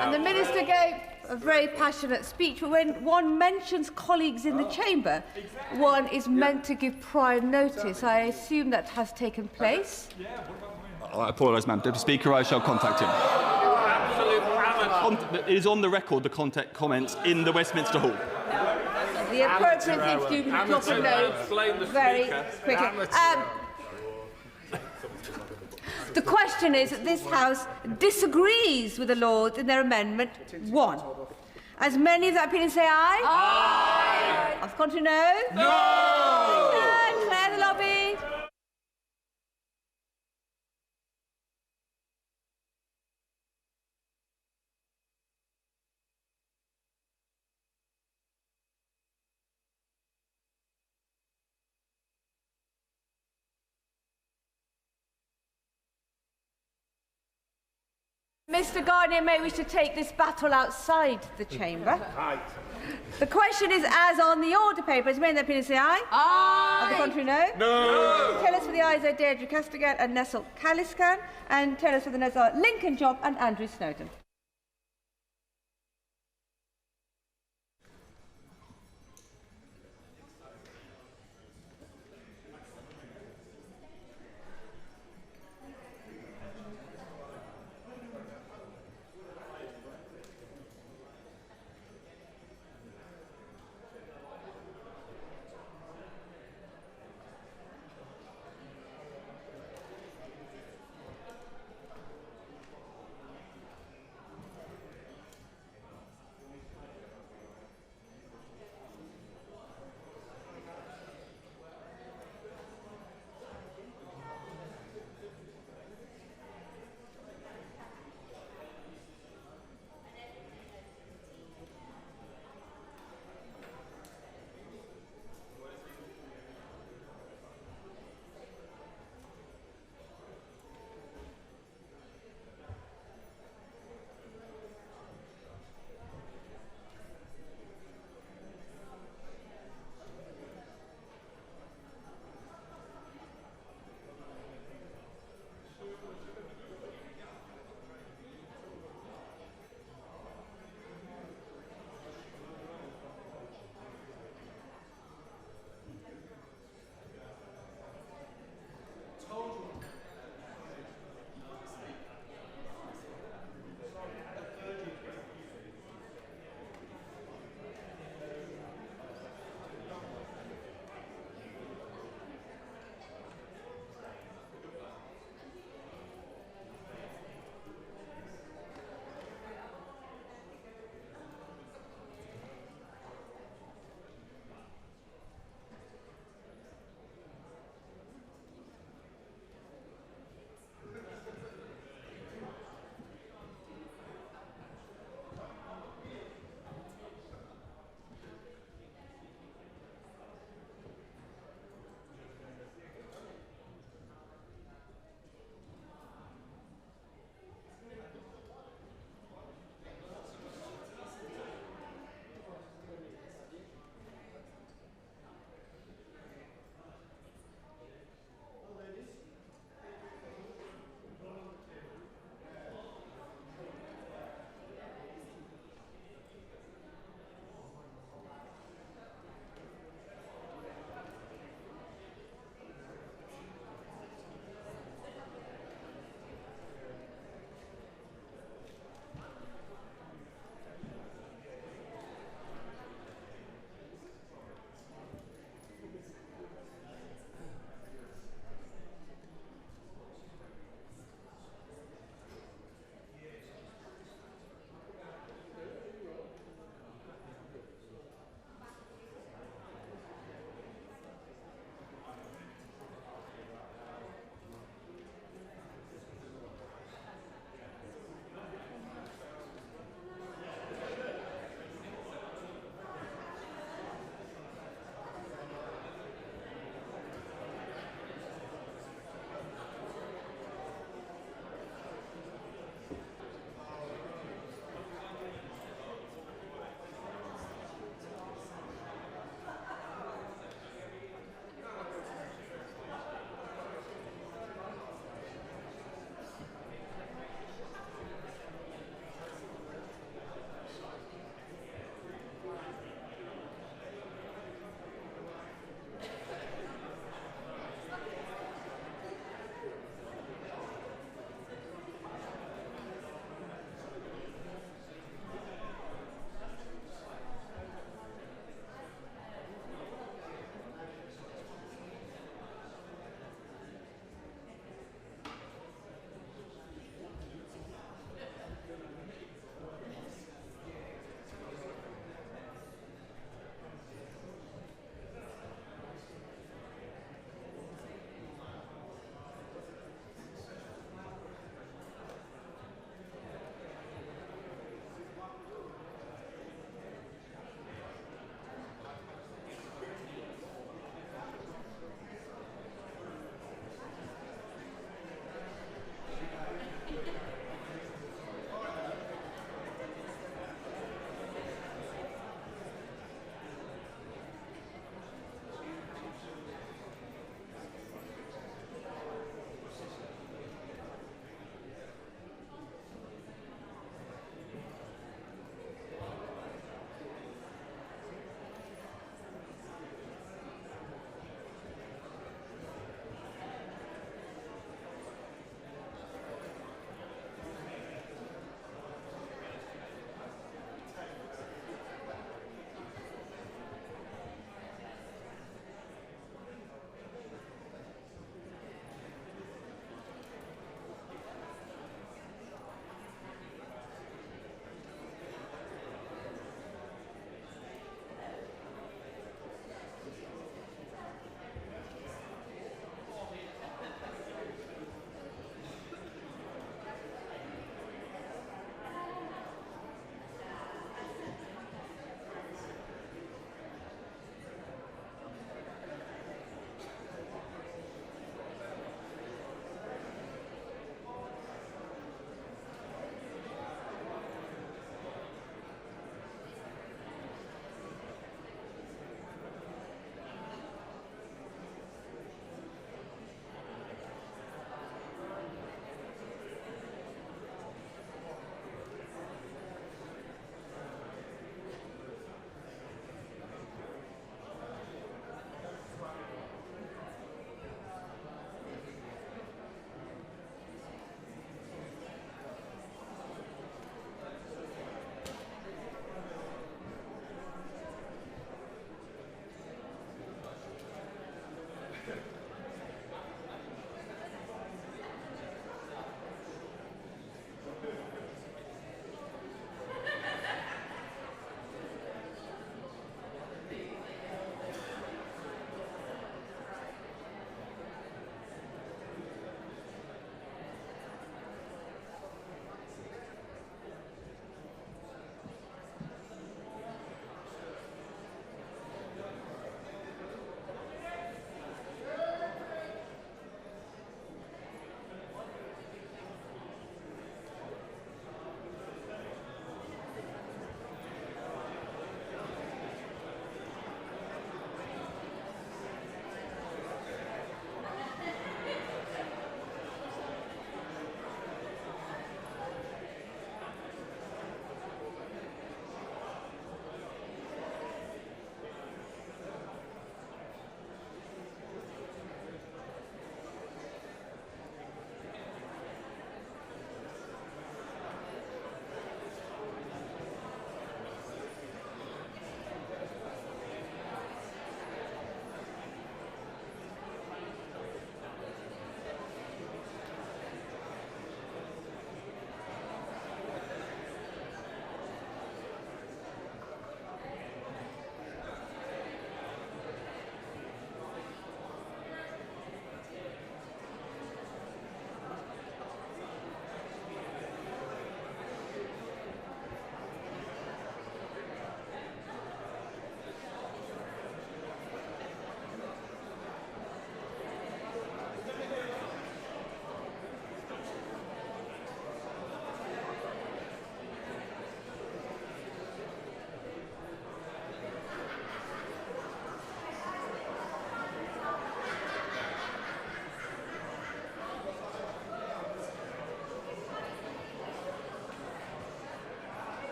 And the Minister gave a very passionate speech, but when one mentions colleagues in the chamber, one is meant to give prior notice. I assume that has taken place. I apologise, Madam Deputy Speaker. I shall contact him. It is on the record, the comments in the Westminster Hall. The appropriate thing to do is drop a note very quickly. The question is that this House disagrees with the Lords in their Amendment 1. As many of that opinion say aye? Aye. Of contrary, no? No! Clear the lobby. Mr Gardiner may wish to take this battle outside the chamber. The question is, as on the order paper, as many of the opinion say aye? Aye. Of the contrary, no? No. Tell us for the ayes are Deirdre Castigan and Nessel Caliscan, and tell us for the noes are Lincoln Job and Andrew Snowden.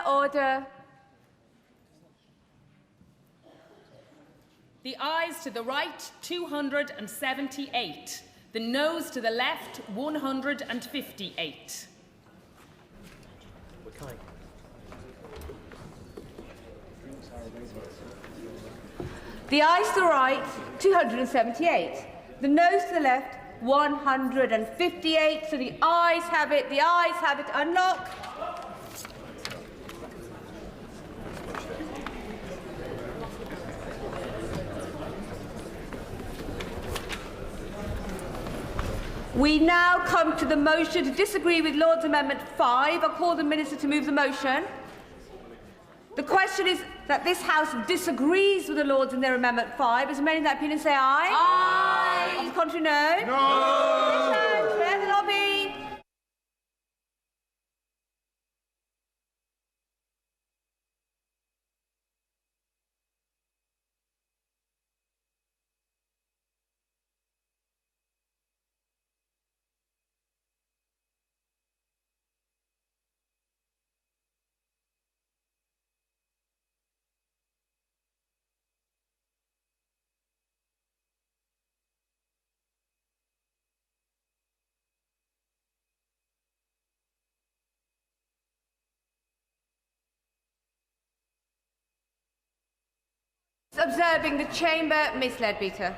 order. The ayes to the right, 278. The noes to the left, 158. The ayes to the right, 278. The noes to the left, 158. So the ayes have it. The ayes have it. Unlock. We now come to the motion to disagree with Lord's Amendment 5. I'll call the Minister to move the motion. The question is that this House disagrees with the Lords in their Amendment 5. Is many in that opinion say aye? Aye. Of the contrary, no? No. Clear the lobby. Observing the chamber, Miss Leadbeater.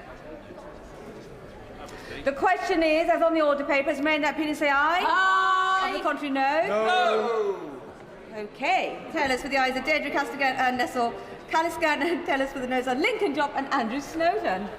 The question is, as on the order papers, may in that opinion say aye? Aye. On the contrary, no? No. Okay. Tell us for the ayes are Deirdre Castigan and Nessel Caliscan, and tell us for the noes are Lincoln Jopp and Andrew Snowden.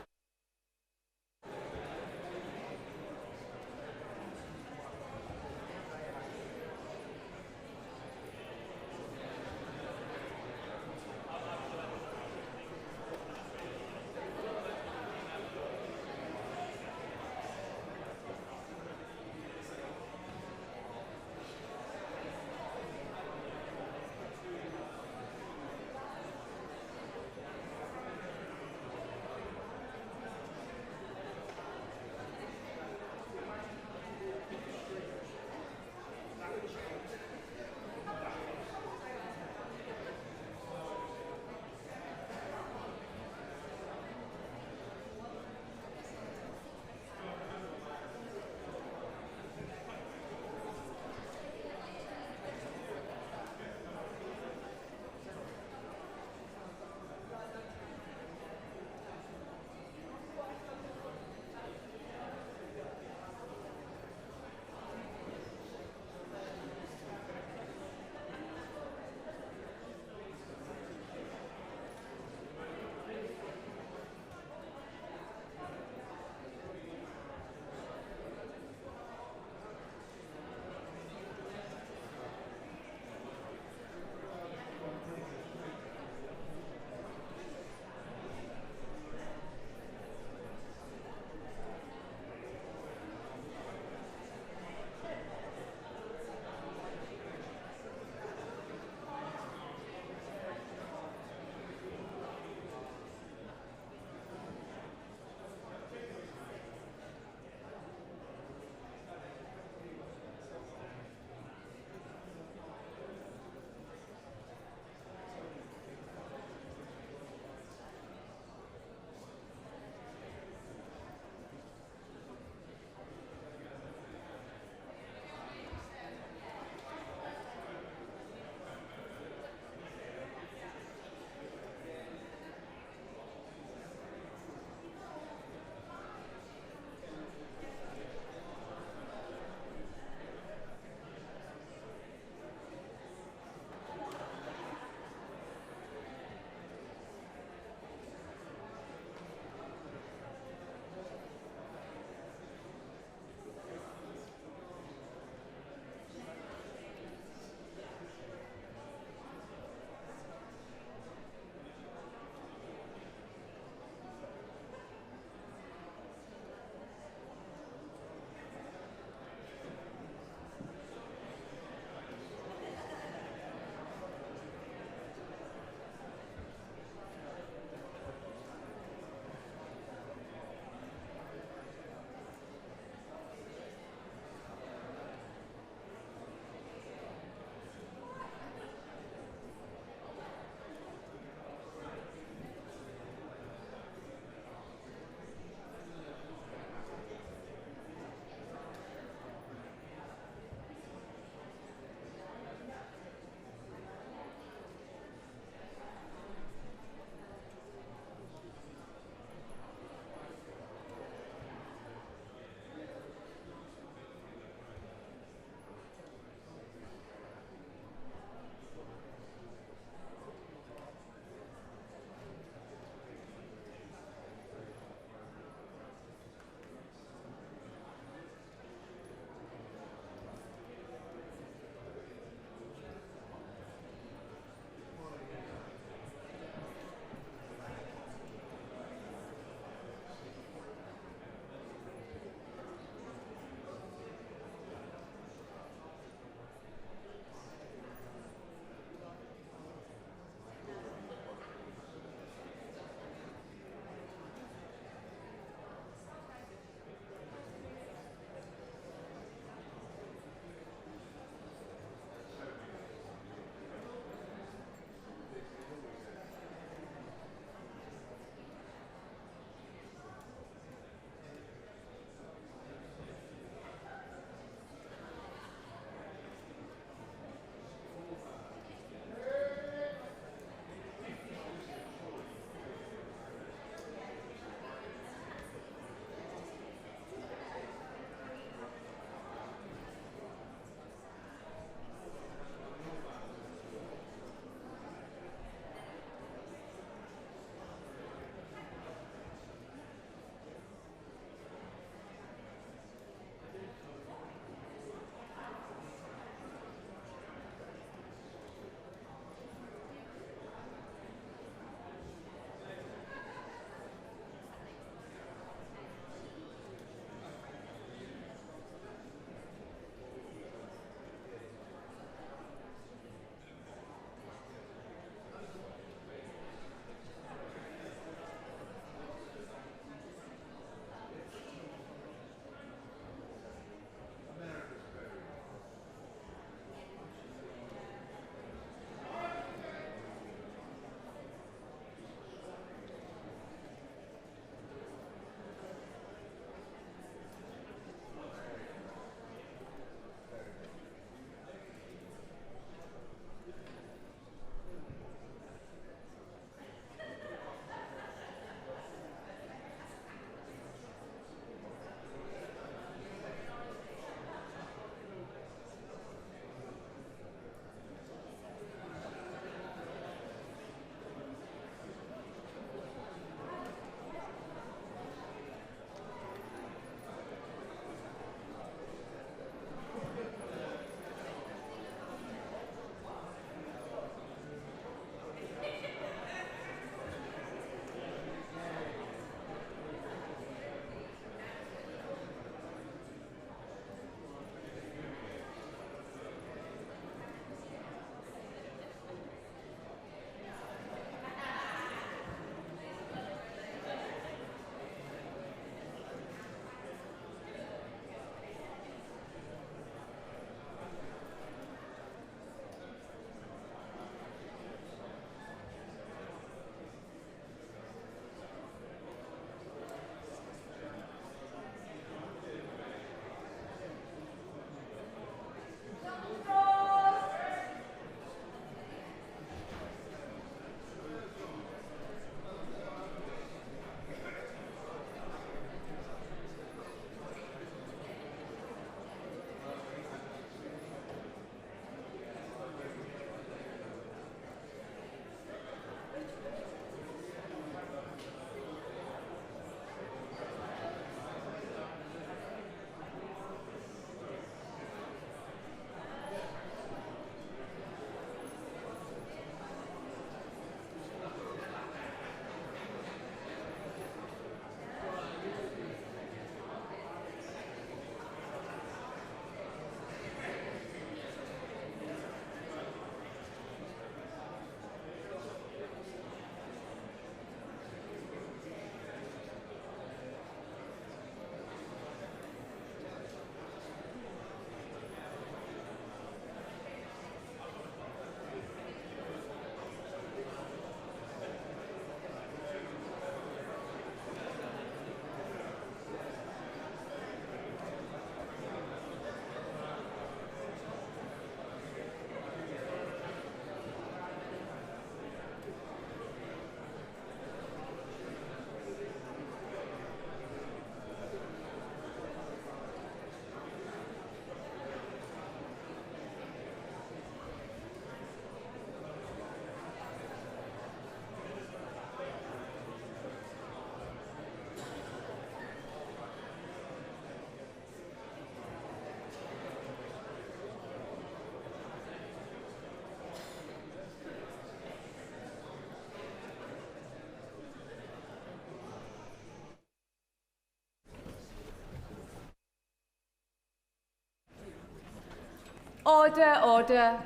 Order, order.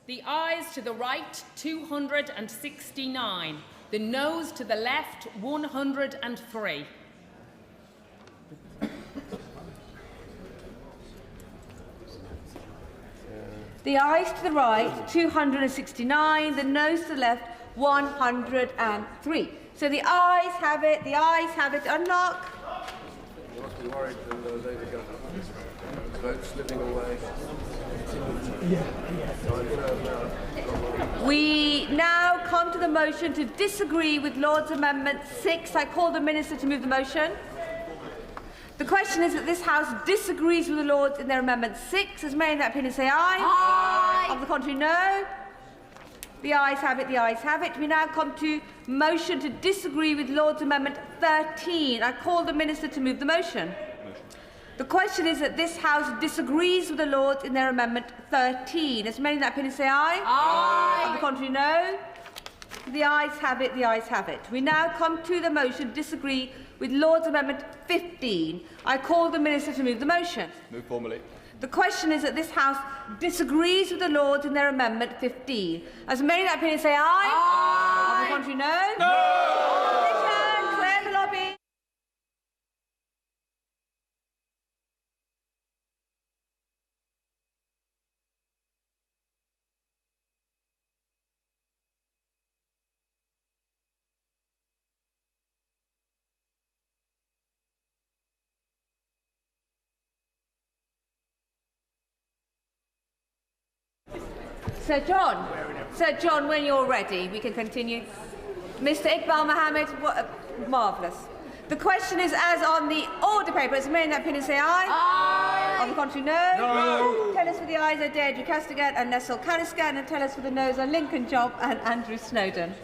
The ayes to the right, 269. The noes to the left, 103. The ayes to the right, 269. The noes to the left, 103. So the ayes have it, the ayes have it. Unlock. You must be worried when those votes slipping away. We now come to the motion to disagree with Lord's Amendment 6. I call the Minister to move the motion. The question is that this House disagrees with the Lords in their Amendment 6. As many in that opinion say aye. Aye. On the contrary, no. The ayes have it, the ayes have it. We now come to motion to disagree with Lord's Amendment 13. I call the Minister to move the motion. The question is that this House disagrees with the Lords in their Amendment 13. As many in that opinion say aye. Aye. On the contrary, no. The ayes have it, the ayes have it. We now come to the motion to disagree with Lord's Amendment 15. I call the Minister to move the motion. Move formally. The question is that this House disagrees with the Lords in their Amendment 15. As many in that opinion say aye. Aye. On the contrary, no. No. Opposition, clear the lobby. Sir John, when you're ready, we can continue. Mr. Iqbal Mohammed, marvellous. The question is as on the order paper. As many in that opinion say aye. Aye. On the contrary, no. No. Tell us for the ayes are Deirdre Castigat and Nessel Caniscan, and tell us for the noes are Lincoln Job and Andrew Snowden.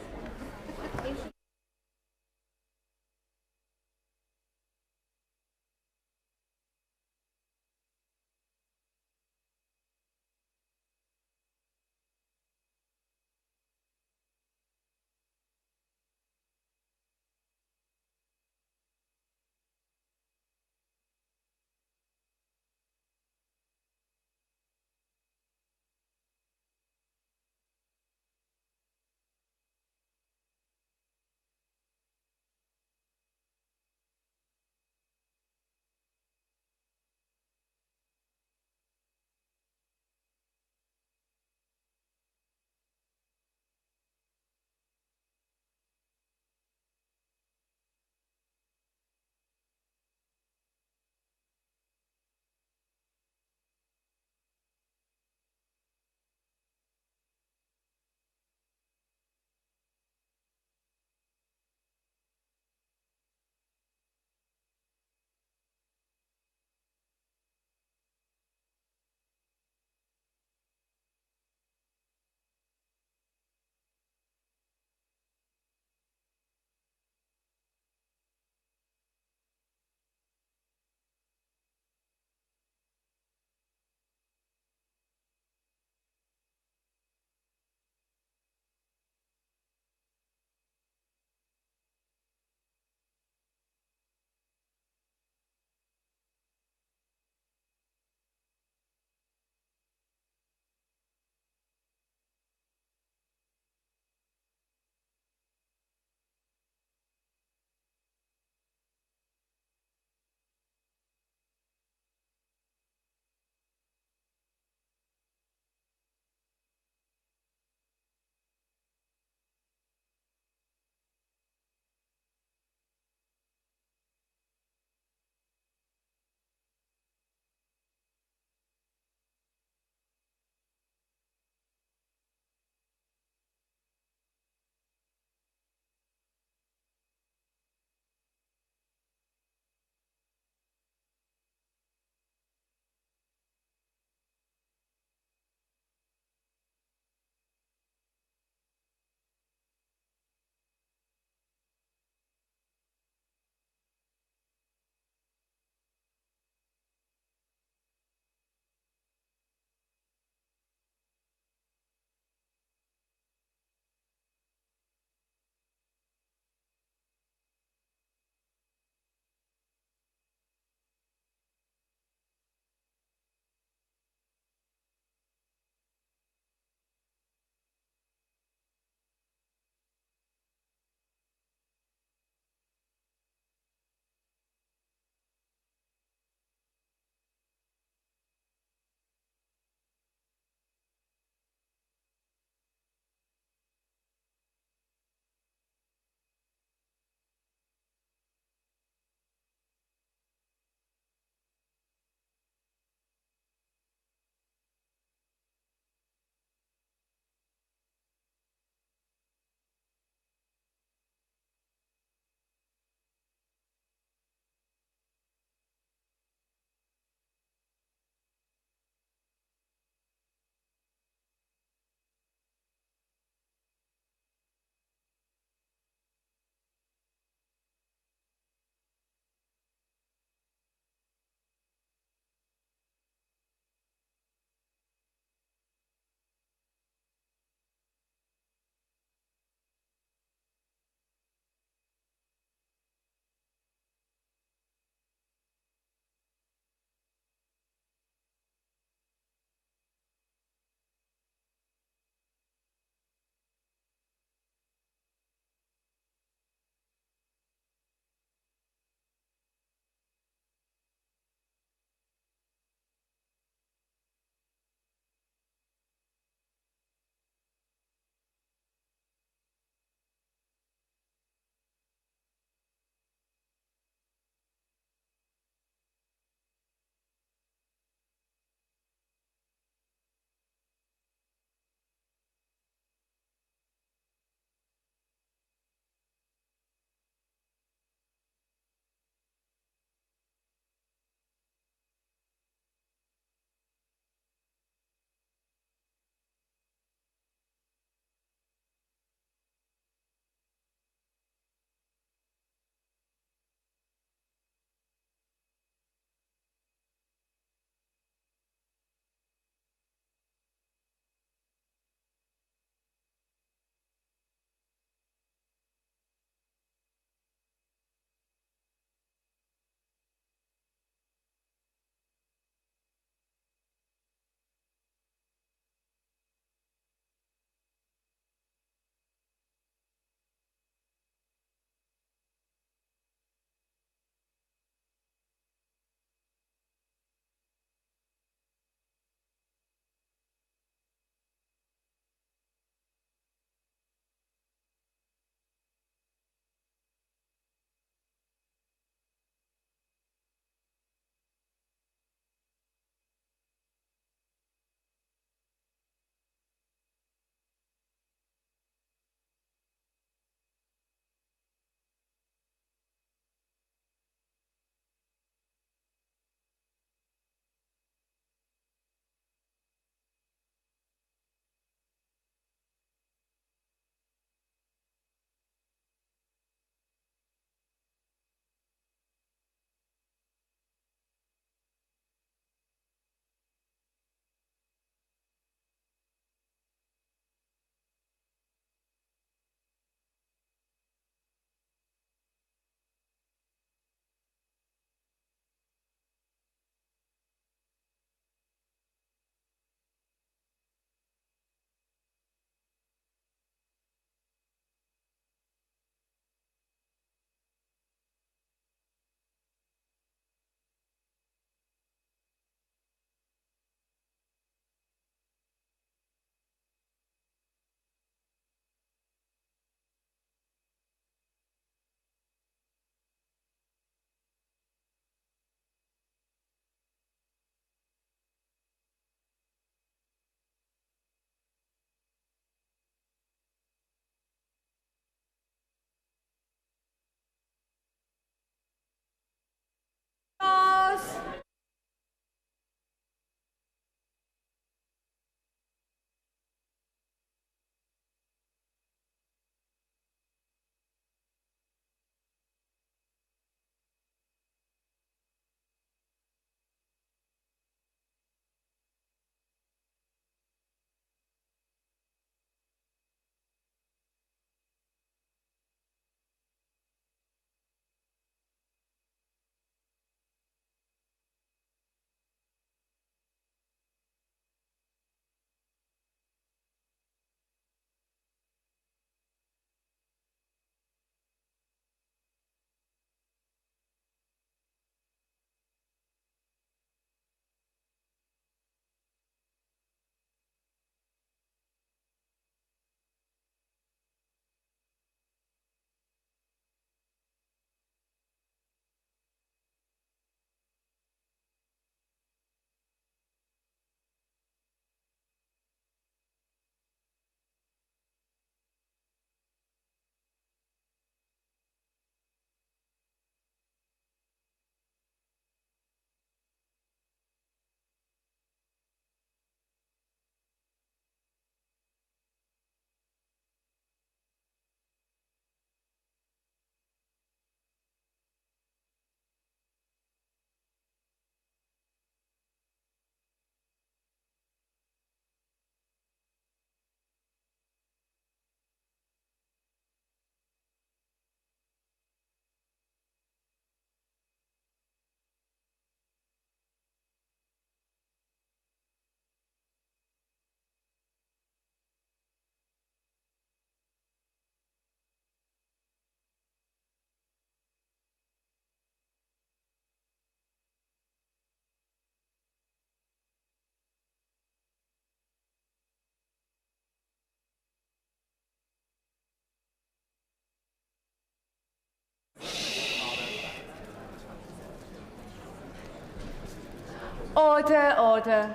Order, order.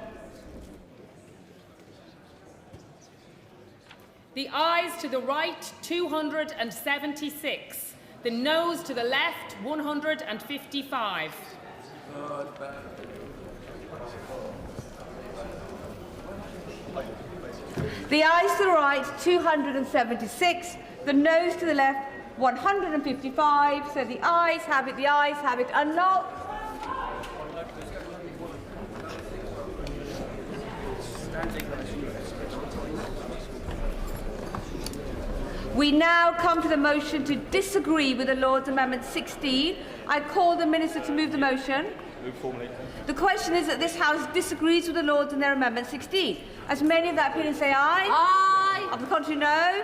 The ayes to the right, 276. The noes to the left, 155. The ayes to the right, 276. The noes to the left, 155. So the ayes have it, and not. We now come to the motion to disagree with the Lord's Amendment 16. I call the Minister to move the motion. Move formally. The question is that this House disagrees with the Lords in their Amendment 16. As many of that opinion say aye. Aye. Of the contrary, no.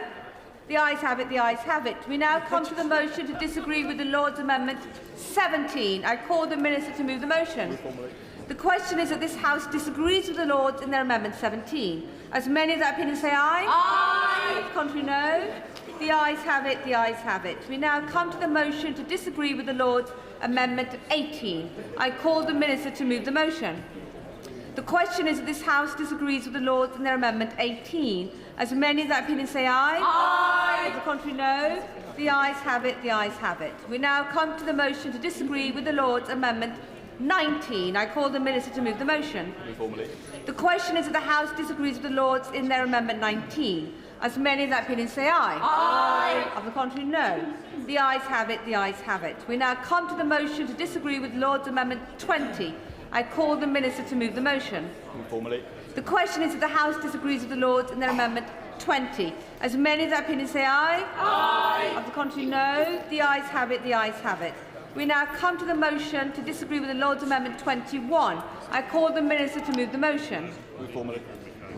The ayes have it, the ayes have it. We now come to the motion to disagree with the Lord's Amendment 17. I call the Minister to move the motion. Move formally. The question is that this House disagrees with the Lords in their Amendment 17. As many of that opinion say aye. Aye. Of the contrary, no. The ayes have it, the ayes have it. We now come to the motion to disagree with the Lord's Amendment 18. I call the Minister to move the motion. The question is that this House disagrees with the Lords in their Amendment 18. As many of that opinion say aye. Aye. Of the contrary, no. The ayes have it, the ayes have it. We now come to the motion to disagree with the Lords Amendment 19. I call the Minister to move the motion. Move formally. The question is that the House disagrees with the Lords in their Amendment 19. As many of that opinion say aye. Aye. Of the contrary, no. The ayes have it, the ayes have it. We now come to the motion to disagree with Lord's Amendment 20. I call the Minister to move the motion. Move formally. The question is that the House disagrees with the Lords in their Amendment 20. As many of that opinion say aye. Aye. Of the contrary, no. The ayes have it, the ayes have it. We now come to the motion to disagree with the Lord's Amendment 21. I call the Minister to move the motion. Move formally.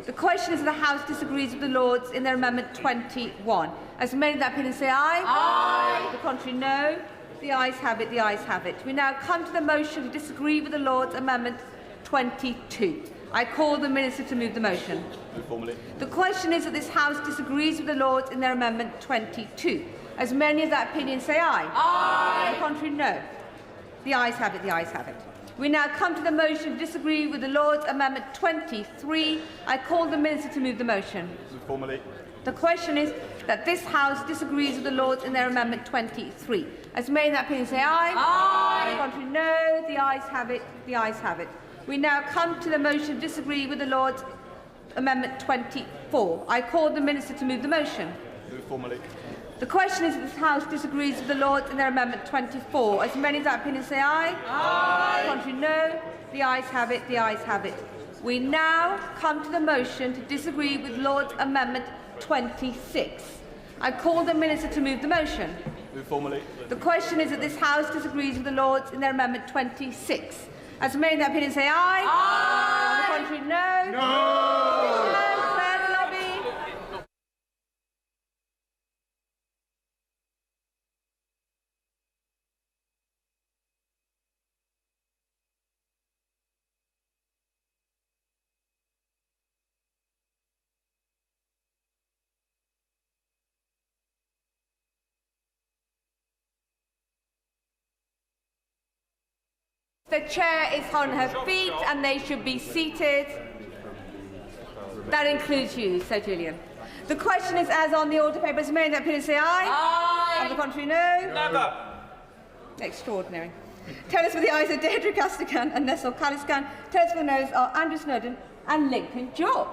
The question is that the House disagrees with the Lords in their Amendment 21. As many of that opinion say aye. Aye. The contrary, no. The ayes have it, the ayes have it. We now come to the motion to disagree with the Lords Amendment 22. I call the Minister to move the motion. Move formally. The question is that this House disagrees with the Lords in their Amendment 22. As many of that opinion say aye. Aye. The contrary, no. The ayes have it, the ayes have it. We now come to the motion to disagree with the Lords Amendment 23. I call the Minister to move the motion. Move formally. The question is that this House disagrees with the Lords in their Amendment 23. As many of that opinion say aye. Aye. The contrary, no. The ayes have it, the ayes have it. We now come to the motion to disagree with the Lords Amendment 24. I call the Minister to move the motion. Move formally. The question is that this House disagrees with the Lords in their Amendment 24. As many of that opinion say aye. Aye. The contrary, no. The ayes have it, the ayes have it. We now come to the motion to disagree with Lord's Amendment 26. I call the Minister to move the motion. Move formally. The question is that this House disagrees with the Lords in their Amendment 26. As many of that opinion say aye. Aye. The contrary, no. No. Clear the lobby. The chair is on her feet and they should be seated. That includes you, Sir Julian. The question is as on the order papers. Many of that opinion say aye. Aye. Of the contrary, no. Never. Extraordinary. Tell us for the ayes are Deirdre Castigan and Nessel Caliscan. Tell us for the noes are Andrew Snowden and Lincoln Job.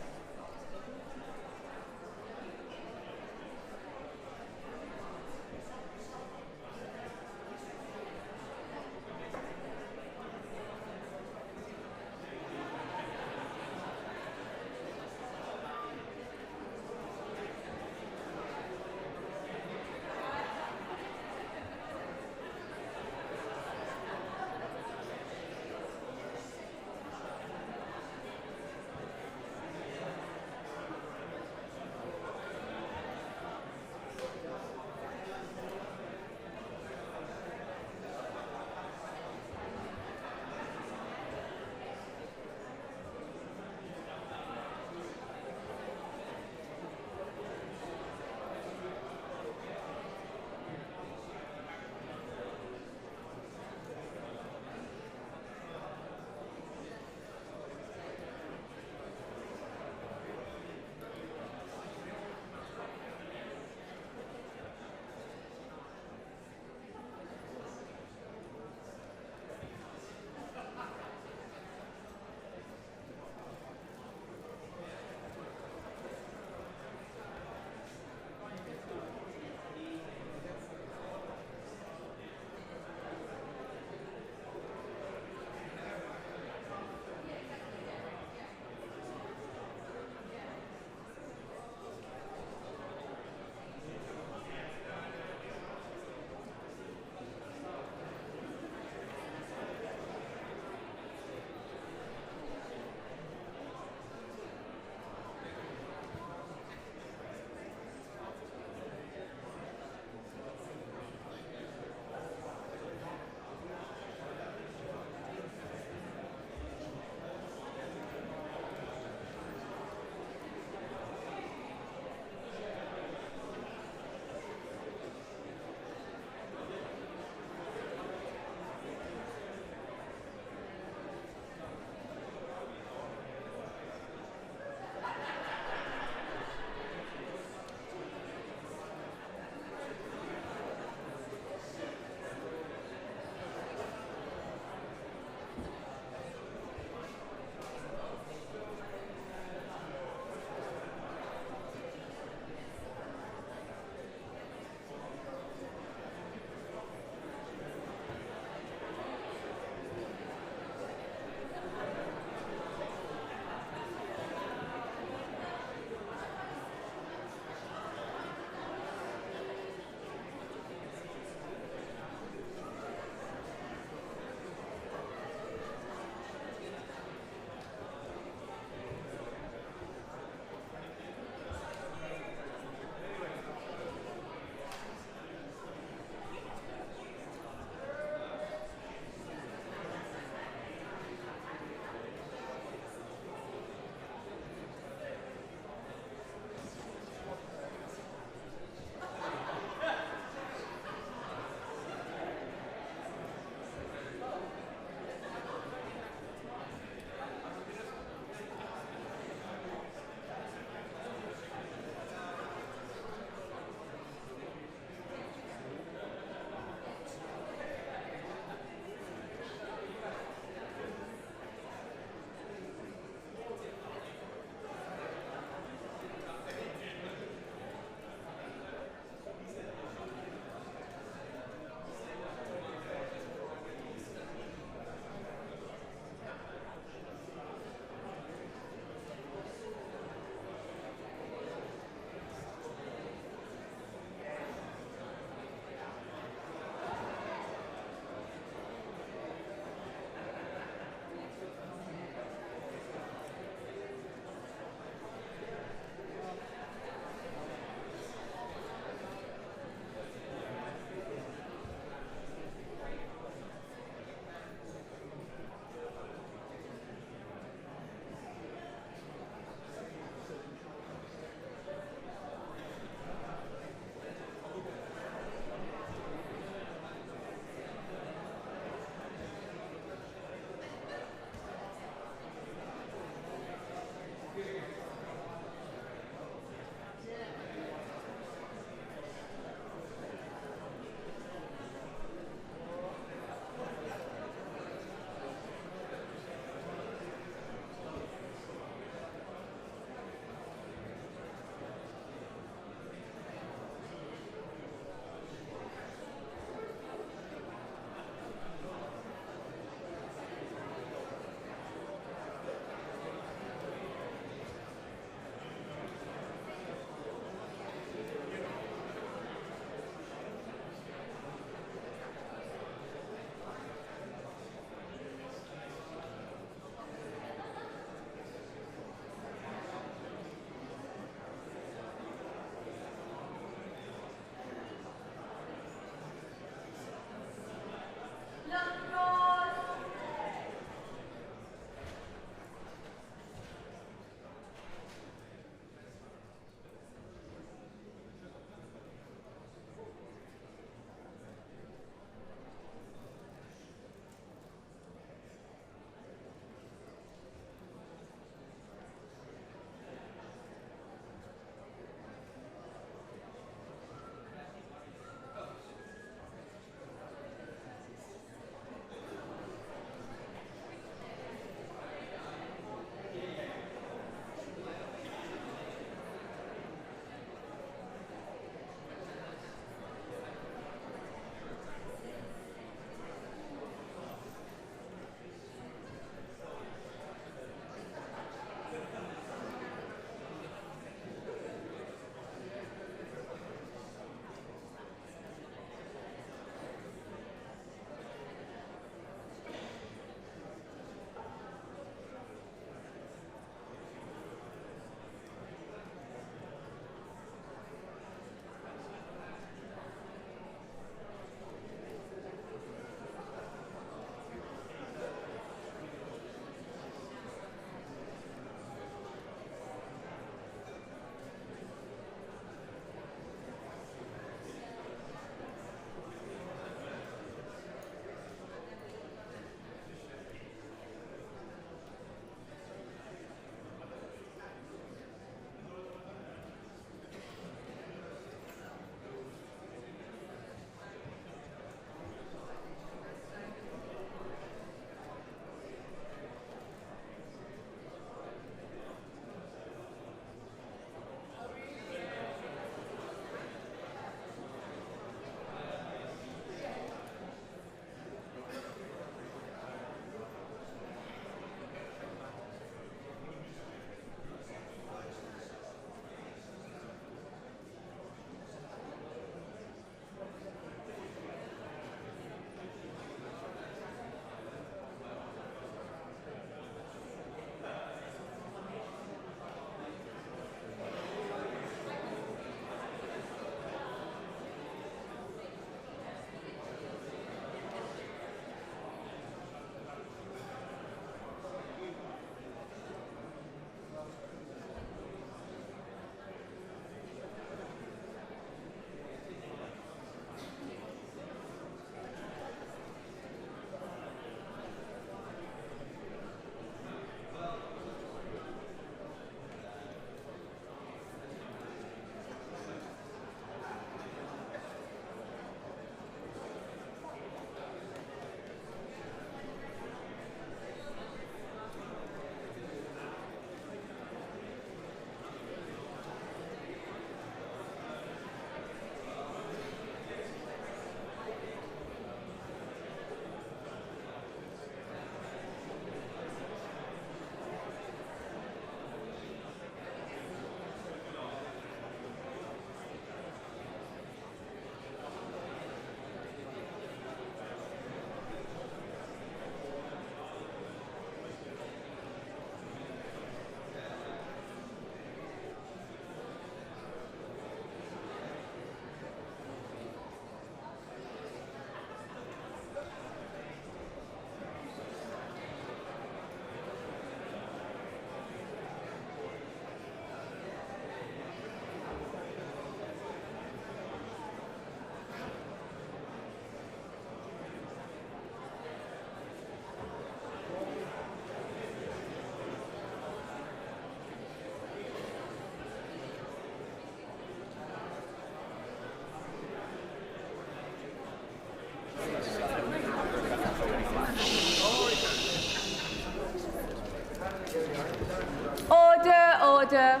Order.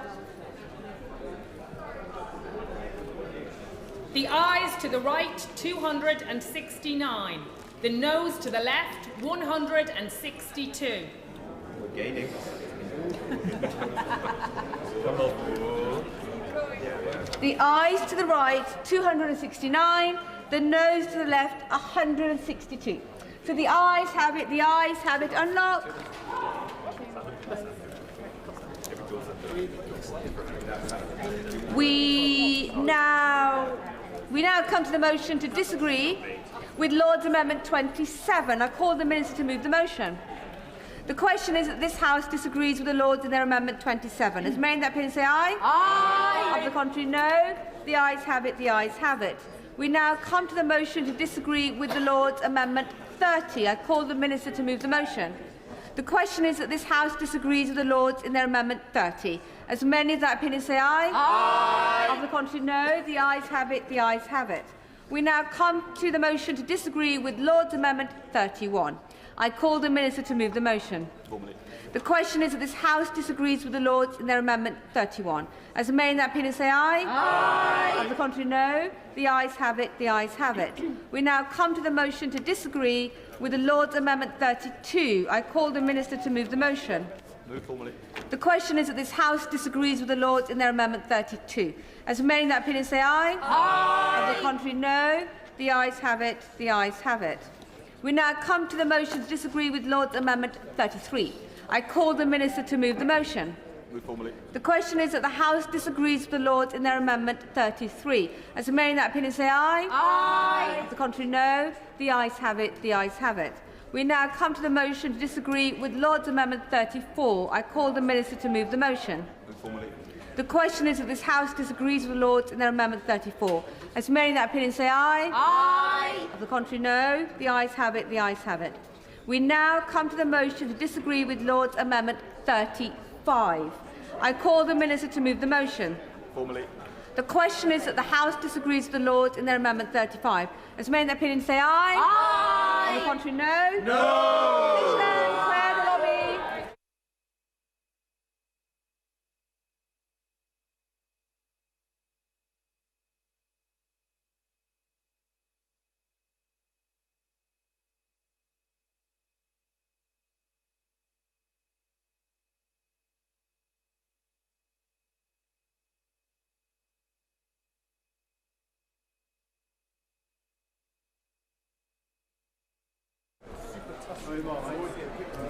The ayes to the right, 269. The noes to the left, 162. We're gaining. The ayes to the right, 269. The noes to the left, 162. So the ayes have it, unlock. We now come to the motion to disagree with Lord's Amendment 27. I call the Minister to move the motion. The question is that this House disagrees with the Lords in their Amendment 27. As made in that opinion say aye. Aye. Of the contrary, no. The ayes have it, the ayes have it. We now come to the motion to disagree with the Lords Amendment 30. I call the Minister to move the motion. The question is that this House disagrees with the Lords in their Amendment 30. As many of that opinion say aye. Aye. Of the contrary, no. The ayes have it, the ayes have it. We now come to the motion to disagree with Lords Amendment 31. I call the Minister to move the motion. The question is that this House disagrees with the Lords in their Amendment 31. As many in that opinion say aye. Aye. Of the contrary, no. The ayes have it, the ayes have it. We now come to the motion to disagree with the Lords Amendment 32. I call the Minister to move the motion. Move formally. The question is that this House disagrees with the Lords in their Amendment 32. As many in that opinion say aye. Aye. Of the contrary, no. The ayes have it, the ayes have it. We now come to the motion to disagree with Lords Amendment 33. I call the Minister to move the motion. Move formally. The question is that the House disagrees with the Lords in their Amendment 33. As many in that opinion say aye. Aye. Of the contrary, no. The ayes have it, the ayes have it. We now come to the motion to disagree with Lords Amendment 34. I call the Minister to move the motion. Move formally. The question is that this House disagrees with the Lords in their Amendment 34. As many in that opinion say aye. Aye. Of the contrary, no. The ayes have it, the ayes have it. We now come to the motion to disagree with Lords Amendment 35. I call the Minister to move the motion. Formally. The question is that the House disagrees with the Lords in their Amendment 35. As many in that opinion say aye. Aye. Of the contrary, no. No. Clear the lobby.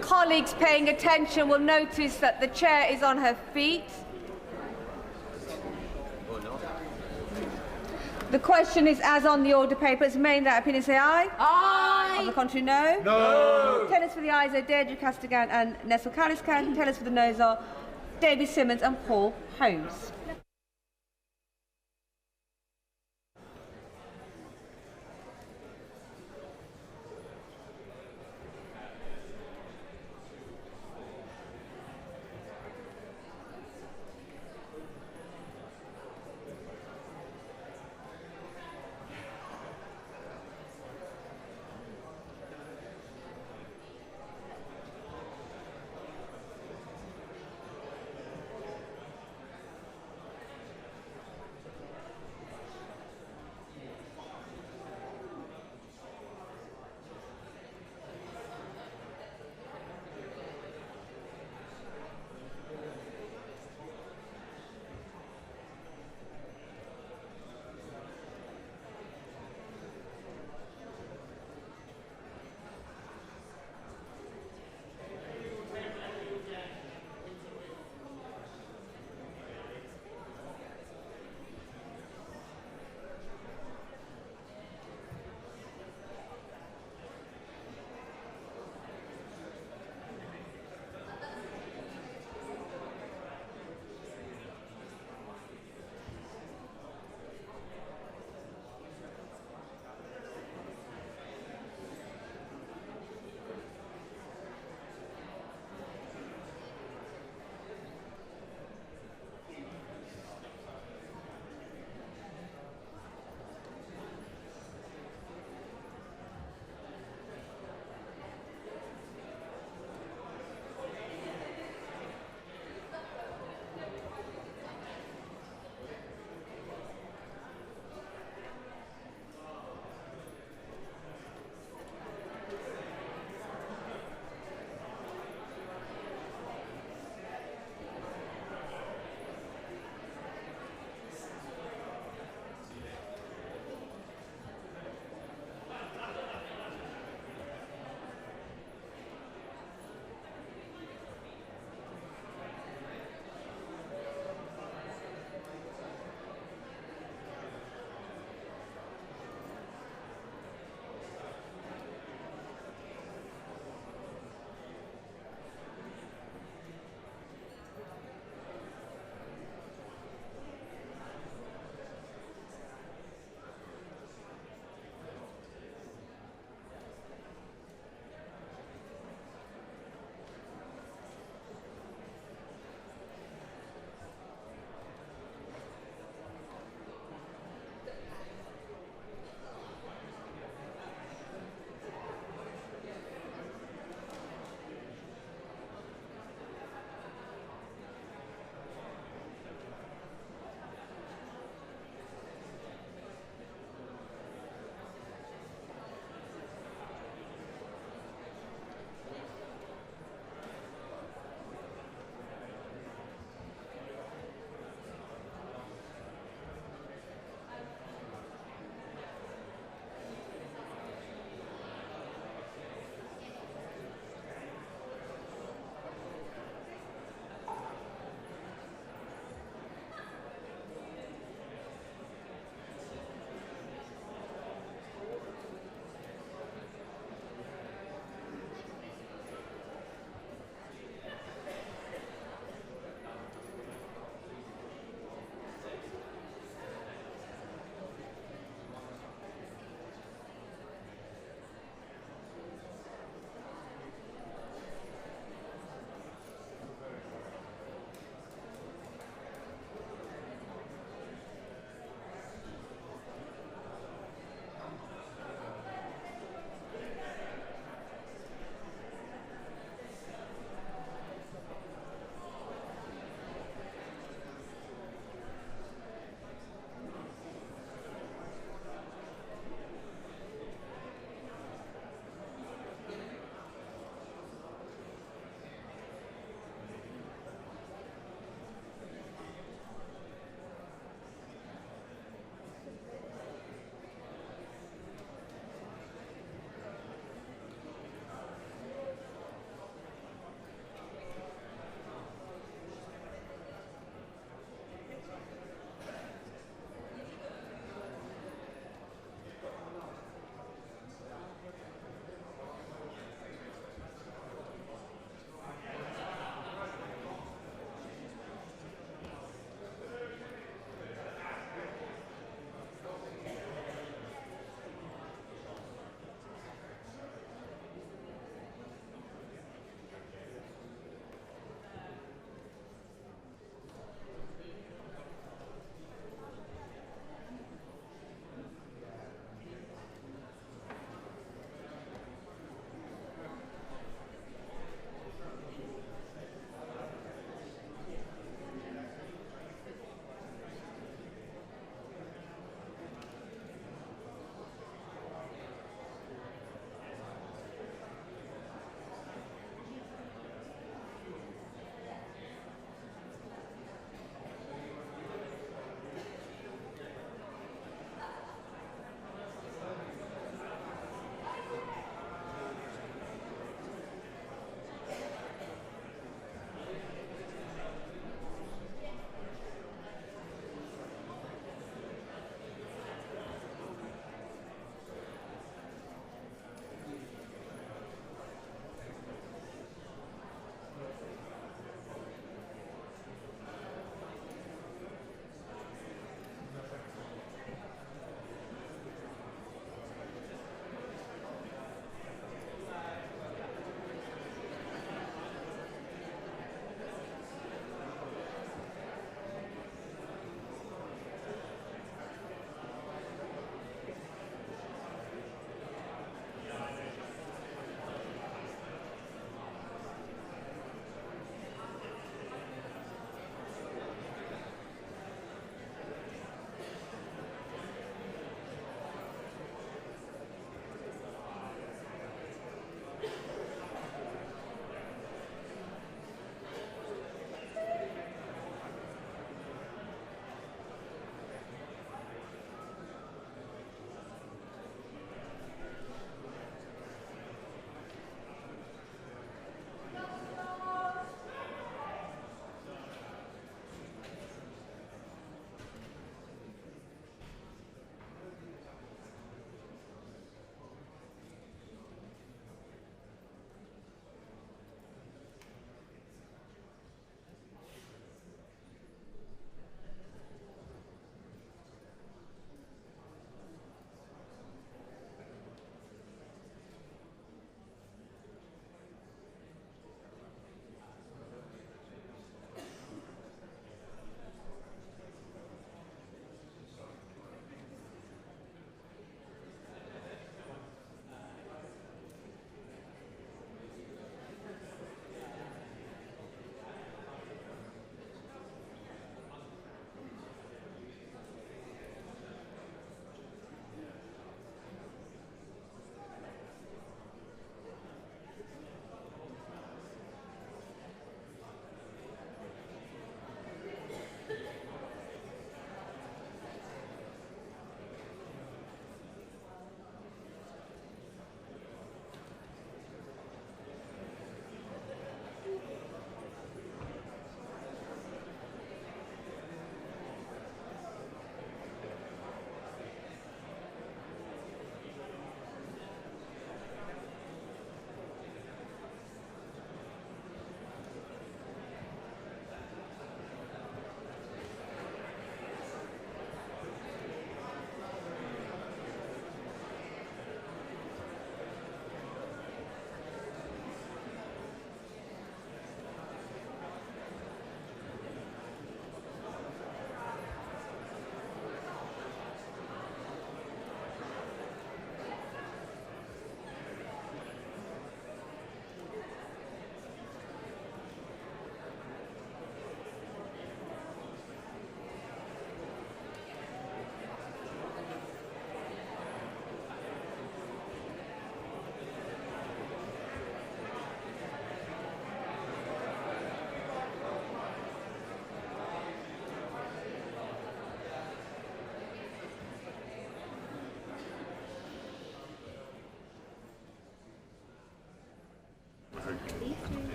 Colleagues paying attention will notice that the chair is on her feet. The question is as on the order paper. As many in that opinion say aye. Aye. Of the contrary, no. No. Tenants for the ayes are Deirdre Castigan and Nessel Calliscan. Tenants for the noes are David Simmons and Paul Holmes.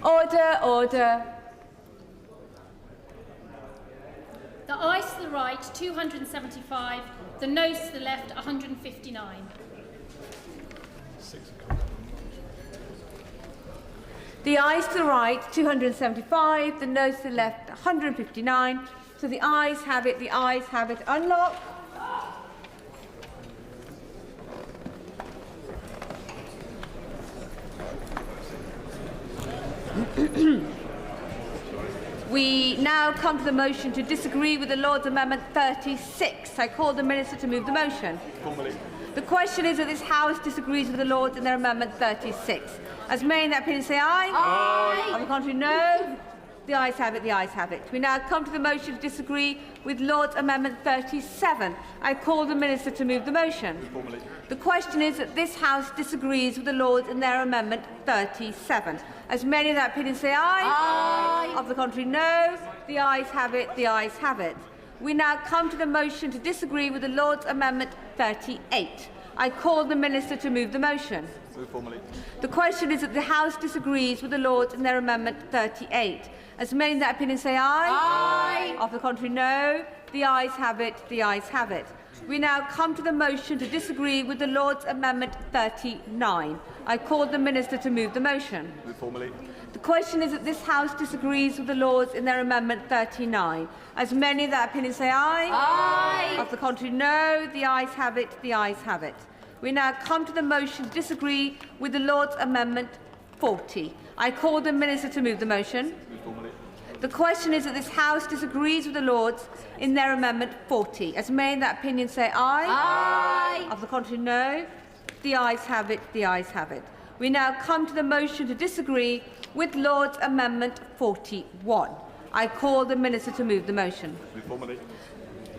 Order, order. The ayes to the right, 275. The noes to the left, 159. The ayes to the right, 275. The noes to the left, 159. So the ayes have it, the ayes have it. Unlock. We now come to the motion to disagree with the Lord's Amendment 36. I call the Minister to move the motion. Formally. The question is that this House disagrees with the Lords in their Amendment 36. As many in that opinion say aye. Aye. On the contrary, no. The ayes have it, the ayes have it. We now come to the motion to disagree with Lord's Amendment 37. I call the Minister to move the motion. Formally. The question is that this House disagrees with the Lords in their Amendment 37. As many in that opinion say aye. Aye. Of the contrary, no. The ayes have it, the ayes have it. We now come to the motion to disagree with the Lord's Amendment 38. I call the Minister to move the motion. Move formally. The question is that the House disagrees with the Lords in their Amendment 38. As many in that opinion say aye. Aye. Of the contrary, no. The ayes have it, the ayes have it. We now come to the motion to disagree with the Lord's Amendment 39. I call the Minister to move the motion. Move formally. The question is that this House disagrees with the Lords in their Amendment 39. As many in that opinion say aye. Aye. Of the contrary, no. The ayes have it, the ayes have it. We now come to the motion to disagree with the Lord's Amendment 40. I call the Minister to move the motion. Move formally. The question is that this House disagrees with the Lords in their Amendment 40. As many in that opinion say aye. Aye. Of the contrary, no. The ayes have it, the ayes have it. We now come to the motion to disagree with Lord's Amendment 41. I call the Minister to move the motion. Move formally.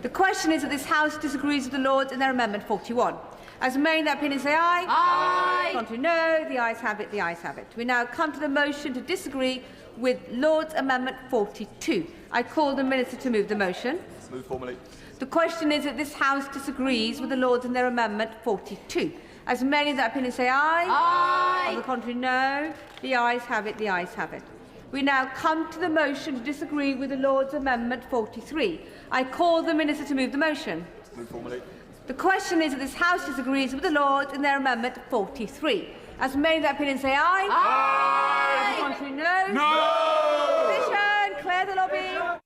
The question is that this House disagrees with the Lords in their Amendment 41. As many in that opinion say aye. Aye. Contrary, no. The ayes have it, the ayes have it. We now come to the motion to disagree with Lord's Amendment 42. I call the Minister to move the motion. Move formally. The question is that this House disagrees with the Lords in their Amendment 42. As many in that opinion say aye. Aye. On the contrary, no. The ayes have it, the ayes have it. We now come to the motion to disagree with the Lord's Amendment 43. I call the Minister to move the motion. Move formally. The question is that this House disagrees with the Lords in their Amendment 43. As many in that opinion say aye. Aye. On the contrary, no. No. Position. Clear the lobby.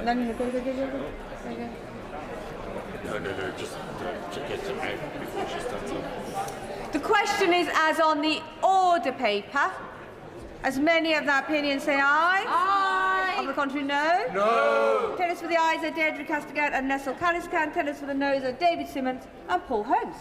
No, just to get them out before she stands up. The question is as on the order paper. As many of that opinion say aye. Aye. On the contrary, no. No. Tenants for the ayes are Deirdre Castigat and Nessel Calliscan. Tenants for the noes are David Simmons and Paul Holmes.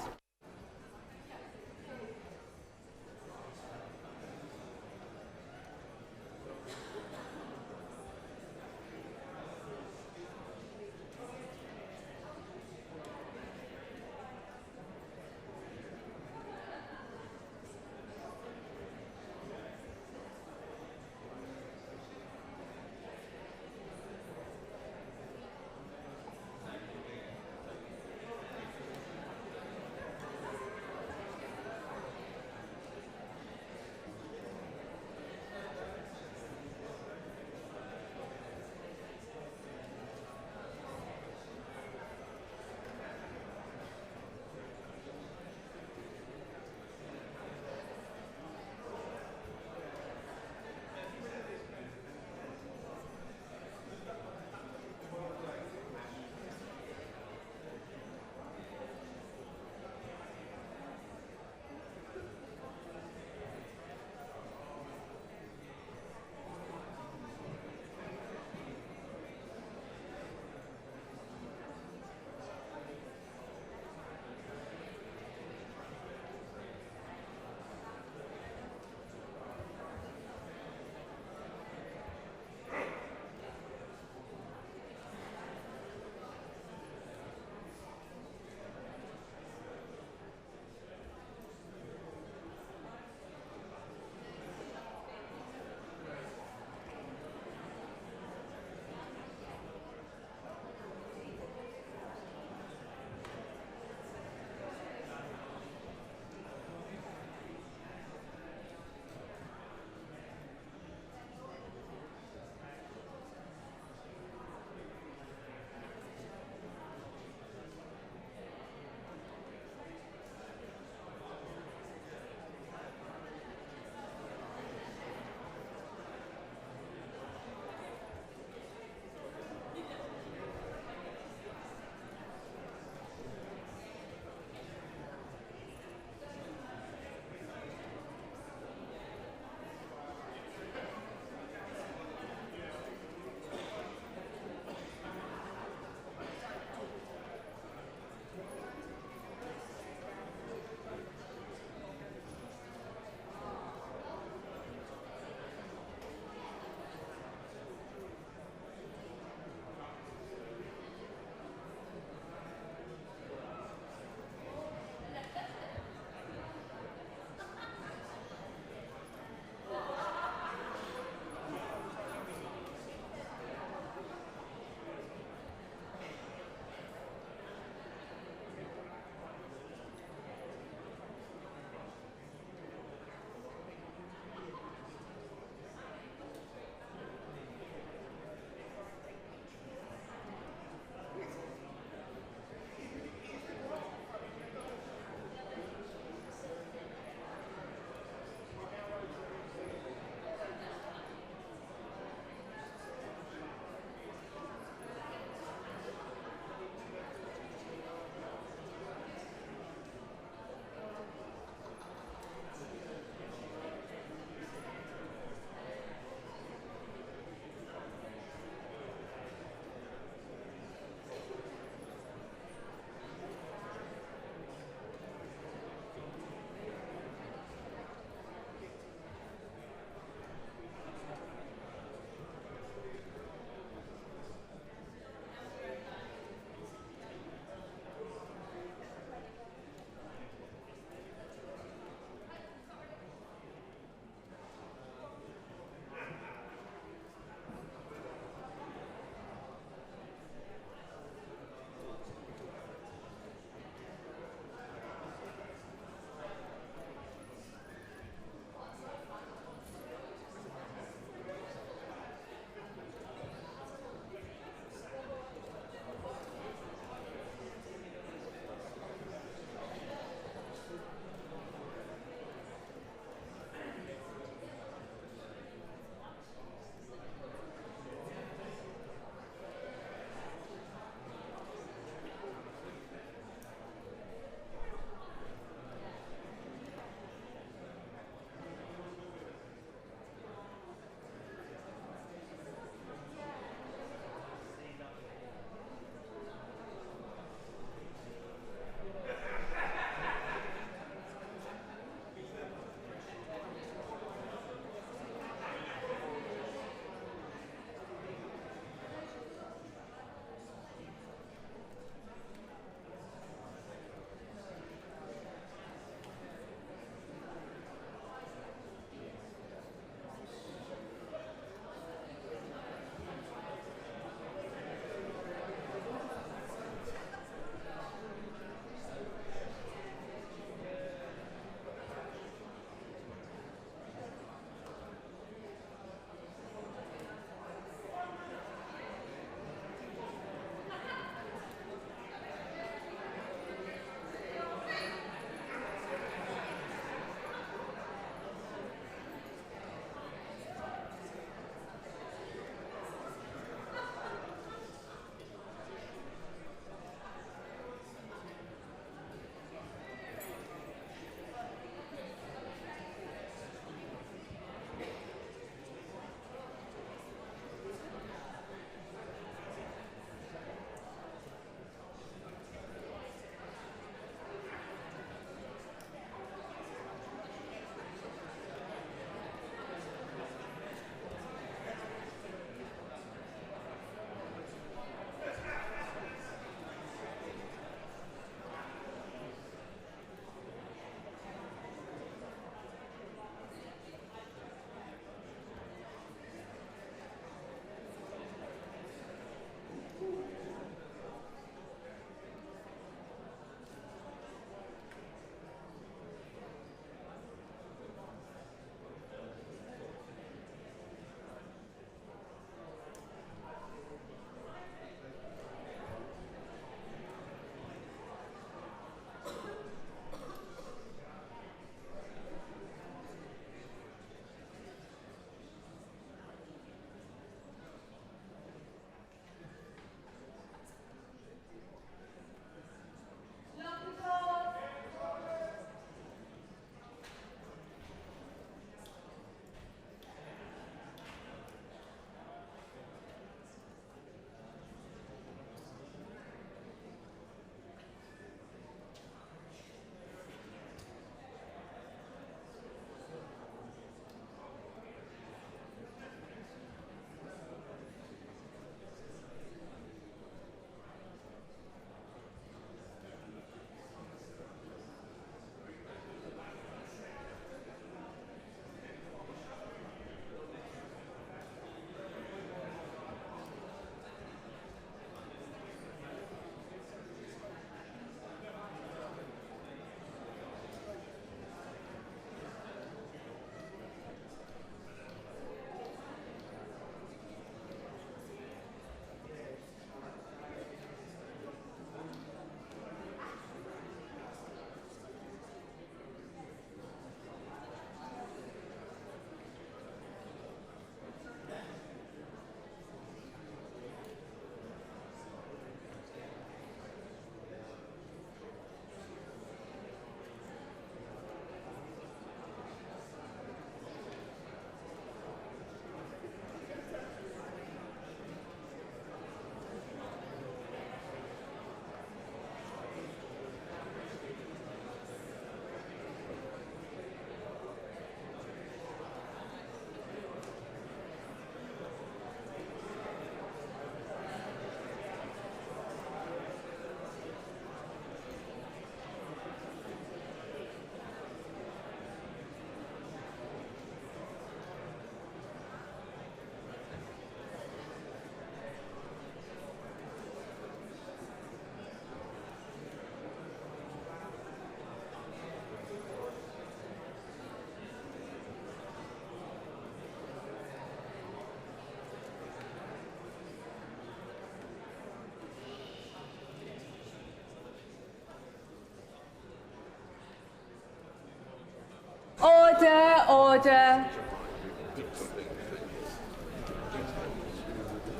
order.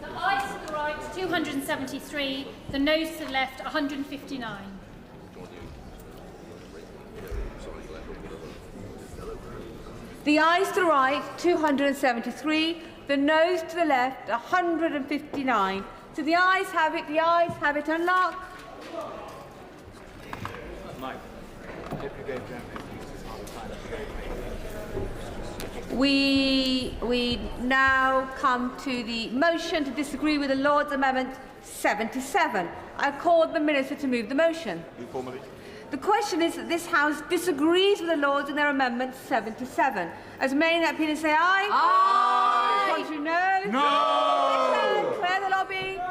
The ayes to the right, 273. The noes to the left, 159. The ayes to the right, 273. The noes to the left, 159. So the ayes have it, unlock. We now come to the motion to disagree with the Lord's Amendment 77. I call the Minister to move the motion. The question is that this House disagrees with the Lords and their Amendment 77. As many in that opinion say aye. Aye. Contrary, no. No. Clear the lobby.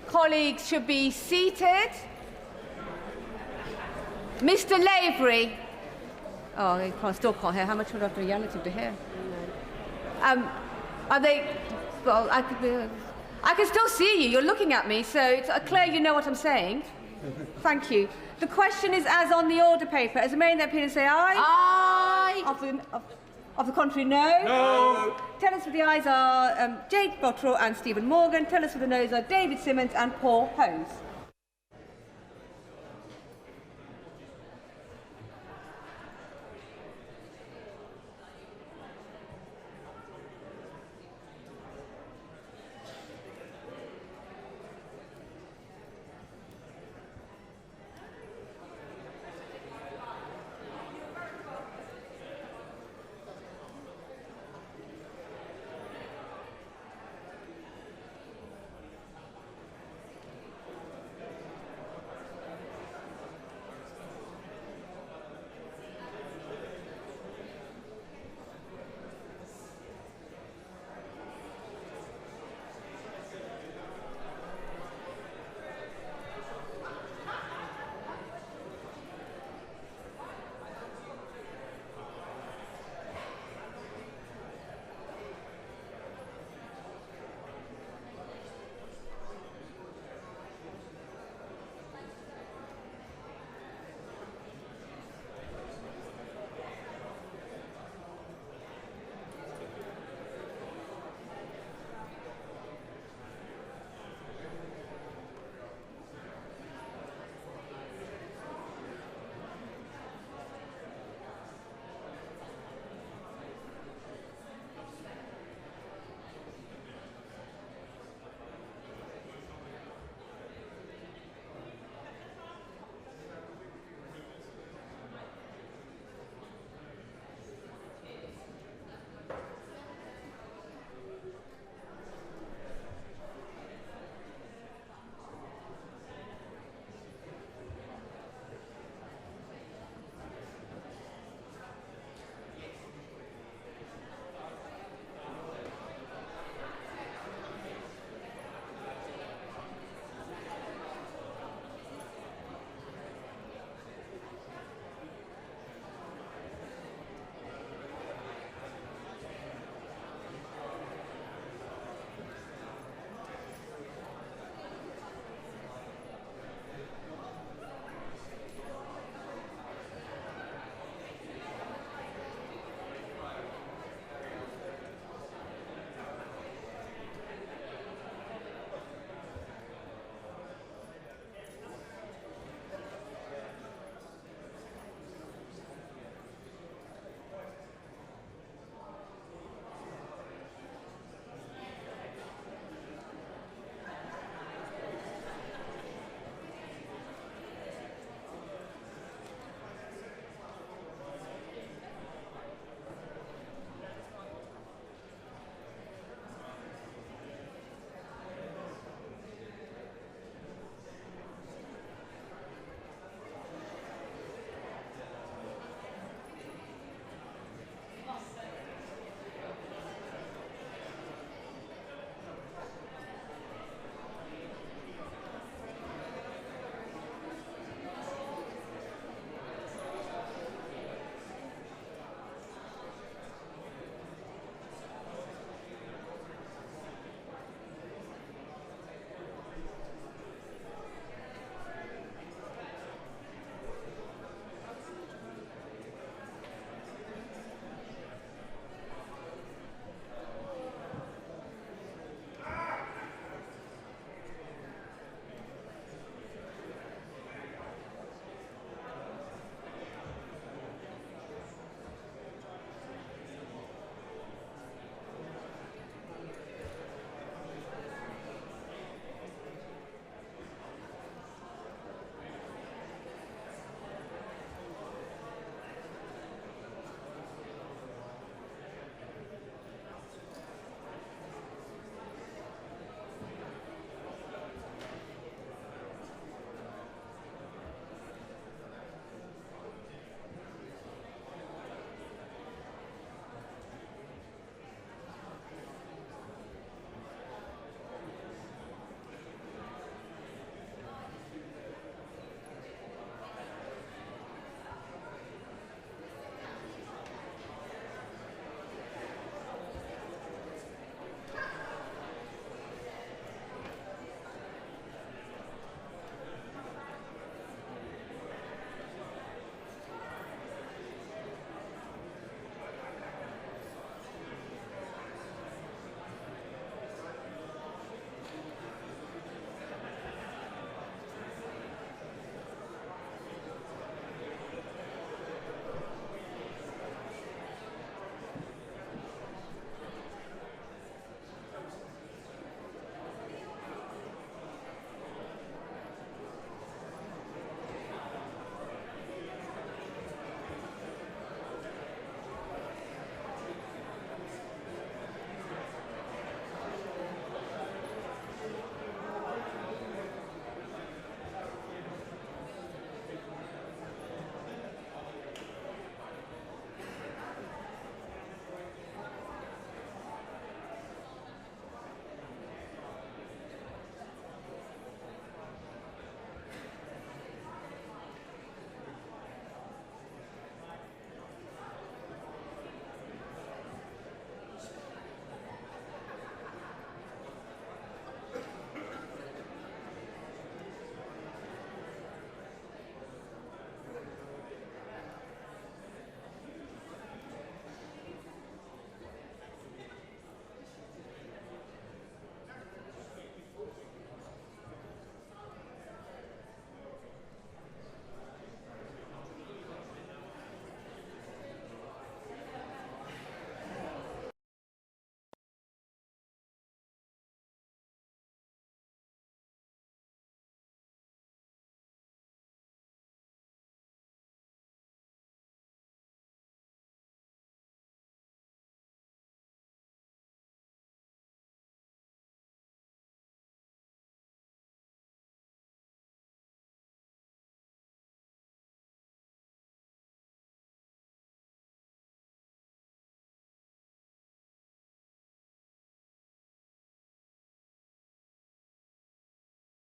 Colleagues should be seated. Mr. Lavery. Oh, I still can't hear. How much would I have to yell at him to hear? Are they? Well, I can still see you. You're looking at me, so it's clear you know what I'm saying. Thank you. The question is as on the order paper. As a main that opinion say aye. Aye. Of the contrary, no. No. Tell us what the ayes are Jade Bottrell and Stephen Morgan. Tell us what the noes are David Simmons and Paul Hose.